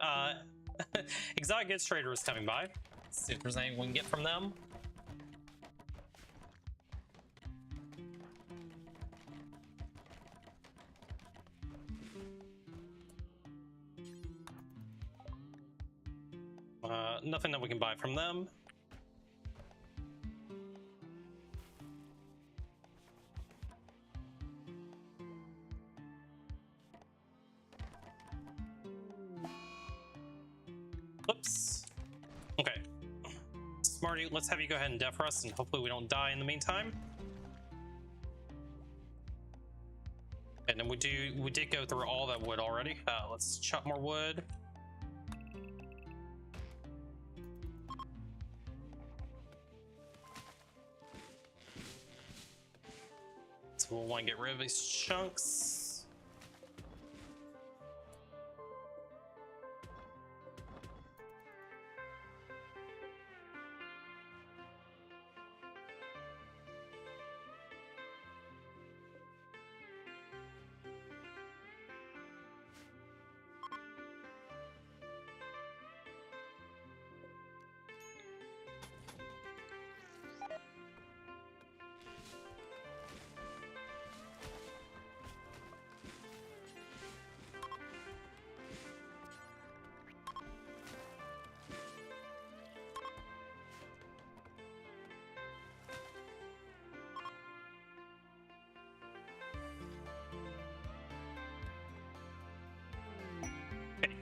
Exotic Goods Trader is coming by. Let's see if there's anything we can get from them. Nothing that we can buy from them. Oops. Okay. Smarty, let's have you go ahead and def rust, and hopefully we don't die in the meantime. And then we did go through all that wood already. Let's chop more wood. So we'll want to get rid of these chunks.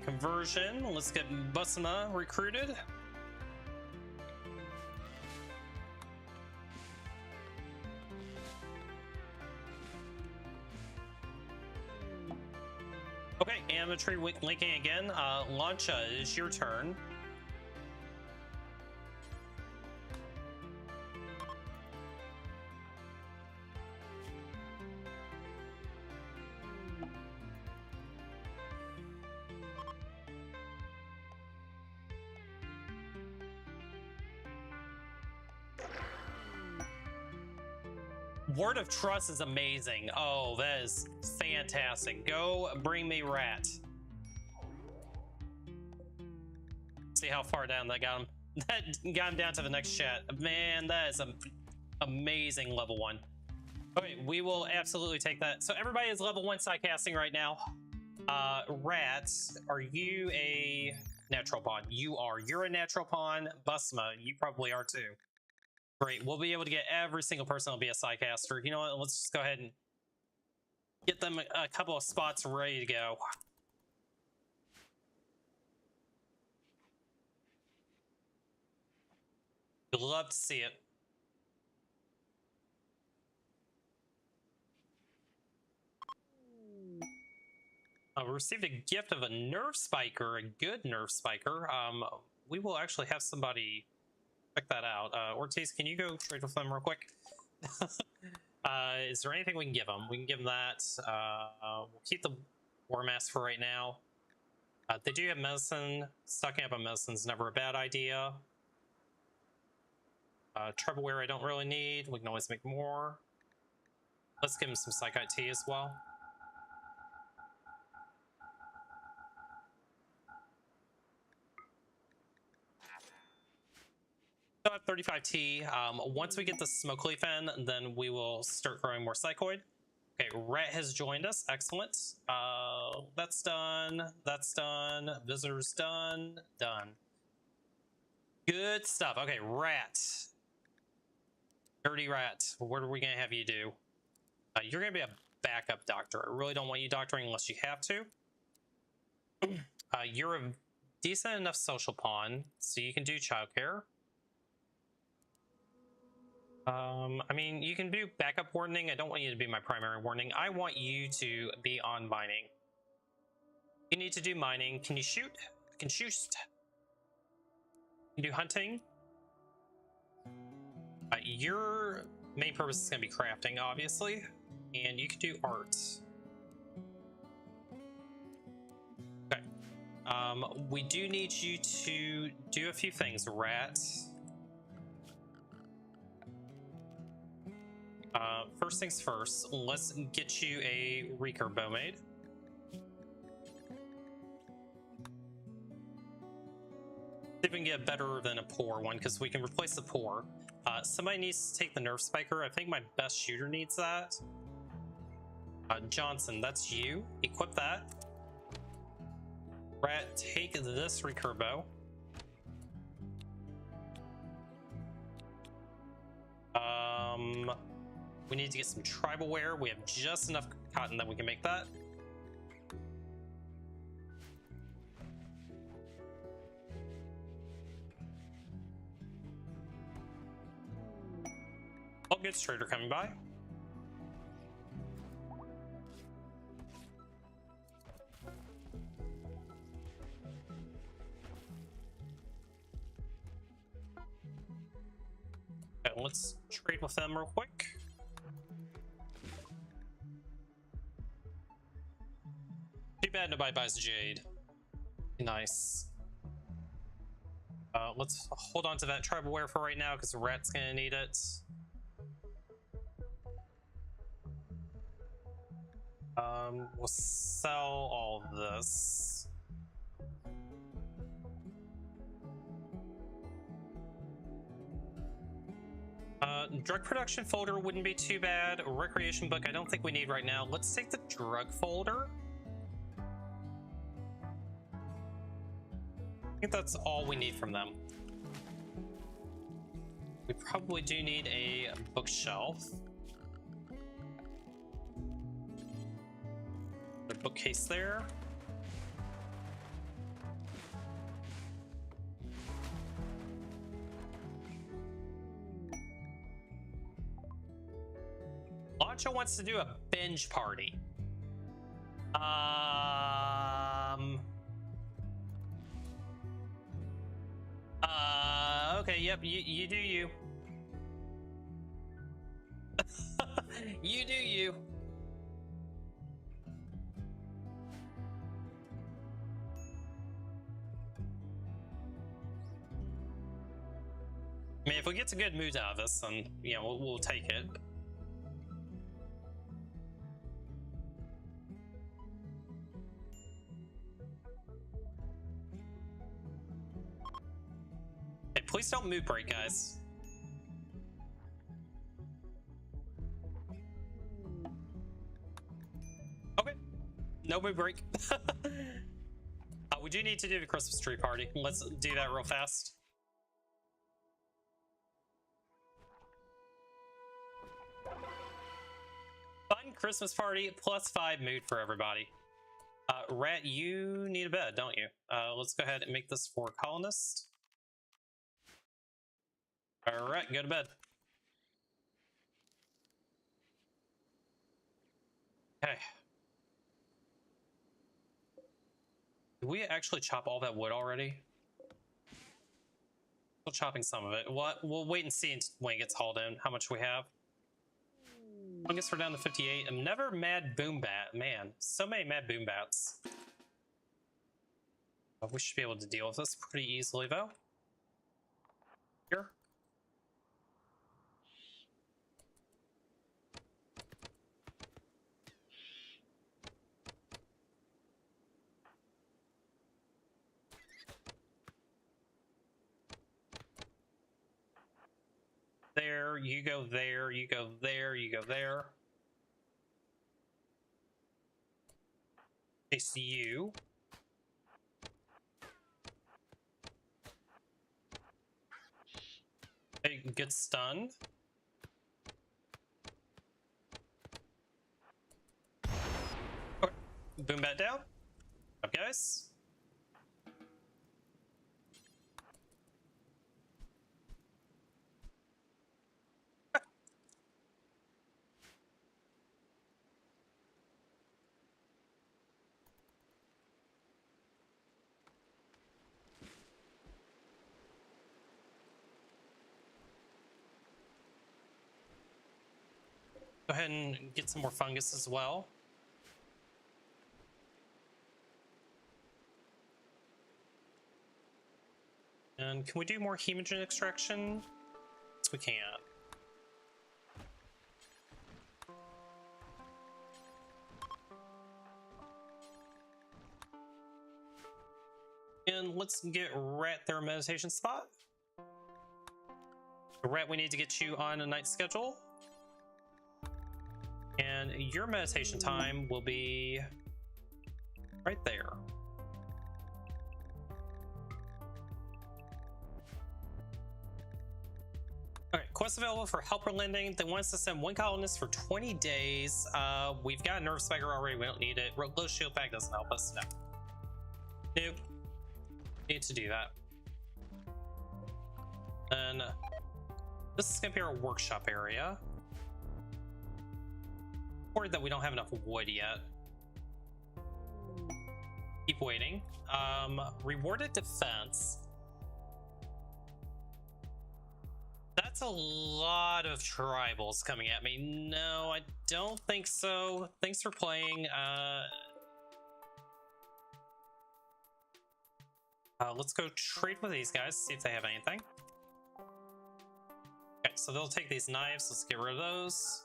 Conversion. Let's get Busma recruited. Okay, Amateur linking again. Launcha, it's your turn. Word of Trust is amazing. Oh, that is fantastic. Go bring me Rat. See how far down that got him. That got him down to the next chat. Man, that is an amazing level 1. Okay, we will absolutely take that. So everybody is level 1 sidecasting right now. Rat, are you a natural pawn? You are. You're a natural pawn. Busma, you probably are too. Great, we'll be able to get every single person will be a sidecaster. You know what, let's just go ahead and get them a couple of spots ready to go. You'd love to see it. We received a gift of a nerve spiker, a good nerve spiker. We will actually have somebody check that out. Ortiz, can you go trade with them real quick? Is there anything we can give them? We can give them that. We'll keep the War Mask for right now. They do have medicine. Stocking up on medicine is never a bad idea. Troubleware I don't really need. We can always make more. Let's give them some Psychite tea as well. Still have 35 tea. Once we get the smoke leaf in, then we will start growing more psychoid. Okay, Rat has joined us. Excellent. That's done. That's done. Visitors done. Done. Good stuff. Okay, Rat. Dirty Rat. What are we gonna have you do? You're gonna be a backup doctor. I really don't want you doctoring unless you have to. You're a decent enough social pawn, so you can do childcare. I mean, you can do backup wardening. I don't want you to be my primary wardening. I want you to be on mining. You need to do mining. Can you shoot? You can shoot. You can do hunting. Your main purpose is going to be crafting, obviously. And you can do art. Okay. We do need you to do a few things, Rat. First things first, let's get you a recurve bow made. See if we can get better than a poor one, because we can replace the poor. Somebody needs to take the nerf spiker. I think my best shooter needs that. Johnson, that's you. Equip that. Rat, take this recurve bow. We need to get some tribal wear. We have just enough cotton that we can make that. All goods trader coming by. Okay, let's trade with them real quick. Too bad nobody buys jade. Nice. Let's hold on to that tribal wear for right now because the rat's gonna need it. We'll sell all of this. Drug production folder wouldn't be too bad. A recreation book I don't think we need right now. Let's take the drug folder. I think that's all we need from them. We probably do need a bookshelf. The bookcase there. Launcha wants to do a binge party. Okay, yep, you do you. You do you. I mean, if we get a good mood out of this, then, you know, we'll take it. Hey, please don't mood break, guys. Okay, no mood break. We do need to do the Christmas tree party. Let's do that real fast. Fun Christmas party +5 mood for everybody. Rat, you need a bed, don't you? Let's go ahead and make this for colonists. All right, go to bed. Okay. Did we actually chop all that wood already? Still chopping some of it. We'll wait and see when it gets hauled in how much we have. I guess we're down to 58. I'm never mad boom bat. Man, so many mad boom bats. We should be able to deal with this pretty easily, though. Here. There, you go there, you go there, you go there. Face you. Okay, good stun. Okay, boom bat down. Up, guys. Go ahead and get some more fungus as well. And can we do more hemogen extraction? Yes, we can. And let's get Rat their meditation spot. Rat, we need to get you on a night schedule. And your meditation time will be right there. Okay, quest available for helper lending. They want us to send one colonist for 20 days. We've got a nerve spiker already. We don't need it. Low shield pack doesn't help us. No. Nope. Need to do that. And this is going to be our workshop area. Worried that we don't have enough wood yet. Keep waiting. Rewarded defense. That's a lot of tribals coming at me. No, I don't think so. Thanks for playing. Let's go trade with these guys, see if they have anything. Okay, so they'll take these knives. Let's get rid of those.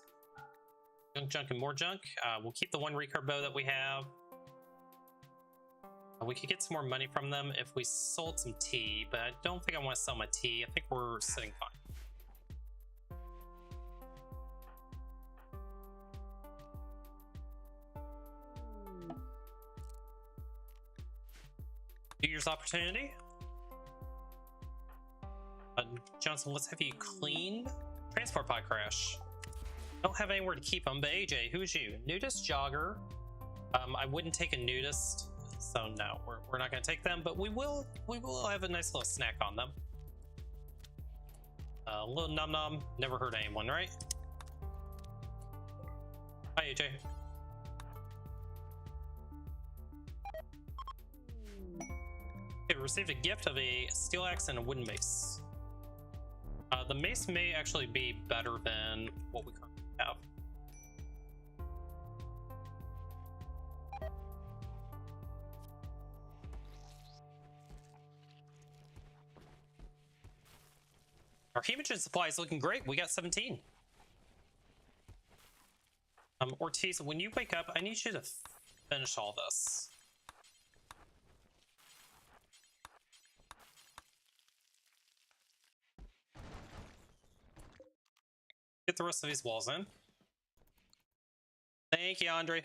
Junk, and more junk. We'll keep the one recurve bow that we have. We could get some more money from them if we sold some tea, but I don't think I want to sell my tea. I think we're sitting fine. New Year's opportunity. Johnson, let's have you clean. Transport pod crash. Don't have anywhere to keep them, but AJ, who's you? Nudist jogger. I wouldn't take a nudist, so no, we're not going to take them, but we will have a nice little snack on them. A little num num, never hurt anyone, right? Hi, AJ. Okay, we received a gift of a steel axe and a wooden mace. The mace may actually be better than what we currently have. Our hemogen supply is looking great. We got 17. Ortiz, when you wake up, I need you to finish all this. Get the rest of these walls in. Thank you, Andre.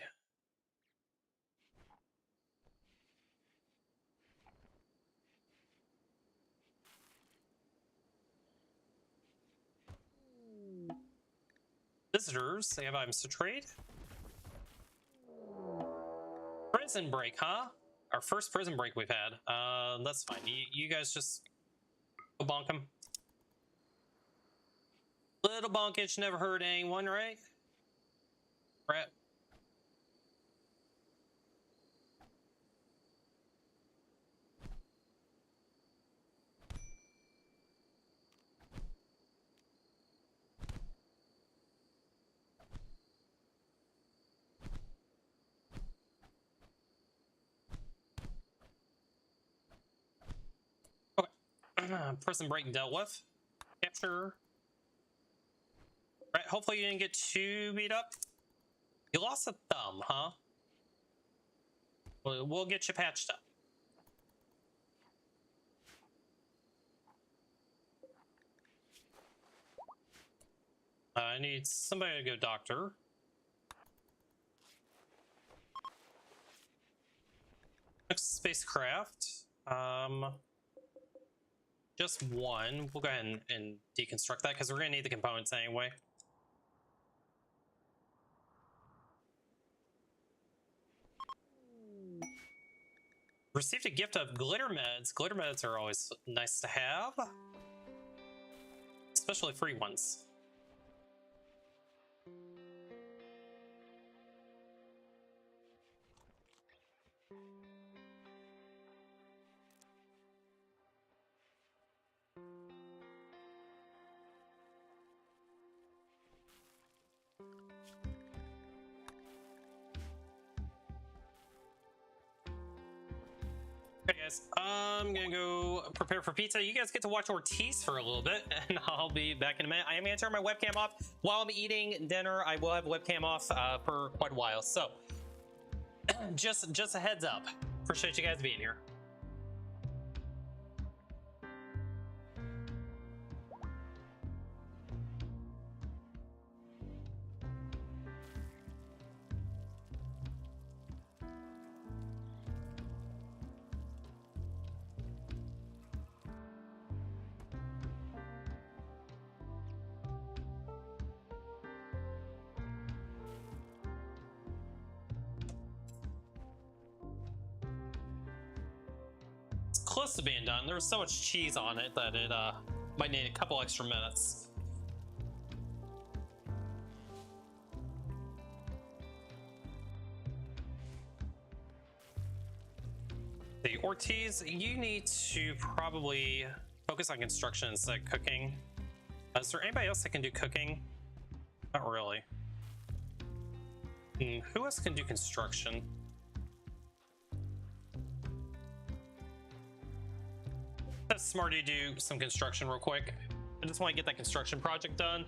Visitors, they have items to trade. Prison break, huh? Our first prison break we've had. That's fine. You guys just go bonk them. Little bonkage never hurt anyone, right? Right. Okay. Prison break dealt with. Capture. Right, hopefully you didn't get too beat up. You lost a thumb, huh? We'll get you patched up. I need somebody to go doctor. Next spacecraft. Just one. We'll go ahead and deconstruct that because we're gonna need the components anyway. Received a gift of glitter meds. Glitter meds are always nice to have, especially free ones. guys, I'm gonna go prepare for pizza. You guys get to watch Ortiz for a little bit, and I'll be back in a minute. I am gonna turn my webcam off while I'm eating dinner. I will have webcam off for quite a while, so just a heads up. Appreciate you guys being here. Close to being done. There was so much cheese on it that it might need a couple extra minutes. The Ortiz, you need to probably focus on construction instead of cooking. Is there anybody else that can do cooking? Not really. Who else can do construction? Have Smarty do some construction real quick. I just want to get that construction project done.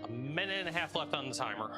A minute and a half left on the timer.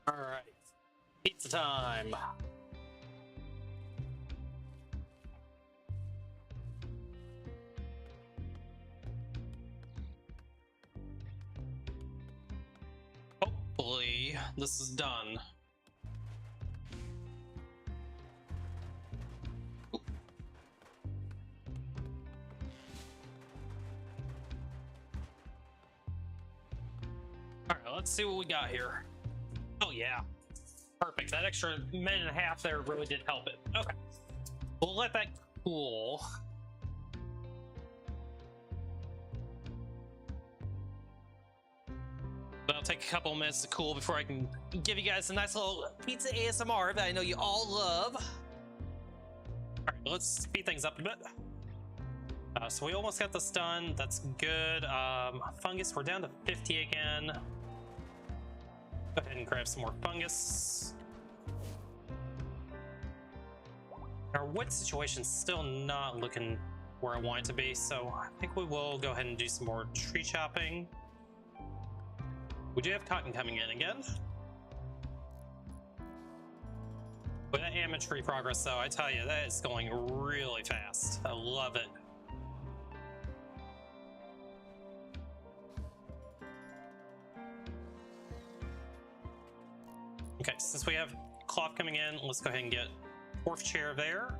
All right, pizza time. Hopefully, this is done. All right, let's see what we got here. Oh yeah, perfect. That extra minute and a half there really did help it. Okay, we'll let that cool. That'll take a couple of minutes to cool before I can give you guys a nice little pizza ASMR that I know you all love. All right, let's speed things up a bit. So we almost got this done. That's good. Fungus, we're down to 50 again. Go ahead and grab some more fungus. Our wood situation's still not looking where I want it to be, so I think we will go ahead and do some more tree chopping. We do have cotton coming in again. With that amateur progress, though, I tell you, that is going really fast. I love it. Okay, since we have cloth coming in, let's go ahead and get fourth chair there.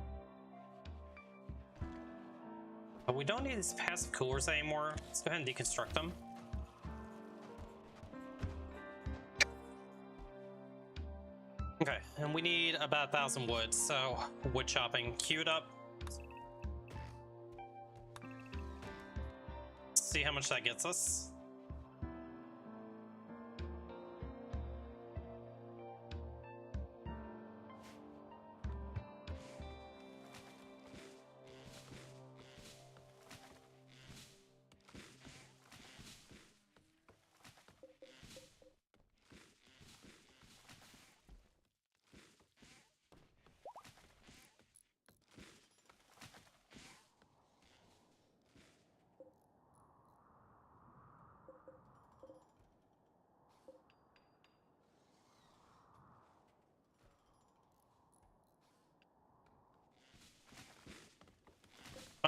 But we don't need these passive coolers anymore. Let's go ahead and deconstruct them. Okay, and we need about 1,000 wood, so wood chopping queued up. See how much that gets us.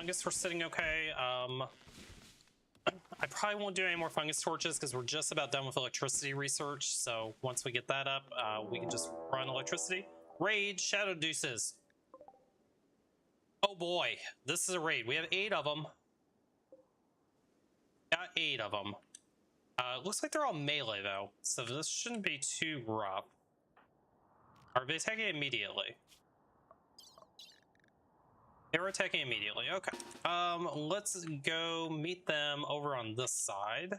fungus we're sitting okay. I probably won't do any more fungus torches because we're just about done with electricity research. So once we get that up, we can just run electricity. Raid, Shadow Deuces. Oh boy, this is a raid. We have 8 of them. Got 8 of them. Looks like they're all melee though, so this shouldn't be too rough. Are they attacking immediately? They're attacking immediately. Okay. Let's go meet them over on this side.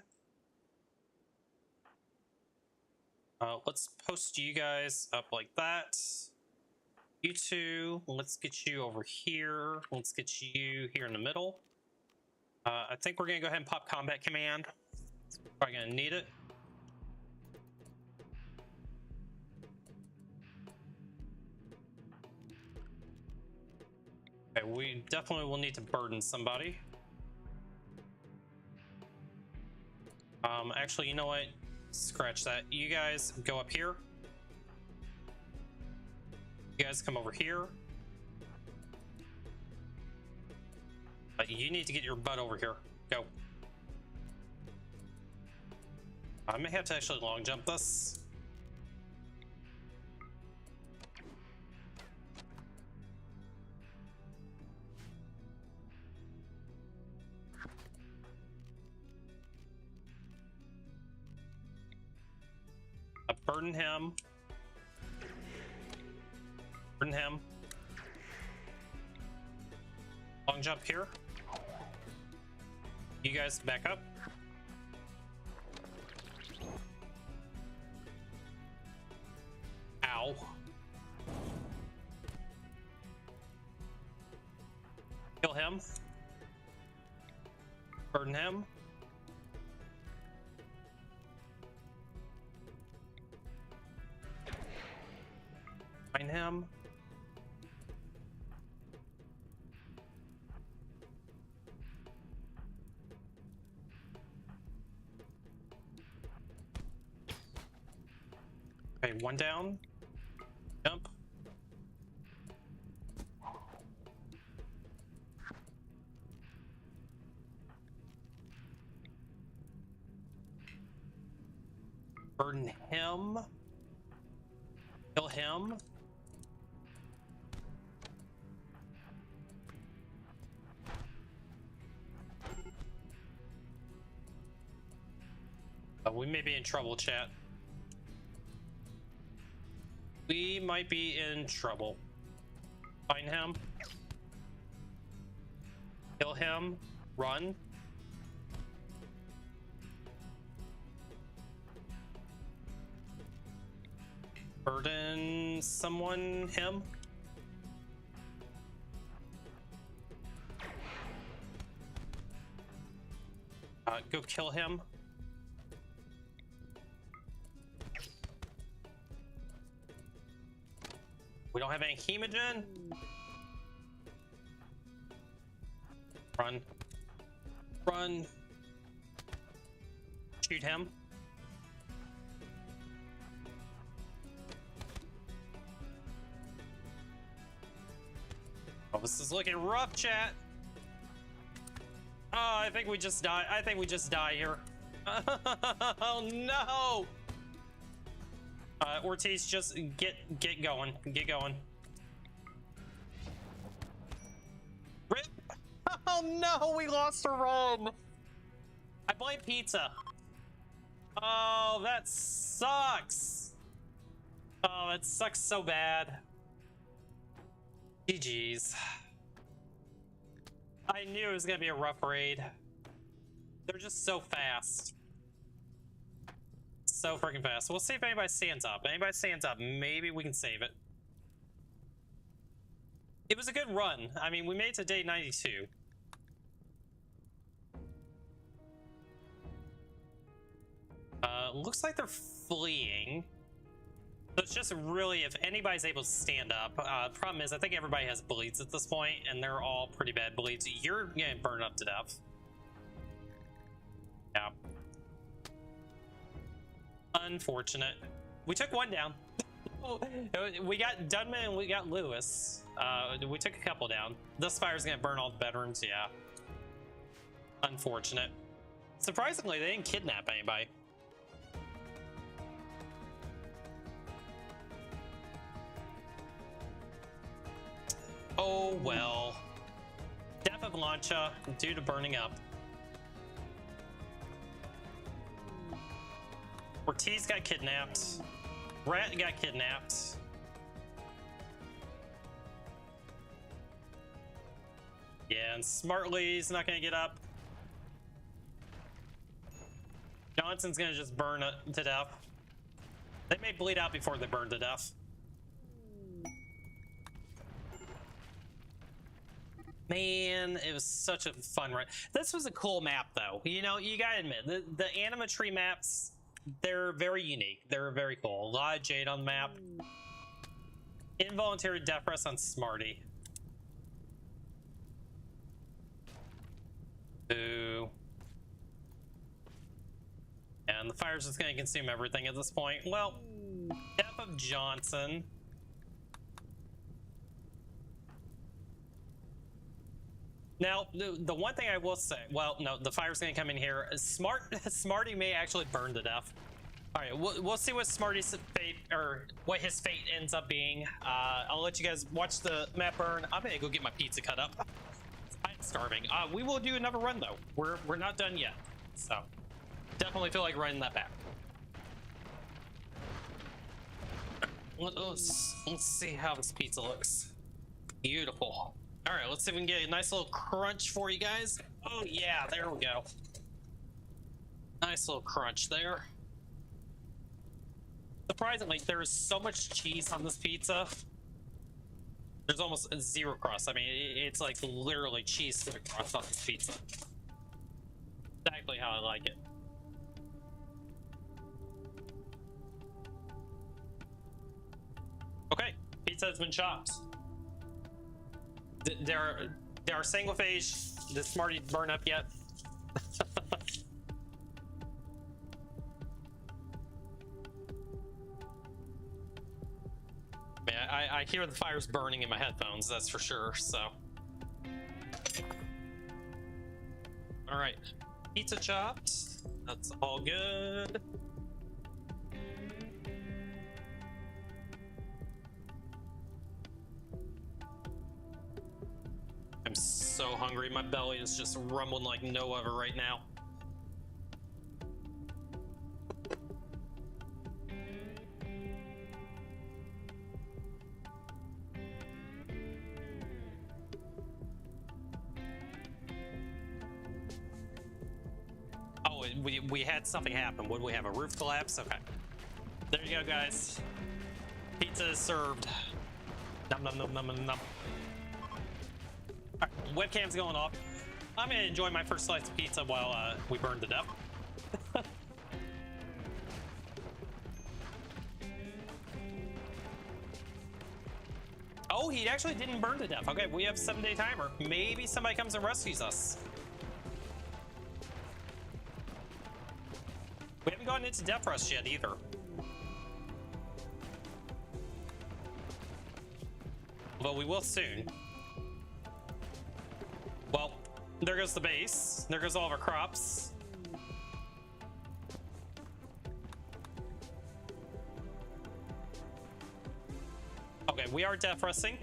Let's post you guys up like that. You two, let's get you over here. Let's get you here in the middle. I think we're gonna go ahead and pop combat command. Probably gonna need it. Okay, we definitely will need to burden somebody. Actually, you know what? Scratch that. You guys go up here. You guys come over here. You need to get your butt over here. Go. I may have to actually long jump this. Burden him. Burden him. Long jump here. You guys back up. Ow. Kill him. Burden him. Find him. Okay, one down. Jump. Burden him. Kill him. We may be in trouble, chat. We might be in trouble. Find him. Kill him. Run. Burden someone him. Go kill him. We don't have any hemogen. Run. Run. Shoot him. Oh, this is looking rough, chat. Oh, I think we just die. I think we just die here. Oh no! Ortiz, just get going. Get going. Rip! Oh no, we lost a roam. I blame pizza. Oh, that sucks. Oh, that sucks so bad. GG's. I knew it was gonna be a rough raid. They're just so fast. So freaking fast. We'll see if anybody stands up. Anybody stands up, maybe we can save it. It was a good run. I mean, we made it to day 92. Looks like they're fleeing. So it's just really if anybody's able to stand up. Problem is, I think everybody has bleeds at this point, and they're all pretty bad bleeds. You're getting burned up to death. Yeah. Unfortunate. We took one down. We got Dunman and we got Lewis. We took a couple down. This fire's gonna burn all the veterans, yeah. Unfortunate. Surprisingly, they didn't kidnap anybody. Oh well. Death of Lancha due to burning up. Ortiz got kidnapped. Rat got kidnapped. Yeah, and Smartly's not gonna get up. Johnson's gonna just burn to death. They may bleed out before they burn to death. Man, it was such a fun run. This was a cool map, though. You know, you gotta admit, the Animatree maps, they're very unique. They're very cool. A lot of Jade on the map. Involuntary death press on Smarty. Boo. And the fire's just gonna consume everything at this point. Well, death of Johnson. Now, the one thing I will say, well, no, the fire's gonna come in here. Smarty may actually burn to death. All right, we'll see what Smarty's fate, or what his fate ends up being. I'll let you guys watch the map burn. I'm gonna go get my pizza cut up. I'm starving. We will do another run though. We're not done yet, so definitely feel like running that back. Let's see how this pizza looks. Beautiful. All right, let's see if we can get a nice little crunch for you guys. Oh yeah, there we go. Nice little crunch there. Surprisingly, there is so much cheese on this pizza. There's almost zero crust. I mean, it's like literally cheese to the crust on this pizza. Exactly how I like it. Okay, pizza has been chopped. There are Sanguophage. The Smarty burn up yet? Man, I hear the fires burning in my headphones. That's for sure. So, all right, pizza chopped. That's all good. I'm so hungry. My belly is just rumbling like no other right now. Oh, we had something happen. Would we have a roof collapse? Okay. There you go, guys. Pizza is served. Nom nom nom nom nom nom. All right, webcam's going off. I'm gonna enjoy my first slice of pizza while we burn to death. Oh, he actually didn't burn to death. Okay, we have 7-day timer. Maybe somebody comes and rescues us. We haven't gotten into death rush yet either. But we will soon. Well, there goes the base. There goes all of our crops. Okay, we are death rusting.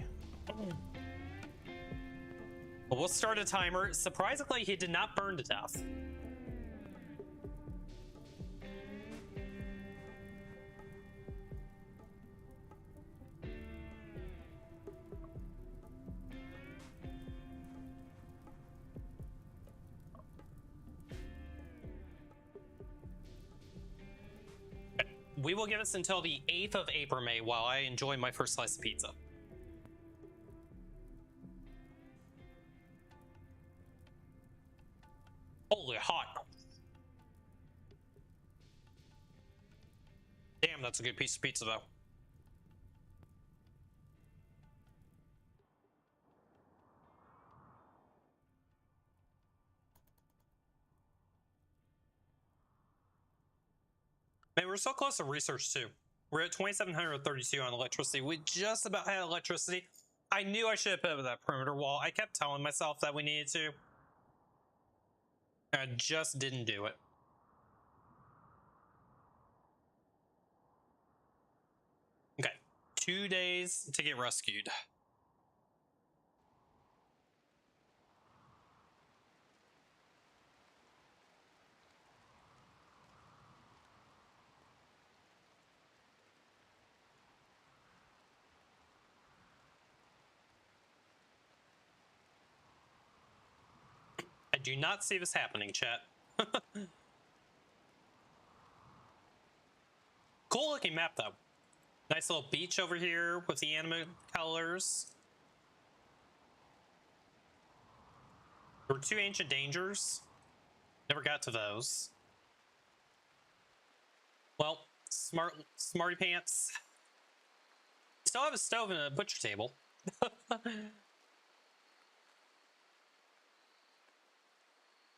Well, we'll start a timer. Surprisingly, he did not burn to death. We will give us until the 8th of April, May, while I enjoy my first slice of pizza. Holy hot. Damn, that's a good piece of pizza, though. Man, we're so close to research too. We're at 2,732 on electricity. We just about had electricity. I knew I should have put up that perimeter wall. I kept telling myself that we needed to. I just didn't do it. Okay, 2 days to get rescued. I do not see this happening, chat. Cool looking map, though. Nice little beach over here with the anime colors. There were 2 ancient dangers. Never got to those. Well, smarty pants. Still have a stove and a butcher table.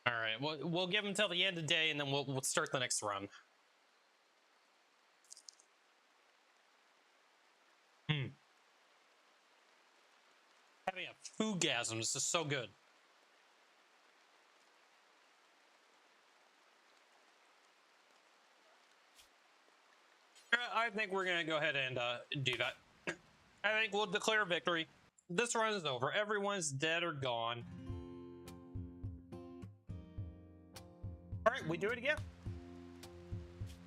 All right, we'll give them till the end of the day, and then we'll start the next run. Having a foodgasm is just so good. I think we're gonna go ahead and do that. I think we'll declare victory. This run is over. Everyone's dead or gone. All right, we do it again.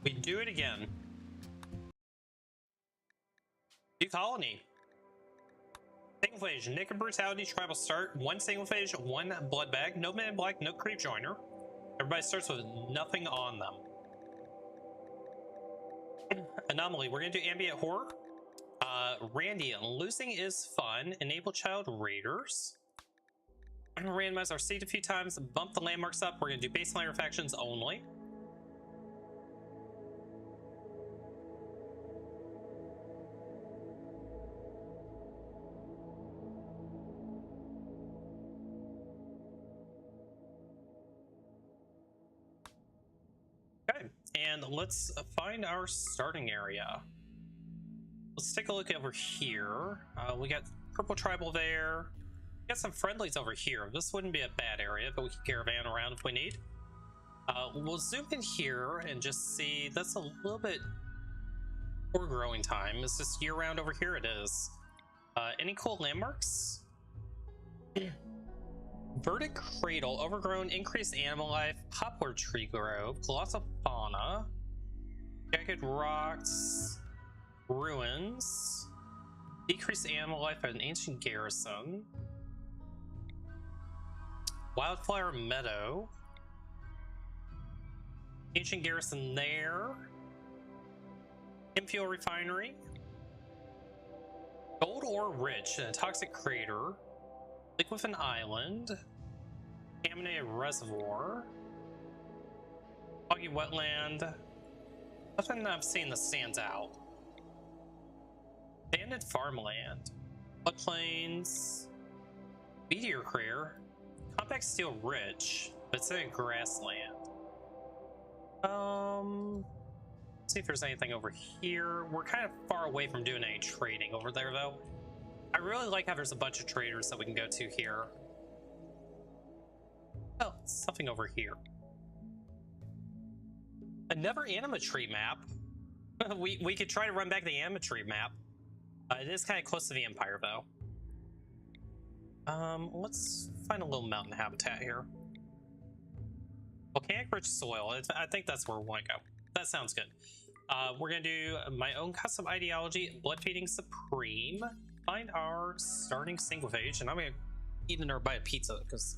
We do it again. New colony. Sanguophage, Naked Brutality, Tribal Start. 1 Sanguophage, 1 Blood Bag. No Man in Black, no Creep Joiner. Everybody starts with nothing on them. Anomaly, we're gonna do Ambient Horror. Randy, losing is fun. Enable Child Raiders. I'm gonna randomize our seed a few times, bump the landmarks up. We're gonna do baseline factions only. Okay, and let's find our starting area. Let's take a look over here. We got Purple Tribal there. We got some friendlies over here. This wouldn't be a bad area, but we can caravan around if we need. We'll zoom in here and just see. That's a little bit poor growing time. Is this year-round over here? It is. Any cool landmarks? Verdant Cradle, Overgrown, Increased Animal Life, Poplar Tree Grove, Colossal Fauna, Jagged Rocks, Ruins, Decreased Animal Life at an Ancient Garrison, Wildflower Meadow, Ancient Garrison there, Fuel Refinery, Gold Ore Rich, a Toxic Crater, Liquefin Island, Contaminated Reservoir, Foggy Wetland. Nothing I've seen that stands out. Abandoned Farmland, Floodplains, Meteor Crater, Compact Steel Rich, but it's a grassland. See if there's anything over here. We're kind of far away from doing any trading over there, though. I really like how there's a bunch of traders that we can go to here. Oh, something over here. Another animatree map. we could try to run back the animatree map. It is kind of close to the Empire, though. Let's find a little mountain habitat here. Volcanic rich soil. I think that's where we want to go. That sounds good. We're gonna do my own custom ideology, Blood Feeding Supreme. Find our starting Sanguophage, and I'm gonna eat in or buy a pizza because.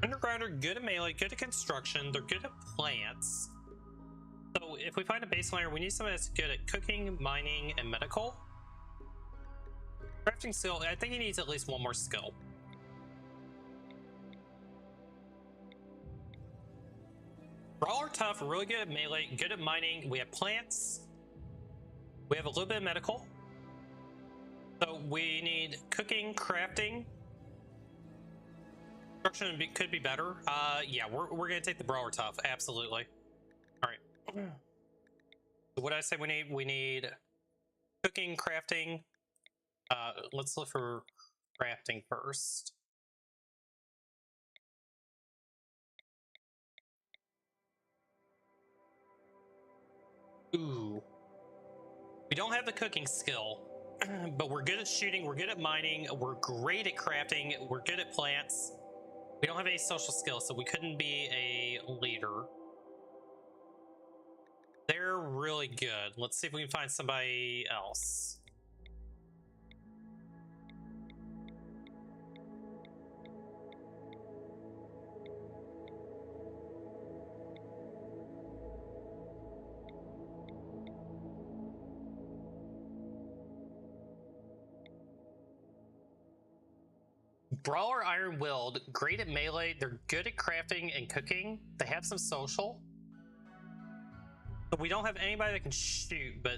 Underground are good at melee, good at construction, they're good at plants. So if we find a baseliner, we need someone that's good at cooking, mining, and medical. Crafting skill, I think he needs at least one more skill. Brawler tough, really good at melee, good at mining. We have plants. We have a little bit of medical. So we need cooking, crafting. Construction could be better. Yeah, we're gonna take the brawler tough, absolutely. All right. So what did I say we need? We need cooking, crafting. Let's look for crafting first. Ooh. We don't have the cooking skill, but we're good at shooting, we're good at mining, we're great at crafting, we're good at plants. We don't have any social skills, so we couldn't be a leader. They're really good. Let's see if we can find somebody else. Brawler Iron Willed, great at melee, they're good at crafting and cooking, they have some social. But we don't have anybody that can shoot, but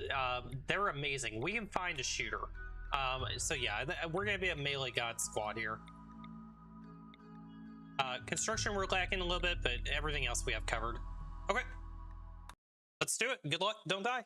they're amazing. We can find a shooter. So yeah, we're gonna be a melee god squad here. Construction we're lacking a little bit, but everything else we have covered. Okay, let's do it. Good luck, don't die.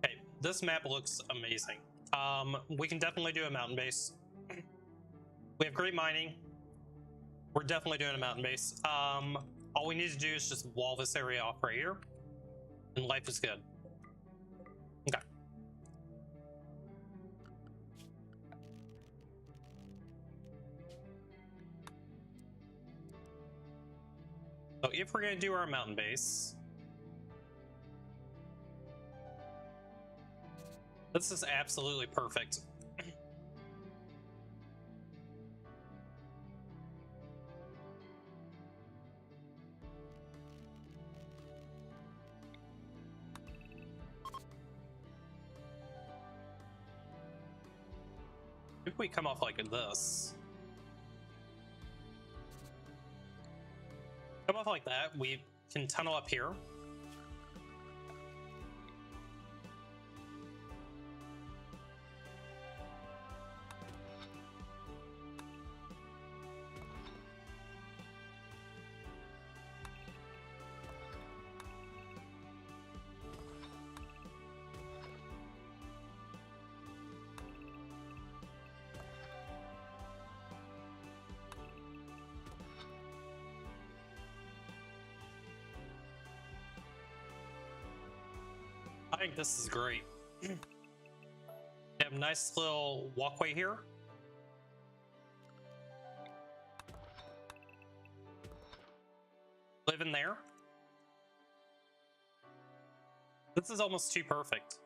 Okay, this map looks amazing. We can definitely do a mountain base. We have great mining. We're definitely doing a mountain base. All we need to do is just wall this area off right here, and life is good. Okay. So if we're gonna do our mountain base, this is absolutely perfect. If we come off like this, come off like that, we can tunnel up here. I think this is great. We have a nice little walkway here. Live in there. This is almost too perfect.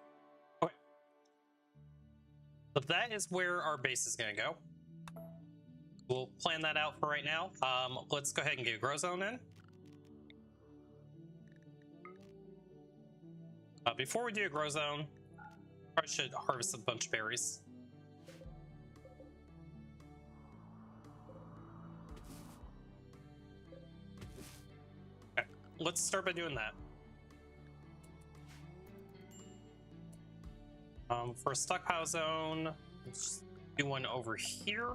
Okay. But that is where our base is going to go. We'll plan that out for right now. Let's go ahead and get a grow zone in. Before we do a grow zone, probably should harvest a bunch of berries. Okay, let's start by doing that. For a stockpile zone, let's do one over here.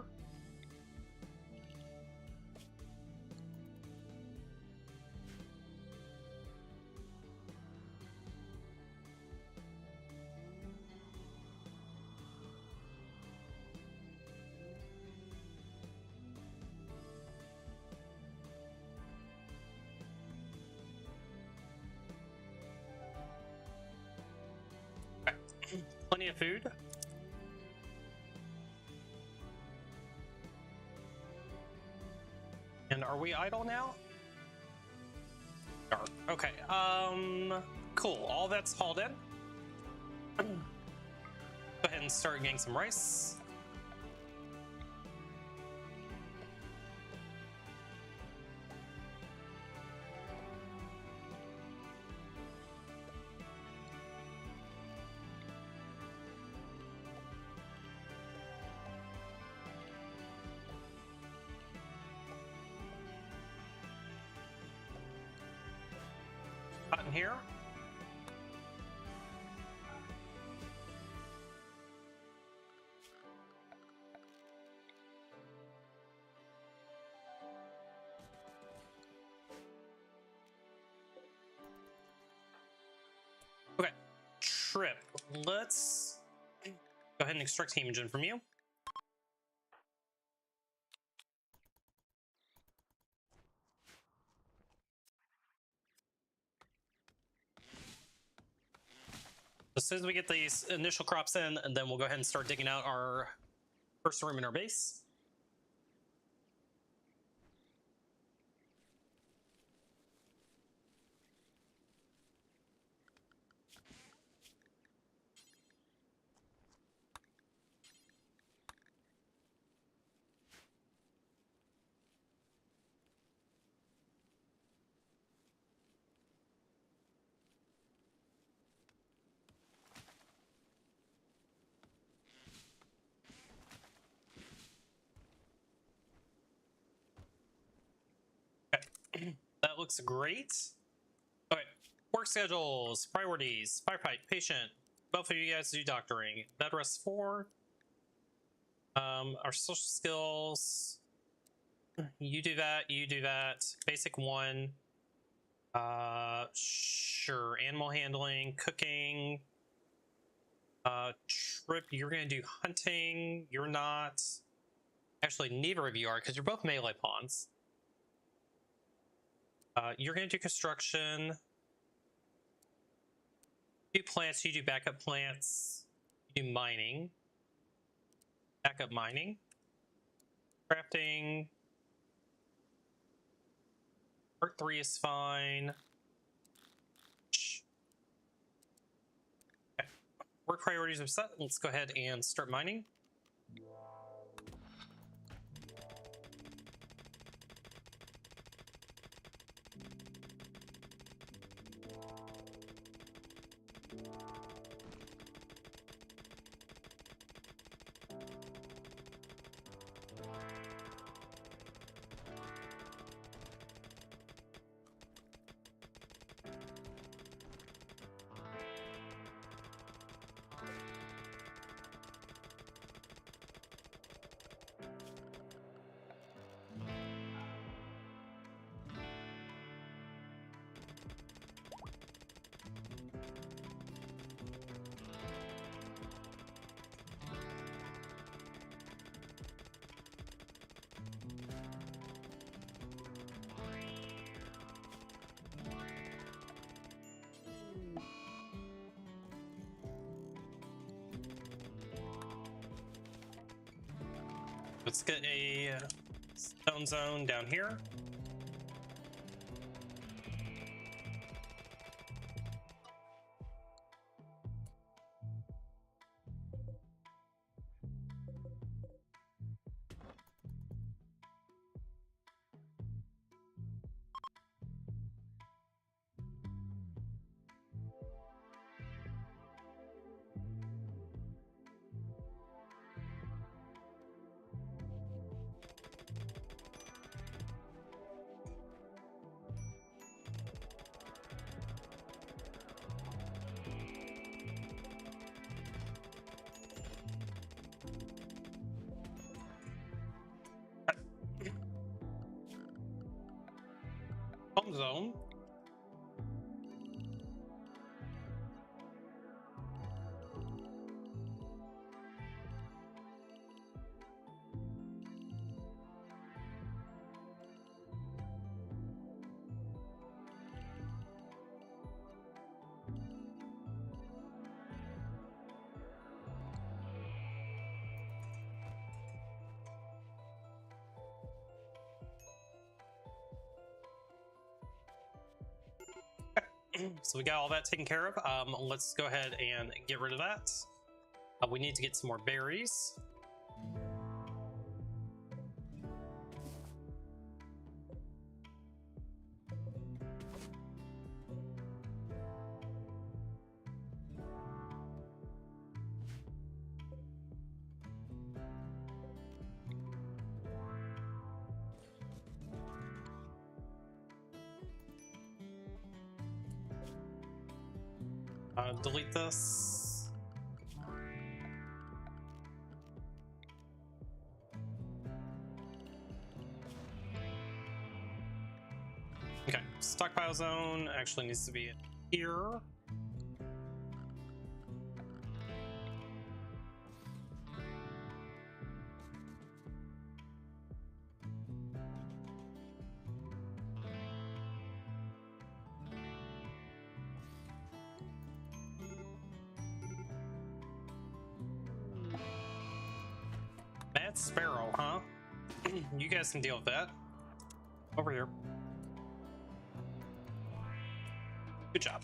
Plenty of food. And are we idle now? Okay, cool. All that's hauled in. Go ahead and start getting some rice. Button here. Okay, Trip. Let's go ahead and extract hemogen from you. As soon as we get these initial crops in, and then we'll go ahead and start digging out our first room in our base. Okay, that looks great. Okay, work schedules, priorities, firefight, patient. Both of you guys do doctoring. Bed rest 4. Our social skills. You do that. You do that. Basic 1. Sure. Animal handling, cooking. Trip. You're gonna do hunting. You're not. Actually, neither of you are because you're both melee pawns. You're gonna do construction. You do plants. You do backup plants. You do mining. Backup mining. Crafting. Part 3 is fine. Okay. Work priorities are set. Let's go ahead and start mining. Let's get a stone zone down here. Home zone. So we got all that taken care of. Let's go ahead and get rid of that. We need to get some more berries. Delete this. Okay, stockpile zone actually needs to be in here. Mad Sparrow, huh? You guys can deal with that. Over here. Good job.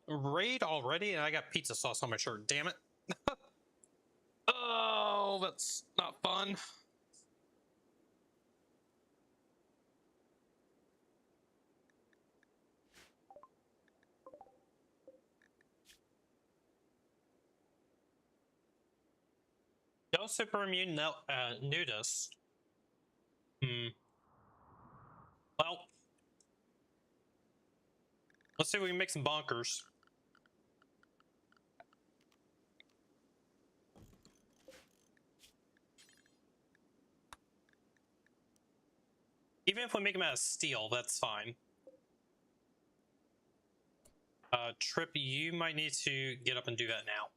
Raid already, and I got pizza sauce on my shirt. Damn it. Oh, that's not fun. No super immune nudist. Well, let's see if we can make some bonkers. Even if we make them out of steel, that's fine. Trip, you might need to get up and do that now.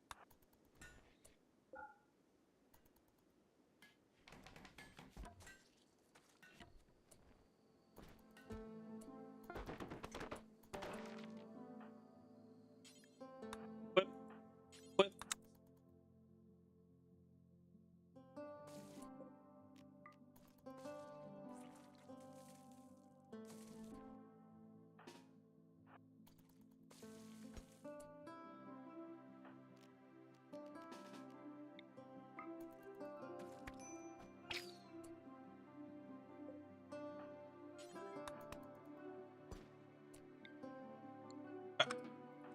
Whip. Whip.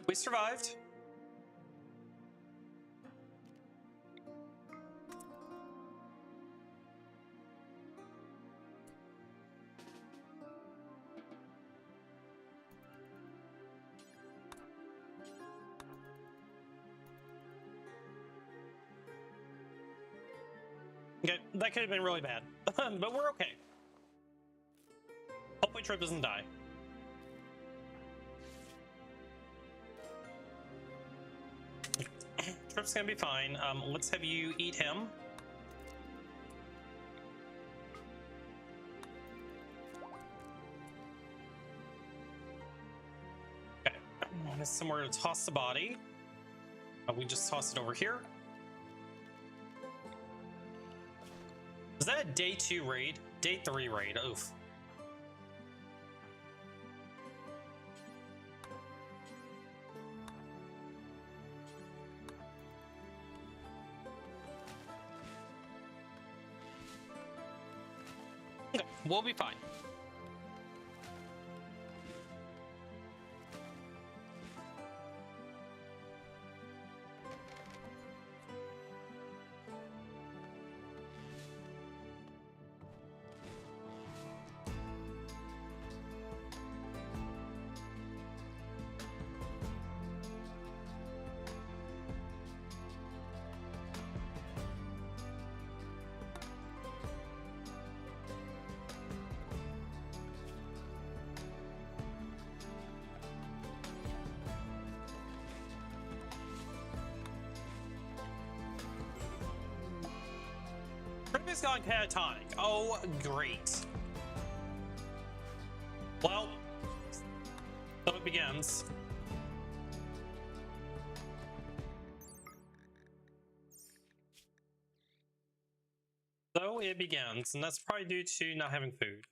We survived. Okay, that could have been really bad, but we're okay. Hopefully Trip doesn't die. Trip's gonna be fine. Let's have you eat him. Okay, there's somewhere to toss the body. We just toss it over here. Is that a day 2 raid? Day 3 raid, oof. Okay, we'll be fine. Everything's gone catatonic. Oh, great. Well, so it begins. So it begins, and that's probably due to not having food.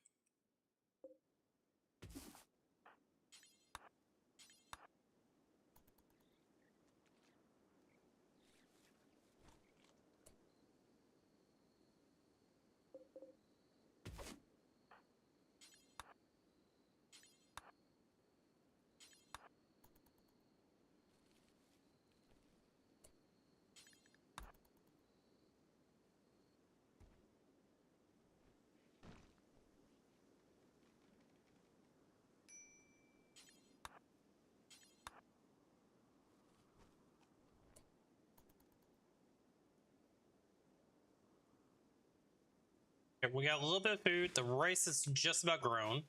Okay, we got a little bit of food. The rice is just about grown.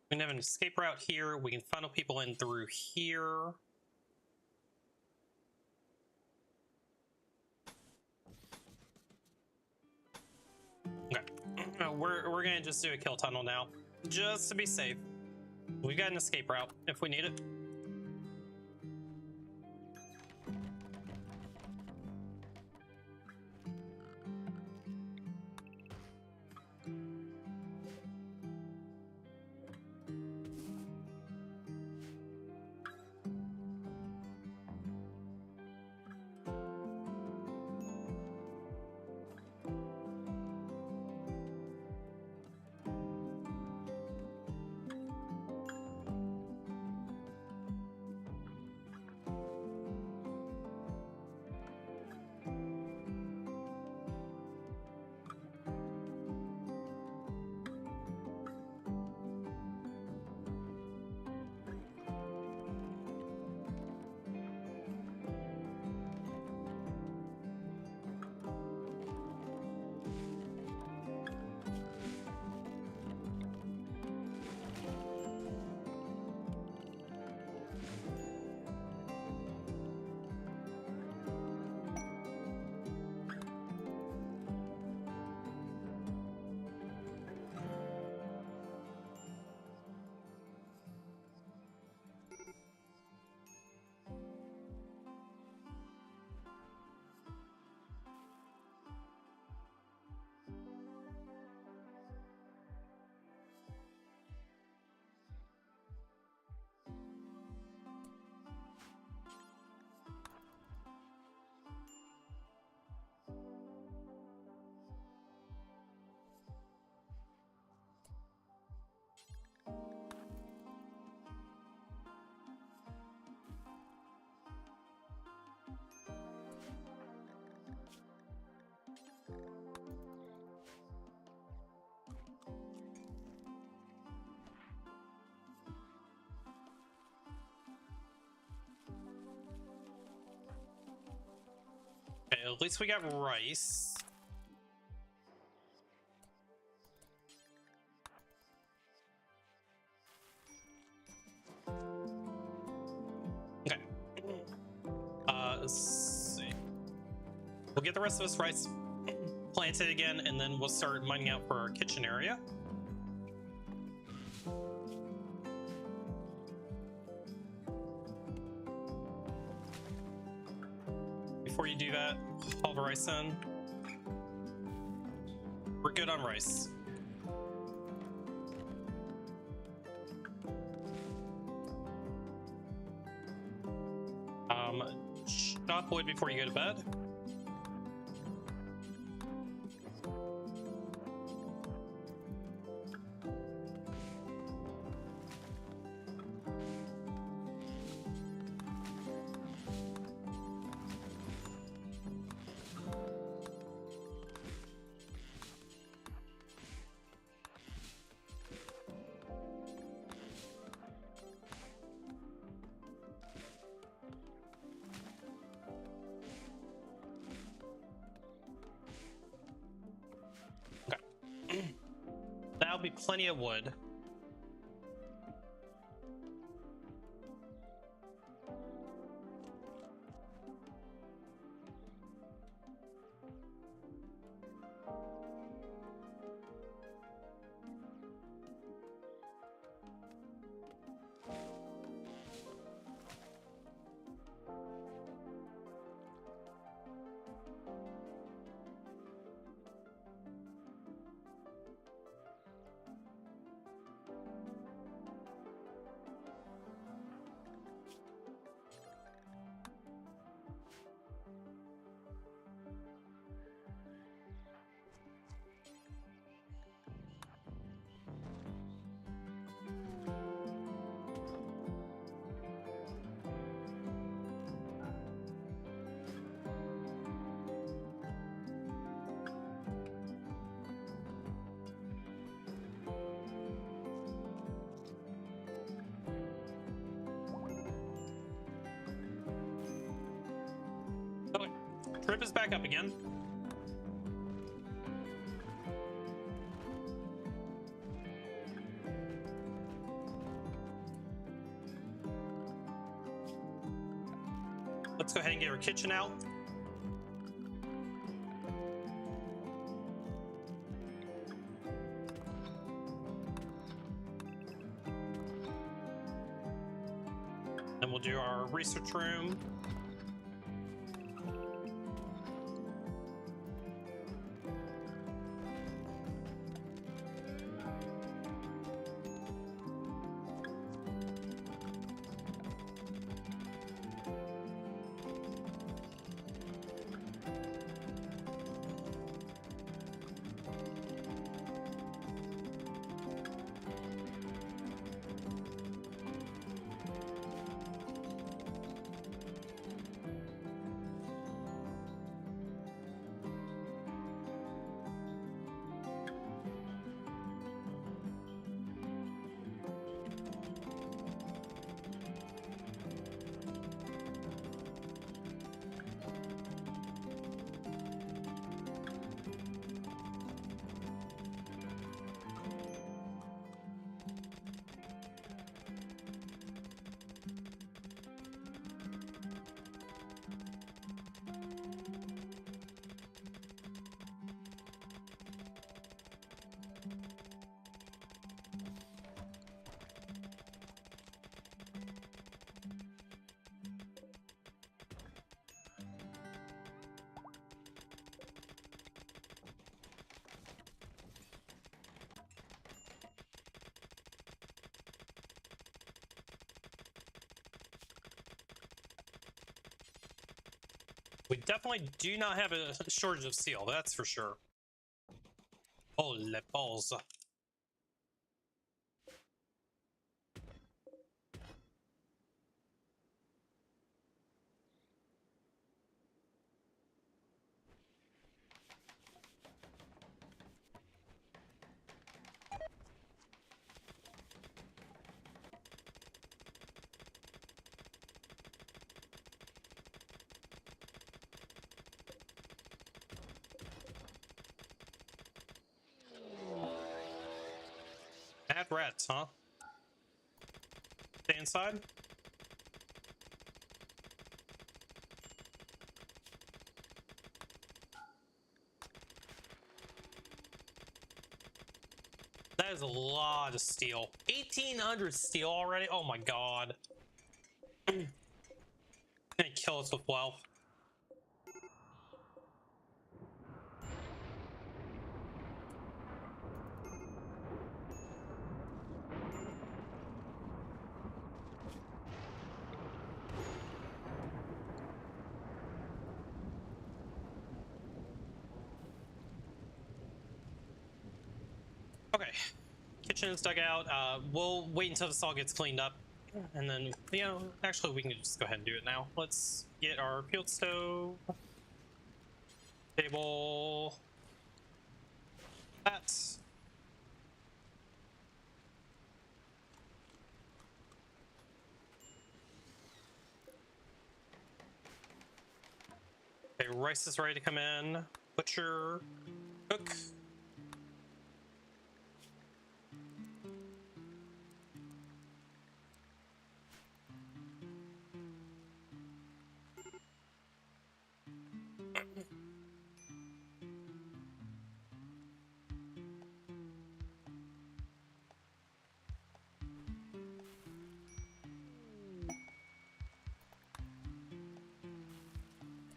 We can have an escape route here. We can funnel people in through here. Okay. We're gonna just do a kill tunnel now, just to be safe. We've got an escape route if we need it. Okay, at least we got rice. Okay. Let's see. We'll get the rest of this rice planted again, and then we'll start mining out for our kitchen area. Before you do that, haul the rice in. We're good on rice. Chop wood before you go to bed. plenty of wood. Okay, trip is back up again. Let's go ahead and get our kitchen out. Then we'll do our research room. We definitely do not have a shortage of steel, that's for sure. Oh, les balls. Mad rats, huh? Stay inside. That is a lot of steel. 1,800 steel already? Oh my god. Gonna kill us with wealth. Okay, kitchen is dug out. We'll wait until this all gets cleaned up, and then, you know, actually we can just go ahead and do it now. Let's get our field stove, table, that. Okay, rice is ready to come in. Butcher, cook.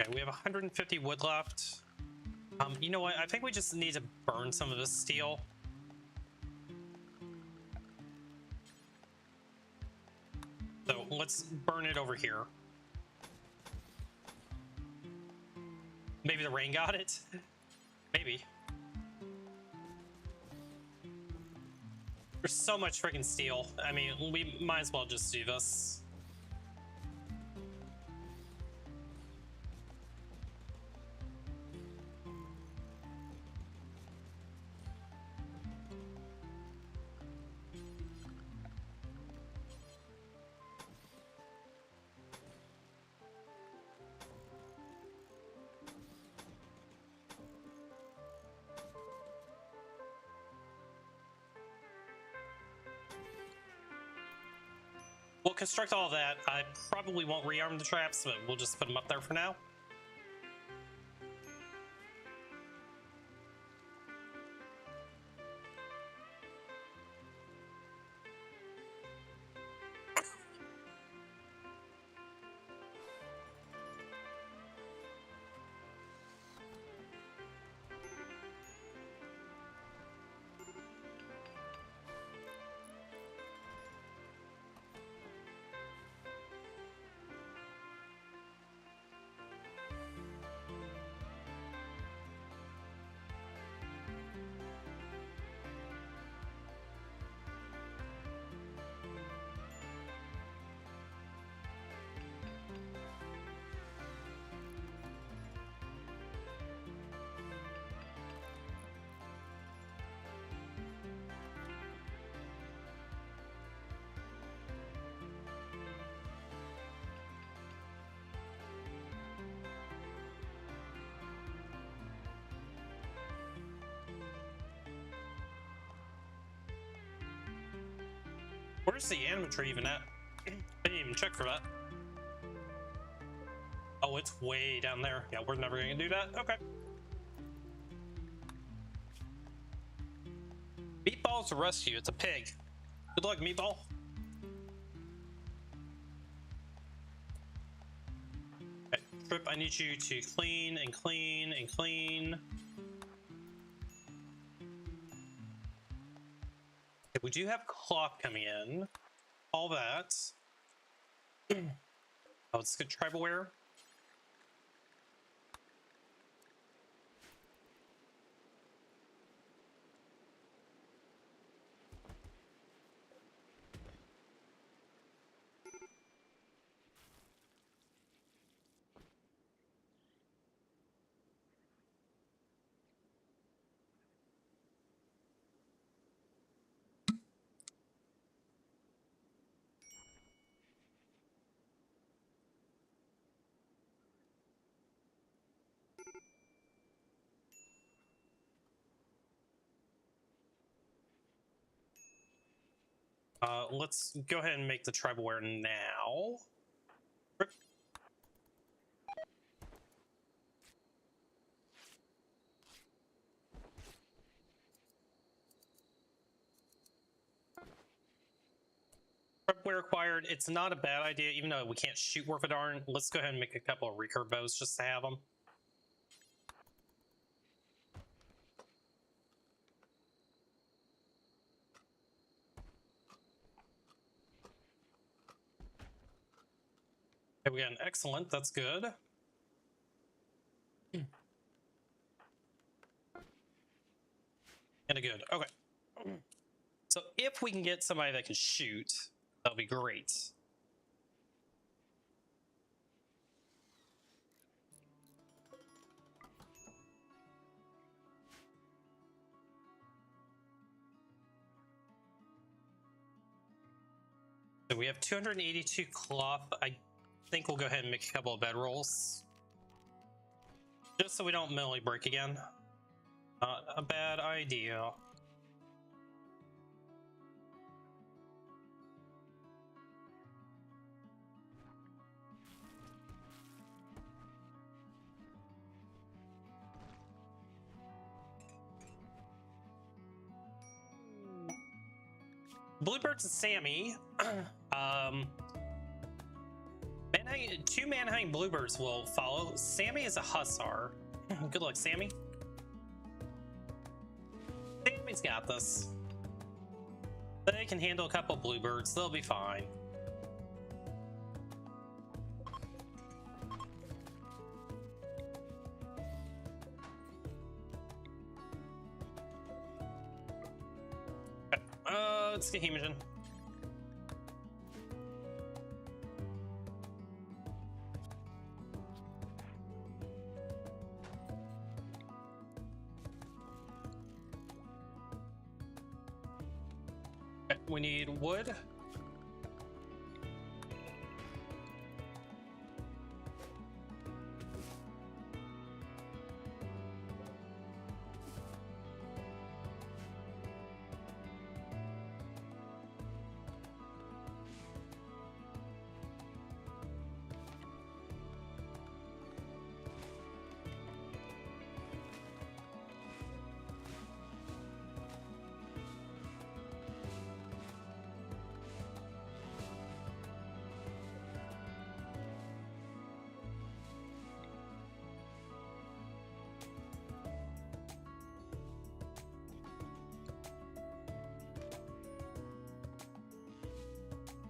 Okay, we have 150 wood left. You know what? I think we just need to burn some of this steel. So let's burn it over here. Maybe the rain got it? Maybe. There's so much freaking steel. I mean, we might as well just do this. We'll construct all of that. I probably won't rearm the traps, but we'll just put them up there for now. Where's the animatry even at? I didn't even check for that. Oh, it's way down there. Yeah, we're never gonna do that. Okay. Meatball's a rescue. It's a pig. Good luck, Meatball. Okay, Trip, I need you to clean and clean and clean. Okay, we do have cloth coming in. All that. Oh, let's get tribal wear. Let's go ahead and make the tribal wear now. Wear acquired. It's not a bad idea, even though we can't shoot worth a darn. Let's go ahead and make a couple of recurve bows just to have them. Okay, we got an excellent. That's good. And a good. Okay. So if we can get somebody that can shoot, that'll be great. So we have 282 cloth. I think we'll go ahead and make a couple of bedrolls. Just so we don't mentally break again. Not a bad idea. Bluebirds and Sammy Two man-hunting bluebirds will follow. Sammy is a hussar. Good luck, Sammy. Sammy's got this. They can handle a couple bluebirds. They'll be fine. Let's get Hemogen. We need wood.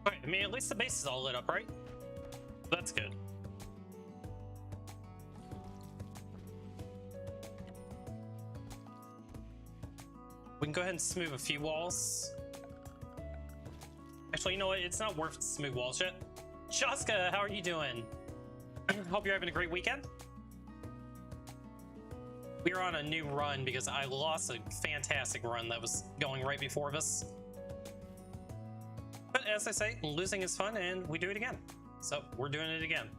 Alright, I mean, at least the base is all lit up, right? That's good. We can go ahead and smooth a few walls. Actually, you know what? It's not worth smooth walls yet. Shaska, how are you doing? Hope you're having a great weekend. We're on a new run because I lost a fantastic run that was going right before this. But as I say, losing is fun and we do it again. So we're doing it again.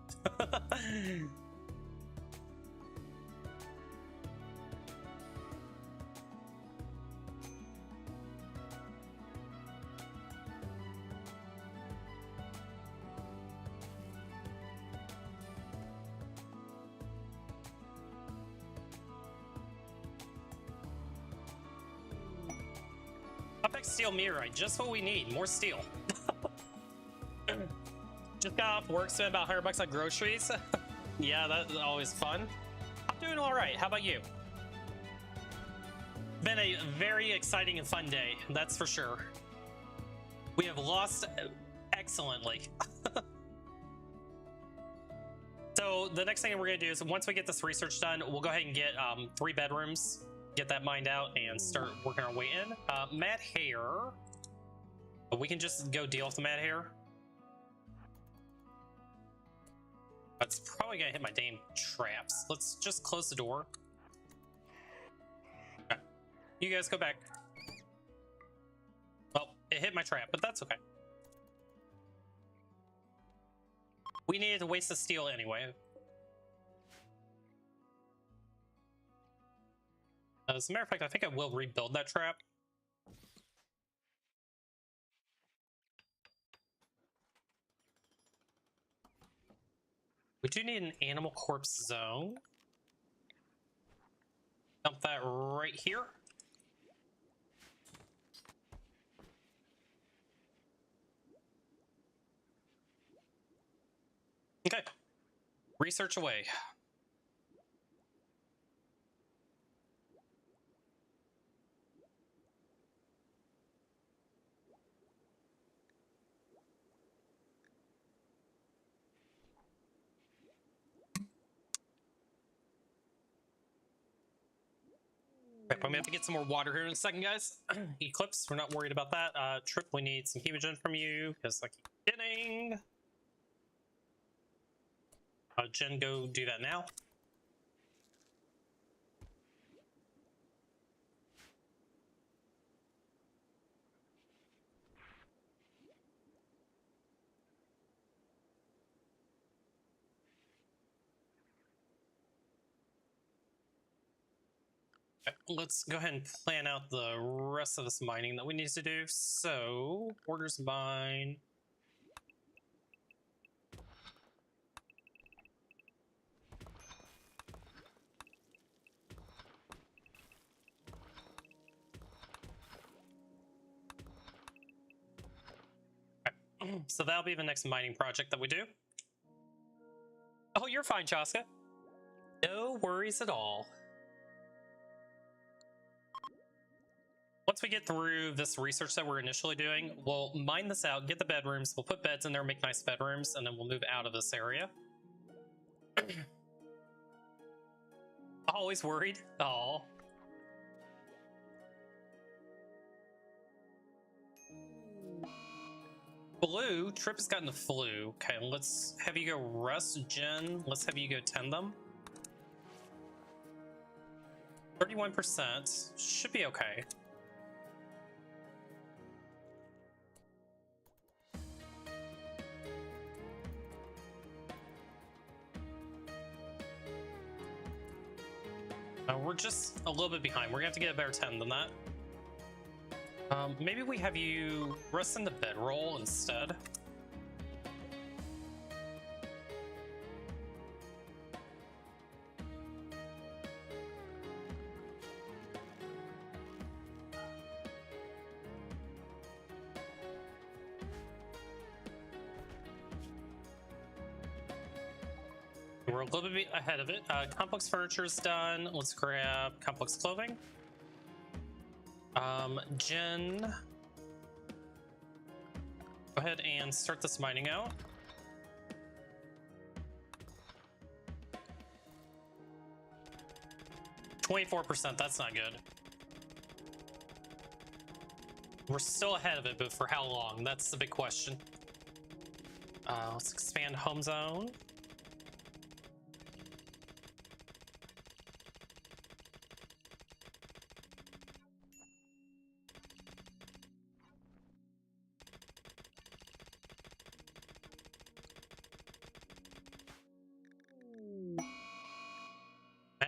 Steel meteorite, just what we need. More steel. Just got off work, spent about $100 on groceries. Yeah, that's always fun. I'm doing all right. How about you? Been a very exciting and fun day, that's for sure. We have lost excellently. So the next thing we're gonna do is once we get this research done, we'll go ahead and get 3 bedrooms. Get that mined out and start working our way in. Mad hair. We can just go deal with the mad hair. That's probably gonna hit my damn traps. Let's just close the door. Okay. You guys go back. Well, it hit my trap, but that's okay. We needed to waste the steel anyway. As a matter of fact, I think I will rebuild that trap. We do need an animal corpse zone. Dump that right here. Okay. Research away. I'm gonna have to get some more water here in a second, guys. Eclipse, we're not worried about that. Trip, we need some hemogen from you, because I keep getting. Jen, go do that now. Let's go ahead and plan out the rest of this mining that we need to do. So, orders mine. Okay. So that'll be the next mining project that we do. Oh, you're fine, Chaska. No worries at all. Once we get through this research that we're initially doing, we'll mine this out, get the bedrooms, we'll put beds in there, make nice bedrooms, and then we'll move out of this area. Always worried? Oh. Blue, Trip has gotten the flu. Okay, let's have you go rest. Jen, let's have you go tend them. 31%. Should be okay. We're just a little bit behind. We're gonna have to get a better 10 than that. Maybe we have you rest in the bedroll instead. We're a little bit ahead of it. Complex furniture is done. Let's grab complex clothing. Jen, go ahead and start this mining out. %. That's not good. We're still ahead of it, but for how long? That's the big question. Let's expand home zone.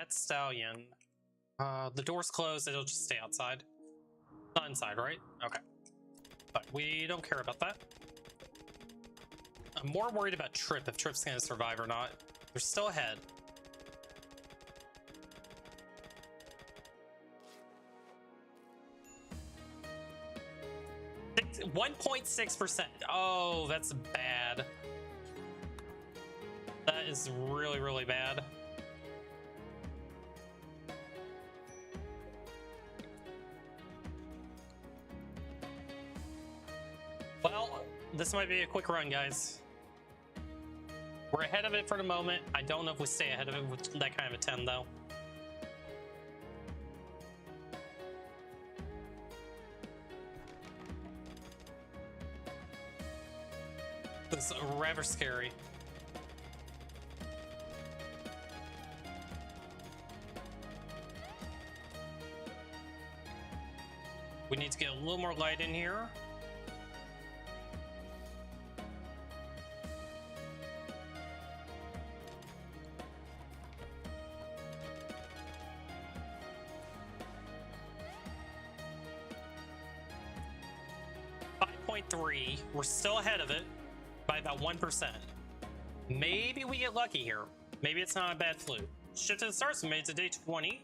Stallion. The door's closed, it'll just stay outside. Not inside, right? Okay. But we don't care about that. I'm more worried about Trip, if Trip's gonna survive or not. They're still ahead. It's 1.6%. Oh, that's bad. That is really, really bad. Well, this might be a quick run, guys. We're ahead of it for the moment. I don't know if we stay ahead of it with that kind of a 10, though. This is rather scary. We need to get a little more light in here. We're still ahead of it by about 1%. Maybe we get lucky here. Maybe it's not a bad flu. Shift to the stars, we made it to day 20.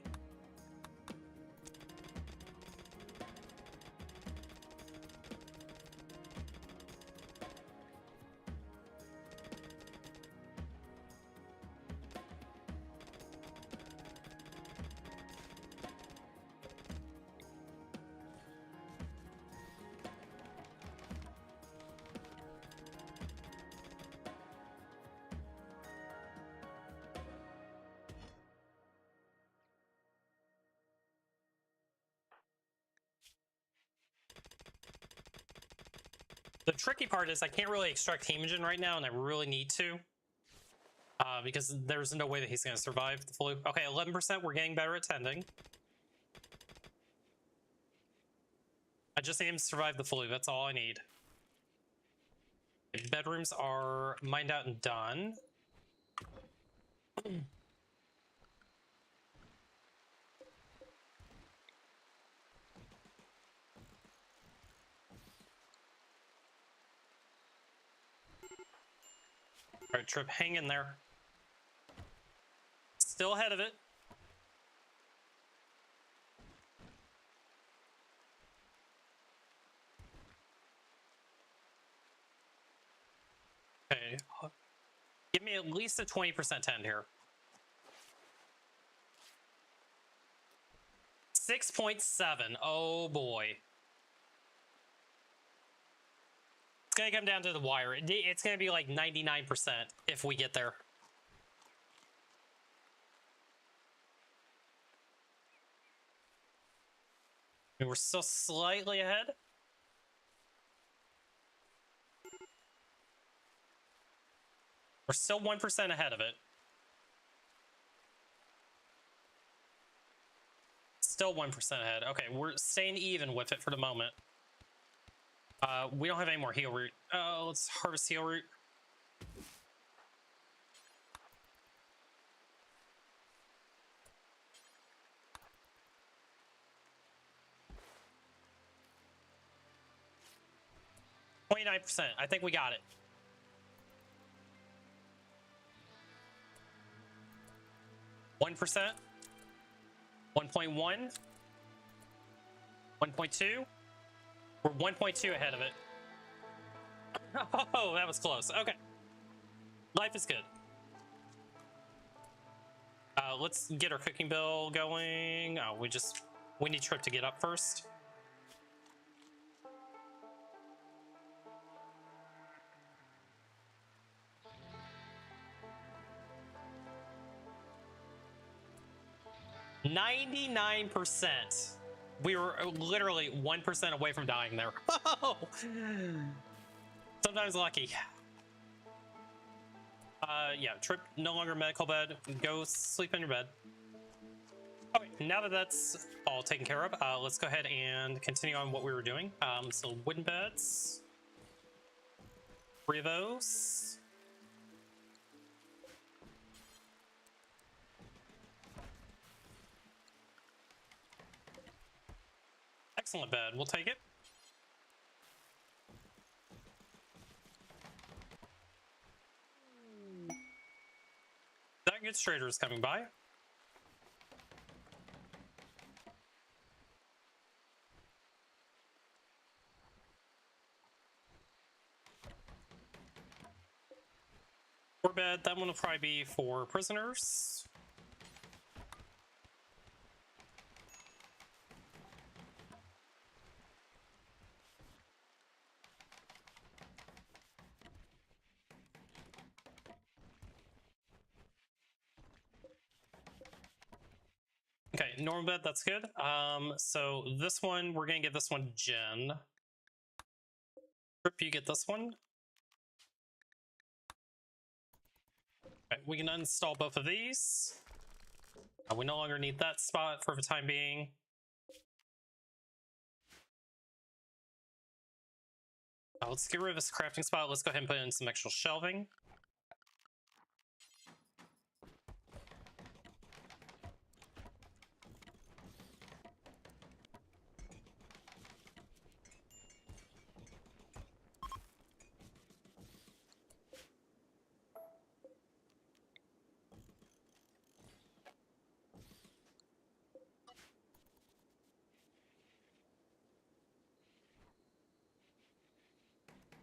The tricky part is I can't really extract hemogen right now, and I really need to. Because there's no way that he's going to survive the flu. Okay, 11%, we're getting better at tending. I just need him to survive the flu, that's all I need. Bedrooms are mined out and done. Alright, Trip, hang in there. Still ahead of it. Okay. Give Give me at least a 20% tend here. 6.7. Oh boy. It's gonna come down to the wire. It's gonna be like 99% if we get there. And we're still slightly ahead. We're still 1% ahead of it. Still 1% ahead. Okay, we're staying even with it for the moment. We don't have any more heal root. Let's harvest heal root. %. I think we got it. $1%. 1.1. 1.2. We're 1.2 ahead of it. Oh, that was close. Okay. Life is good. Let's get our cooking bill going. We need Trip to get up first. %. We were literally 1% away from dying there. Sometimes lucky. Yeah, Trip no longer medical bed. Go sleep in your bed. Okay, now that that's all taken care of, let's go ahead and continue on what we were doing. So wooden beds. 3 of those. Excellent bed. We'll take it. That good trader is coming by. Bed. That one will probably be for prisoners. Okay, normal bed, that's good. So this one, we're gonna get this one Jen. Trip, you get this one. Okay, we can uninstall both of these. We no longer need that spot for the time being. Let's get rid of this crafting spot. Let's go ahead and put in some extra shelving.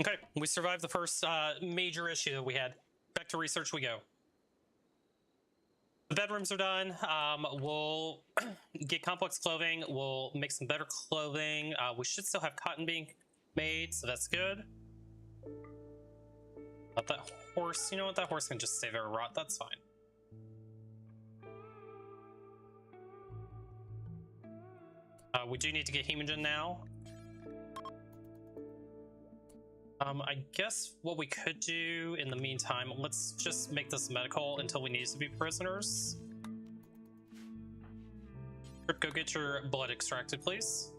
Okay, we survived the first major issue that we had. Back to research we go. The bedrooms are done. We'll get complex clothing. We'll make some better clothing. We should still have cotton being made, so that's good. But that horse, you know what? That horse can just stay there, rot. That's fine. We do need to get Hemogen now. I guess what we could do in the meantime, let's just make this medical until we need to be prisoners. Trip, go get your blood extracted, please.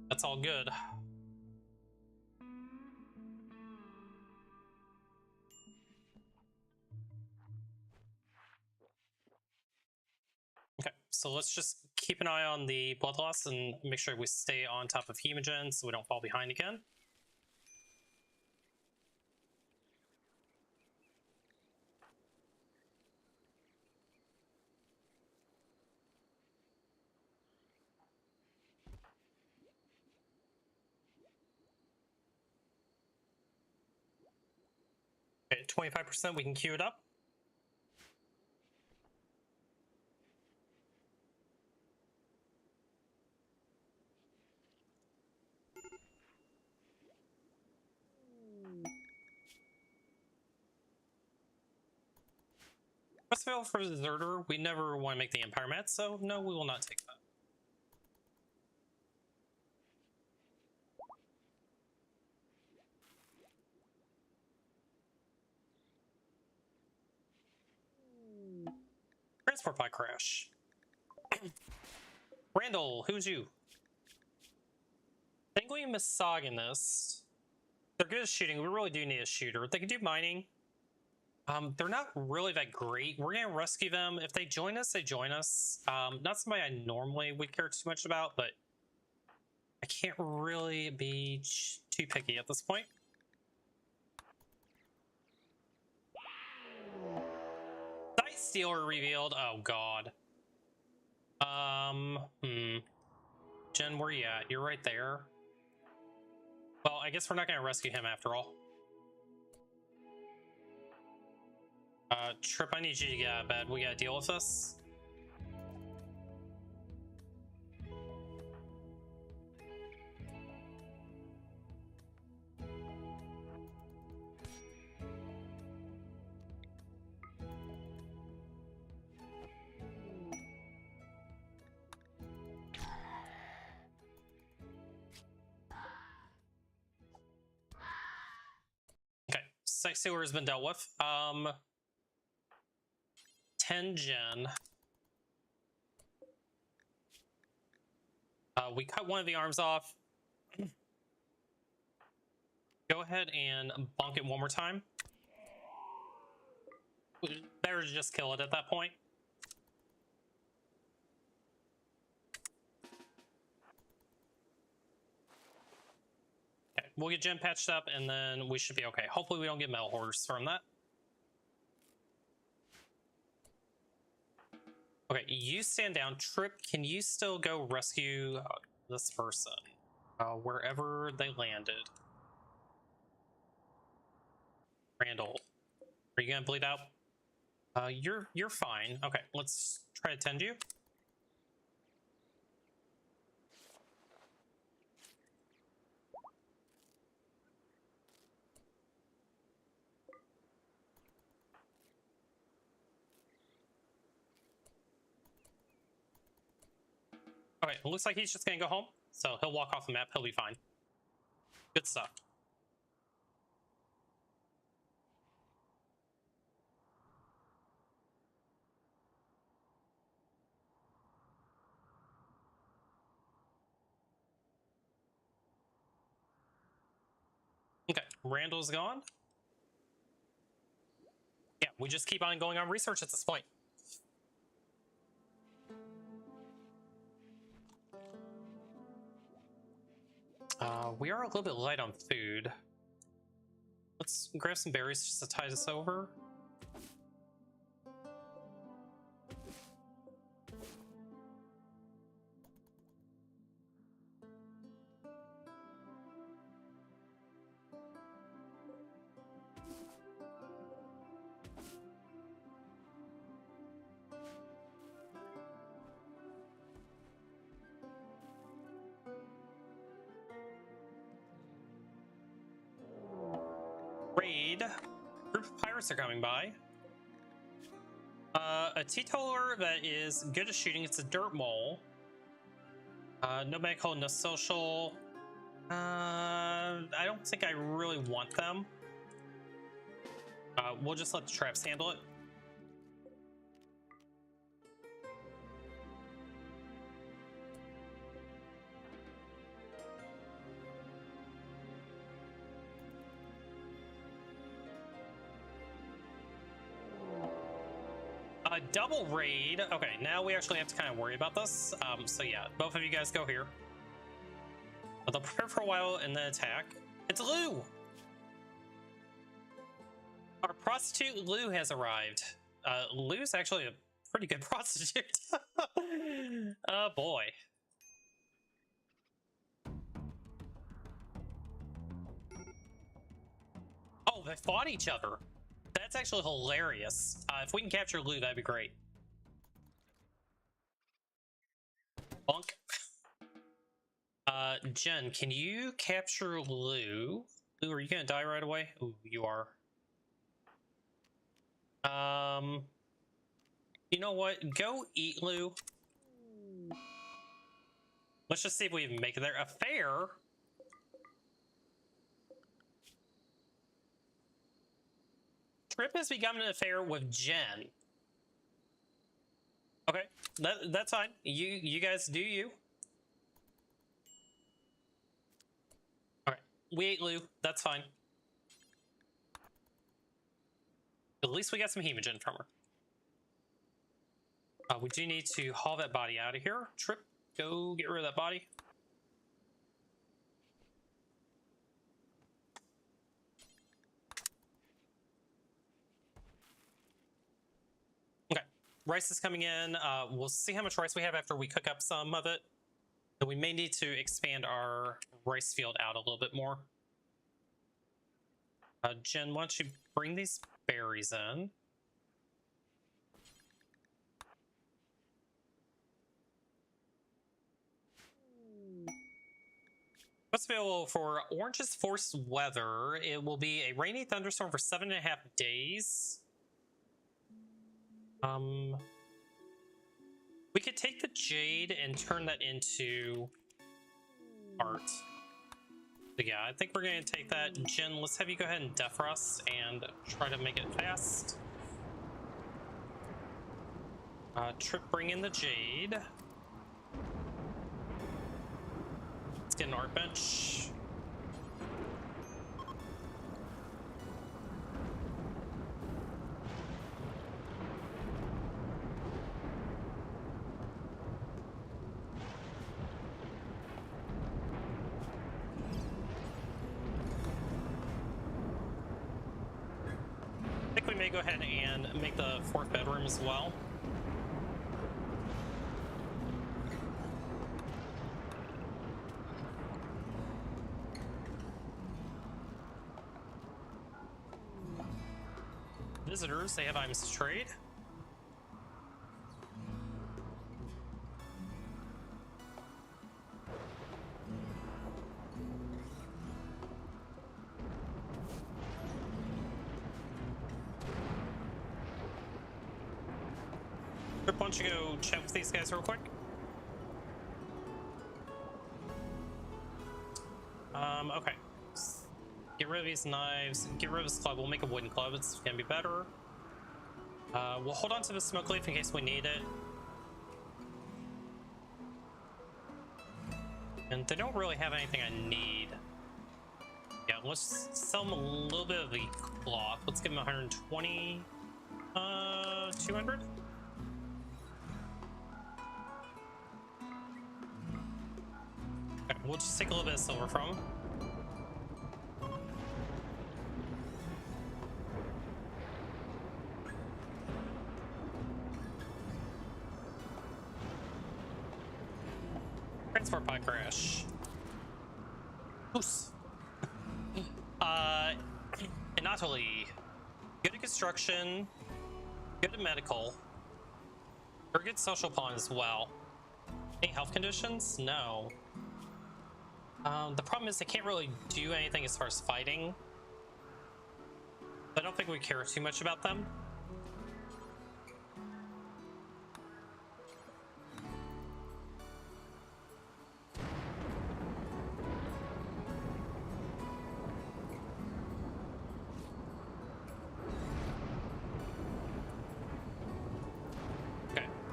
That's all good. Okay, so let's just keep an eye on the blood loss and make sure we stay on top of Hemogen so we don't fall behind again. Okay, 25%, we can queue it up. Let's fail for Deserter. We never want to make the Empire mat, so no, we will not take that. Transport pod crash. Randall, who's you? Sanguine Misogynist. They're good at shooting. We really do need a shooter. They can do mining. They're not really that great. We're gonna rescue them. If they join us, they join us. Not somebody I normally would care too much about, but I can't really be too picky at this point. Sight Stealer revealed. Oh god. Jen, where you at? You're right there. Well, I guess we're not gonna rescue him after all. Trip, I need you to get out of bed. We gotta deal with this. Okay, Sight Stealer has been dealt with. 10 gen. We cut one of the arms off. Go ahead and bonk it one more time. Better to just kill it at that point. Okay, we'll get Gen patched up and then we should be okay. Hopefully we don't get metal horrors from that. Okay, you stand down. Trip, can you still go rescue this person? Wherever they landed. Randall, are you gonna bleed out? You're fine. Okay, let's try to tend you. Okay, it looks like he's just gonna go home, so he'll walk off the map. He'll be fine. Good stuff. Okay, Randall's gone. Yeah, we just keep on going on research at this point. We are a little bit light on food. Let's grab some berries just to tide us over. Raid. Group of pirates are coming by. A teetotaler that is good at shooting. It's a dirt mole. No medical, no social. I don't think I really want them. We'll just let the traps handle it. Double raid. Okay, now we actually have to kind of worry about this. So yeah, both of you guys go here. But they'll prepare for a while and then attack. It's Lou! Our prostitute Lou has arrived. Lou's actually a pretty good prostitute. Oh boy. Oh, they fought each other. That's actually hilarious. If we can capture Lou, that'd be great. Bonk. Jen, can you capture Lou? Lou, are you gonna die right away? Ooh, you are. You know what? Go eat Lou. Let's just see if we even make it there. Affair? Trip has become an affair with Jen. Okay, that's fine. You guys do you. Alright, we ate Lou. That's fine. At least we got some hemogen from her. We do need to haul that body out of here. Trip, go get rid of that body. Okay, rice is coming in. We'll see how much rice we have after we cook up some of it. And we may need to expand our rice field out a little bit more. Jen, why don't you bring these berries in? What's available for Orange's Forced Weather? It will be a rainy thunderstorm for 7.5 days. We could take the jade and turn that into art. So yeah, I think we're going to take that. Jen, let's have you go ahead and defrost and try to make it fast. Trip, bring in the jade. Let's get an art bench. I think we may go ahead and make the 4th bedroom as well. Visitors, they have items to trade. Why don't you go chat with these guys real quick? Okay. Get rid of these knives. Get rid of this club. We'll make a wooden club. It's gonna be better. We'll hold on to the smoke leaf in case we need it. And they don't really have anything I need. Yeah, let's sell them a little bit of the cloth. Let's give them 120. 200? Okay, we'll just take a little bit of silver from them. Transport pod crash. Oops. Anatoly. Good at construction. Good at medical. Very good social pawn as well. Any health conditions? No. The problem is they can't really do anything as far as fighting. I don't think we care too much about them.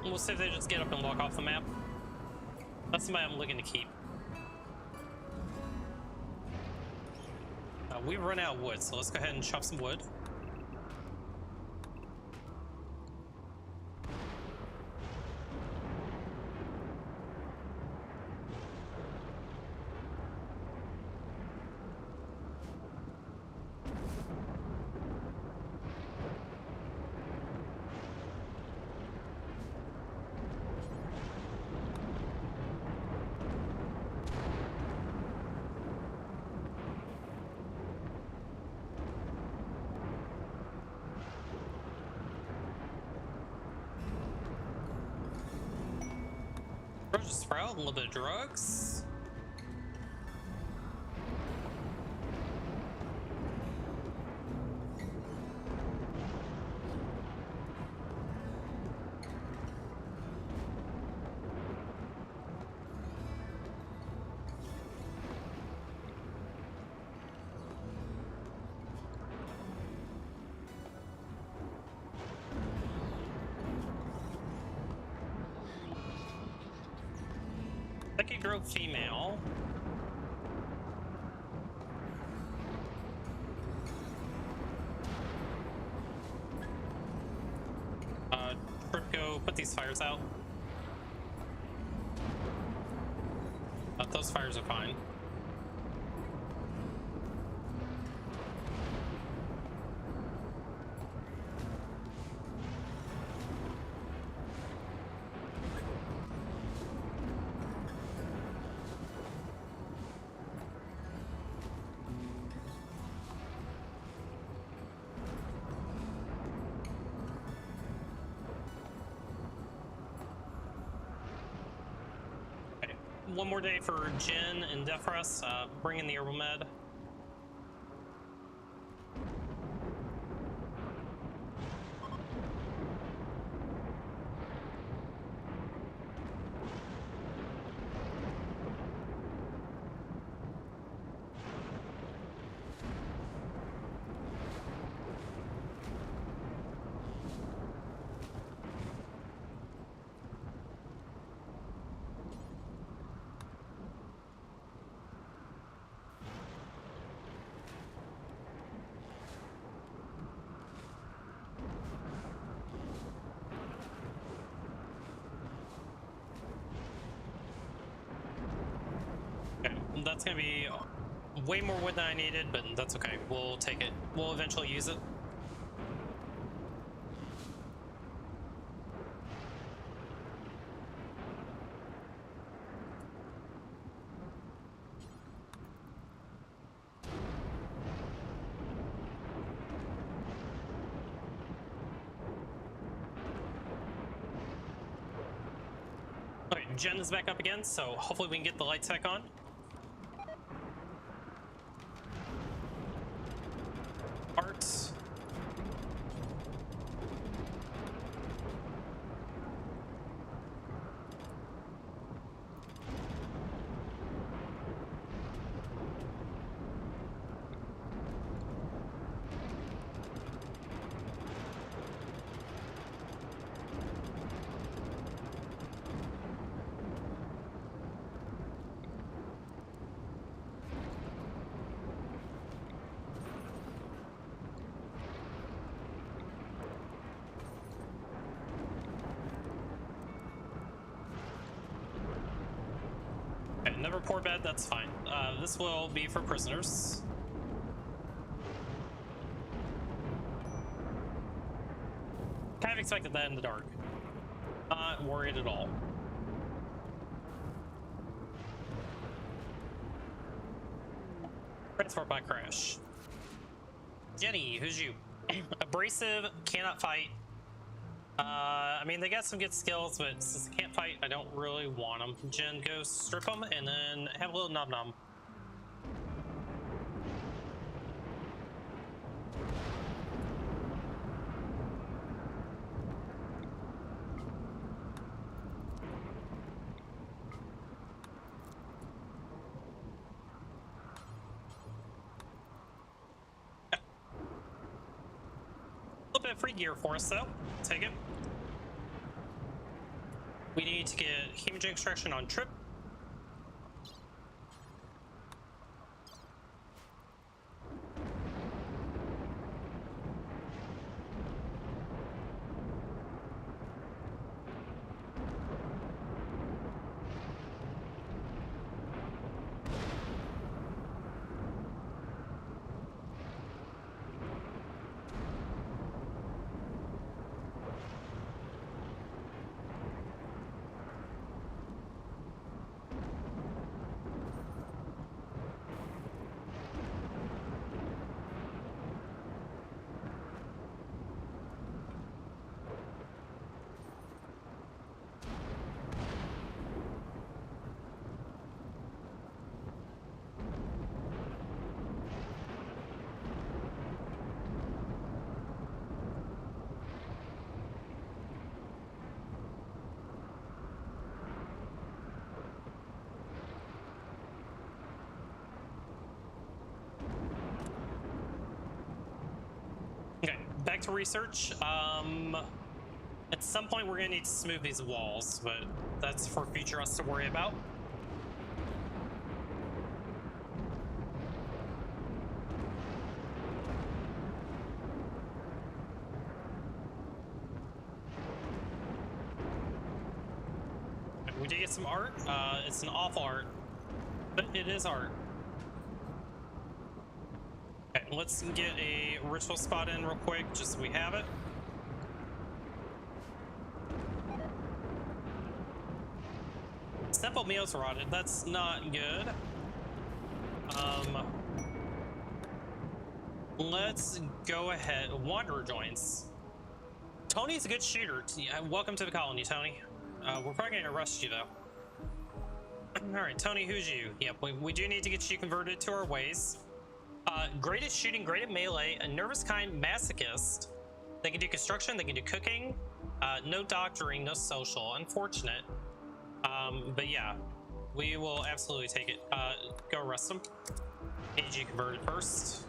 We'll see if they just get up and walk off the map. That's somebody I'm looking to keep. We've run out of wood, so let's go ahead and chop some wood. Roach sprout, a little bit of drugs. Lucky girl female. Trip, go put these fires out. Those fires are fine. One more day for Jen and Defrus. Bring in the herbal med. That's gonna be way more wood than I needed, but that's okay. We'll take it. We'll eventually use it. Okay, Jen is back up again, so hopefully we can get the lights back on. Arts. Never pour bed, that's fine. This will be for prisoners. Kind of expected that in the dark. Not worried at all. Transport by crash. Jenny, who's you? Abrasive, cannot fight. I mean, they got some good skills, but since they can't fight, I don't really want them. Jen, go strip them and then have a little nom nom. A little bit of free gear for us, though. Take it. We need to get hemogen extraction on Trip. back to research. At some point, we're gonna need to smooth these walls, but that's for future us to worry about. We did get some art. It's an awful art, but it is art. Okay, let's get a ritual spot in real quick, just so we have it. Simple meals rotted. That's not good. Let's go ahead. Wanderer joins. Tony's a good shooter. Yeah, welcome to the colony, Tony. We're probably gonna arrest you though. All right, Tony, who's you? Yep, we do need to get you converted to our ways. Great at shooting, great at melee, a nervous kind masochist. They can do construction, they can do cooking. No doctoring, no social. Unfortunate. But yeah, we will absolutely take it. Go arrest them. Need you converted first.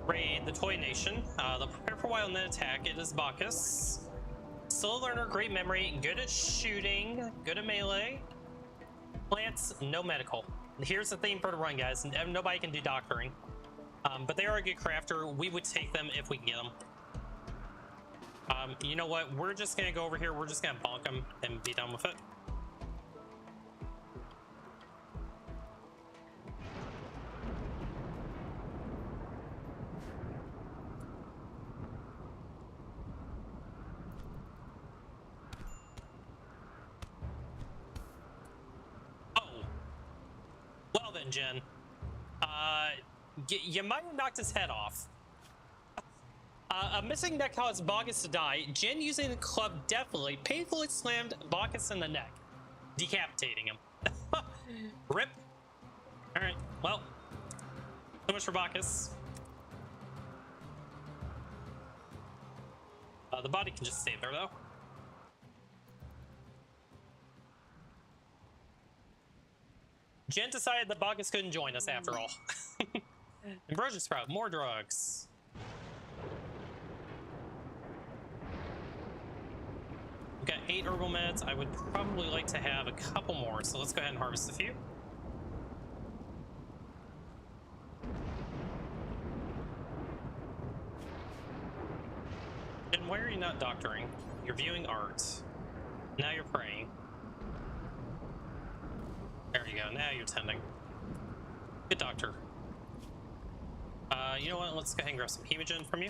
Raid the Toy Nation. They'll prepare for a while and then attack. It is Bacchus. Slow learner, great memory, good at shooting, good at melee. Plants, no medical. Here's the theme for the run, guys. Nobody can do doctoring. But they are a good crafter. We would take them if we can get them. You know what? We're just going to go over here. We're just going to bonk them and be done with it. Well then, Jen, you might have knocked his head off. A missing neck caused Bacchus to die. Jen, using the club deftly, painfully slammed Bacchus in the neck, decapitating him. Rip. All right, well, so much for Bacchus. The body can just stay there, though. Jen decided that Bacchus couldn't join us after all. Ambrosia Sprout, more drugs. We've got 8 herbal meds. I would probably like to have a couple more, so let's go ahead and harvest a few. And why are you not doctoring? You're viewing art. Now you're praying. There you go, now you're tending. Good doctor. You know what, let's go ahead and grab some hemogen from you.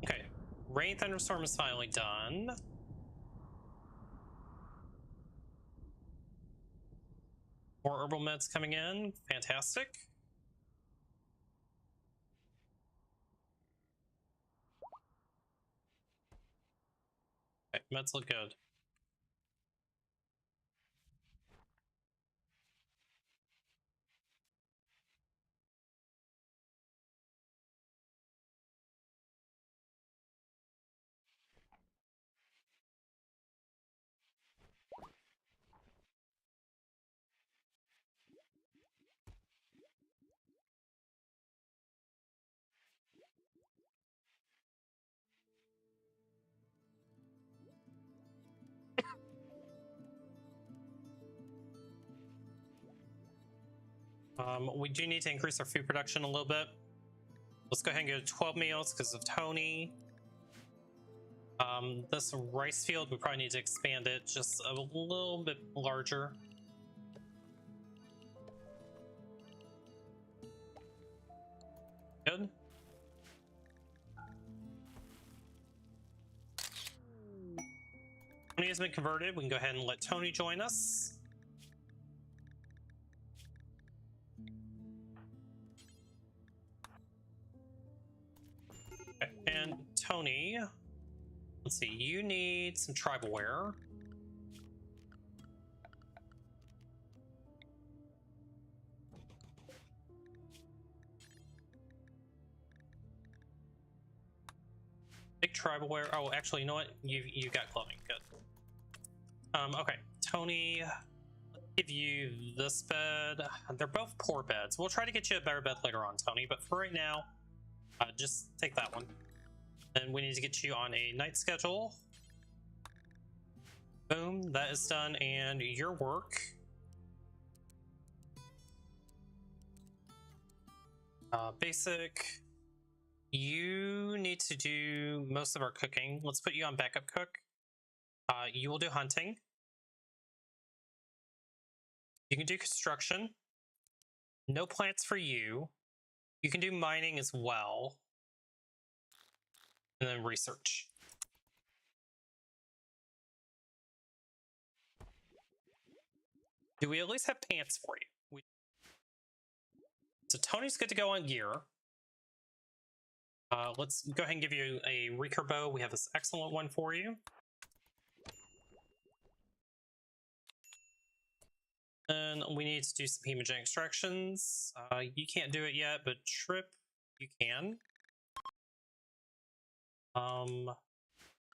Okay, Rain Thunderstorm is finally done. More herbal meds coming in, fantastic. Okay, meds look good. We do need to increase our food production a little bit. Let's go ahead and go to 12 meals because of Tony. This rice field, we probably need to expand it just a little bit larger. Good. Tony has been converted. We can go ahead and let Tony join us. Let's see, you need some tribal wear. Big tribal wear. Oh, actually, you know what? You got clothing. Good. Okay, Tony, give you this bed. They're both poor beds. We'll try to get you a better bed later on, Tony. But for right now, just take that one. And we need to get you on a night schedule. Boom, that is done. And your work. Basic. You need to do most of our cooking. Let's put you on backup cook. You will do hunting. You can do construction. No plants for you. You can do mining as well. And then research. Do we at least have pants for you? So Tony's good to go on gear. Let's go ahead and give you a recurve bow. We have this excellent one for you. And we need to do some hemogen extractions. You can't do it yet, but Trip, you can.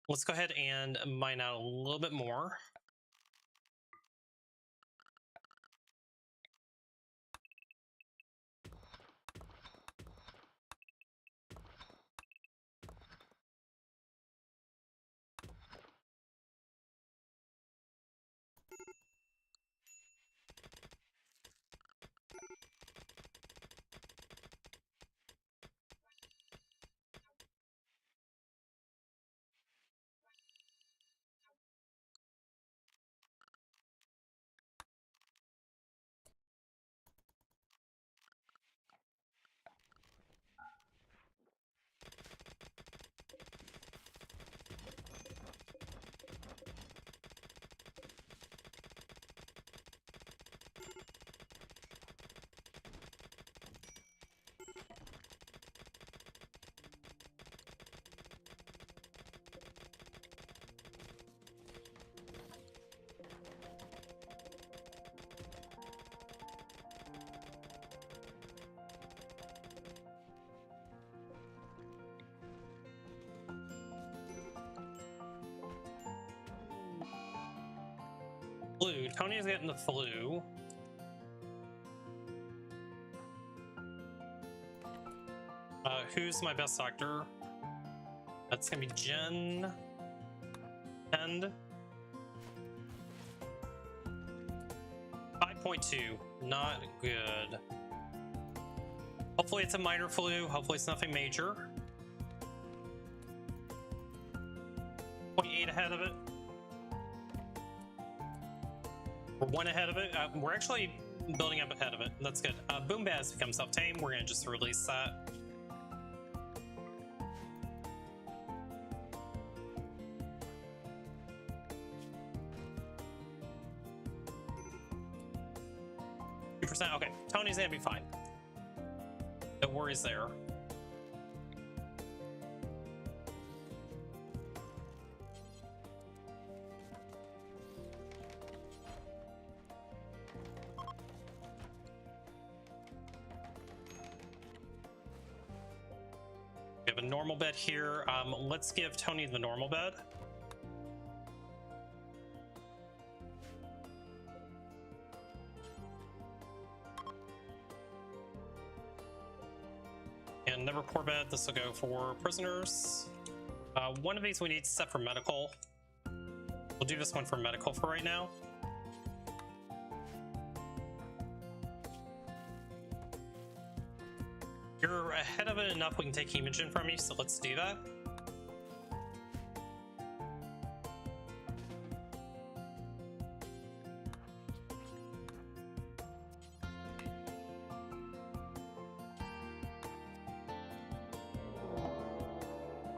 Let's go ahead and mine out a little bit more. Flu. Tony's getting the flu. Who's my best doctor? That's gonna be Jen. And 5.2. Not good. Hopefully it's a minor flu. Hopefully it's nothing major. 0.8 ahead of it. We're one ahead of it. We're actually building up ahead of it. That's good. Boom Baz becomes self-tame. We're gonna just release that. Okay, Tony's gonna be fine. No worries there. We have a normal bed here. Let's give Tony the normal bed. And never poor bed. This will go for prisoners. One of these we need set for medical. We'll do this one for medical for right now. You're ahead of it enough we can take hemogen from you, so let's do that.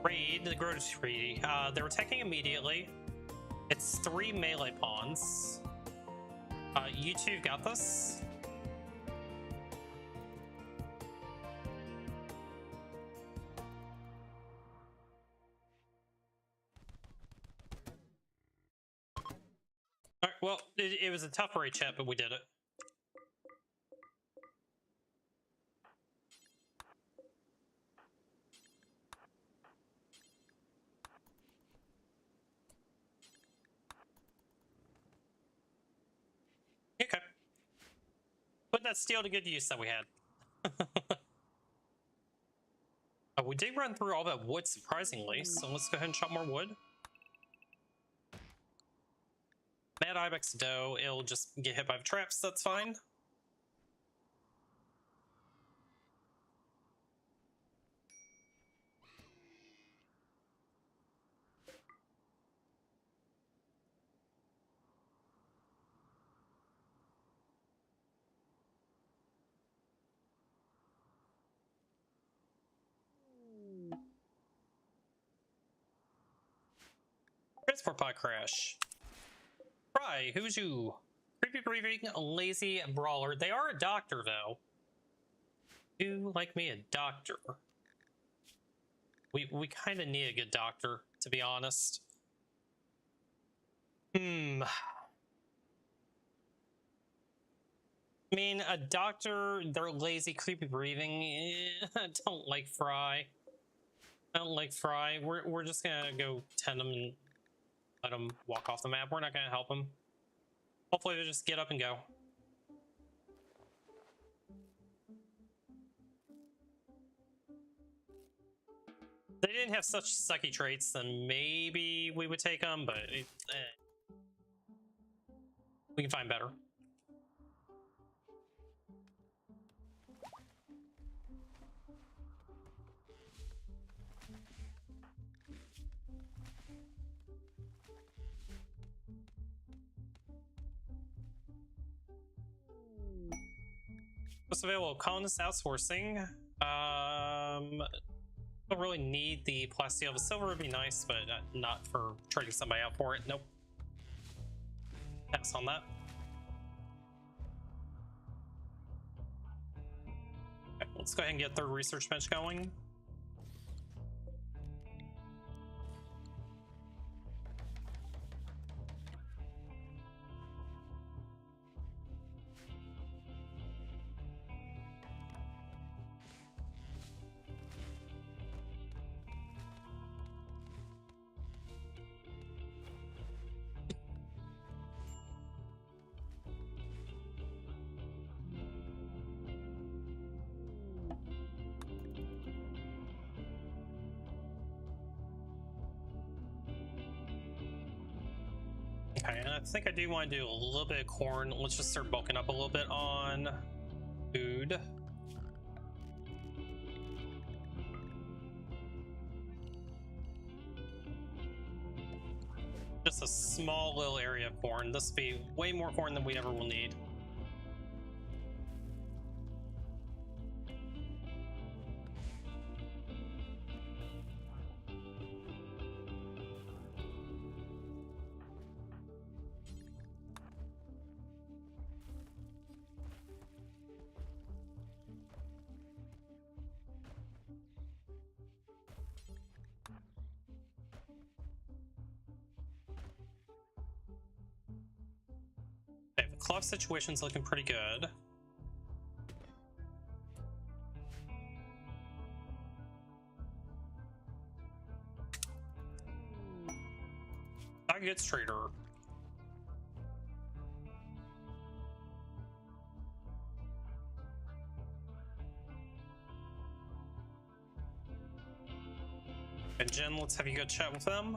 Raid the Grotus Treaty. They're attacking immediately. It's 3 melee pawns. You two got this. well, it was a tough raid chat, but we did it. Okay. Put that steel to good use that we had. We did run through all that wood, surprisingly, so let's go ahead and chop more wood. Mad Ibex doe, it'll just get hit by the traps, that's fine. Transport pod crash. Fry, who's you? Creepy breathing, lazy brawler. They are a doctor, though. You like me a doctor? We kind of need a good doctor, to be honest. I mean, a doctor, they're lazy, creepy breathing. I don't like Fry. I don't like Fry. We're just gonna go tend them and let them walk off the map. We're not gonna help them. Hopefully they'll just get up and go. If they didn't have such sucky traits, then maybe we would take them, but we can find better. What's available? Colonist outsourcing. Don't really need the plasteel. The silver would be nice, but not for trading somebody out for it. Nope. Pass on that. Okay, let's go ahead and get the research bench going. Okay, and I think I do want to do a little bit of corn. Let's just start bulking up a little bit on food. Just a small little area of corn. This will be way more corn than we ever will need. Okay, the cloth situation's looking pretty good. Not good trader. And Jen, let's have you go chat with them.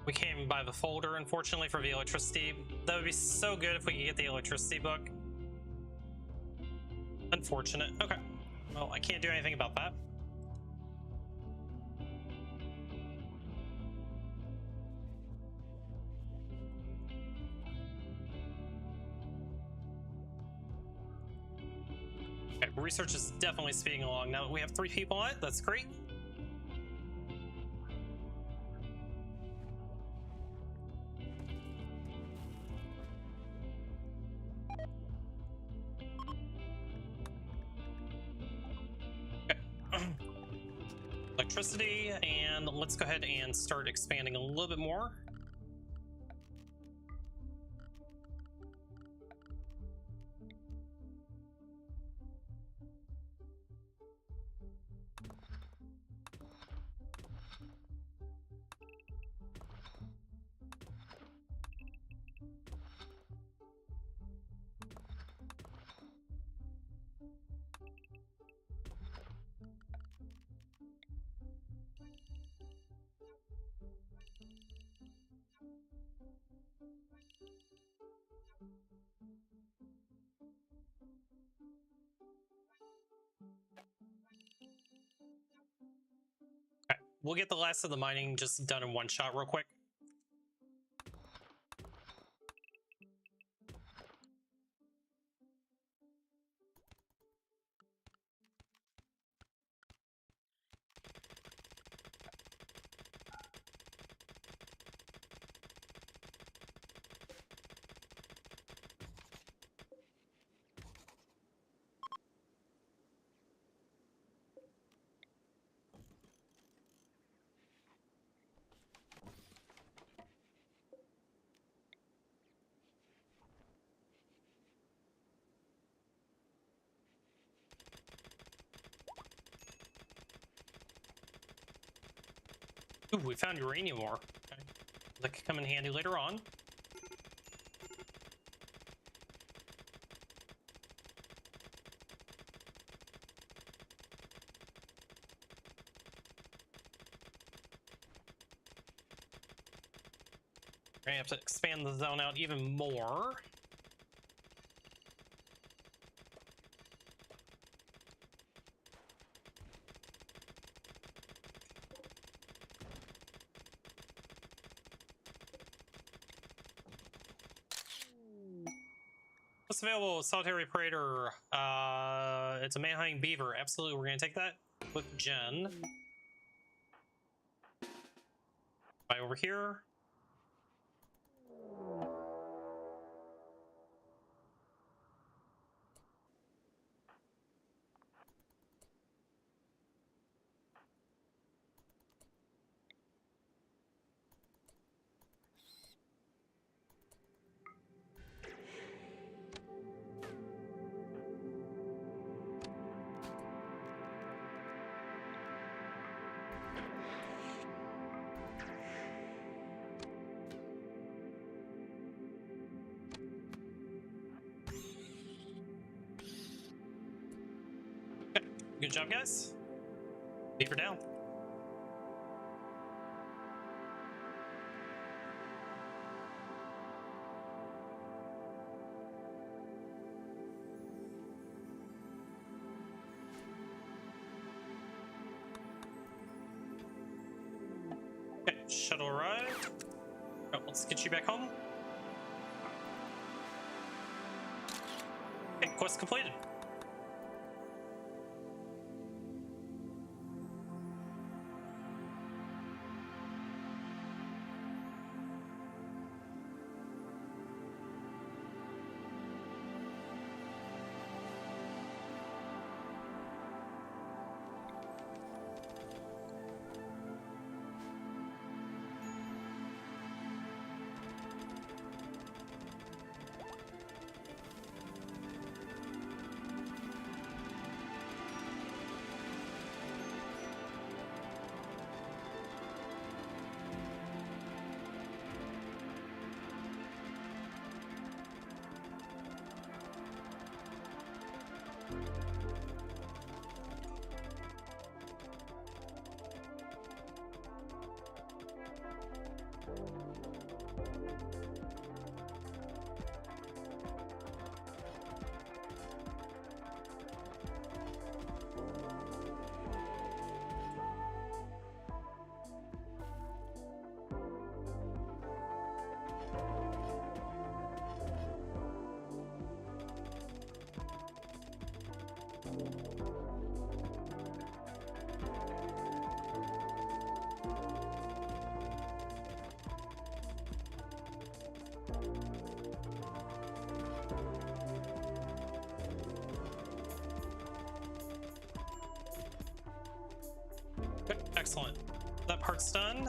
We can't even buy the folder, unfortunately, for the electricity. That would be so good if we could get the electricity book. Unfortunate. Okay. Well, I can't do anything about that. Okay, research is definitely speeding along now that we have 3 people on it. That's great. Okay, electricity, and let's go ahead and start expanding a little bit more. We'll get the last of the mining just done in one shot real quick. Ooh, we found uranium ore. Okay. That could come in handy later on. I have to expand the zone out even more. What's available? Solitary Praetor. It's a man-hunting beaver. Absolutely, we're gonna take that with Jen. Right over here. Good job, guys. Beaver down. Okay, shuttle arrived. Oh, let's get you back home. Okay, quest completed. Excellent. That part's done.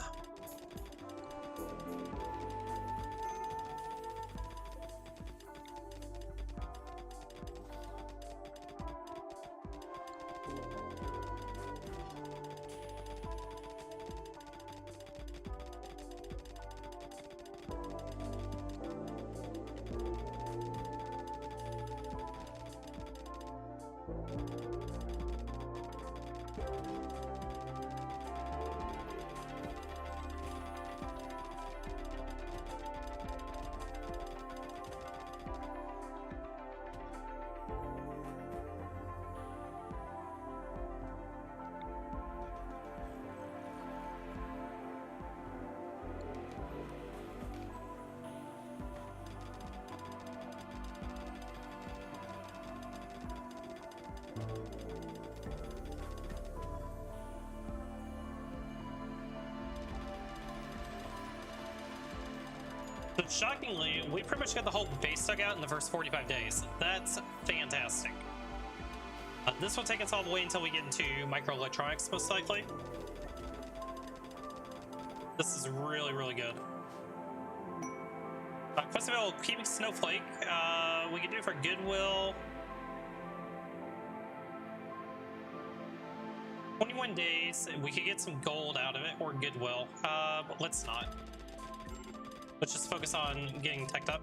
So shockingly, we pretty much got the whole base dug out in the first 45 days. That's fantastic. This will take us all the way until we get into microelectronics, most likely. This is really, really good. Quest available, keeping Snowflake. We can do it for Goodwill. 21 days. We could get some gold out of it, or Goodwill. But let's not. Let's just focus on getting teched up.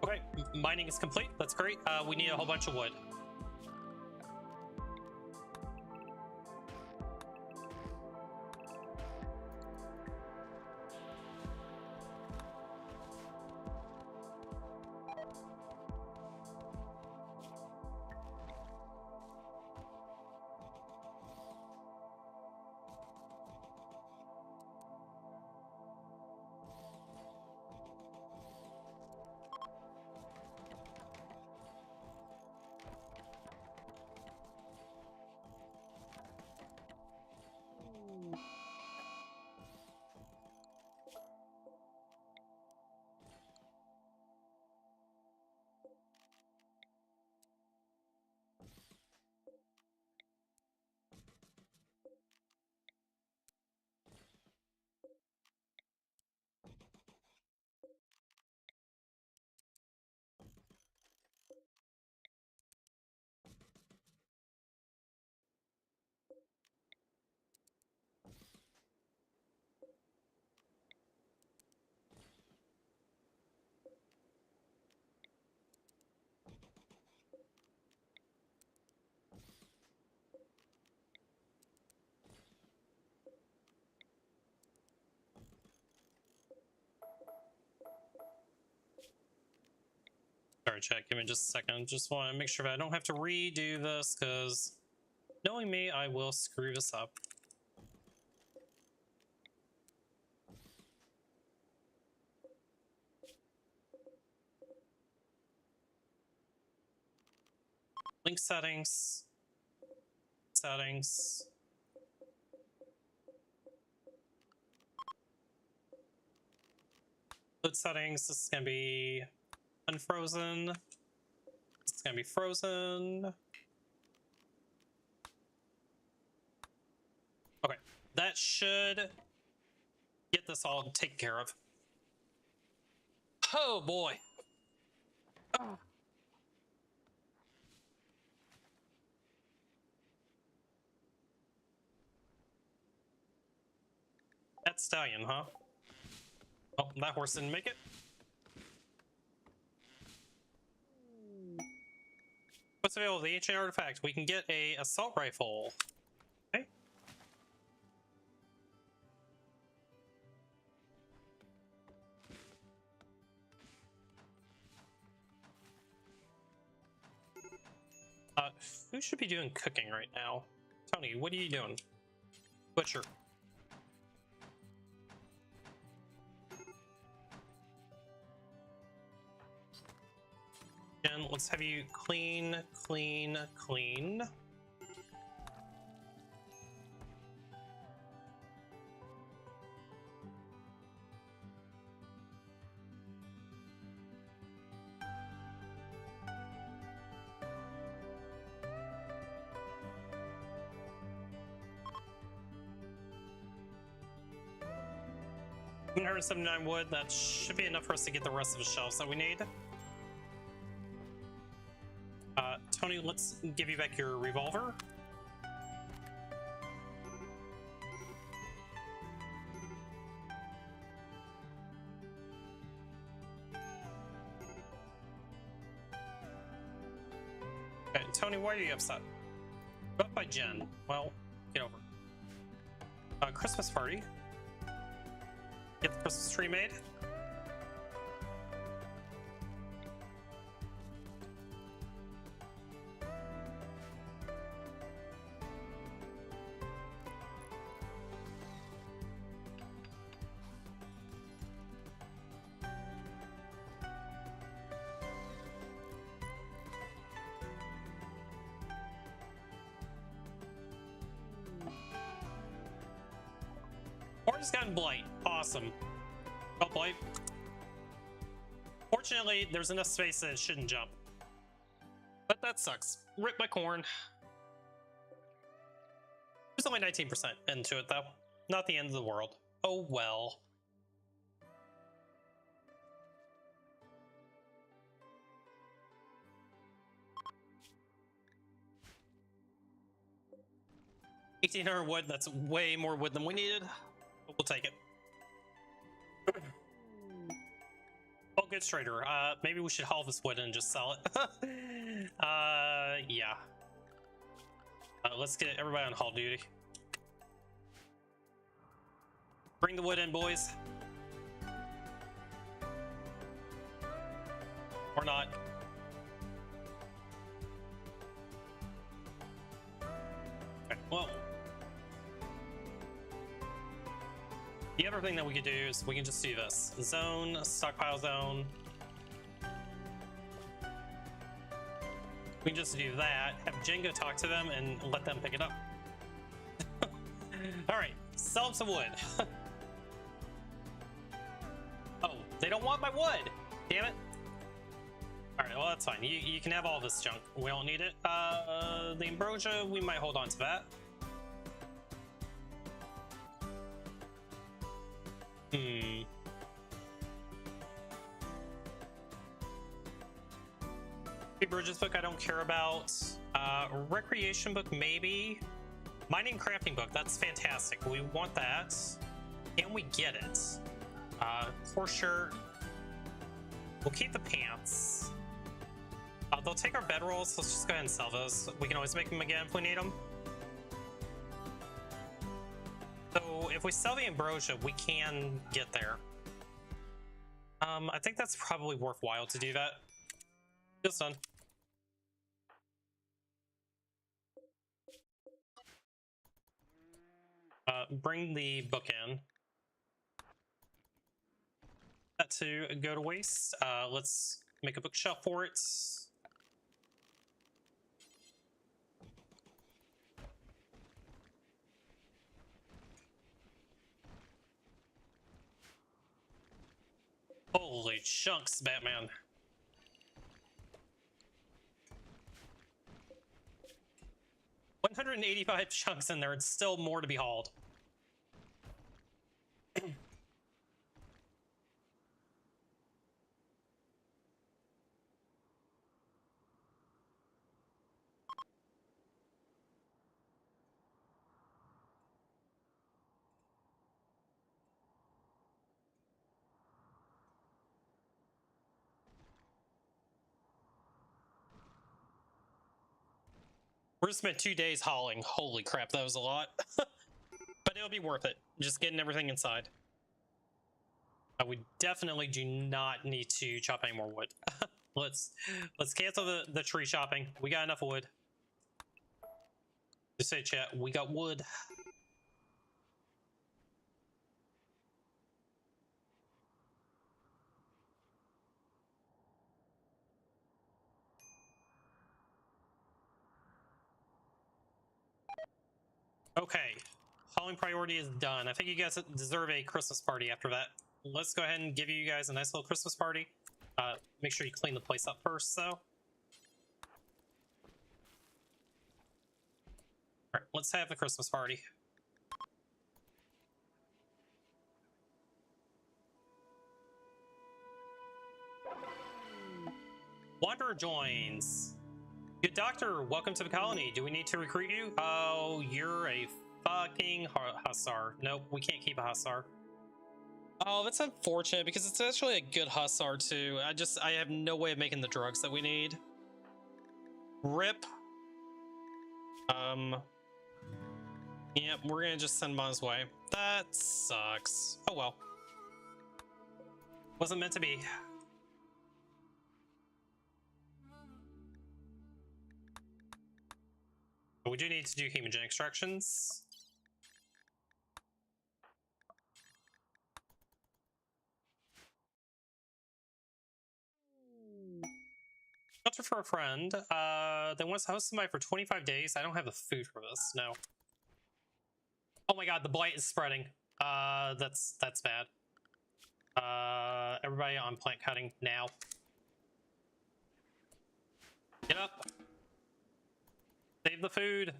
Okay, mining is complete. That's great. We need a whole bunch of wood. Sorry, chat, give me just a second. Just want to make sure that I don't have to redo this, because knowing me, I will screw this up. Link settings. Settings. Load settings. This is going to be unfrozen. This is going to be frozen. Okay, that should get this all taken care of. Oh boy. Oh. That stallion, huh? Oh, that horse didn't make it. What's available? The ancient artifact. We can get a assault rifle. Okay. Who should be doing cooking right now? Tony, what are you doing? Butcher. And let's have you clean, clean, clean. 179 wood. That should be enough for us to get the rest of the shelves that we need. Tony, let's give you back your revolver. Okay, Tony, why are you upset? Up by Jen. Well, get over it. Christmas party. Get the Christmas tree made. Orange gotten blight. Awesome. Oh, blight. Fortunately, there's enough space that it shouldn't jump. But that sucks. Rip my corn. There's only 19% into it, though. Not the end of the world. Oh, well. $1,800 wood. That's way more wood than we needed. But we'll take it. Oh, good trader. Maybe we should haul this wood and just sell it. Yeah. Let's get everybody on haul duty. Bring the wood in, boys. Or not. Okay, well. The other thing that we could do is we can just do this. Zone, stockpile zone. We can just do that, have Jenga talk to them, and let them pick it up. Alright, sell them some wood. Oh, they don't want my wood! Damn it. Alright, well that's fine. You can have all this junk. We don't need it. The ambrosia, we might hold on to that. Bridges book I don't care about. Recreation book maybe. Mining crafting book, that's fantastic. We want that. Can we get it? For sure. We'll keep the pants. They'll take our bedrolls. Let's just go ahead and sell those. We can always make them again if we need them. So if we sell the ambrosia, we can get there. I think that's probably worthwhile to do that. Feels done. Bring the book in. That to go to waste. Let's make a bookshelf for it. Holy chunks, Batman. $185 chunks in there, it's still more to be hauled. We're gonna spend 2 days hauling. Holy crap, that was a lot. But it'll be worth it. Just getting everything inside. We definitely do not need to chop any more wood. Let's cancel the tree chopping. We got enough wood. Just say, chat, we got wood. Okay, hauling priority is done. I think you guys deserve a Christmas party after that. Let's go ahead and give you guys a nice little Christmas party. Make sure you clean the place up first, though. Alright, let's have the Christmas party. Doctor joins. Good doctor, welcome to the colony. Do we need to recruit you? Oh, you're a fucking hussar. Nope, we can't keep a hussar. Oh, that's unfortunate because it's actually a good hussar too. I have no way of making the drugs that we need. Rip. Yep, we're gonna just send him on his way. That sucks. Oh well. Wasn't meant to be. But we do need to do hemogen extractions. Shelter for a friend. They want us to host somebody for 25 days. I don't have the food for this. No. Oh my god, the blight is spreading. That's bad. Everybody on plant cutting now. Get up. Save the food.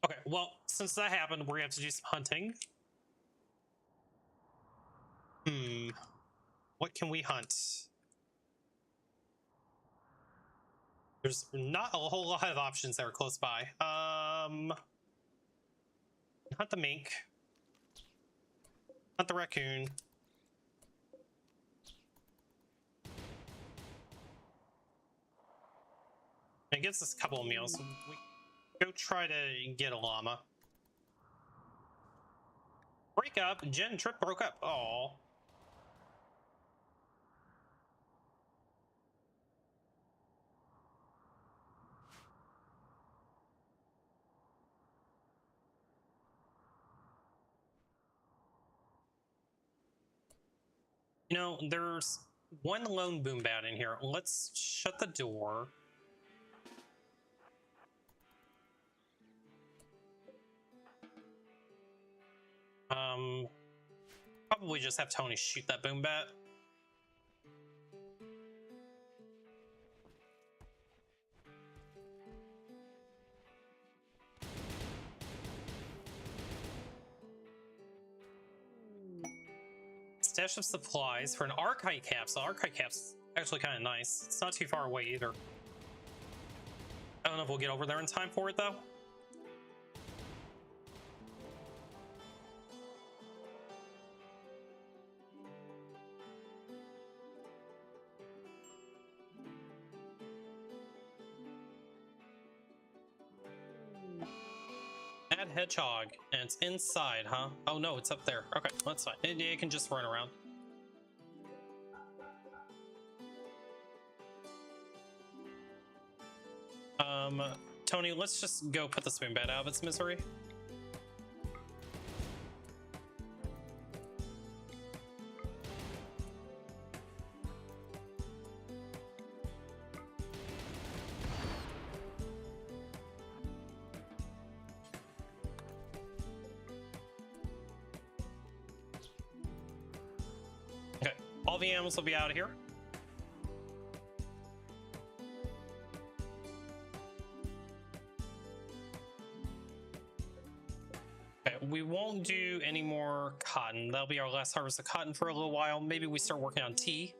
Okay, well, since that happened, we're gonna have to do some hunting. What can we hunt? There's not a whole lot of options that are close by. Hunt the mink. Hunt the raccoon. It gives us a couple of meals. We go try to get a llama. Break up. Jen and Trip broke up. Oh. You know, there's one lone boom bat in here. Let's shut the door. Probably just have Tony shoot that boom bat. Stash of supplies for an archive capsule. Archive capsule actually kind of nice. It's not too far away either. I don't know if we'll get over there in time for it though. Add hedgehog, and it's inside, huh? Oh no, it's up there. Okay, that's fine. It can just run around. Tony, let's just go put the swim bat out of its misery. Okay, all the animals will be out of here. We won't do any more cotton. That'll be our last harvest of cotton for a little while. Maybe we start working on tea.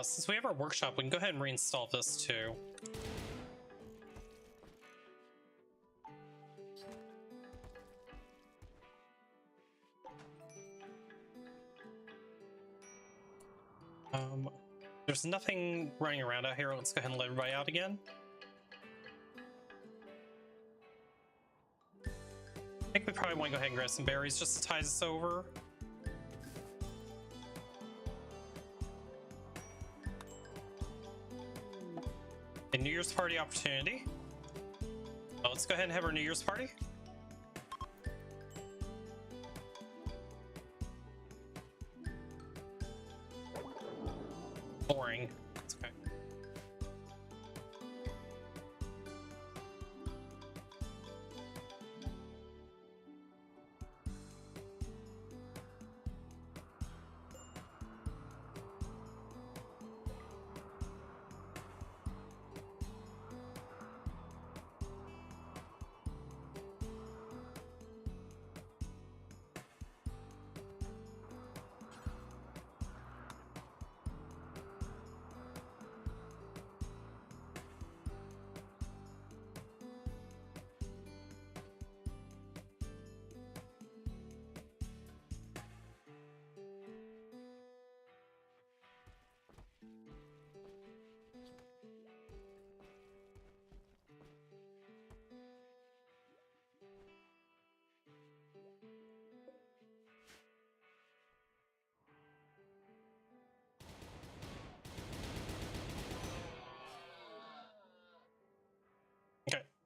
Since we have our workshop, we can go ahead and reinstall this too. There's nothing running around out here. Let's go ahead and let everybody out again. I think we probably want to go ahead and grab some berries just to tide us over. A New Year's party opportunity. Well, let's go ahead and have our New Year's party. Boring. It's okay.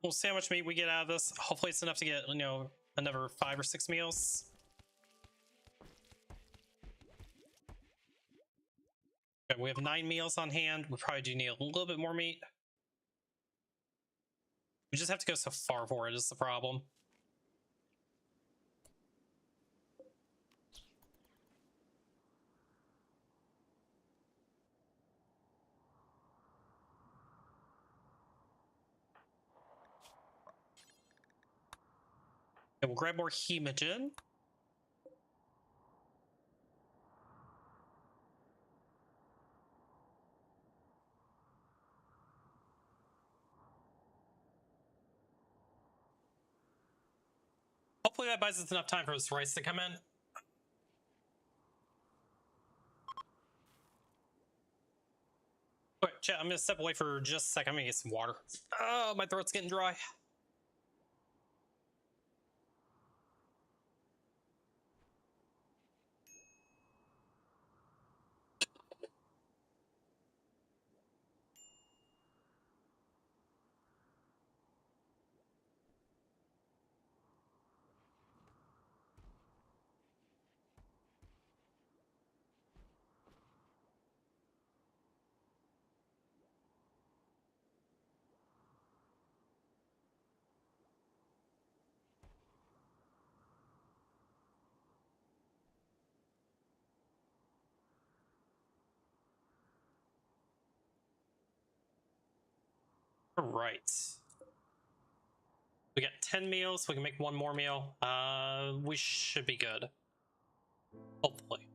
We'll see how much meat we get out of this. Hopefully it's enough to get, you know, another 5 or 6 meals. Okay, we have 9 meals on hand. We probably do need a little bit more meat. We just have to go so far for it is the problem. Okay, we'll grab more hemogen. Hopefully that buys us enough time for this rice to come in. Okay, chat, I'm gonna step away for just a second. I'm gonna get some water. Oh, my throat's getting dry. All right. We got 10 meals. We can make 1 more meal. We should be good. Hopefully.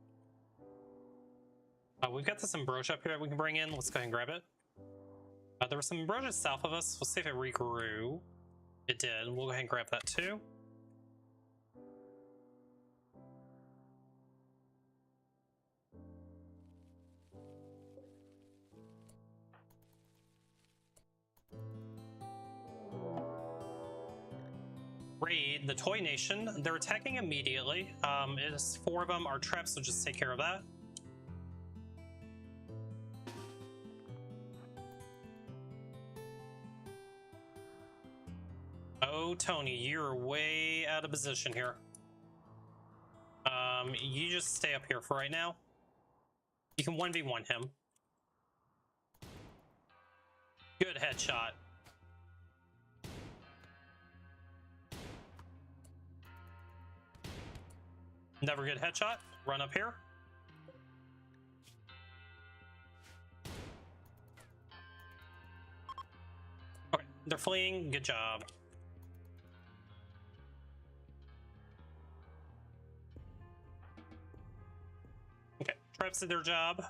We've got this ambrosia up here that we can bring in. Let's go ahead and grab it. There was some ambrosia south of us. We'll see if it regrew. It did. We'll go ahead and grab that too. Raid the Toy Nation. They're attacking immediately. It is 4 of them. Our traps will just take care of that. Oh, Tony, you're way out of position here. You just stay up here for right now. You can 1v1 him. Good headshot. Never good headshot. Run up here. Okay, they're fleeing. Good job. Okay, traps did their job.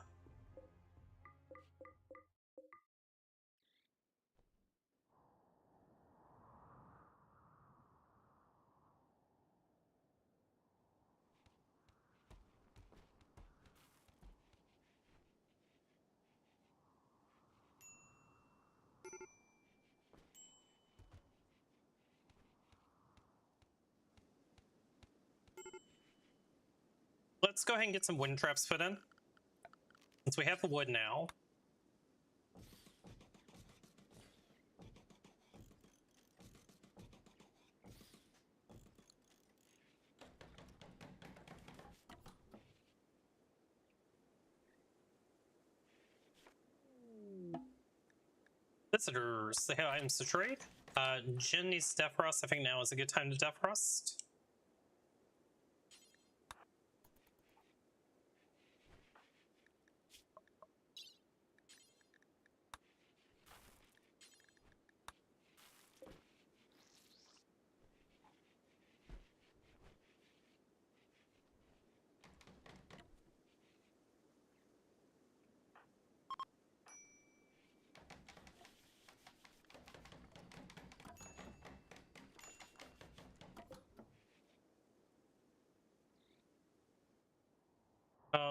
Let's go ahead and get some wind traps put in. Since we have the wood now. Visitors, they have items to trade. Jin needs defrost. I think now is a good time to defrost.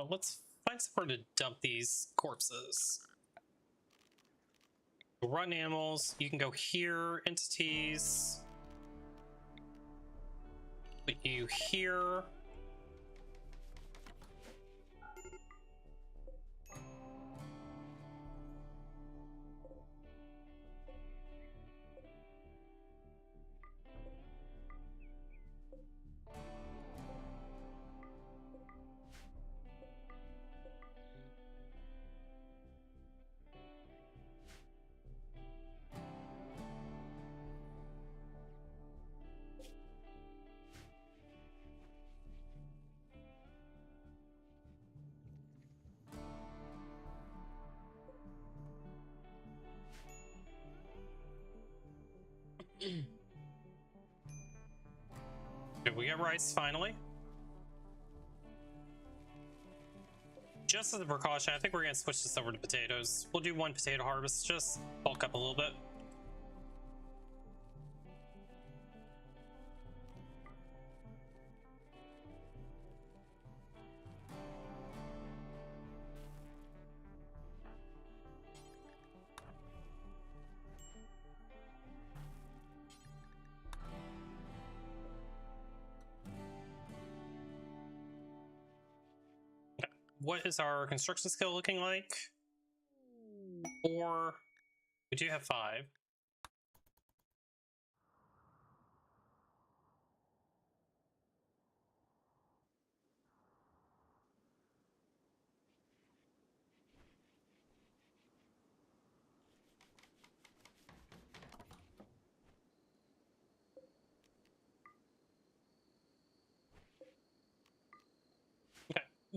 Let's find somewhere to dump these corpses. Run animals, you can go here, entities. Put you here. we got rice finally. Just as a precaution, I think we're gonna switch this over to potatoes. We'll do one potato harvest, just bulk up a little bit. What is our construction skill looking like? 4. We do have 5.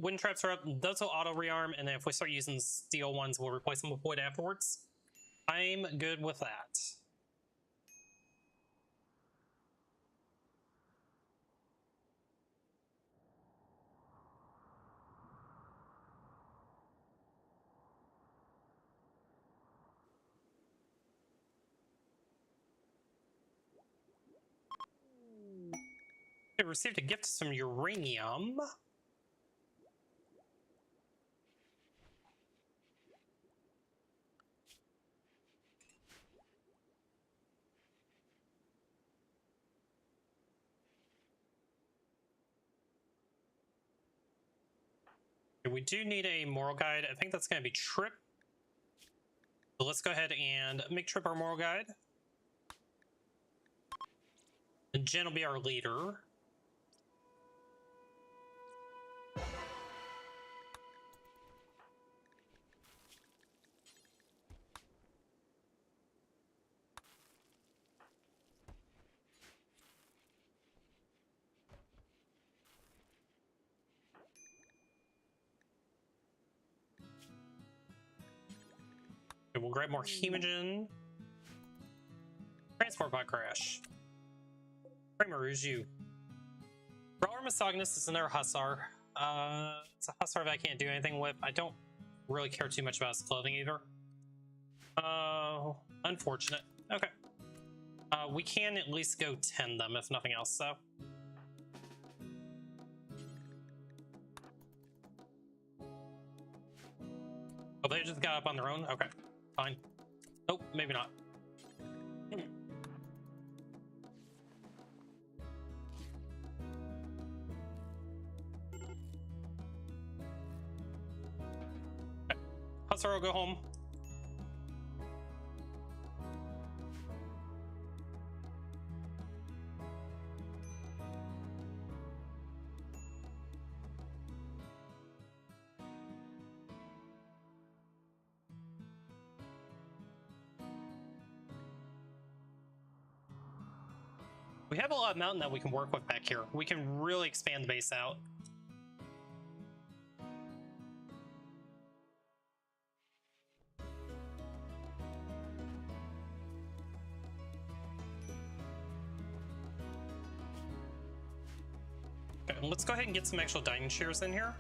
Wind traps are up. Those will auto rearm, and then if we start using steel ones, we'll replace them with wood afterwards. I'm good with that. We received a gift of some uranium. We do need a moral guide. I think that's going to be Trip. So let's go ahead and make Trip our moral guide. And Jen will be our leader. Okay, we'll grab more hemogen. Transport bot crash. Kramer, who's you? Brawler Misogynist is another Hussar. It's a Hussar that I can't do anything with. I don't really care too much about his clothing either. Unfortunate. Okay. We can at least go 10 them, if nothing else, though. Oh, they just got up on their own? Okay, fine. Nope, maybe not. Hussar will go home. We have a lot of mountain that we can work with back here. We can really expand the base out. Okay, let's go ahead and get some actual dining chairs in here.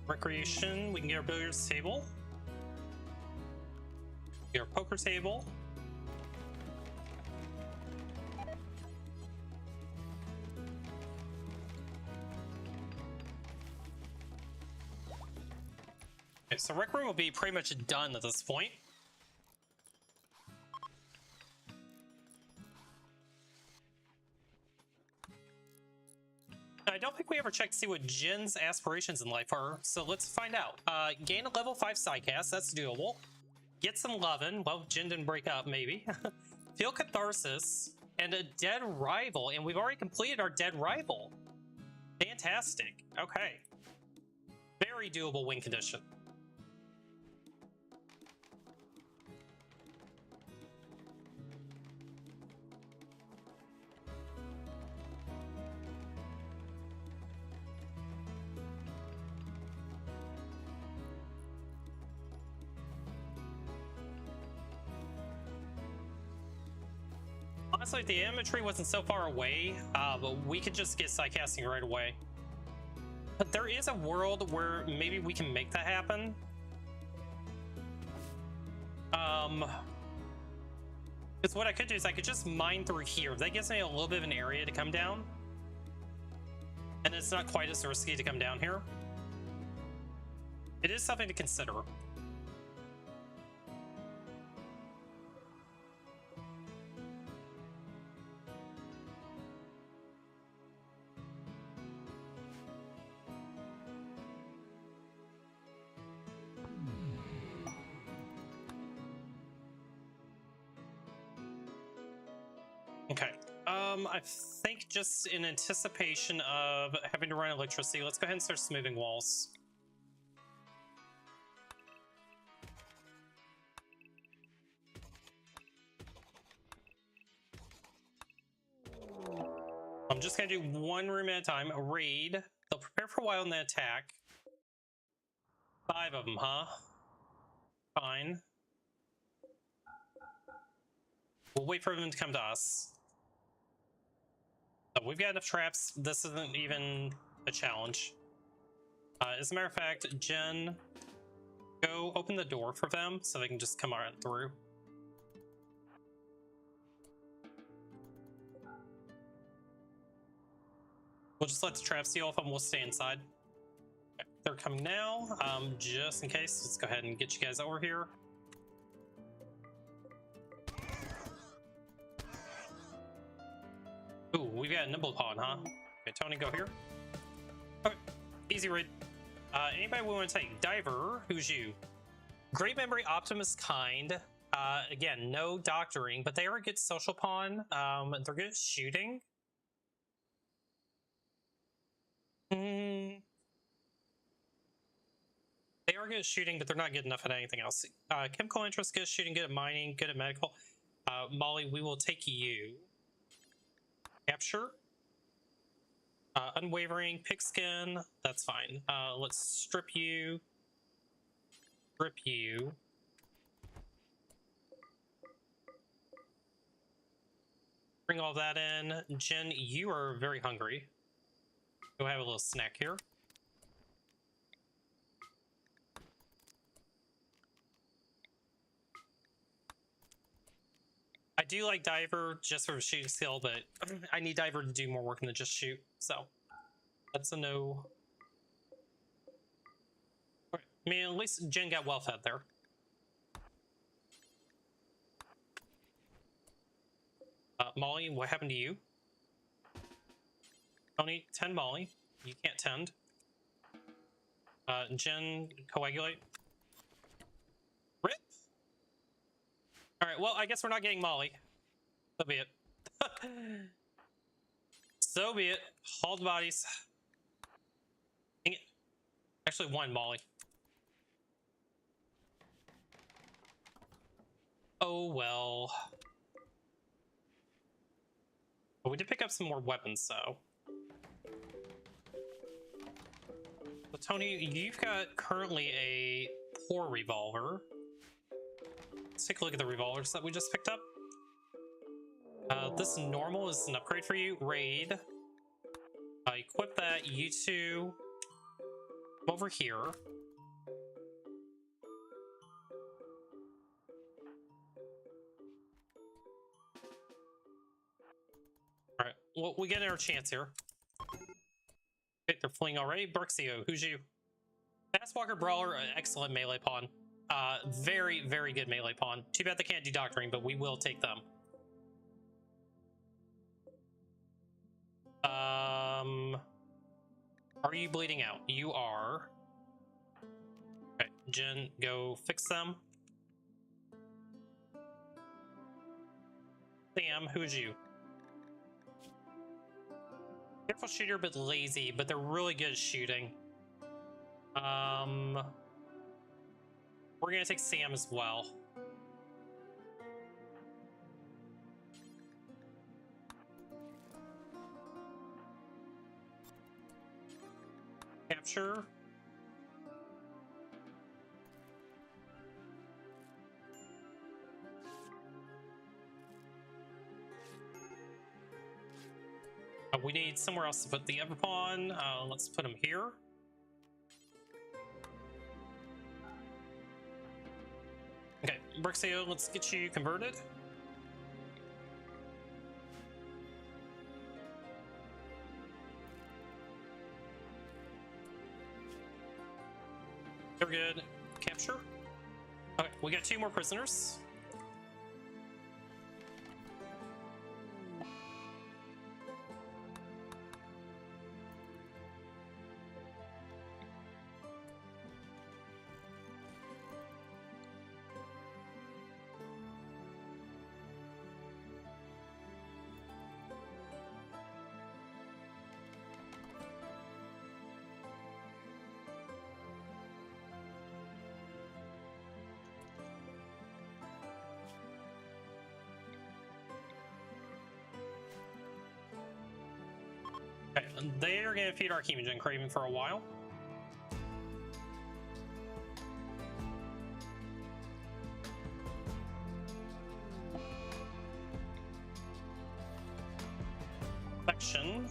Recreation, we can get our billiards table. Get our poker table. Okay, so rec room will be pretty much done at this point. I don't think we ever checked to see what Jen's aspirations in life are, so let's find out. Gain a level 5 sidecast, that's doable. Get some lovin', well, Jen didn't break up, maybe. Feel catharsis, and a dead rival, and we've already completed our dead rival. Fantastic, okay. Very doable win condition. Honestly, if the imagery wasn't so far away, but we could just get psycasting right away. But there is a world where maybe we can make that happen. Because what I could do is I could just mine through here. That gives me a little bit of an area to come down. And it's not quite as risky to come down here. It is something to consider. Okay. I think just in anticipation of having to run electricity, let's go ahead and start smoothing walls. I'm just gonna do one room at a time. A raid. They'll prepare for a while and then attack. 5 of them, huh? Fine. We'll wait for them to come to us. Oh, we've got enough traps. This isn't even a challenge. As a matter of fact, Jen, go open the door for them so they can just come right through. We'll just let the traps seal off and we'll stay inside. Okay, they're coming now. Just in case, let's go ahead and get you guys over here. Ooh, we've got a nimble pawn, huh? Okay, Tony, go here. Okay, easy raid. Anybody we want to take? Diver, who's you? Great memory, optimist, kind. Again, no doctoring, but they are a good social pawn. They're good at shooting. They are good at shooting, but they're not good enough at anything else. Chemical interest, good at shooting, good at mining, good at medical. Molly, we will take you. Capture. Unwavering, pigskin, that's fine. Let's strip you. Strip you. Bring all that in. Jen, you are very hungry. Go have a little snack here. I do like Diver just for shooting skill, but I need Diver to do more work than just shoot, so that's a no. Okay. I mean, at least Jen got well fed there. Molly, what happened to you? Tony, tend Molly. You can't tend. Jen, coagulate. Rip. All right, well, I guess we're not getting Molly. So be it. So be it. Hauled bodies. Dang it. Actually, one Molly. Oh, well. But we did pick up some more weapons, so. So, Tony, you've got currently a poor revolver. Let's take a look at the revolvers that we just picked up. This normal is an upgrade for you. Raid. Equip that. You two. Come over here. Alright, well, we get our chance here. Okay, they're fleeing already. Brixio, who's you? Fastwalker Brawler, excellent melee pawn. Very, very good melee pawn. Too bad they can't do doctoring, but we will take them. Are you bleeding out? You are. Okay, Jen, go fix them. Sam, who's you? Careful shooter, but lazy, but they're really good at shooting. We're gonna take Sam as well. Capture. We need somewhere else to put the other pawn. Let's put him here. Okay, Brixio, let's get you converted. They're good. Capture. Okay, we got 2 more prisoners. Okay, they're gonna feed our Chemogen Craven for a while. Section.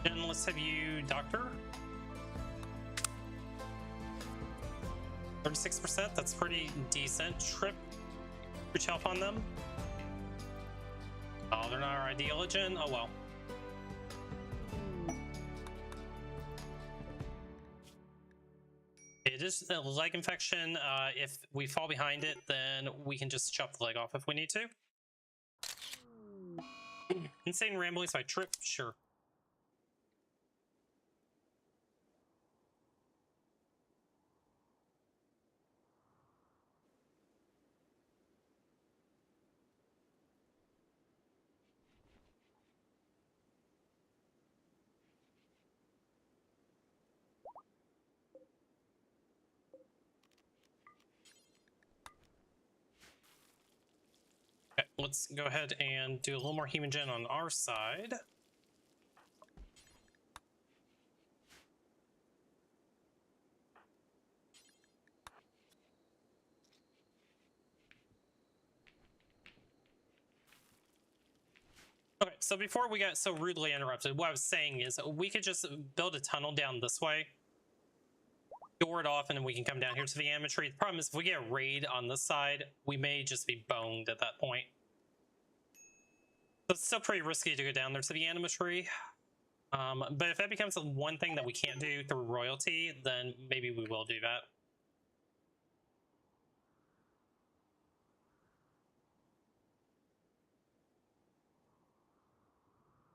Then let's have you doctor. 36%, that's pretty decent. Trip help on them. Oh, they're not our ideologen. Oh well. It is a leg infection. If we fall behind it, then we can just chop the leg off if we need to. Insane ramblings by Trip, sure. Okay, let's go ahead and do a little more Hemogen on our side. Okay, so before we got so rudely interrupted, what I was saying is we could just build a tunnel down this way, door it off, and then we can come down here to the Ametry. The problem is if we get a raid on this side, we may just be boned at that point. So it's still pretty risky to go down there to the Animatry. But if that becomes one thing that we can't do through royalty, then maybe we will do that.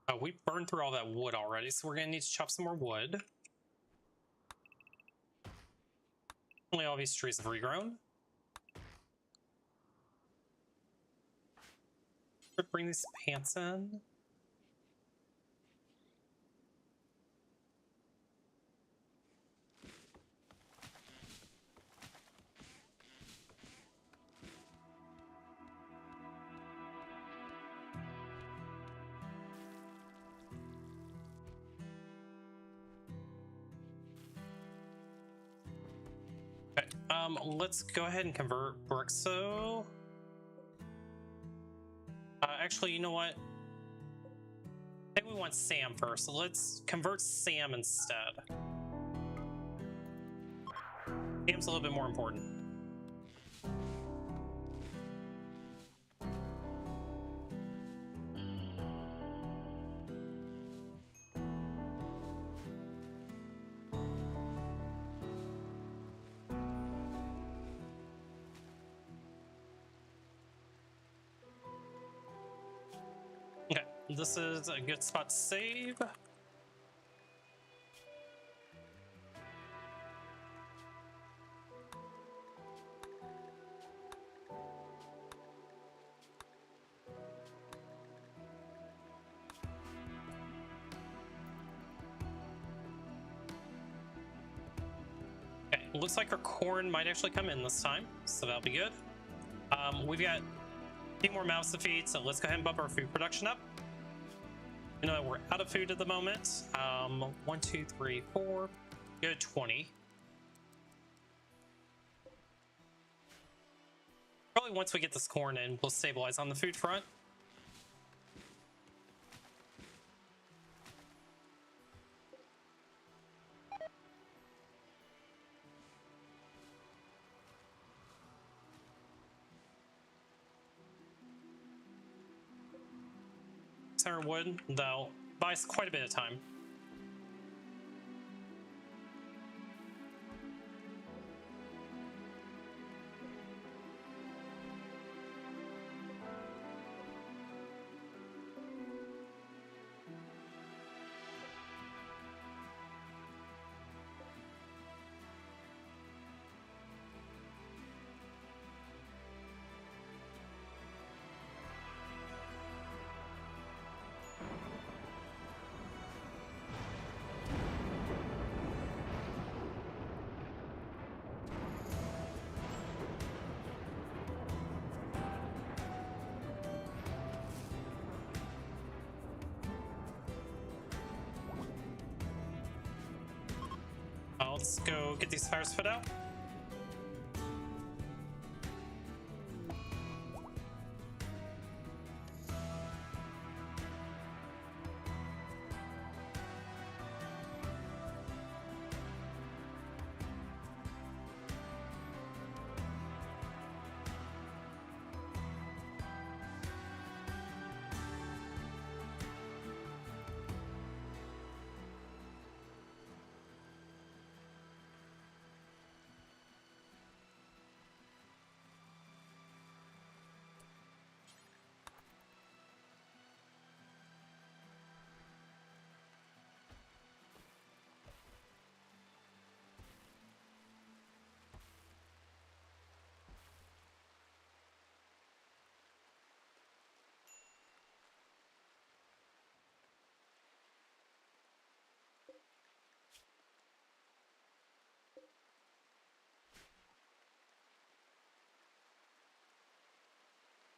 Oh, we burned through all that wood already, so we're going to need to chop some more wood. Only all these trees have regrown. Bring these pants in. Okay, let's go ahead and convert Brixo. Actually, you know what? I think we want Sam first, so let's convert Sam instead. Sam's a little bit more important. Okay, this is a good spot to save. Okay, looks like our corn might actually come in this time, so that'll be good. We've got a few more mouths to feed, so let's go ahead and bump our food production up. You know that we're out of food at the moment. 1, 2, 3, 4, good 20. Probably once we get this corn in, we'll stabilize on the food front. Center wood, though, buys quite a bit of time. Let's go get these fires put out.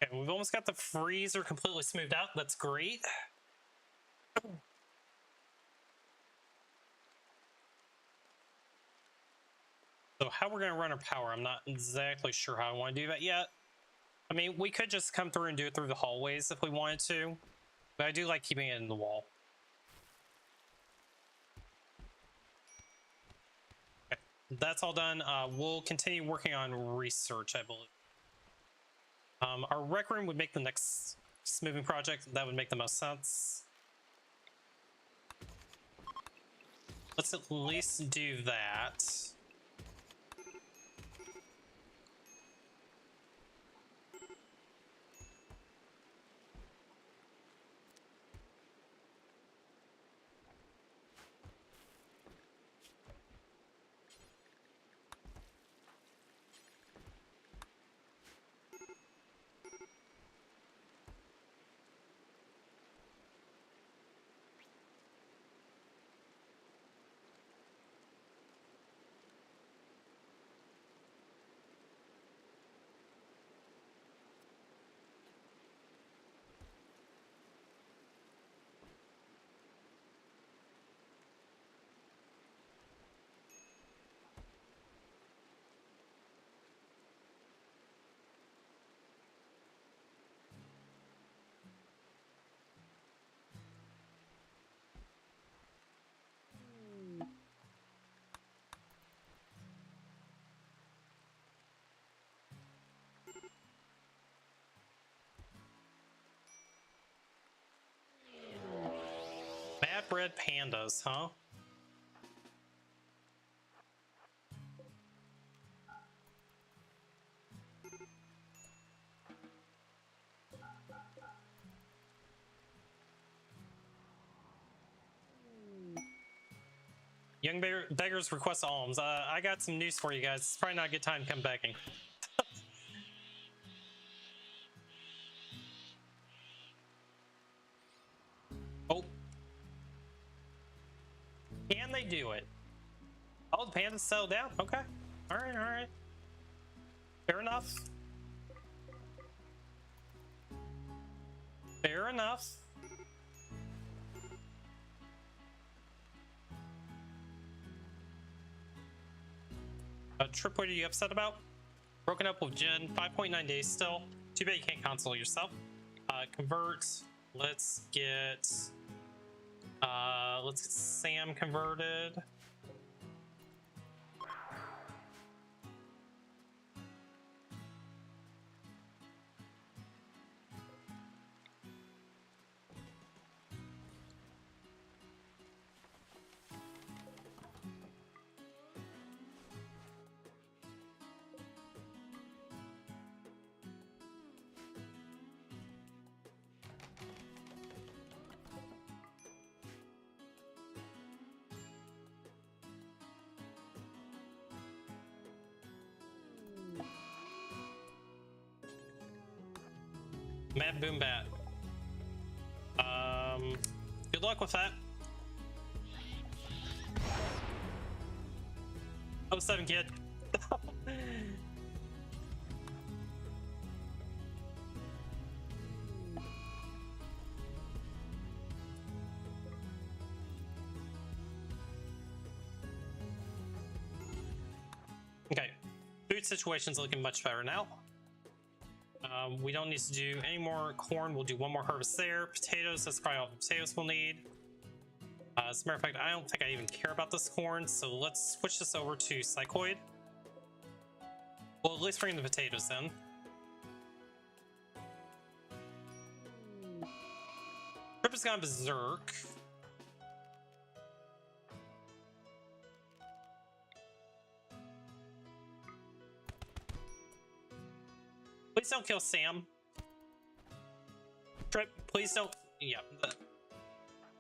Okay, we've almost got the freezer completely smoothed out. That's great. So how we're going to run our power, I'm not exactly sure how I want to do that yet. I mean, we could just come through and do it through the hallways if we wanted to, but I do like keeping it in the wall. Okay, that's all done. We'll continue working on research, I believe. Our rec room would make the next smoothing project. That would make the most sense. Let's at least do that. Mad bread pandas, huh? Young beggars request alms. I got some news for you guys. It's probably not a good time to come begging. Oh. Can they do it? Oh, the pandas settled down? Okay. Alright, alright. Fair enough. Fair enough. Trip, what are you upset about? Broken up with Jen, 5.9 days still. Too bad you can't console yourself. Convert. Let's get Sam converted. Mad Boom Bat. Good luck with that. Oh, 7 kid. Okay, food situation's looking much better now. We don't need to do any more corn. We'll do one more harvest there. Potatoes, that's probably all the potatoes we'll need. As a matter of fact, I don't think I even care about this corn, so let's switch this over to Psychoid. Well, at least bring the potatoes in. Trip has gone berserk. Please don't kill Sam. Trip, please don't. Yeah.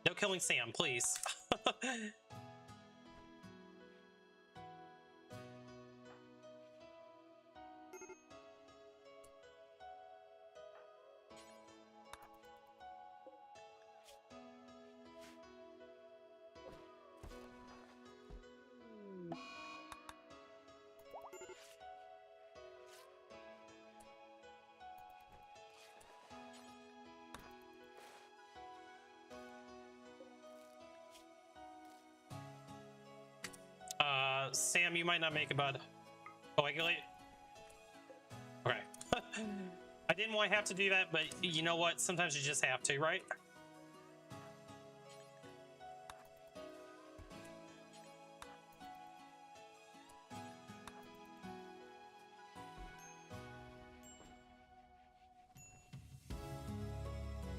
No killing Sam, please. Sam, you might not make it, bud. Coagulate. Okay. I didn't want to have to do that, but you know what? Sometimes you just have to, right?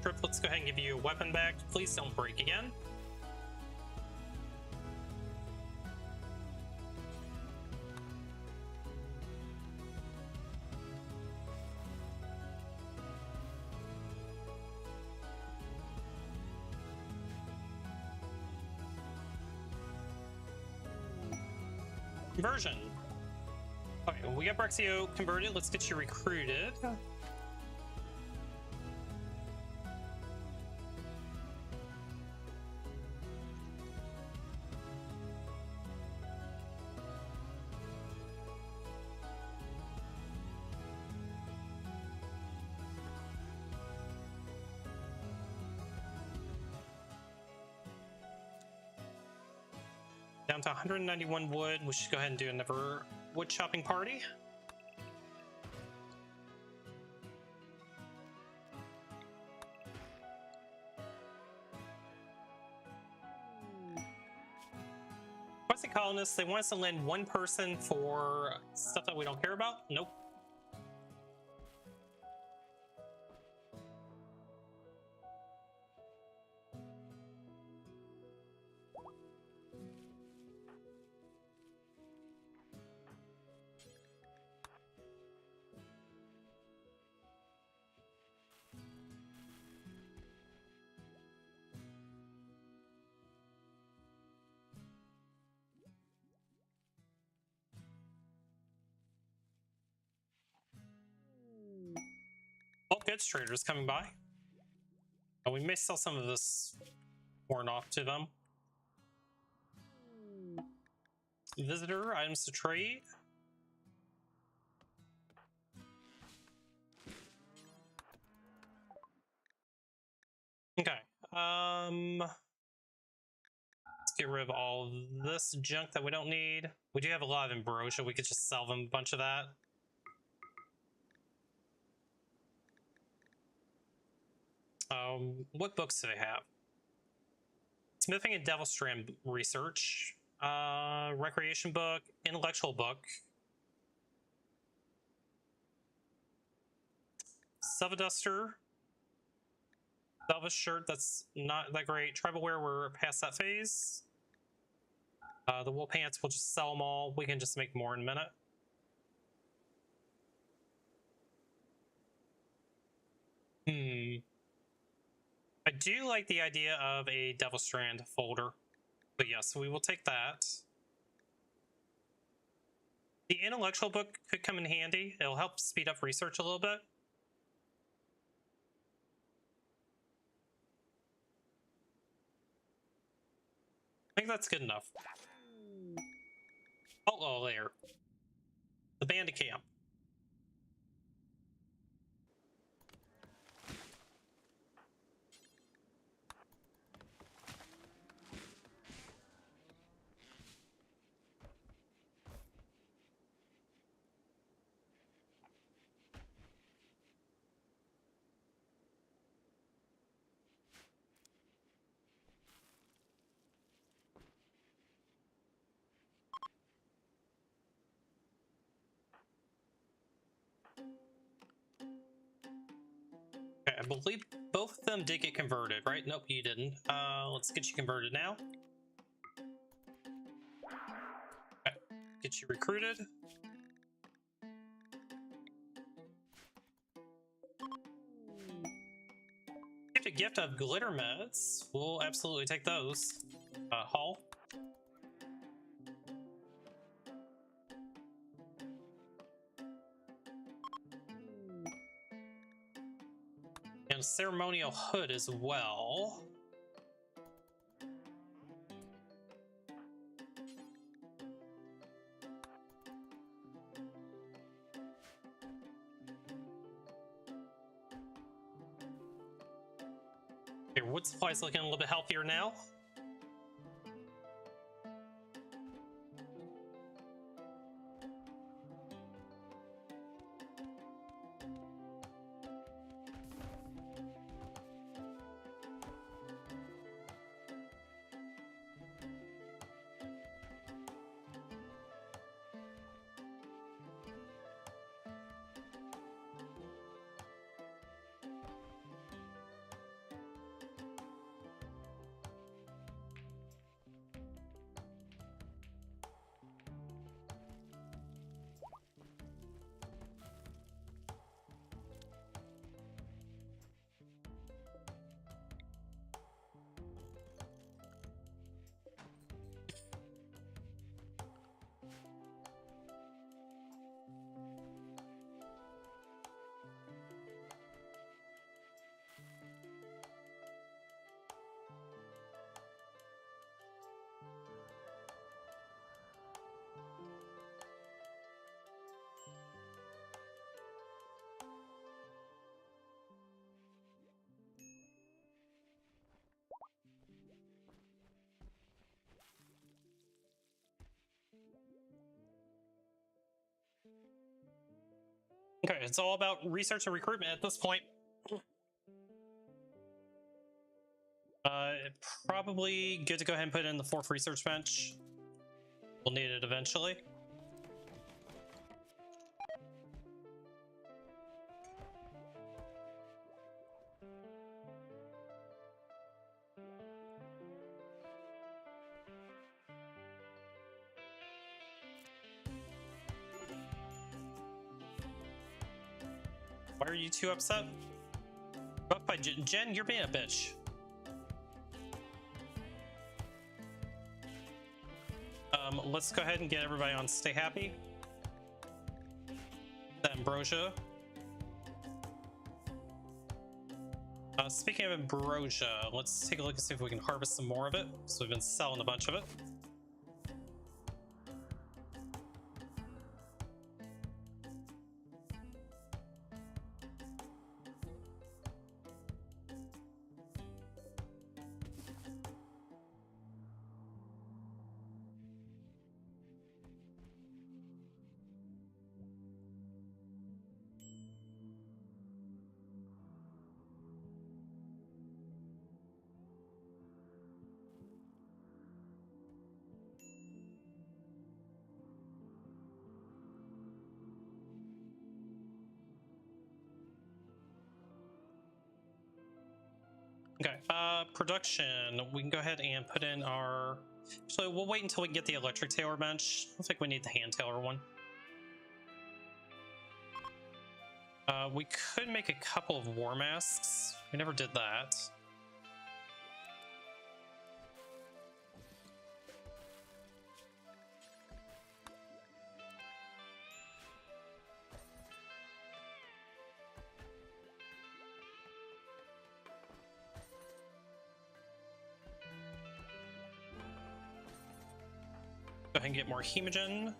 Trip, let's go ahead and give you a weapon back. Please don't break again. Conversion. Okay, well, we got Brexio converted. Let's get you recruited. Down to 191 wood. We should go ahead and do another wood chopping party. Questing colonists, they want us to lend one person for stuff that we don't care about? Nope. All goods traders coming by. Oh, we may sell some of this corn off to them. Visitor, items to trade. Okay. Let's get rid of all this junk that we don't need. We do have a lot of ambrosia. We could just sell them a bunch of that. What books do they have? Smithing and Devil Strand research, recreation book, intellectual book, Silverduster, Velvet shirt. That's not that great. Tribal wear. We're past that phase. The wool pants. We'll just sell them all. We can just make more in a minute. I do like the idea of a Devil Strand folder. But yes, we will take that. The intellectual book could come in handy. It'll help speed up research a little bit. I think that's good enough. Oh, there. The bandit camp. Okay, I believe both of them did get converted, right? Nope, you didn't. Let's get you converted now. Okay, get you recruited. Get a gift of glitter meds. We'll absolutely take those. Hall. And a ceremonial hood as well. Your wood supply's looking a little bit healthier now. Okay, it's all about research and recruitment at this point. Probably good to go ahead and put in the 4th research bench. We'll need it eventually. Why are you two upset? Buffed by Jen, you're being a bitch. Let's go ahead and get everybody on Stay Happy. The ambrosia. Speaking of ambrosia, let's take a look and see if we can harvest some more of it. So we've been selling a bunch of it. Okay, production. We can go ahead and put in our... So we'll wait until we get the electric tailor bench. I don't think we need the hand tailor one. We could make a couple of war masks. We never did that. Go ahead and get more hemogen.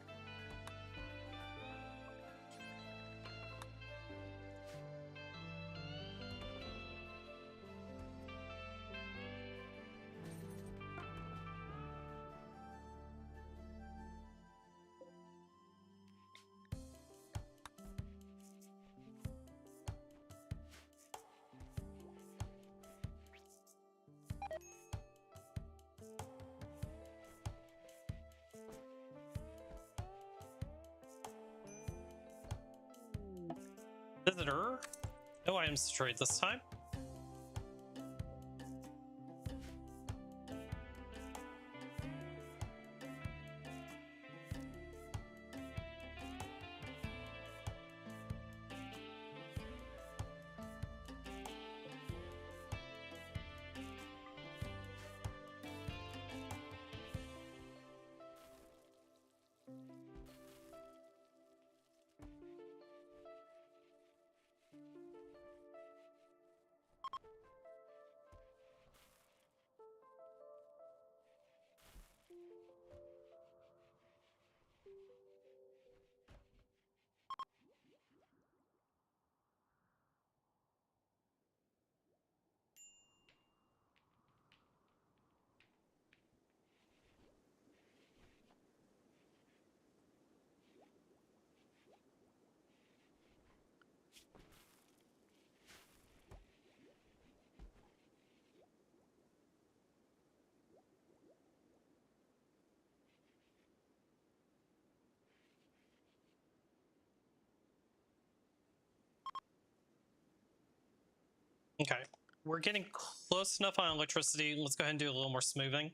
Visitor. No items to trade this time. Okay, we're getting close enough on electricity. Let's go ahead and do a little more smoothing.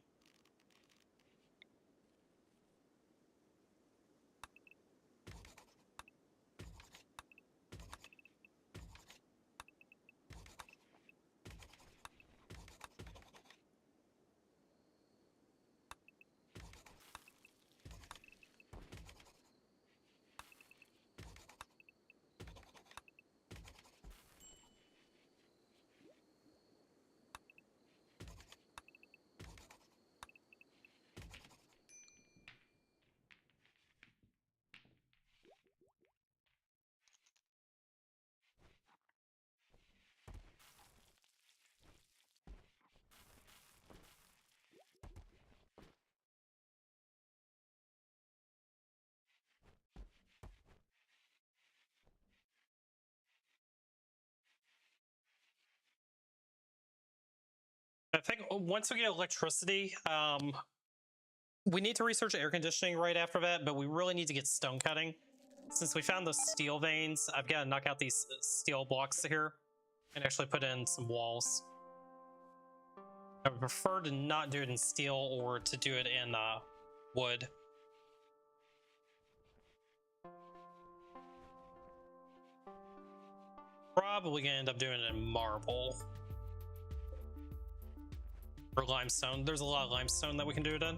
I think once we get electricity, we need to research air conditioning right after that, but we really need to get stone cutting. Since we found those steel veins, I've got to knock out these steel blocks here and actually put in some walls. I would prefer to not do it in steel or to do it in wood. Probably gonna end up doing it in marble. Or limestone. There's a lot of limestone that we can do it in.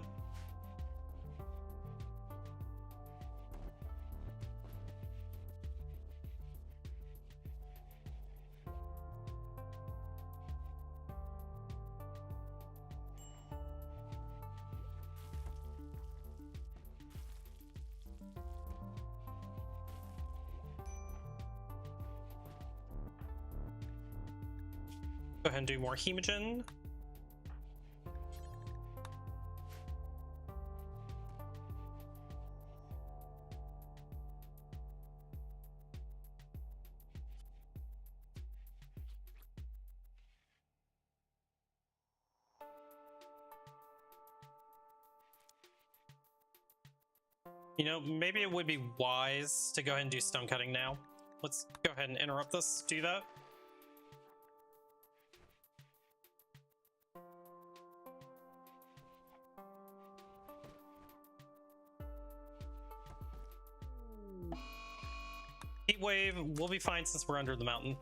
Go ahead and do more hemogen. You know, maybe it would be wise to go ahead and do stone cutting now. Let's go ahead and interrupt this, do that. wave. We'll be fine since we're under the mountain.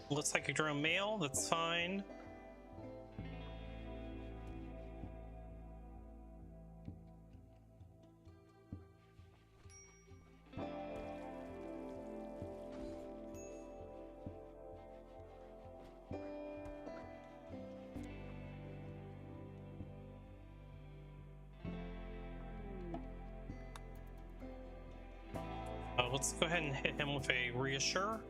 Looks like a drone male, that's fine. Let's go ahead and hit him with a reassure.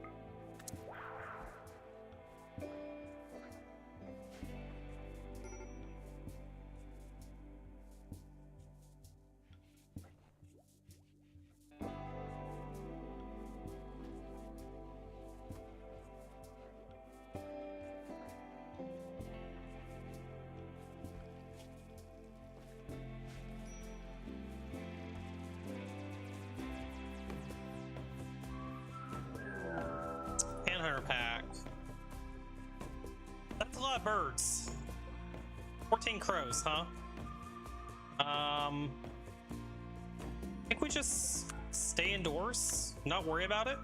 Pack. That's a lot of birds. 14 crows, huh? I think we just stay indoors, not worry about it.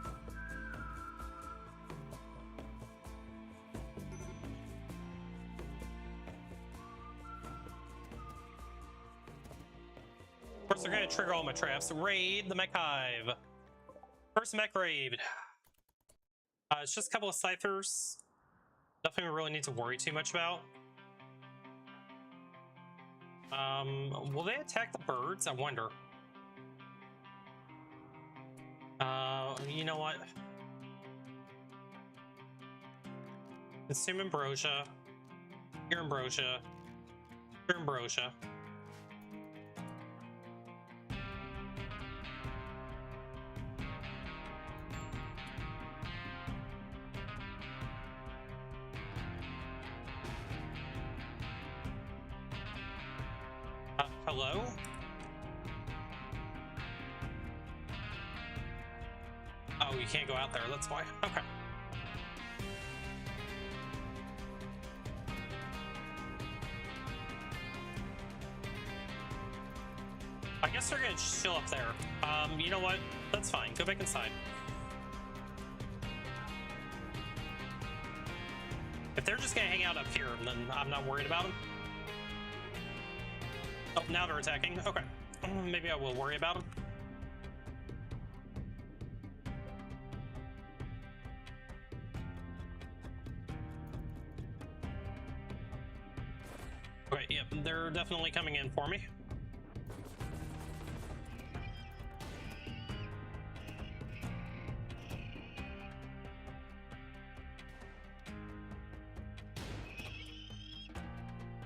Of course, they're gonna trigger all my traps. Raid the mech hive. First mech raid. It's just a couple of ciphers. Nothing we really need to worry too much about. Will they attack the birds? I wonder. You know what? Consume ambrosia. Your ambrosia. Your ambrosia. Hello? Oh, you can't go out there, that's why. Okay. I guess they're gonna chill up there. You know what? That's fine. Go back inside. If they're just gonna hang out up here, then I'm not worried about them. Oh, now they're attacking. Okay. Maybe I will worry about them. Okay, yep, they're definitely coming in for me.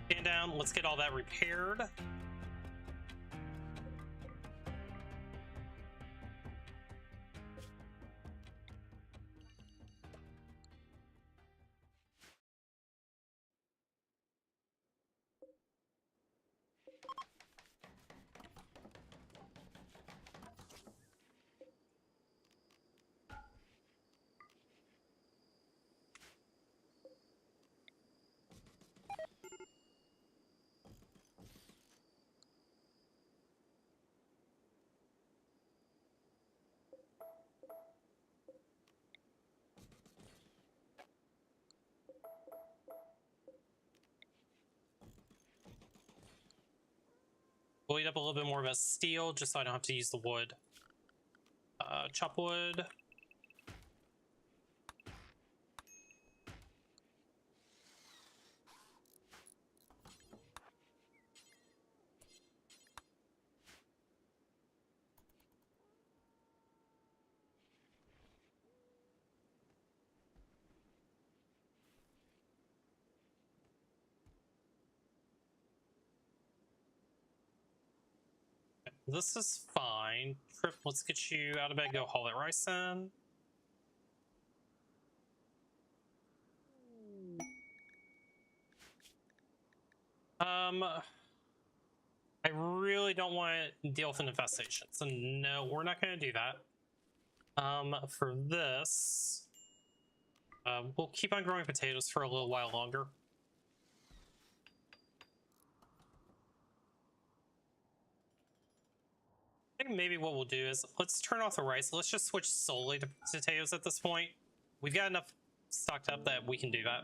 Stand down, let's get all that repaired. We'll eat up a little bit more of a steel just so I don't have to use the wood. Chop wood. this is fine. Trip, let's get you out of bed, go haul that rice in. I really don't want to deal with an infestation, so no, we're not going to do that. For this, we'll keep on growing potatoes for a little while longer. I think maybe what we'll do is let's turn off the rice. Let's just switch solely to potatoes at this point. We've got enough stocked up that we can do that.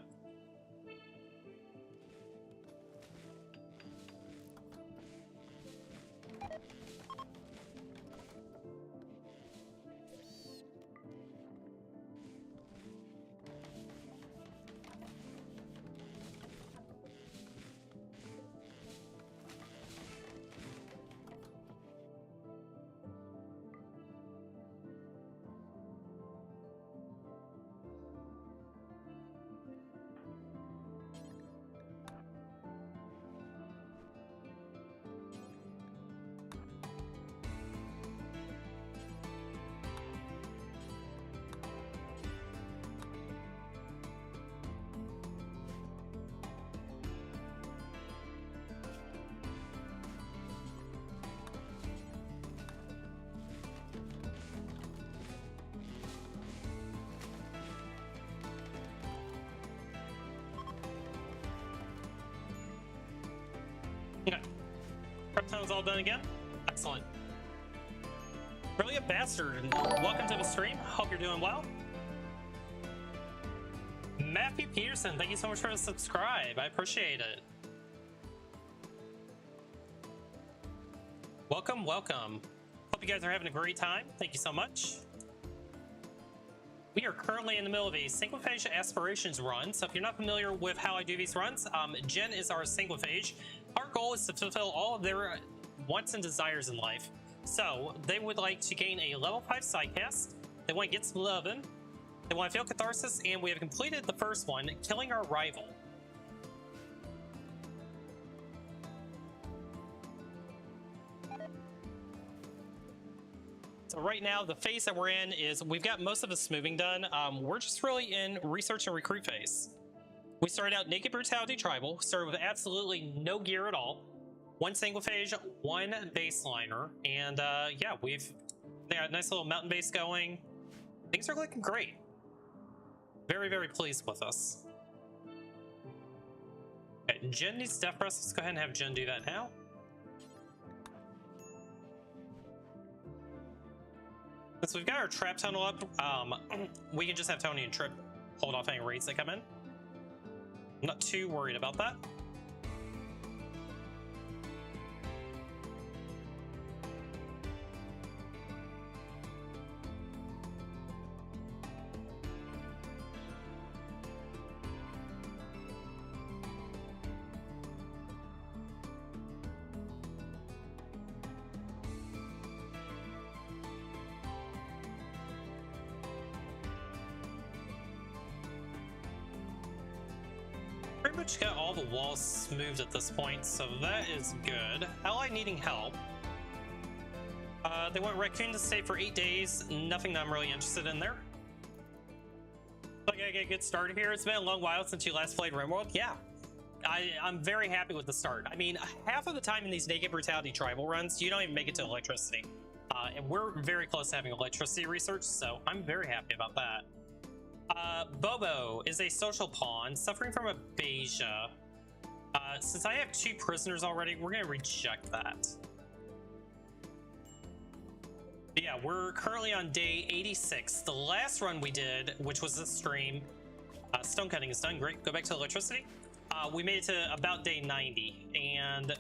Okay. Prep time's all done again? Excellent. Brilliant Bastard, welcome to the stream. Hope you're doing well. Matthew Peterson, thank you so much for the subscribe. I appreciate it. Welcome, welcome. Hope you guys are having a great time. Thank you so much. We are currently in the middle of a Sanguophage Aspirations run, so if you're not familiar with how I do these runs, Jen is our Sanguophage. Our goal is to fulfill all of their wants and desires in life. So, they would like to gain a level 5 sidecast, they want to get some lovin', they want to feel catharsis, and we have completed the first one, killing our rival. So right now, the phase that we're in is we've got most of the smoothing done. We're just really in research and recruit phase. We started out naked brutality tribal, started with absolutely no gear at all. One Sanguophage, one baseliner, and yeah, we've got a nice little mountain base going. Things are looking great. Very, very pleased with us. Okay, Jen needs death press. Let's go ahead and have Jen do that now. Since we've got our trap tunnel up, we can just have Tony and Trip hold off any raids that come in. I'm not too worried about that. Pretty much got all the walls smoothed at this point, so that is good. Ally needing help. They want Raccoon to stay for 8 days. Nothing that I'm really interested in there. So I gotta get a good start here. It's been a long while since you last played Rimworld. Yeah, I'm very happy with the start. I mean, half of the time in these naked brutality tribal runs, you don't even make it to electricity. And we're very close to having electricity research, so I'm very happy about that. Bobo is a social pawn suffering from aphasia. Since I have 2 prisoners already, we're going to reject that. But yeah, we're currently on day 86. The last run we did, which was this stream, stone cutting is done. Great. Go back to electricity. We made it to about day 90. And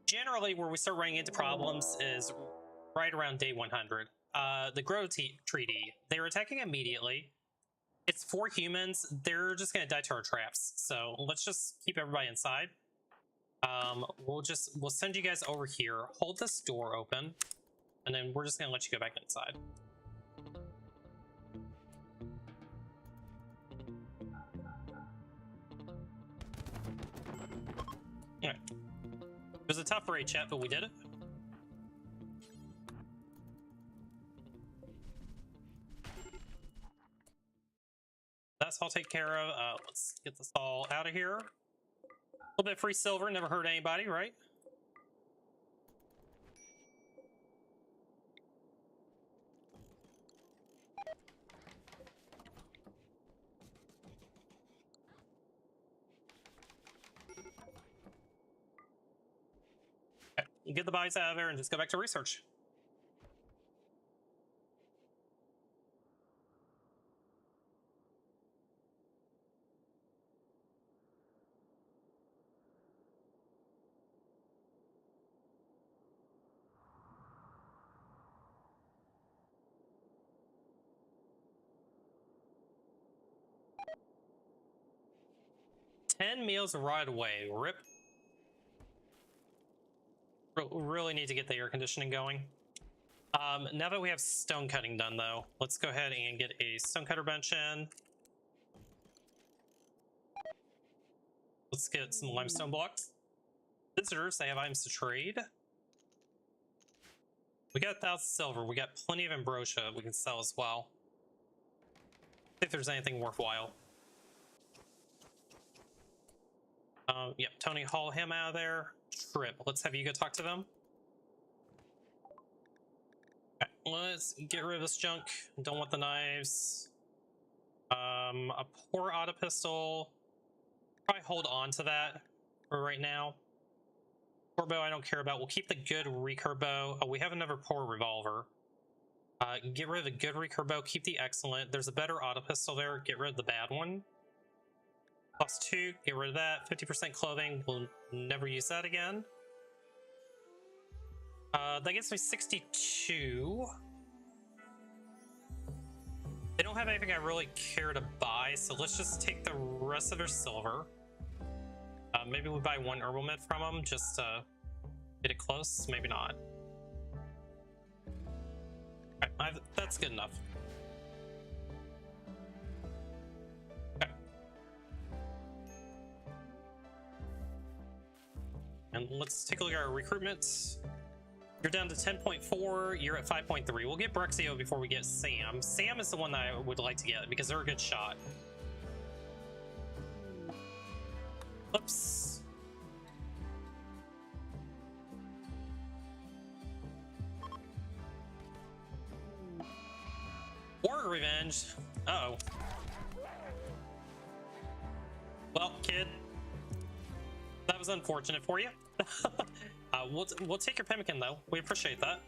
generally where we start running into problems is right around day 100. The Grow Treaty, they're attacking immediately. It's 4 humans. They're just going to die to our traps. So let's just keep everybody inside. We'll send you guys over here. Hold this door open. And then we're just going to let you go back inside. Alright. It was a tough raid, chat, but we did it. taken care of. Let's get this all out of here. A little bit of free silver, never hurt anybody, right? Okay, you get the bodies out of there and just go back to research. Ten meals right away. Rip. Really need to get the air conditioning going. Now that we have stone cutting done, though, let's go ahead and get a stone cutter bench in. Let's get some limestone blocks. Visitors, they have items to trade. We got 1,000 silver. We got plenty of ambrosia we can sell as well. See if there's anything worthwhile. Yep, Tony, haul him out of there. Trip, let's have you go talk to them. Okay, let's get rid of this junk. Don't want the knives. A poor auto pistol. Probably hold on to that for right now. Poor bow I don't care about. We'll keep the good recurve bow. Oh, we have another poor revolver. Get rid of the good recurve bow. Keep the excellent. There's a better auto pistol there. Get rid of the bad one. +2. Get rid of that. 50% clothing. We'll never use that again. That gets me 62. They don't have anything I really care to buy, so let's just take the rest of their silver. Maybe we buy one herbal mid from them just to get it close. Maybe not. Okay, that's good enough. Okay. And let's take a look at our recruitment. You're down to 10.4, you're at 5.3. We'll get Brexio before we get Sam. Sam is the one that I would like to get because they're a good shot. Oops. War revenge. Uh-oh. Well, kid, that was unfortunate for you. We'll take your pemmican though. We appreciate that.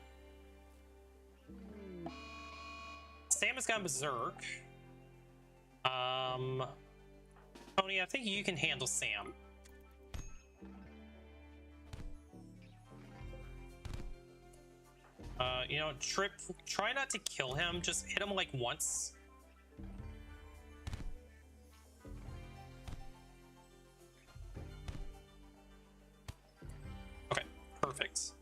Sam has gone berserk. Tony, I think you can handle Sam. You know, Trip, try not to kill him. Just hit him like once. Okay, perfect.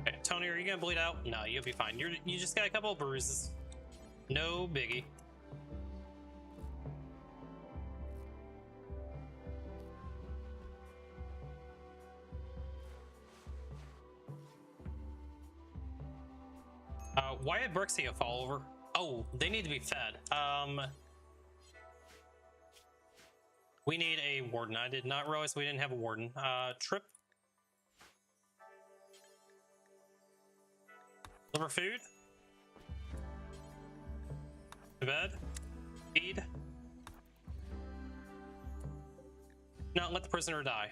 Okay, Tony, are you gonna bleed out? No, you'll be fine. You just got a couple of bruises. No biggie. Why did Brexio fall over? Oh, they need to be fed. We need a warden. I did not realize we didn't have a warden. Trip. Deliver food. To bed. Feed. Not let the prisoner die.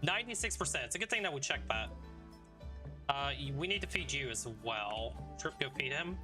96%. It's a good thing that we checked that. We need to feed you as well. Trip, go feed him.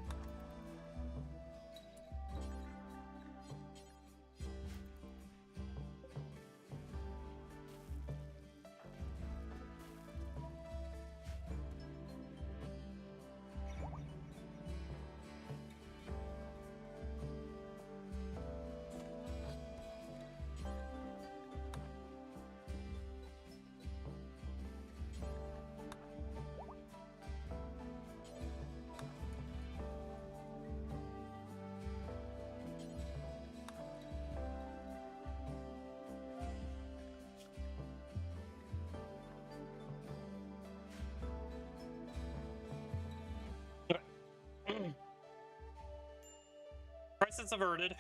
Crisis averted.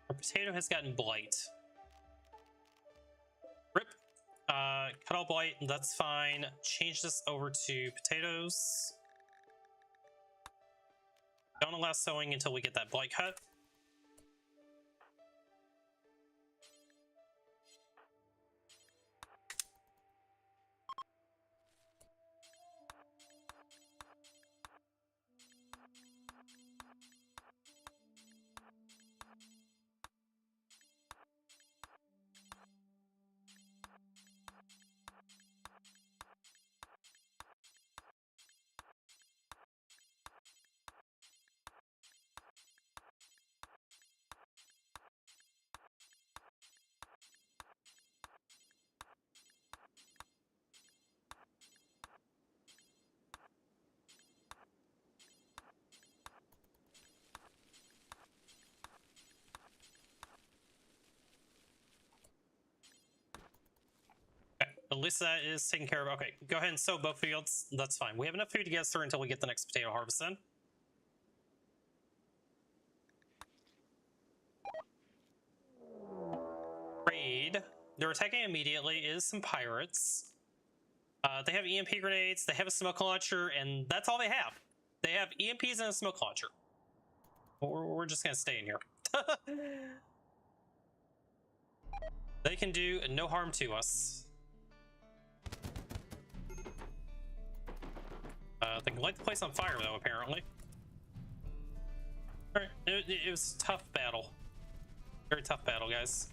Our potato has gotten blight. Rip. Cut all blight, that's fine. Change this over to potatoes. Don't allow sowing until we get that blight cut. At least that is taken care of. Okay, go ahead and sow both fields. That's fine. We have enough food to get us through until we get the next potato harvest in. Raid. They're attacking immediately. It is some pirates. They have EMP grenades, they have a smoke launcher, and that's all they have. They have EMPs and a smoke launcher. We're just gonna stay in here. They can do no harm to us. They can light the place on fire, though, apparently. Alright, it was a tough battle. Very tough battle, guys.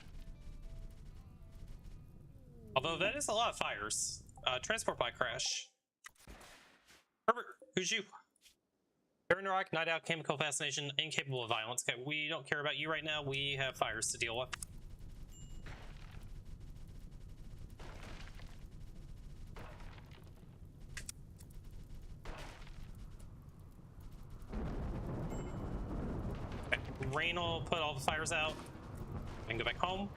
Although that is a lot of fires. Transport by crash. Herbert, who's you? Baron Rock, Night Out, Chemical Fascination, incapable of violence. Okay, we don't care about you right now. We have fires to deal with. Okay, rain will put all the fires out. And go back home.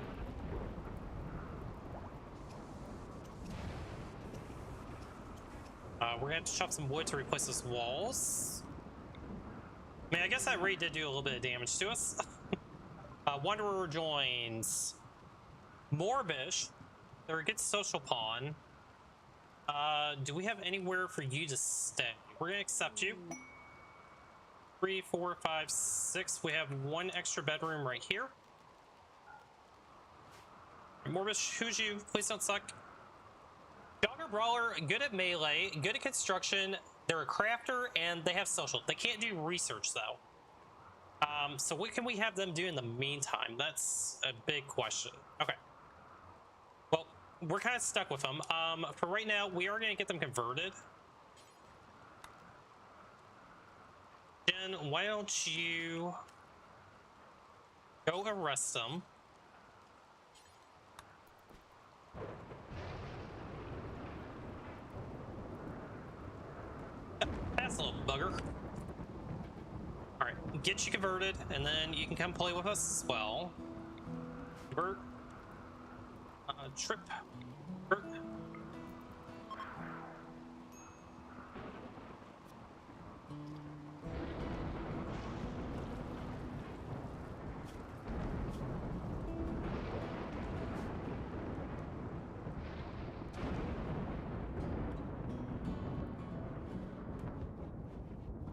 We're gonna have to chop some wood to replace those walls. I mean, I guess that raid did do a little bit of damage to us. Wanderer joins. Morbish. They're a good social pawn. Do we have anywhere for you to stay? We're gonna accept you. 3, 4, 5, 6. We have one extra bedroom right here. Morbish, who's you? Please don't suck. Jogger Brawler, good at melee, good at construction. They're a crafter and they have social. They can't do research though. So what can we have them do in the meantime? That's a big question. Okay. Well, we're kind of stuck with them. For right now, we are going to get them converted. Jen, why don't you go arrest them? That's a little bugger. Alright, get you converted, and then you can come play with us as well. Convert. Trip. Convert.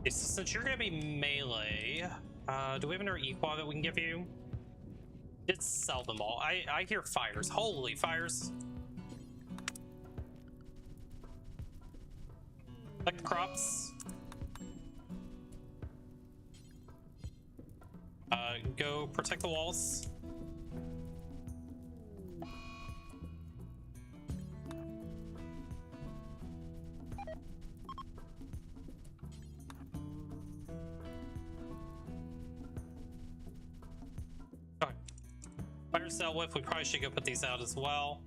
Okay, so since you're gonna be melee, do we have another equal that we can give you? Did sell them all. I hear fires. Holy fires. Like the crops. Go protect the walls. Okay. Fires dealt with. We probably should go put these out as well.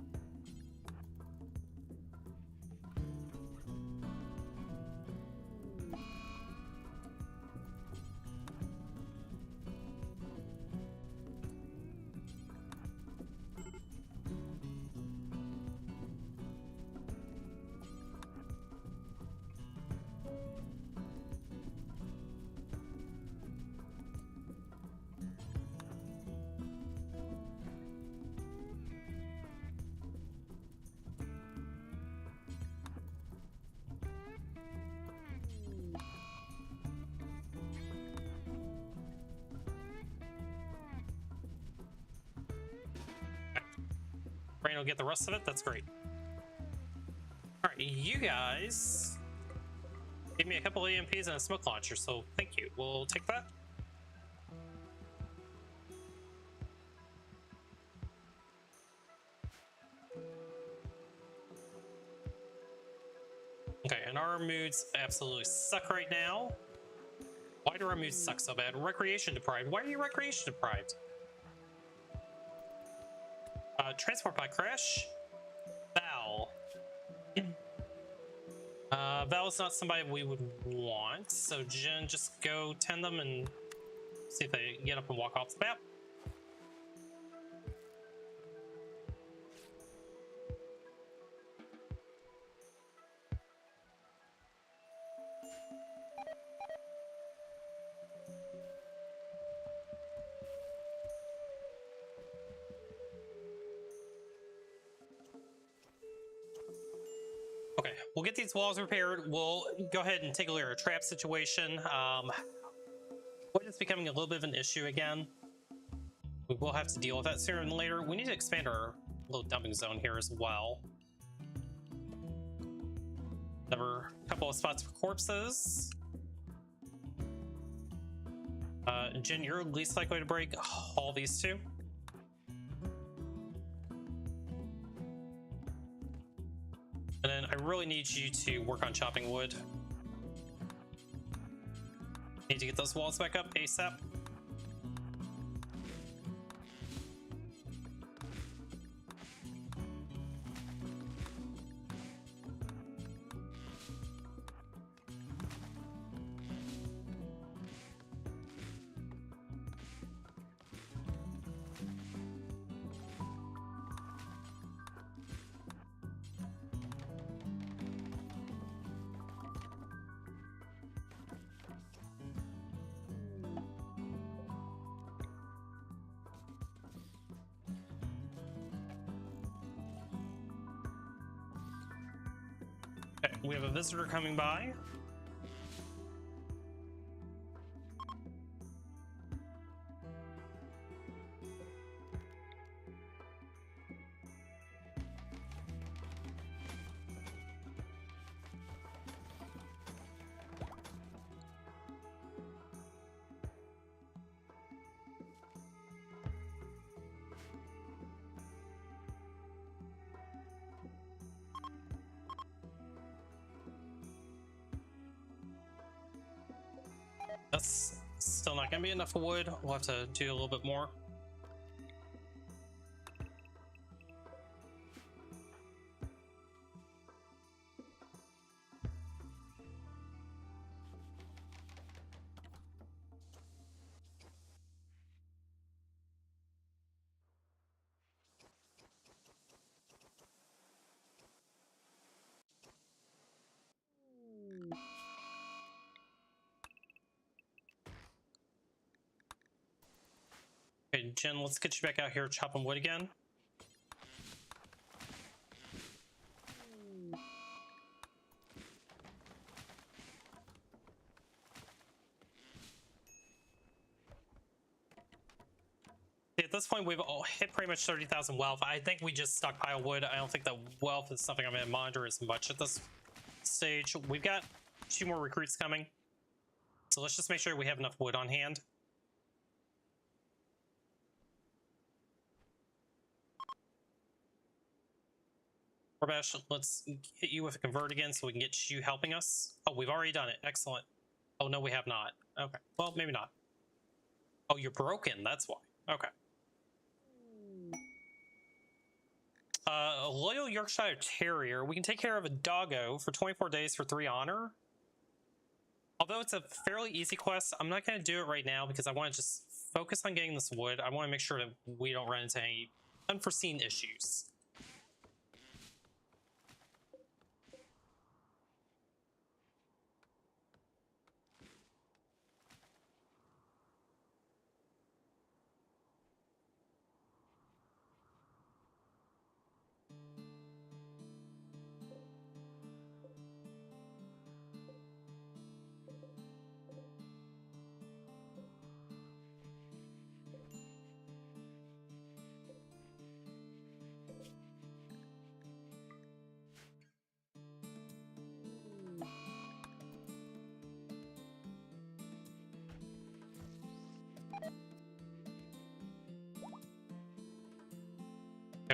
Rain will get the rest of it. That's great. All right, you guys gave me a couple of EMPs and a smoke launcher, so thank you. We'll take that. Okay, and our moods absolutely suck right now. Why do our moods suck so bad? Recreation deprived. Why are you recreation deprived? Transport pod crash. Val. Val is not somebody we would want, so Jen, just go tend them and see if they get up and walk off the map. Okay, we'll get these walls repaired. We'll go ahead and take a look at our trap situation. Wood is becoming a little bit of an issue again. We will have to deal with that sooner than later. We need to expand our little dumping zone here as well. Another couple of spots for corpses. Jen, you're least likely to break all these two. And then I really need you to work on chopping wood. Need to get those walls back up ASAP. Okay, we have a visitor coming by. That's still not gonna be enough wood. We'll have to do a little bit more. Okay, Jen, let's get you back out here chopping wood again. At this point, we've all hit pretty much 30,000 wealth. I think we just stockpile wood. I don't think that wealth is something I'm going to monitor as much at this stage. We've got 2 more recruits coming, so let's just make sure we have enough wood on hand. Orbash, let's hit you with a convert again so we can get you helping us. Oh, we've already done it. Excellent. Oh, no, we have not. Okay. Well, maybe not. Oh, you're broken. That's why. Okay. A loyal Yorkshire Terrier. We can take care of a doggo for 24 days for 3 honor. Although it's a fairly easy quest, I'm not going to do it right now because I want to just focus on getting this wood. I want to make sure that we don't run into any unforeseen issues.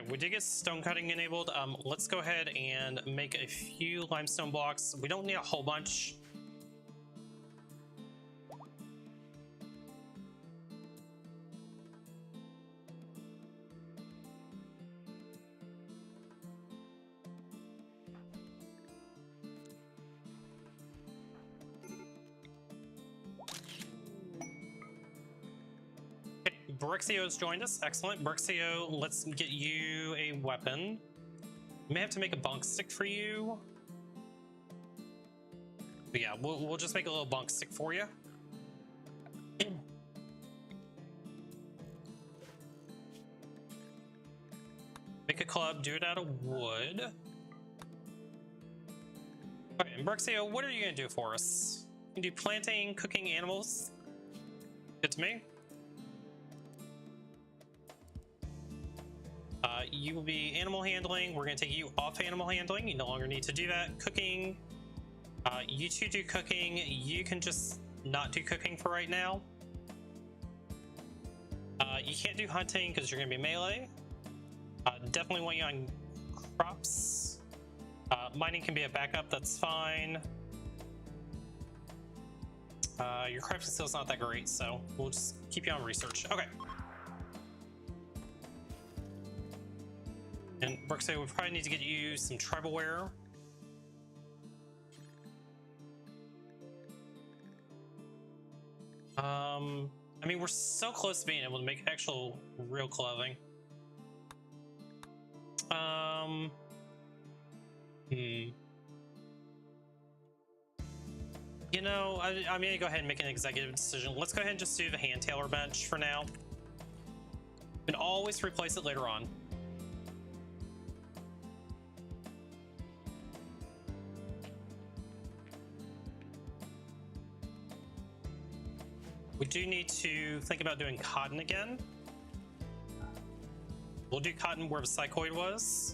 we did get stone cutting enabled. Let's go ahead and make a few limestone blocks. We don't need a whole bunch. Brixio's joined us. Excellent. Brixio, let's get you a weapon. We may have to make a bunk stick for you. But yeah, we'll just make a little bunk stick for you. Make a club, do it out of wood. Okay, and Brixio, what are you going to do for us? You can do planting, cooking animals. Good to me. You will be animal handling. We're going to take you off animal handling. You no longer need to do that. Cooking. You two do cooking. You can just not do cooking for right now. You can't do hunting because you're going to be melee. Definitely want you on crops. Mining can be a backup. That's fine. Your crafting skill's not that great, so we'll just keep you on research. Okay. And Brookside, we probably need to get you some tribal wear. I mean, we're so close to being able to make actual real clothing. You know, I'm gonna go ahead and make an executive decision. Let's go ahead and just do the hand tailor bench for now. And always replace it later on. We do need to think about doing cotton again. We'll do cotton where the psychoid was.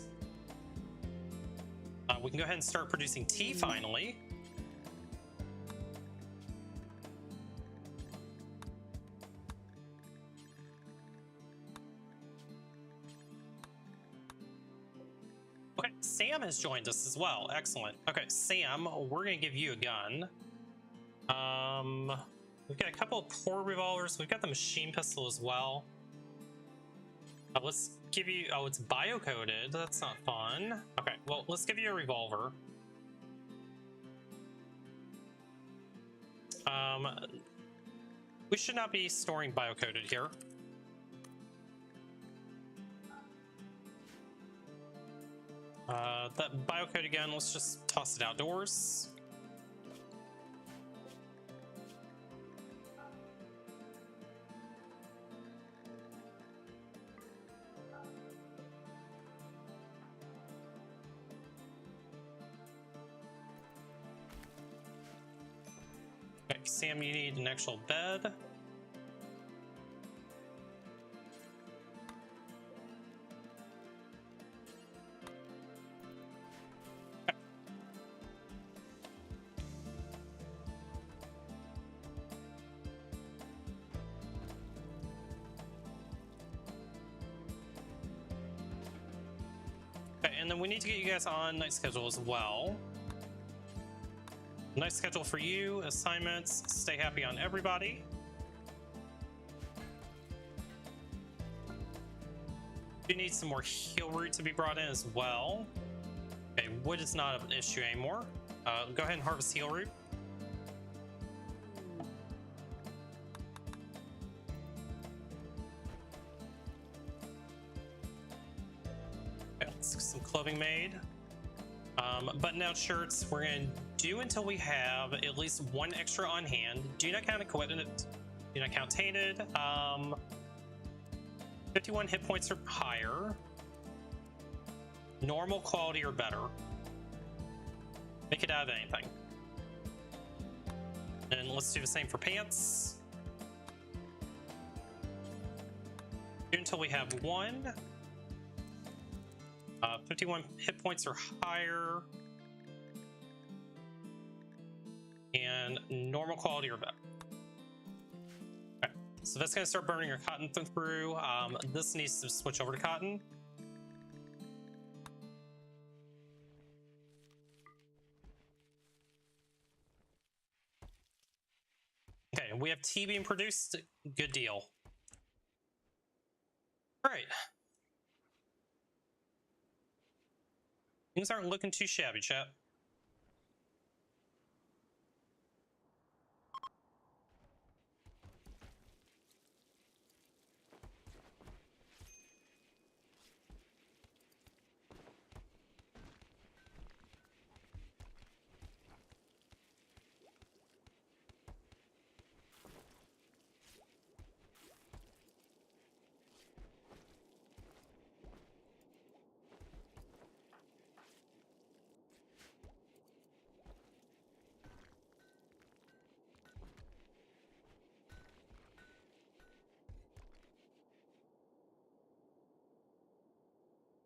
We can go ahead and start producing tea finally. Okay, Sam has joined us as well. Excellent. Okay, Sam, we're gonna give you a gun. We've got a couple of core revolvers. We've got the machine pistol as well. Let's give you... Oh, it's bio-coded. That's not fun. Okay, well, let's give you a revolver. We should not be storing bio-coded here. That bio-code again, let's just toss it outdoors. Okay, Sam, you need an actual bed. And then we need to get you guys on night schedule as well. Night schedule for you, assignments, stay happy on everybody. You need some more heal root to be brought in as well. Okay, wood is not an issue anymore. Go ahead and harvest heal root. Some clothing made. Button-down shirts we're going to do until we have at least one extra on hand. Do not count equipment. Do not count tainted. 51 hit points or higher. Normal quality or better. Make it out of anything. And let's do the same for pants. Do until we have one. 51 hit points or higher. And normal quality or better. Okay, so that's going to start burning your cotton through. This needs to switch over to cotton. Okay, we have tea being produced. Good deal. All right. Things aren't looking too shabby, chat.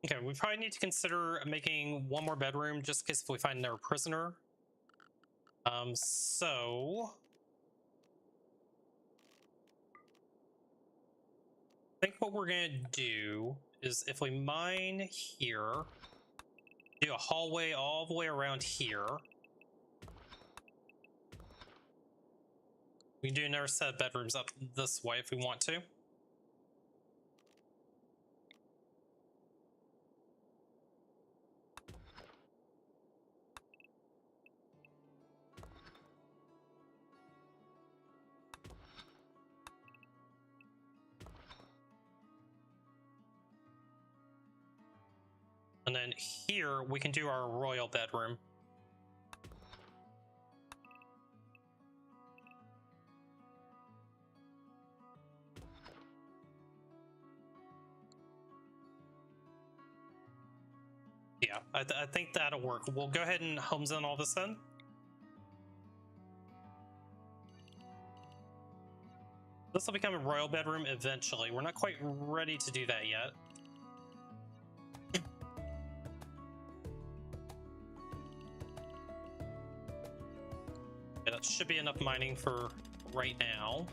Okay, we probably need to consider making one more bedroom just in case if we find another prisoner. So I think what we're gonna do is if we mine here, do a hallway all the way around here. We can do another set of bedrooms up this way if we want to. And then here we can do our royal bedroom. Yeah, I think that'll work. We'll go ahead and home zone all this then. This will become a royal bedroom eventually. We're not quite ready to do that yet. Yeah, that should be enough mining for right now.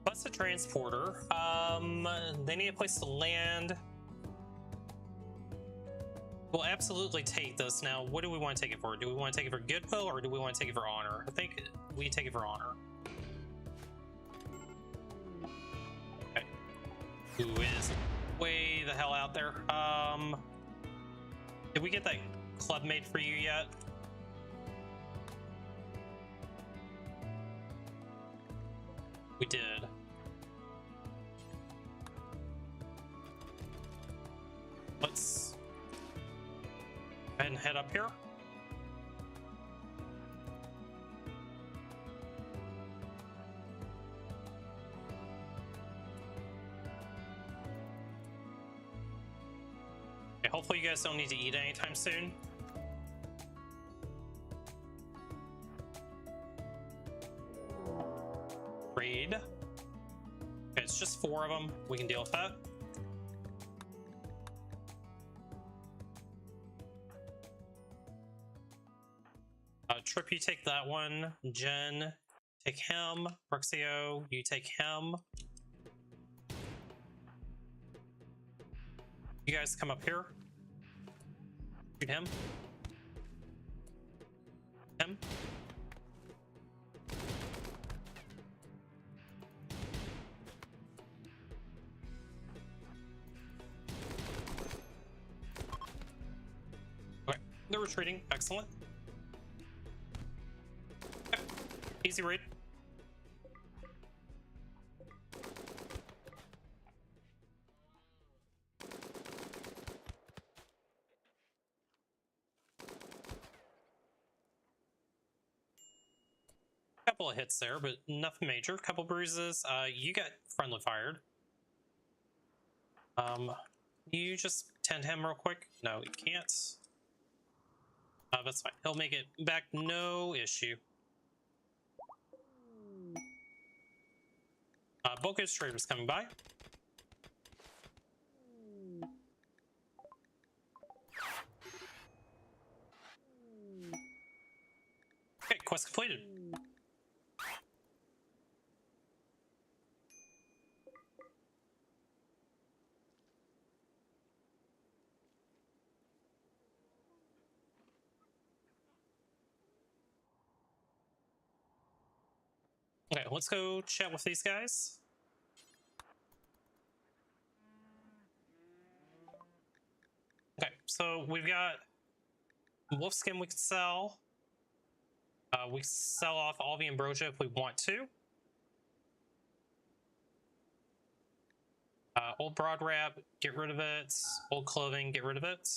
Plus a transporter. They need a place to land. We'll absolutely take this. Now, what do we want to take it for? Do we want to take it for goodwill or do we want to take it for honor? I think we take it for honor. Okay. Who is way the hell out there? Did we get that club made for you yet? We did. Let's go ahead and head up here. Okay, hopefully you guys don't need to eat anytime soon. Raid. Okay, it's just 4 of them. We can deal with that. Trip, you take that one. Jen, take him. Bruxio, you take him. You guys come up here. Shoot him. Him. Okay, they're retreating. Excellent. Okay. Easy raid. Couple of hits there, but nothing major. Couple bruises. You got friendly fired. You just tend him real quick. No, you can't. That's fine. He'll make it back, no issue. Boko's traders coming by. quest completed. Okay, let's go chat with these guys. Okay, so we've got wolf skin we can sell. We can sell off all the ambrosia if we want to. Old broad wrap, get rid of it. Old clothing, get rid of it.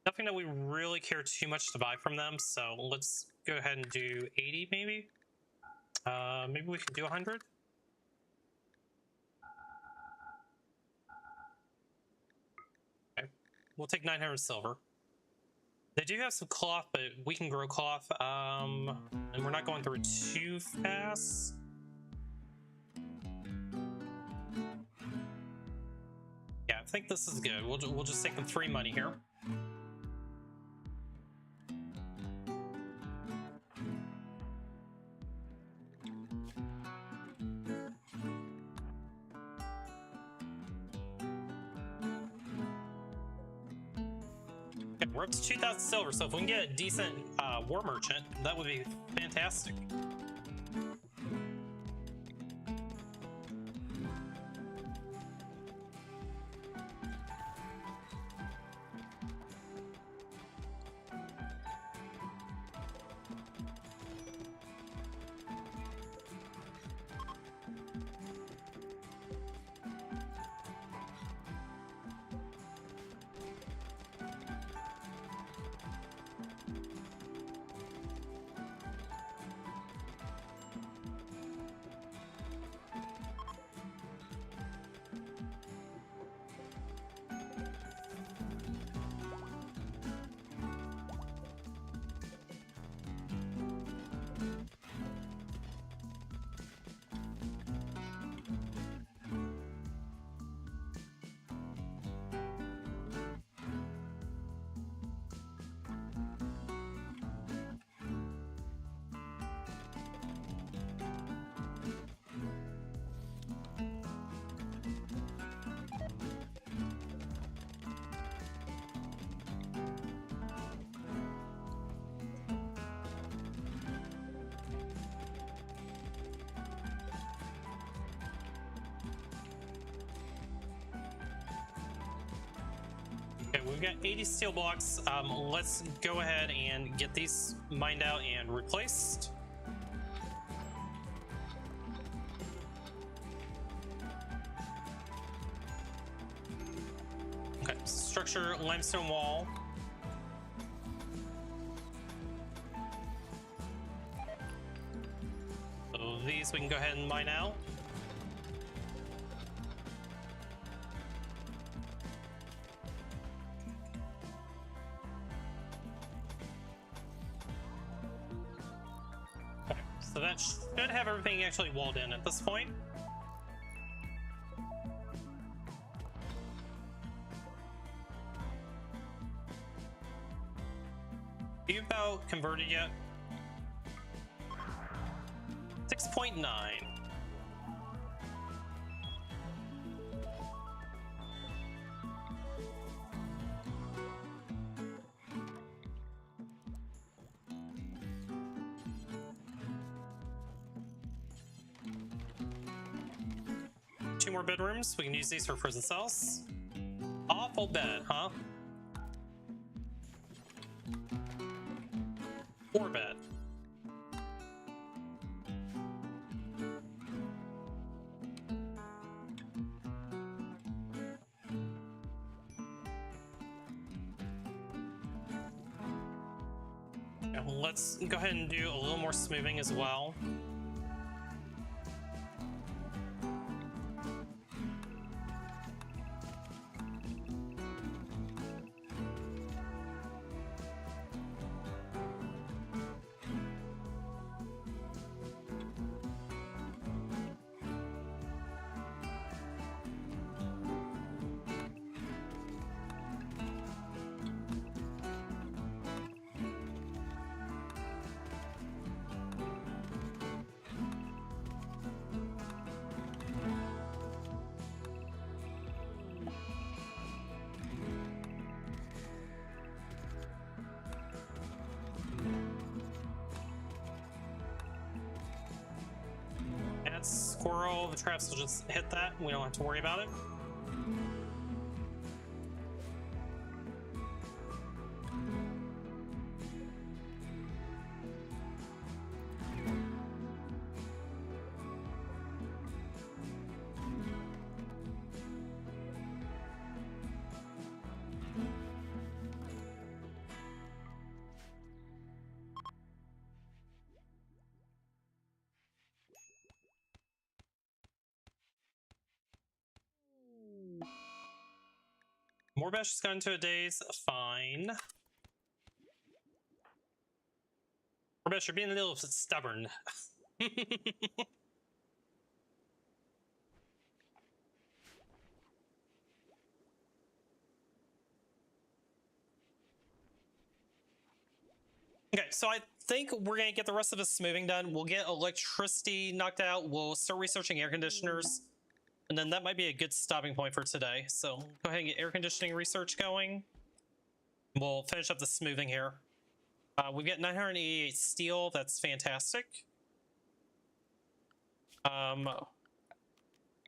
Nothing that we really care too much to buy from them, so let's go ahead and do 80 maybe. Maybe we can do 100. Okay, we'll take 900 silver. They do have some cloth, but we can grow cloth, and we're not going through too fast. Yeah, I think this is good. We'll just take the free money here. We're up to 2,000 silver, so if we can get a decent war merchant, that would be fantastic. Okay, we've got 80 steel blocks. Let's go ahead and get these mined out and replaced. Okay, structure limestone wall. So these we can go ahead and mine out. So that should have everything actually walled in at this point. Are you about converted yet? 6.9. Two more bedrooms. We can use these for prison cells. Awful bed, huh? 4 bed. And let's go ahead and do a little more smoothing as well. squirrel. The traps will just hit that. We don't have to worry about it. Morbash has gone into a daze. Fine. Morbash, you're being a little stubborn. Okay, so I think we're going to get the rest of the smoothing done. We'll get electricity knocked out. We'll start researching air conditioners. And then that might be a good stopping point for today. So go ahead and get air conditioning research going. We'll finish up the smoothing here. We've got 988 steel. That's fantastic. Go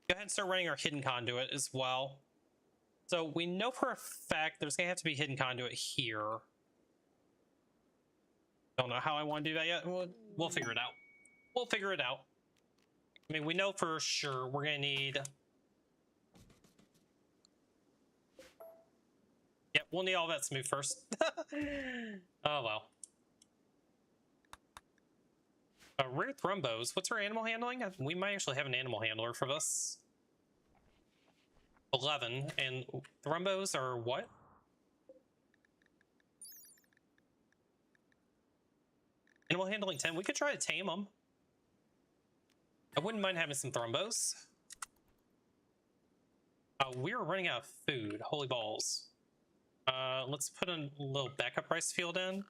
ahead and start running our hidden conduit as well. So we know for a fact there's going to have to be hidden conduit here. Don't know how I want to do that yet. We'll figure it out. We'll figure it out. I mean, we know for sure we're going to need... Yep, we'll need all that smooth first. Oh, well. Rare thrombos. What's our animal handling? We might actually have an animal handler for this. 11. And thrombos are what? Animal handling 10. We could try to tame them. I wouldn't mind having some thrombos. We're running out of food. Holy balls. Let's put a little backup rice field in.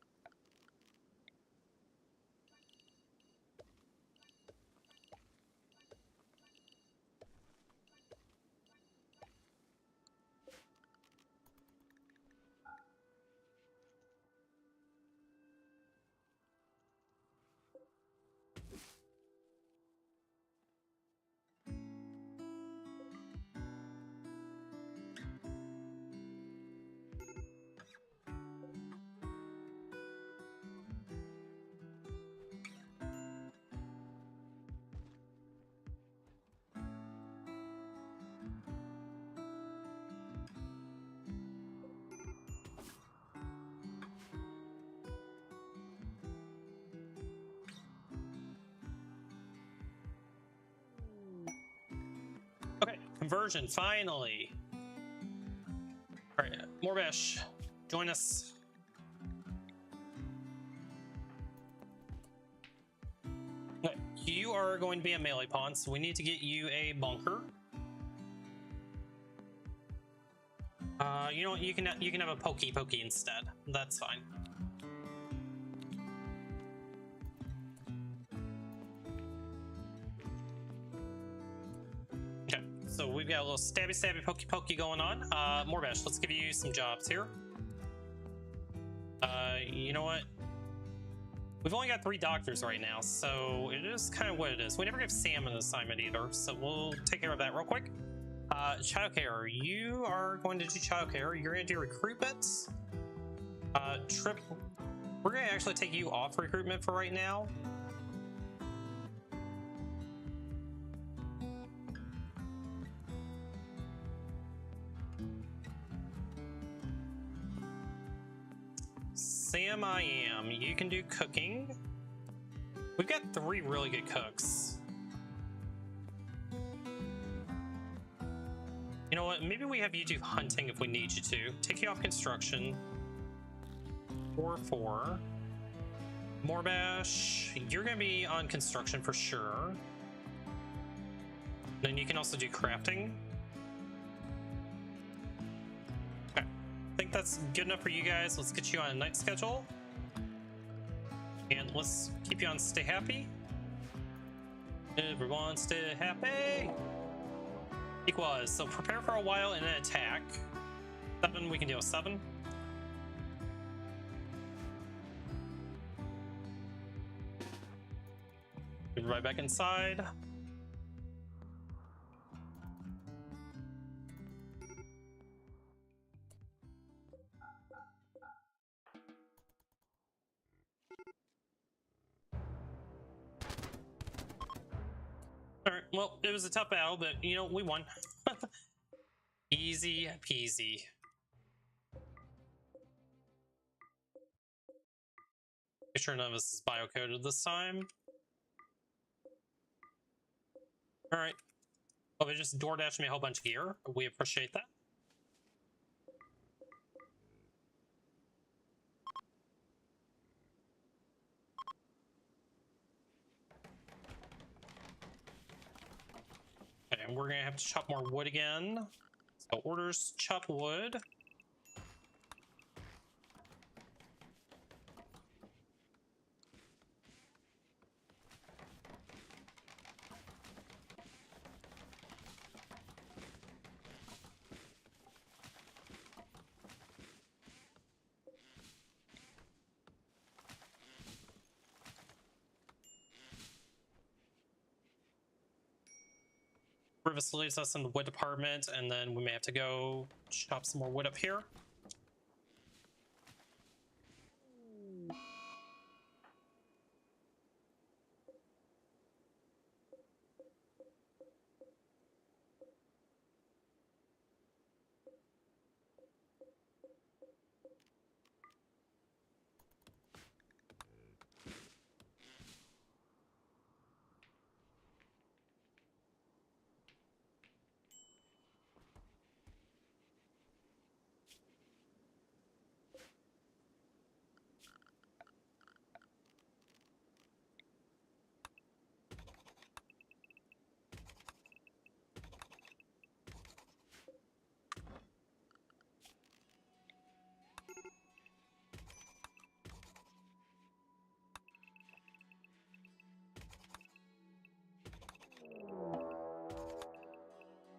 Okay, conversion, finally. All right, Morbash, join us. Okay, you are going to be a melee pawn, so we need to get you a bunker. You know what? You can have a pokey instead. That's fine. So we've got a little stabby pokey going on. Morbash, let's give you some jobs here. You know what? We've only got 3 doctors right now, so it is kind of what it is. We never give Sam an assignment either, so we'll take care of that real quick. Childcare, you are going to do childcare. You're going to do recruitment. Trip, we're going to actually take you off recruitment for right now. Sam, I am. You can do cooking. We've got 3 really good cooks. You know what? Maybe we have you do hunting if we need you to. Take you off construction. 4-4. Morbash, you're going to be on construction for sure. Then you can also do crafting. Okay. I think that's good enough for you guys. Let's get you on a night schedule. And let's keep you on stay happy. Everyone stay happy. Equalize. So prepare for a while and then attack. 7, we can deal with 7. Right back inside. Well, it was a tough battle, but you know, we won. Easy peasy. Make sure none of this is biocoded this time. All right. Oh, they just DoorDashed me a whole bunch of gear. We appreciate that. Okay, and we're gonna have to chop more wood again. So orders chop wood. Rivers leaves us in the wood department, and then we may have to go chop some more wood up here.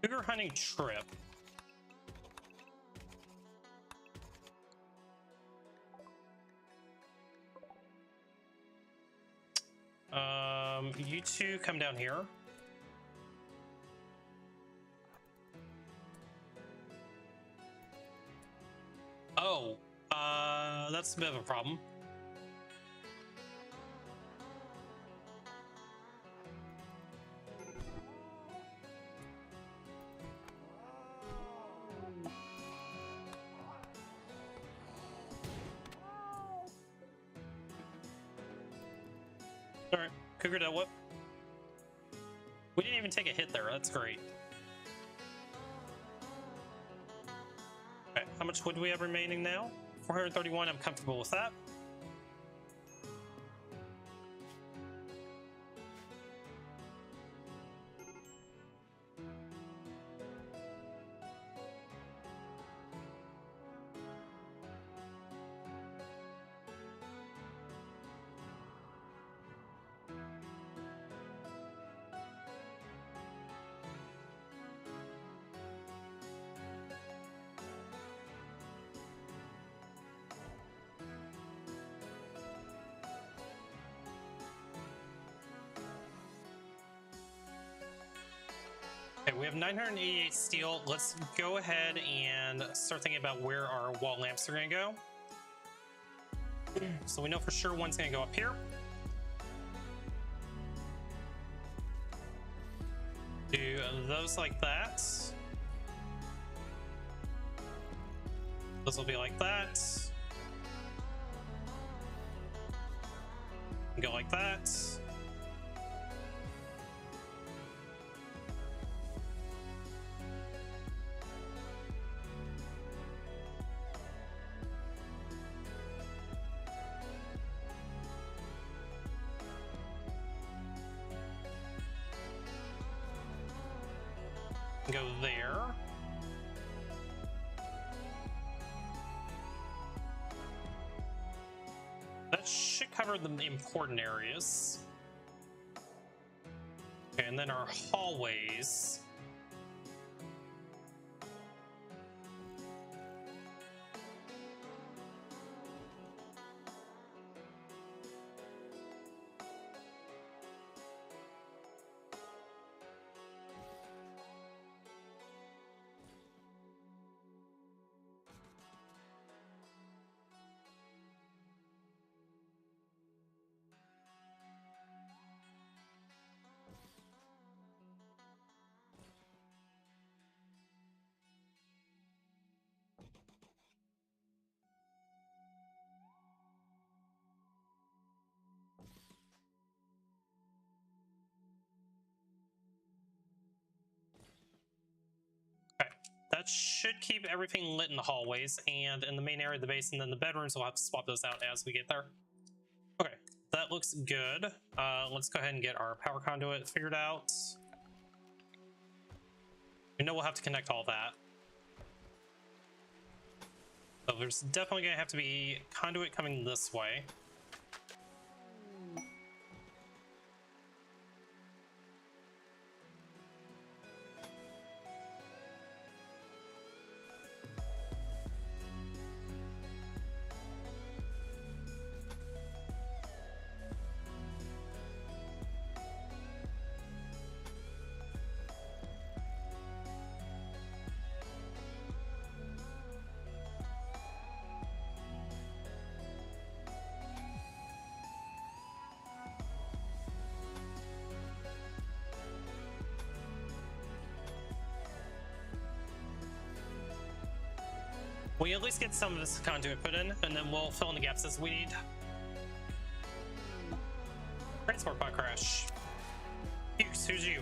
Cougar hunting trip. You two come down here. Oh, that's a bit of a problem. All right, Cougar dealt with. We didn't even take a hit there. That's great. Okay, how much wood do we have remaining now? 431. I'm comfortable with that. Okay, we have 988 steel. Let's go ahead and start thinking about where our wall lamps are going to go. So we know for sure one's going to go up here. Do those like that. Those will be like that. Go like that. Go there. That should cover the important areas. Okay, and then our hallways. that should keep everything lit in the hallways and in the main area of the base, and then the bedrooms, we'll have to swap those out as we get there. Okay, that looks good. Let's go ahead and get our power conduit figured out. We know we'll have to connect all that. So there's definitely going to have to be conduit coming this way. We at least get some of this conduit put in, and then we'll fill in the gaps as we need. Transport pod crash. Hughes, who's you?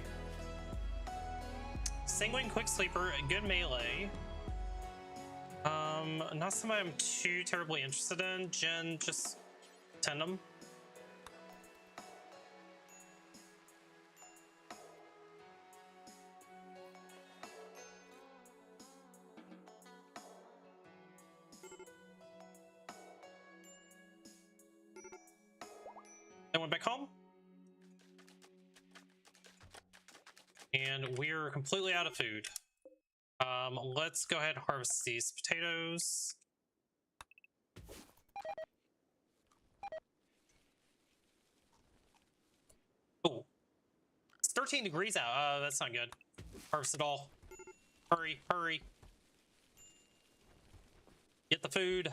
Sanguine quick sleeper, good melee. Not somebody I'm too terribly interested in. Jen, just tend them. Then went back home. And we're completely out of food. Let's go ahead and harvest these potatoes. Oh, it's 13 degrees out. That's not good. Harvest it all. Hurry, hurry. Get the food.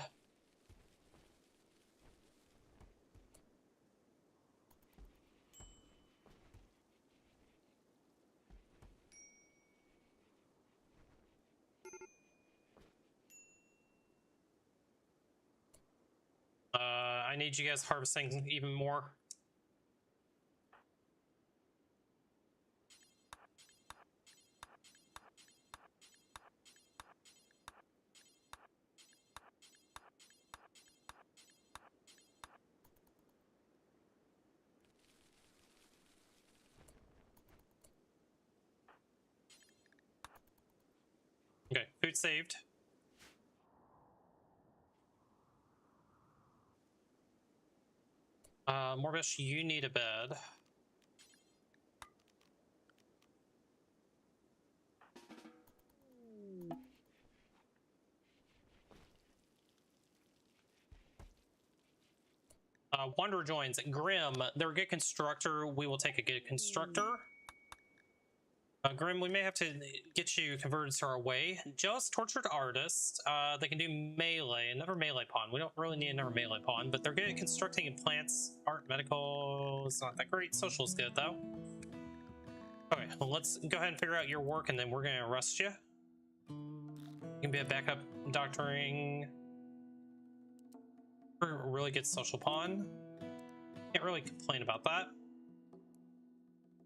I need you guys harvesting even more. Okay, food saved. Morbish, you need a bed. Wanderer joins. Grim, they're a good constructor. We will take a good constructor. Grim, we may have to get you converted to our way. Just tortured artist. They can do melee. Another melee pawn. We don't really need another melee pawn, but they're good at constructing in plants. Art, medical is not that great. Social is good though. Okay, well, let's go ahead and figure out your work, and then we're gonna arrest you. You can be a backup doctoring. We're a really good social pawn. Can't really complain about that.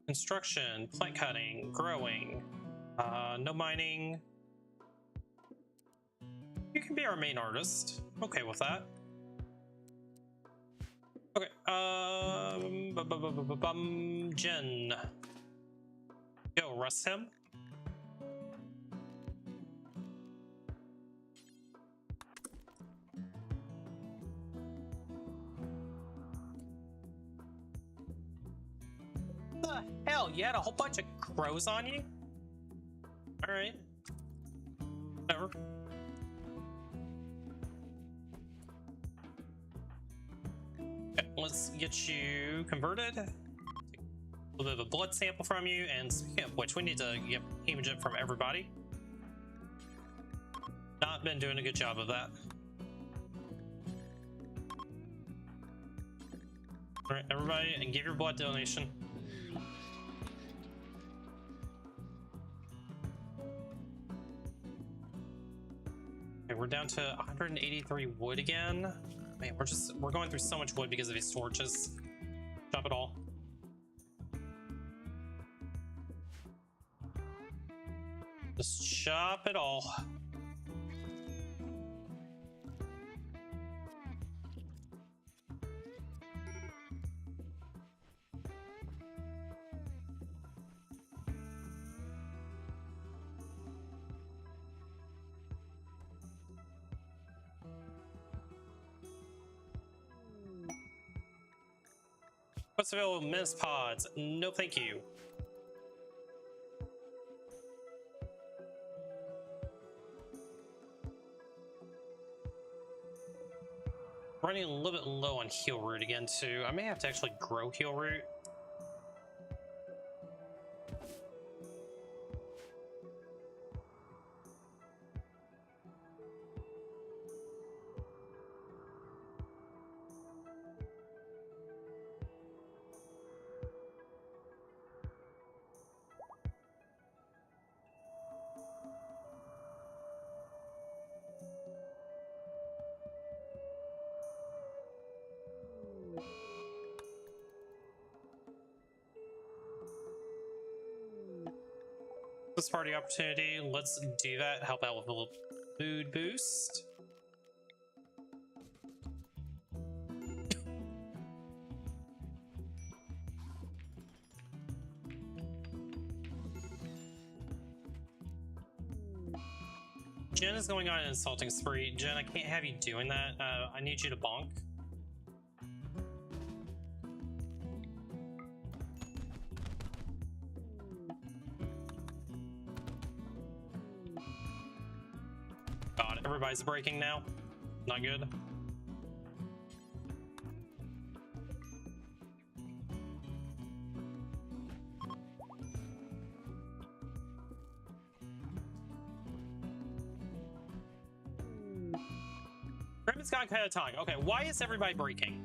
Construction, plant cutting, growing, no mining. You can be our main artist. Okay with that. Okay, Jen. Go, arrest him. The hell, you had a whole bunch of crows on you? Alright. Whatever. Okay, let's get you converted. Take a little bit of a blood sample from you, and speaking of which, we need to get hemogen from everybody. Not been doing a good job of that. Alright, everybody, and give your blood donation. We're down to 183 wood again. Man, we're going through so much wood because of these torches. Chop it all. Just chop it all. What's available? Mince pods. No, thank you. Running a little bit low on heal root again too. I may have to actually grow heal root. This party opportunity, let's do that. Help out with a little food boost. Jen is going on an insulting spree. Jen, I can't have you doing that. I need you to bonk. God, everybody's breaking now. Not good. Grimm's got kind of time. Okay, why is everybody breaking?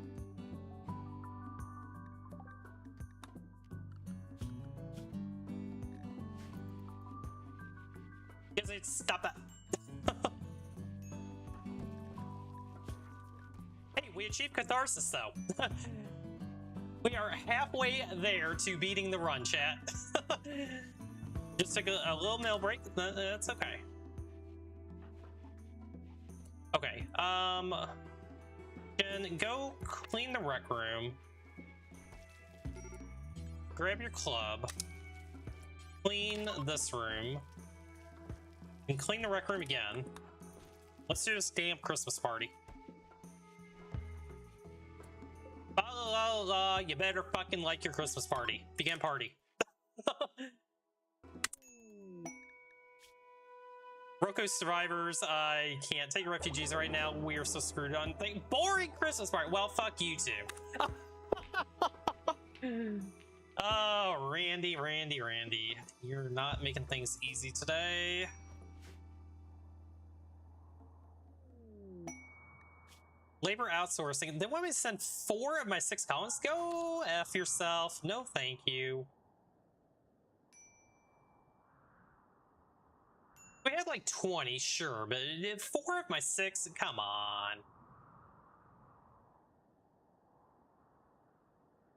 Because it's stop that. Hey, we achieved catharsis though. We are halfway there to beating the run, chat. Just took a little meal break. That's okay. Okay, Jen, go clean the rec room. Grab your club. Clean this room. And clean the rec room again. Let's do this damn Christmas party. La la la la, you better fucking like your Christmas party. Begin party. Roko survivors, I can't take refugees right now. We are so screwed on. Boring Christmas party. Well, fuck you too. Oh, Randy. You're not making things easy today. Labor outsourcing. They want me to send 4 of my 6 colonists? Go F yourself. No, thank you. We had like 20, sure, but 4 of my 6? Come on.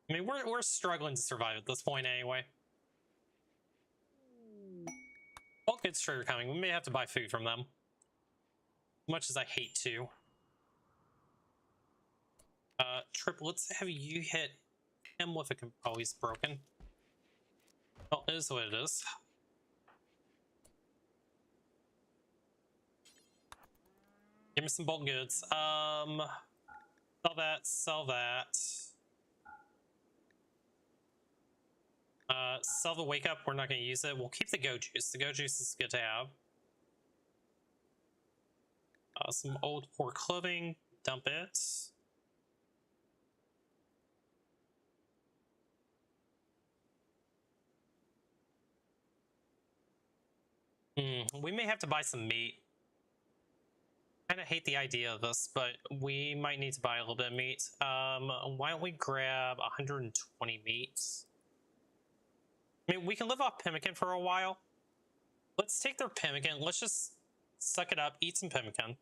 I mean, we're struggling to survive at this point anyway. All good straight are coming. We may have to buy food from them. Much as I hate to. Trip, let's have you hit him with a... Oh, he's broken. Oh, it is what it is. Give me some bulk goods. Sell that. Sell the wake up. We're not going to use it. We'll keep the go juice. The go juice is good to have. Some old poor clothing. Dump it. We may have to buy some meat. I kind of hate the idea of this, but we might need to buy a little bit of meat. Why don't we grab 120 meat? I mean, we can live off pemmican for a while. Let's take their pemmican. Let's just suck it up, eat some pemmican.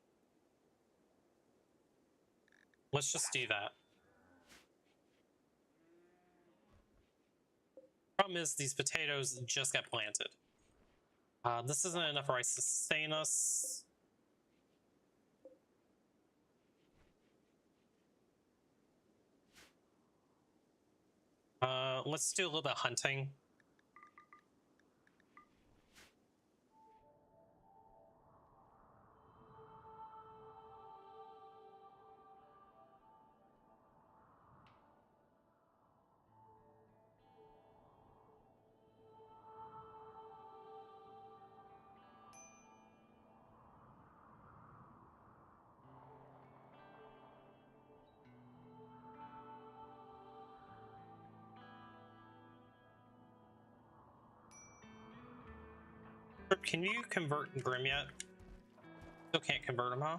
Let's just do that. Problem is, these potatoes just got planted. This isn't enough rice to sustain us. Let's do a little bit of hunting. Can you convert Grim yet? Still can't convert him, huh?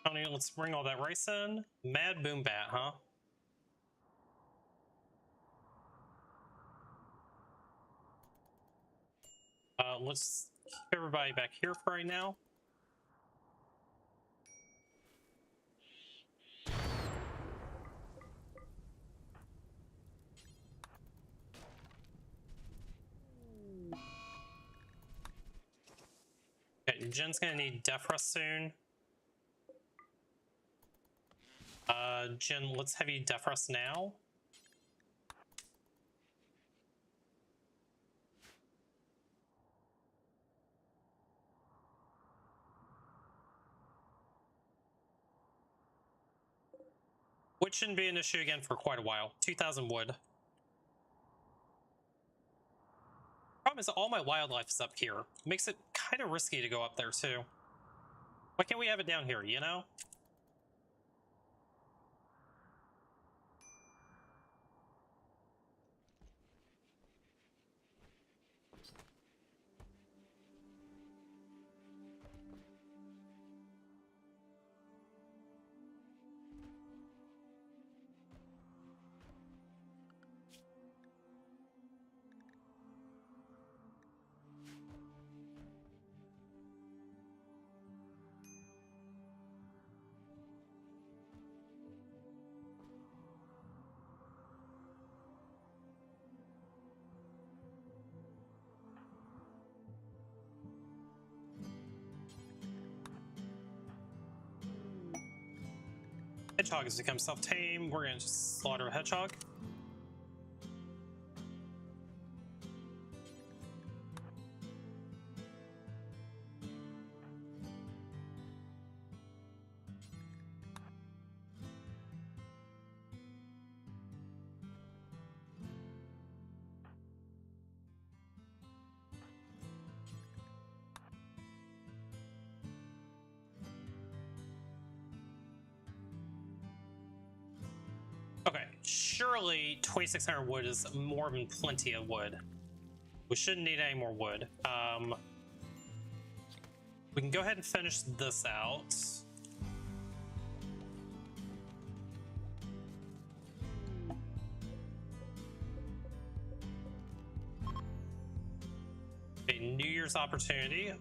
Tony, let's bring all that rice in. Mad Boom Bat, huh? Let's keep everybody back here for right now. Okay, Jen's gonna need Defra soon. Jen, let's have you Defrost now. Which shouldn't be an issue again for quite a while. 2,000 wood. Problem is, all my wildlife is up here. Makes it kind of risky to go up there, too. Why can't we have it down here, you know? Hedgehog has become self-tame. We're gonna just slaughter a hedgehog. Okay, surely 2,600 wood is more than plenty of wood. We shouldn't need any more wood. We can go ahead and finish this out. Okay, New Year's opportunity.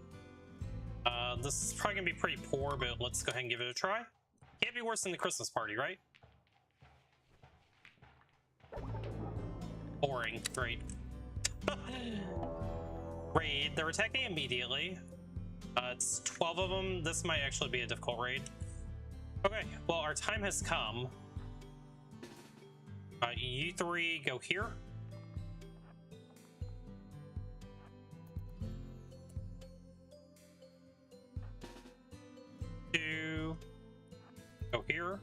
This is probably gonna be pretty poor, but let's go ahead and give it a try. Can't be worse than the Christmas party, right? Boring. Great. Raid. They're attacking immediately. It's 12 of them. This might actually be a difficult raid. Okay, well, our time has come. You three go here. Two go here.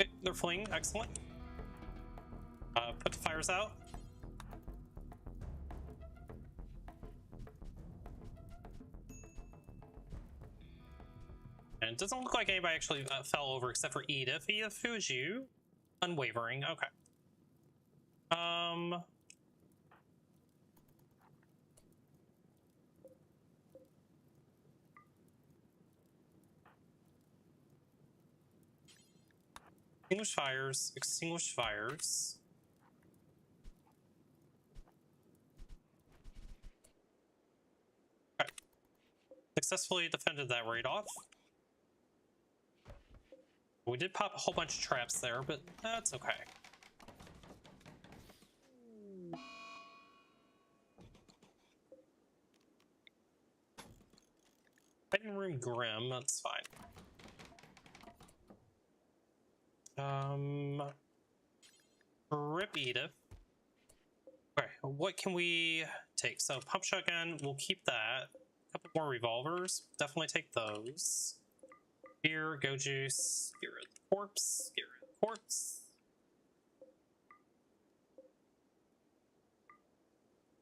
Okay, they're fleeing. Excellent. Put the fires out. And it doesn't look like anybody actually fell over except for Edith. Edith, who is you? Unwavering. Okay. Extinguish fires. Extinguish fires. Okay. Successfully defended that raid off. We did pop a whole bunch of traps there, but that's okay. Hidden room Grim, that's fine. Rip Edith. Okay, what can we take? So pump shotgun, we'll keep that. A couple more revolvers, definitely take those. Beer, go juice, get rid of the corpse, get rid of the corpse.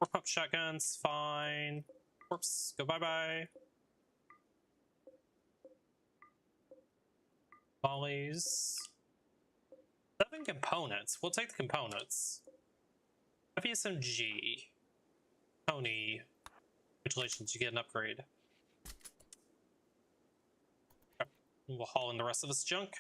More pump shotguns, fine. Corpse, go bye-bye. Volleys. 7 components. We'll take the components. FSMG. Tony. Congratulations, you get an upgrade. Okay. We'll haul in the rest of this junk.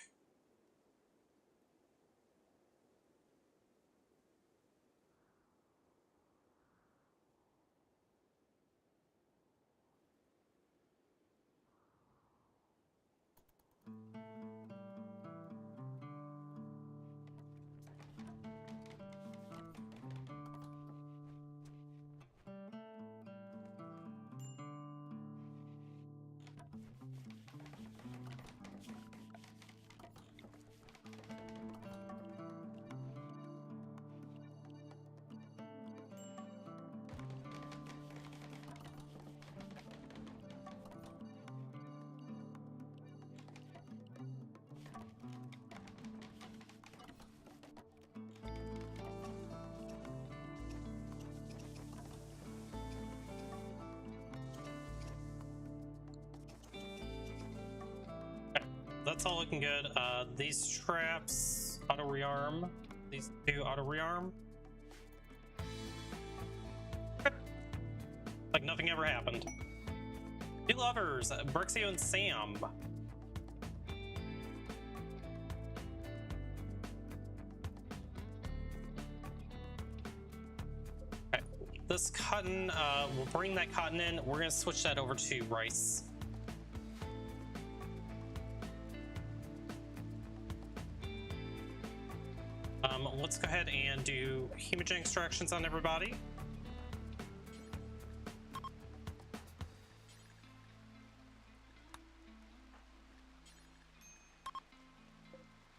That's all looking good. These traps, auto rearm. These two auto rearm. Like nothing ever happened. New lovers, Brixio and Sam. Okay, this cotton, we'll bring that cotton in. We're gonna switch that over to rice. Let's go ahead and do hemogen extractions on everybody.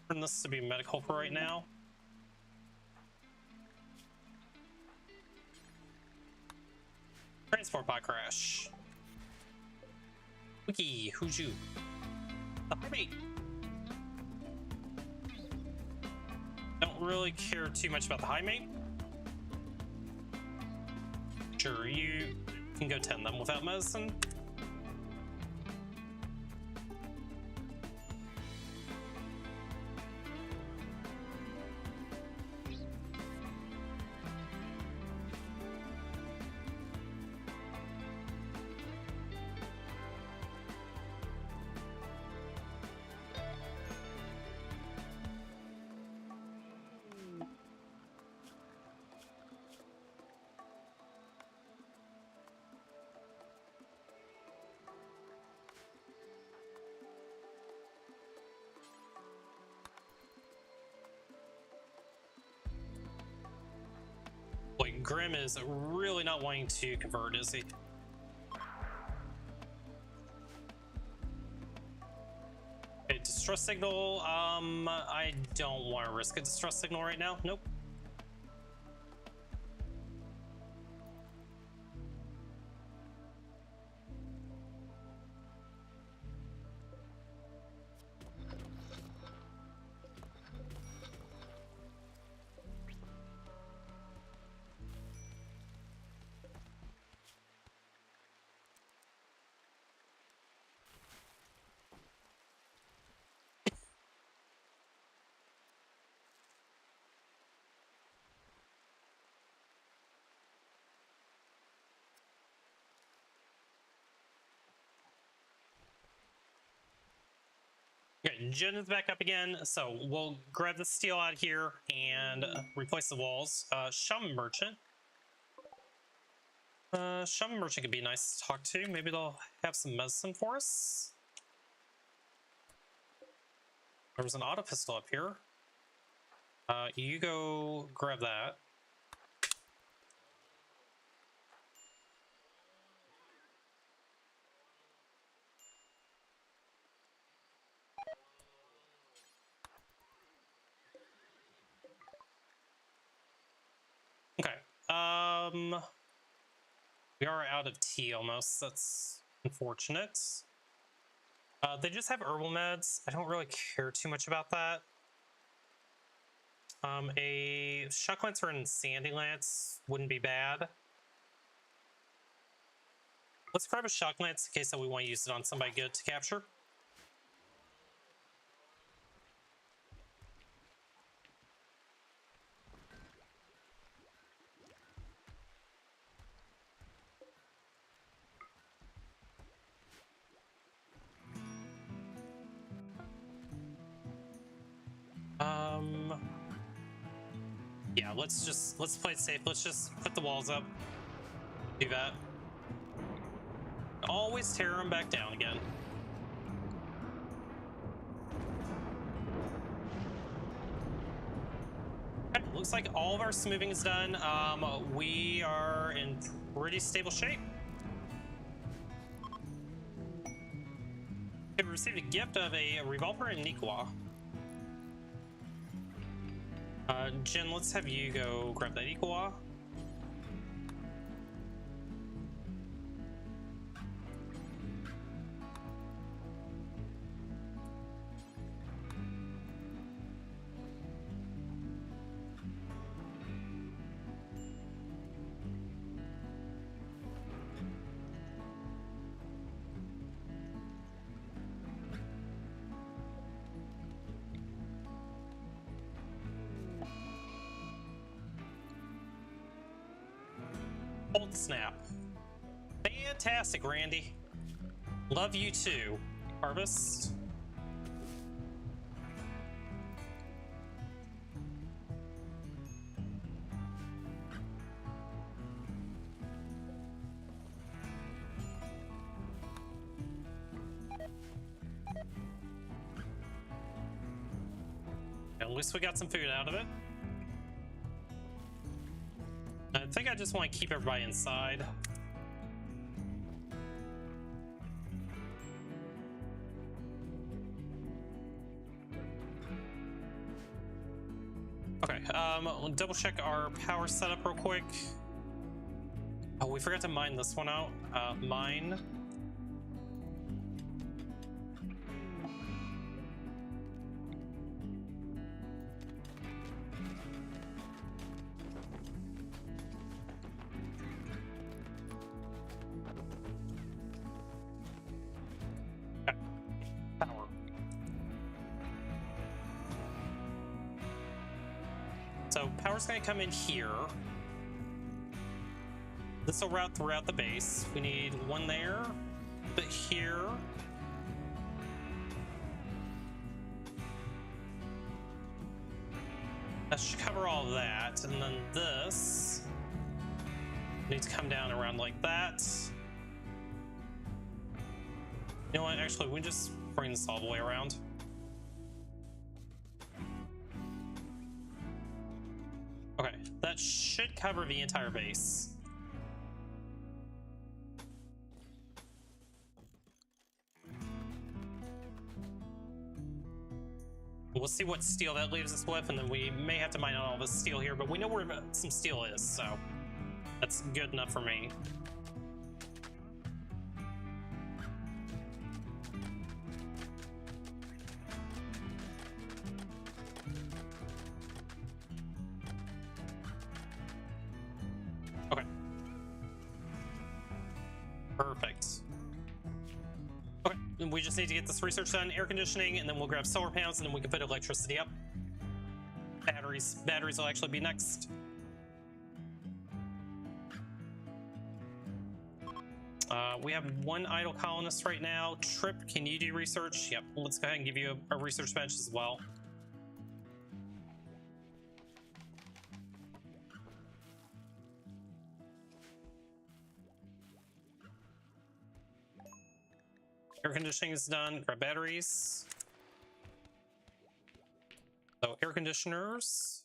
Turn this to be medical for right now. Transport pod crash. Wiki, who's you? The highway. Don't really care too much about the high mate. Sure, you can go tend them without medicine. Grim is really not wanting to convert, is he? Okay, distress signal. I don't want to risk a distress signal right now. Nope. Okay, Jen is back up again, so we'll grab the steel out here and replace the walls. Shaman Merchant. Shaman Merchant could be nice to talk to. Maybe they'll have some medicine for us. There was an auto pistol up here. You go grab that. Okay. We are out of tea almost. That's unfortunate. They just have herbal meds. I don't really care too much about that. A shock lancer and sandy lance wouldn't be bad. Let's grab a shock lance in case that we want to use it on somebody good to capture. Yeah, let's play it safe. Let's just put the walls up. Do that. Always tear them back down again. Okay, looks like all of our smoothing is done. We are in pretty stable shape. We received a gift of a revolver and Nikwa. Jen, let's have you go grab that Nikwa. Hold snap. Fantastic, Randy. Love you too. Harvest. At least we got some food out of it. I think I just want to keep everybody inside. Okay, we'll double check our power setup real quick. Oh, we forgot to mine this one out. Mine. So power's going to come in here. This will route throughout the base. We need one there, but here. That should cover all of that. And then this needs to come down around like that. You know what? Actually, we just bring this all the way around. Okay, that should cover the entire base. We'll see what steel that leaves us with, and then we may have to mine out all this steel here, but we know where some steel is, so that's good enough for me. Okay. Perfect. Okay, and we just need to get this research done, air conditioning, and then we'll grab solar panels, and then we can put electricity up. Batteries will actually be next. We have one idle colonist right now. Trip, can you do research? Yep, let's go ahead and give you a research bench as well. Air conditioning is done. Grab batteries. So air conditioners.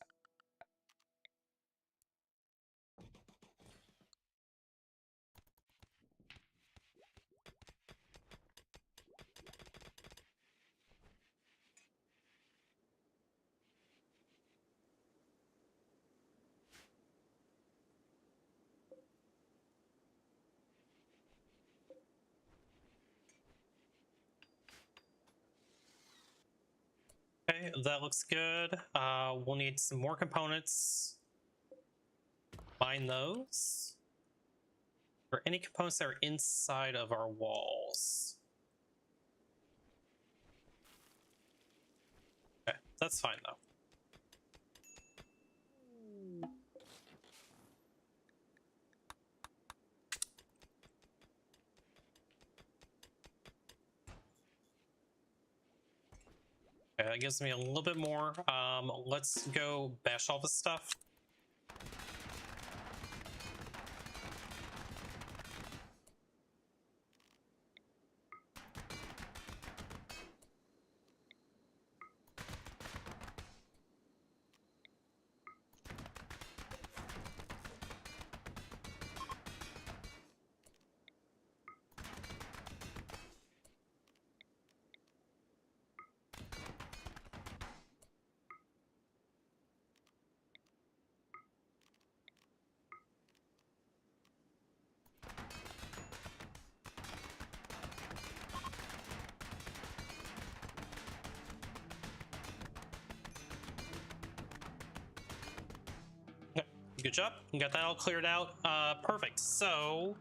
Okay, that looks good. We'll need some more components. Mine those. Or any components that are inside of our walls. Okay, that's fine though. Okay, that gives me a little bit more. Let's go bash all this stuff. Good job. You got that all cleared out. Perfect. So,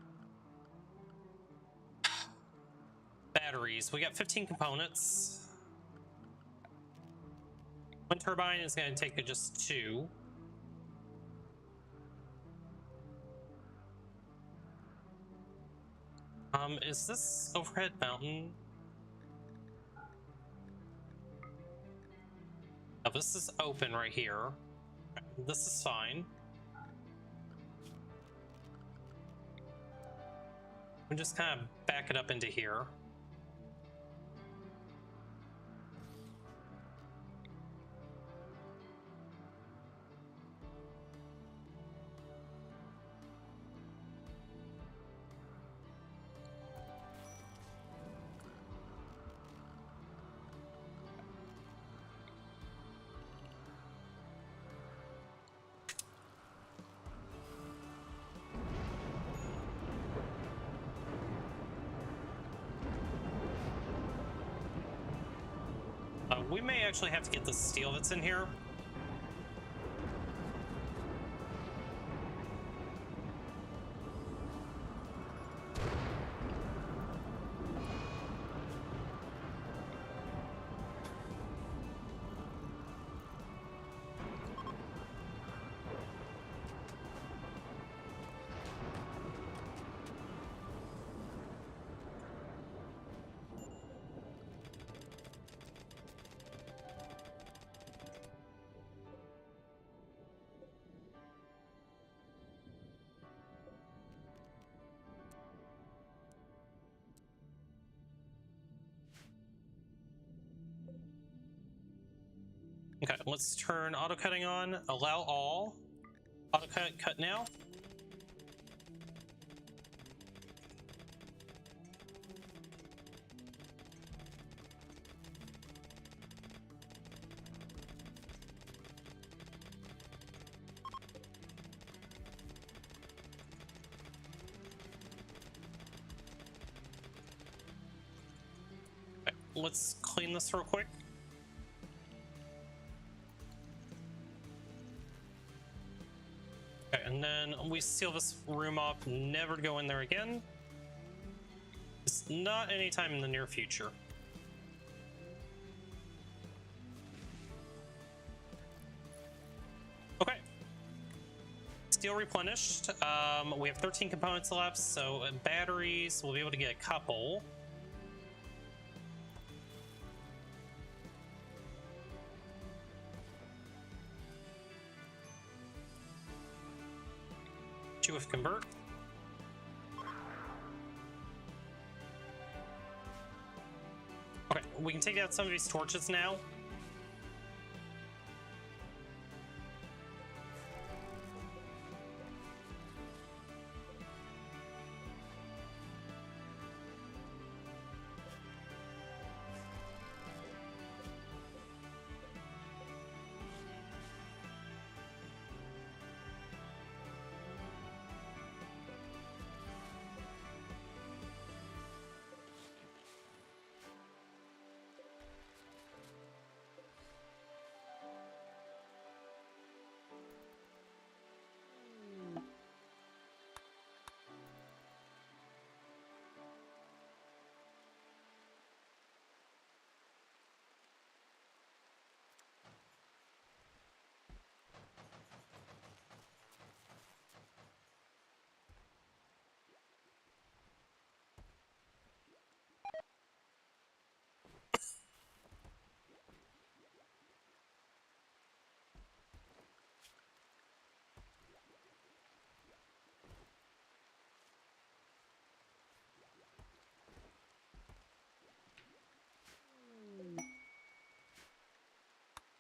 batteries. We got 15 components. One turbine is going to take just 2. Is this overhead mountain? Oh, this is open right here. This is fine. We just kind of back it up into here. We may actually have to get the steel that's in here. Okay, let's turn auto cutting on, allow all. Auto cut now. Okay, let's clean this real quick. Okay, and then we seal this room off, never to go in there again. It's not anytime in the near future. Okay. Steel replenished. We have 13 components left, so batteries, we'll be able to get a couple. With convert. Okay, we can take out some of these torches now.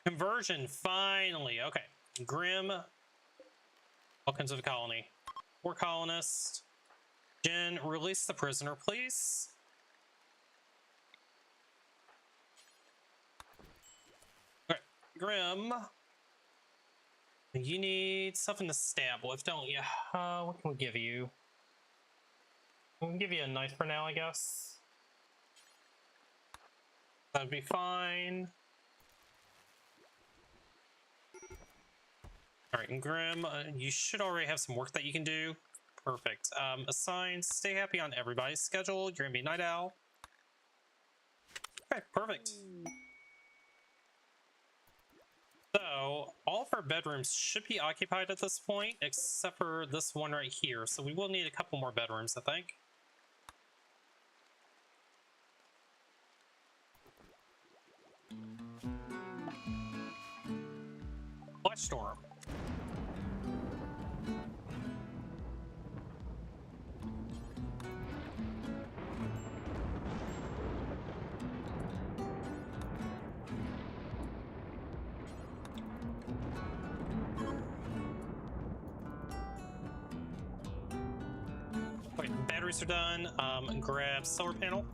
Conversion, finally. Okay. Grim. Welcome to the colony. 4 colonists. Jen, release the prisoner, please. Okay. Grim. You need something to stab with, don't you? What can we give you? We can give you a knife for now, I guess. That'd be fine. All right, and Grim, you should already have some work that you can do. Perfect. Assign, stay happy on everybody's schedule. You're gonna be Night Owl. Okay, perfect. So, all of our bedrooms should be occupied at this point, except for this one right here. So we will need a couple more bedrooms, I think. Flash Storm. Wait, batteries are done. Grab solar panel.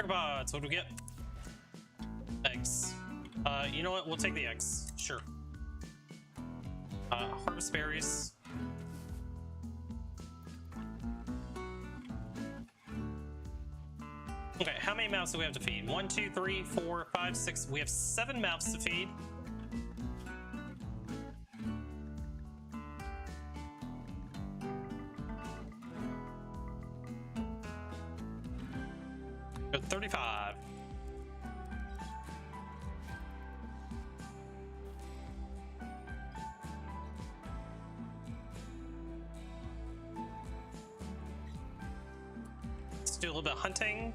Bots, what do we get? Eggs. You know what? We'll take the eggs. Sure. Harvest berries. Okay, how many mouths do we have to feed? 1, 2, 3, 4, 5, 6. We have 7 mouths to feed. Go 35. Let's do a little bit of hunting.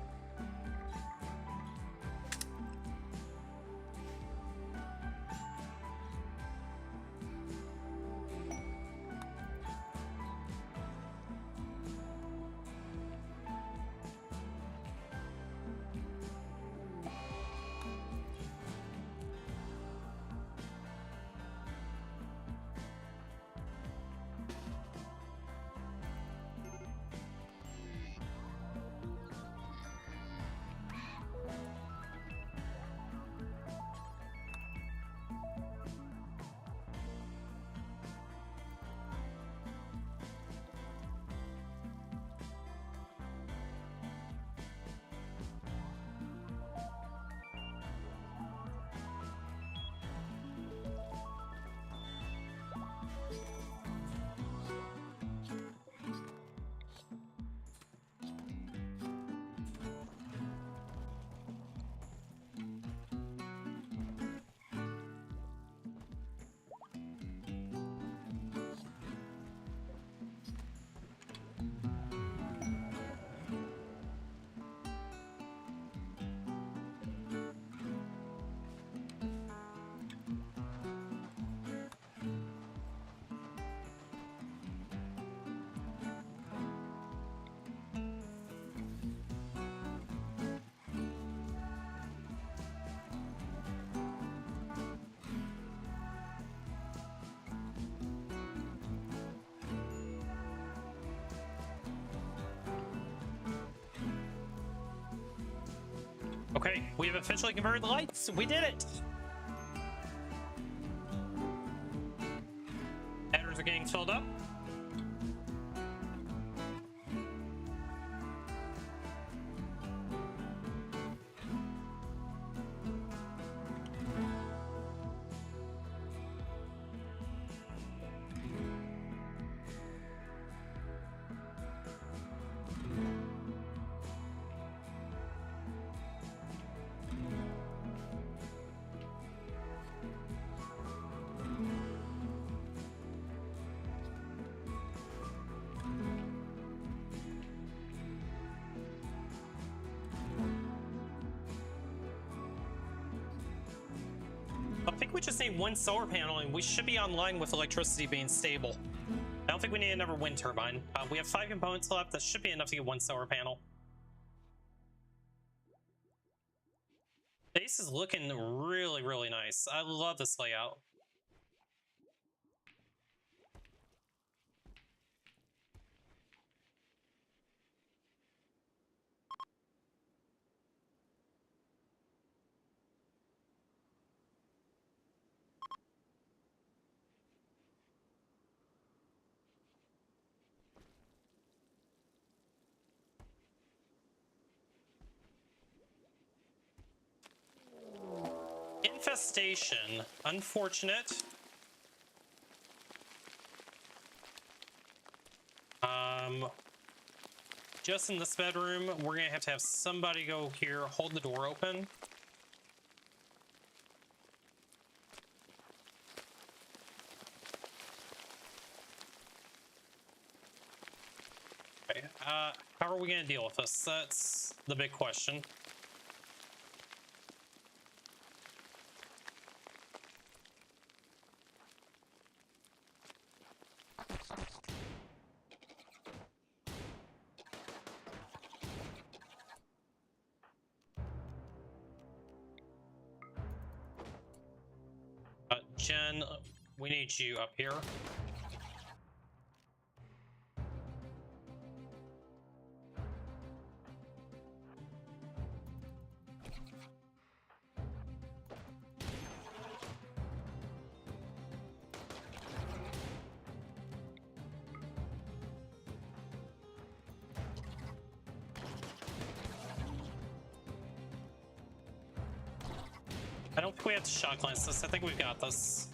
Okay, we've officially converted the lights. We did it. Headers are getting filled up. I think we just need 1 solar panel and we should be online with electricity being stable. I don't think we need another wind turbine. We have 5 components left. That should be enough to get 1 solar panel. Base is looking really, really nice. I love this layout. Infestation. Unfortunate. Just in this bedroom, we're gonna have to have somebody go here, hold the door open. Okay, how are we gonna deal with this? That's the big question. Jen, we need you up here. I don't think we have to shock lance this. I think we've got this.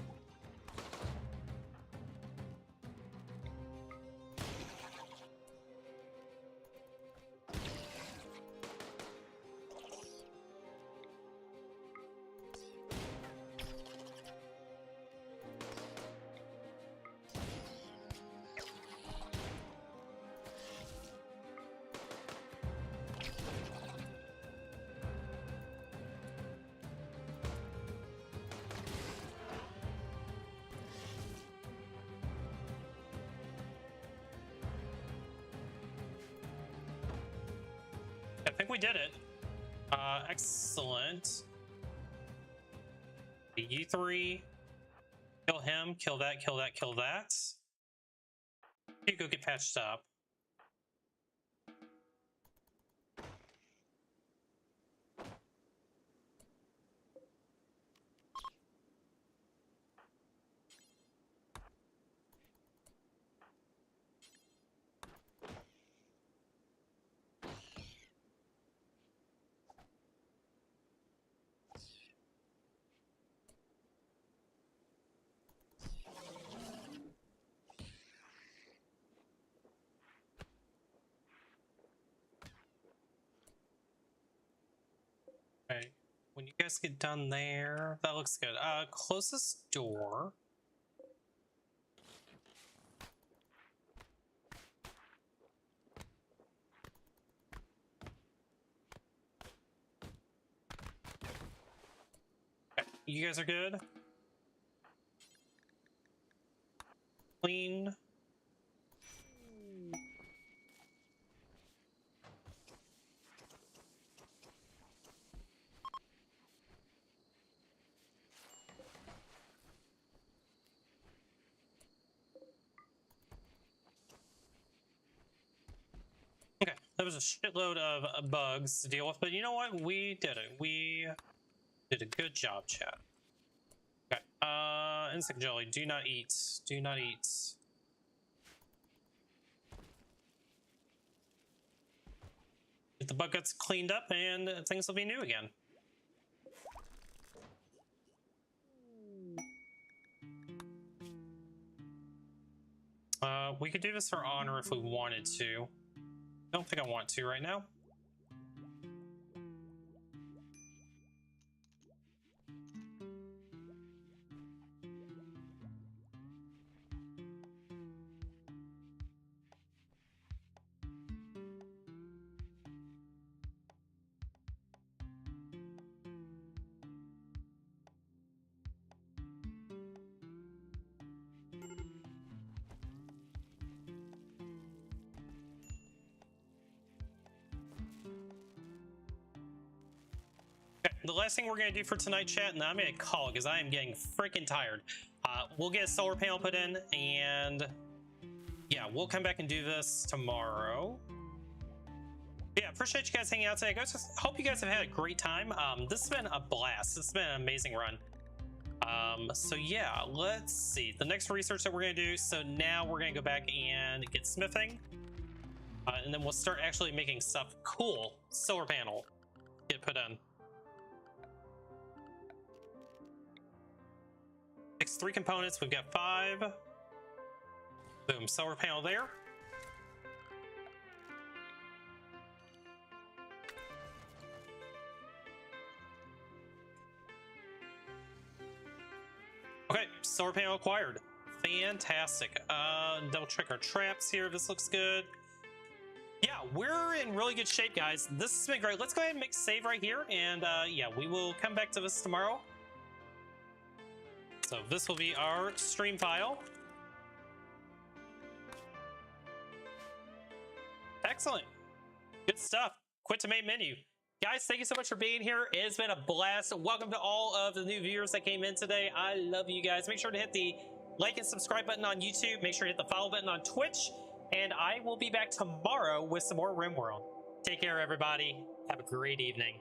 I think we did it. Excellent. You three. Kill him, kill that, kill that, kill that. You go get patched up. Okay, when you guys get done there, that looks good. Close this door. Okay, you guys are good. Clean. Okay, that was a shitload of bugs to deal with, but you know what? We did it. We did a good job, chat. Okay, insect jelly, do not eat. Do not eat. Get the bug guts cleaned up and things will be new again. We could do this for honor if we wanted to. Don't think I want to right now. The last thing we're going to do for tonight, chat, and I'm going to call it because I am getting freaking tired. We'll get a solar panel put in, and yeah, we'll come back and do this tomorrow. Yeah, appreciate you guys hanging out today. Guys, hope you guys have had a great time. This has been a blast. This has been an amazing run. So yeah, let's see. The next research that we're going to do, so now we're going to go back and get smithing. And then we'll start actually making stuff cool. Solar panel. Get put in. Takes 3 components. We've got 5. Boom. Solar panel there. Okay. Solar panel acquired. Fantastic. Double check our traps here. This looks good. Yeah, we're in really good shape, guys. This has been great. Let's go ahead and make a save right here. And yeah, we will come back to this tomorrow. So this will be our stream file. Excellent. Good stuff. Quit to main menu. Guys, thank you so much for being here. It has been a blast. Welcome to all of the new viewers that came in today. I love you guys. Make sure to hit the like and subscribe button on YouTube. Make sure to hit the follow button on Twitch. And I will be back tomorrow with some more Rimworld. Take care, everybody. Have a great evening.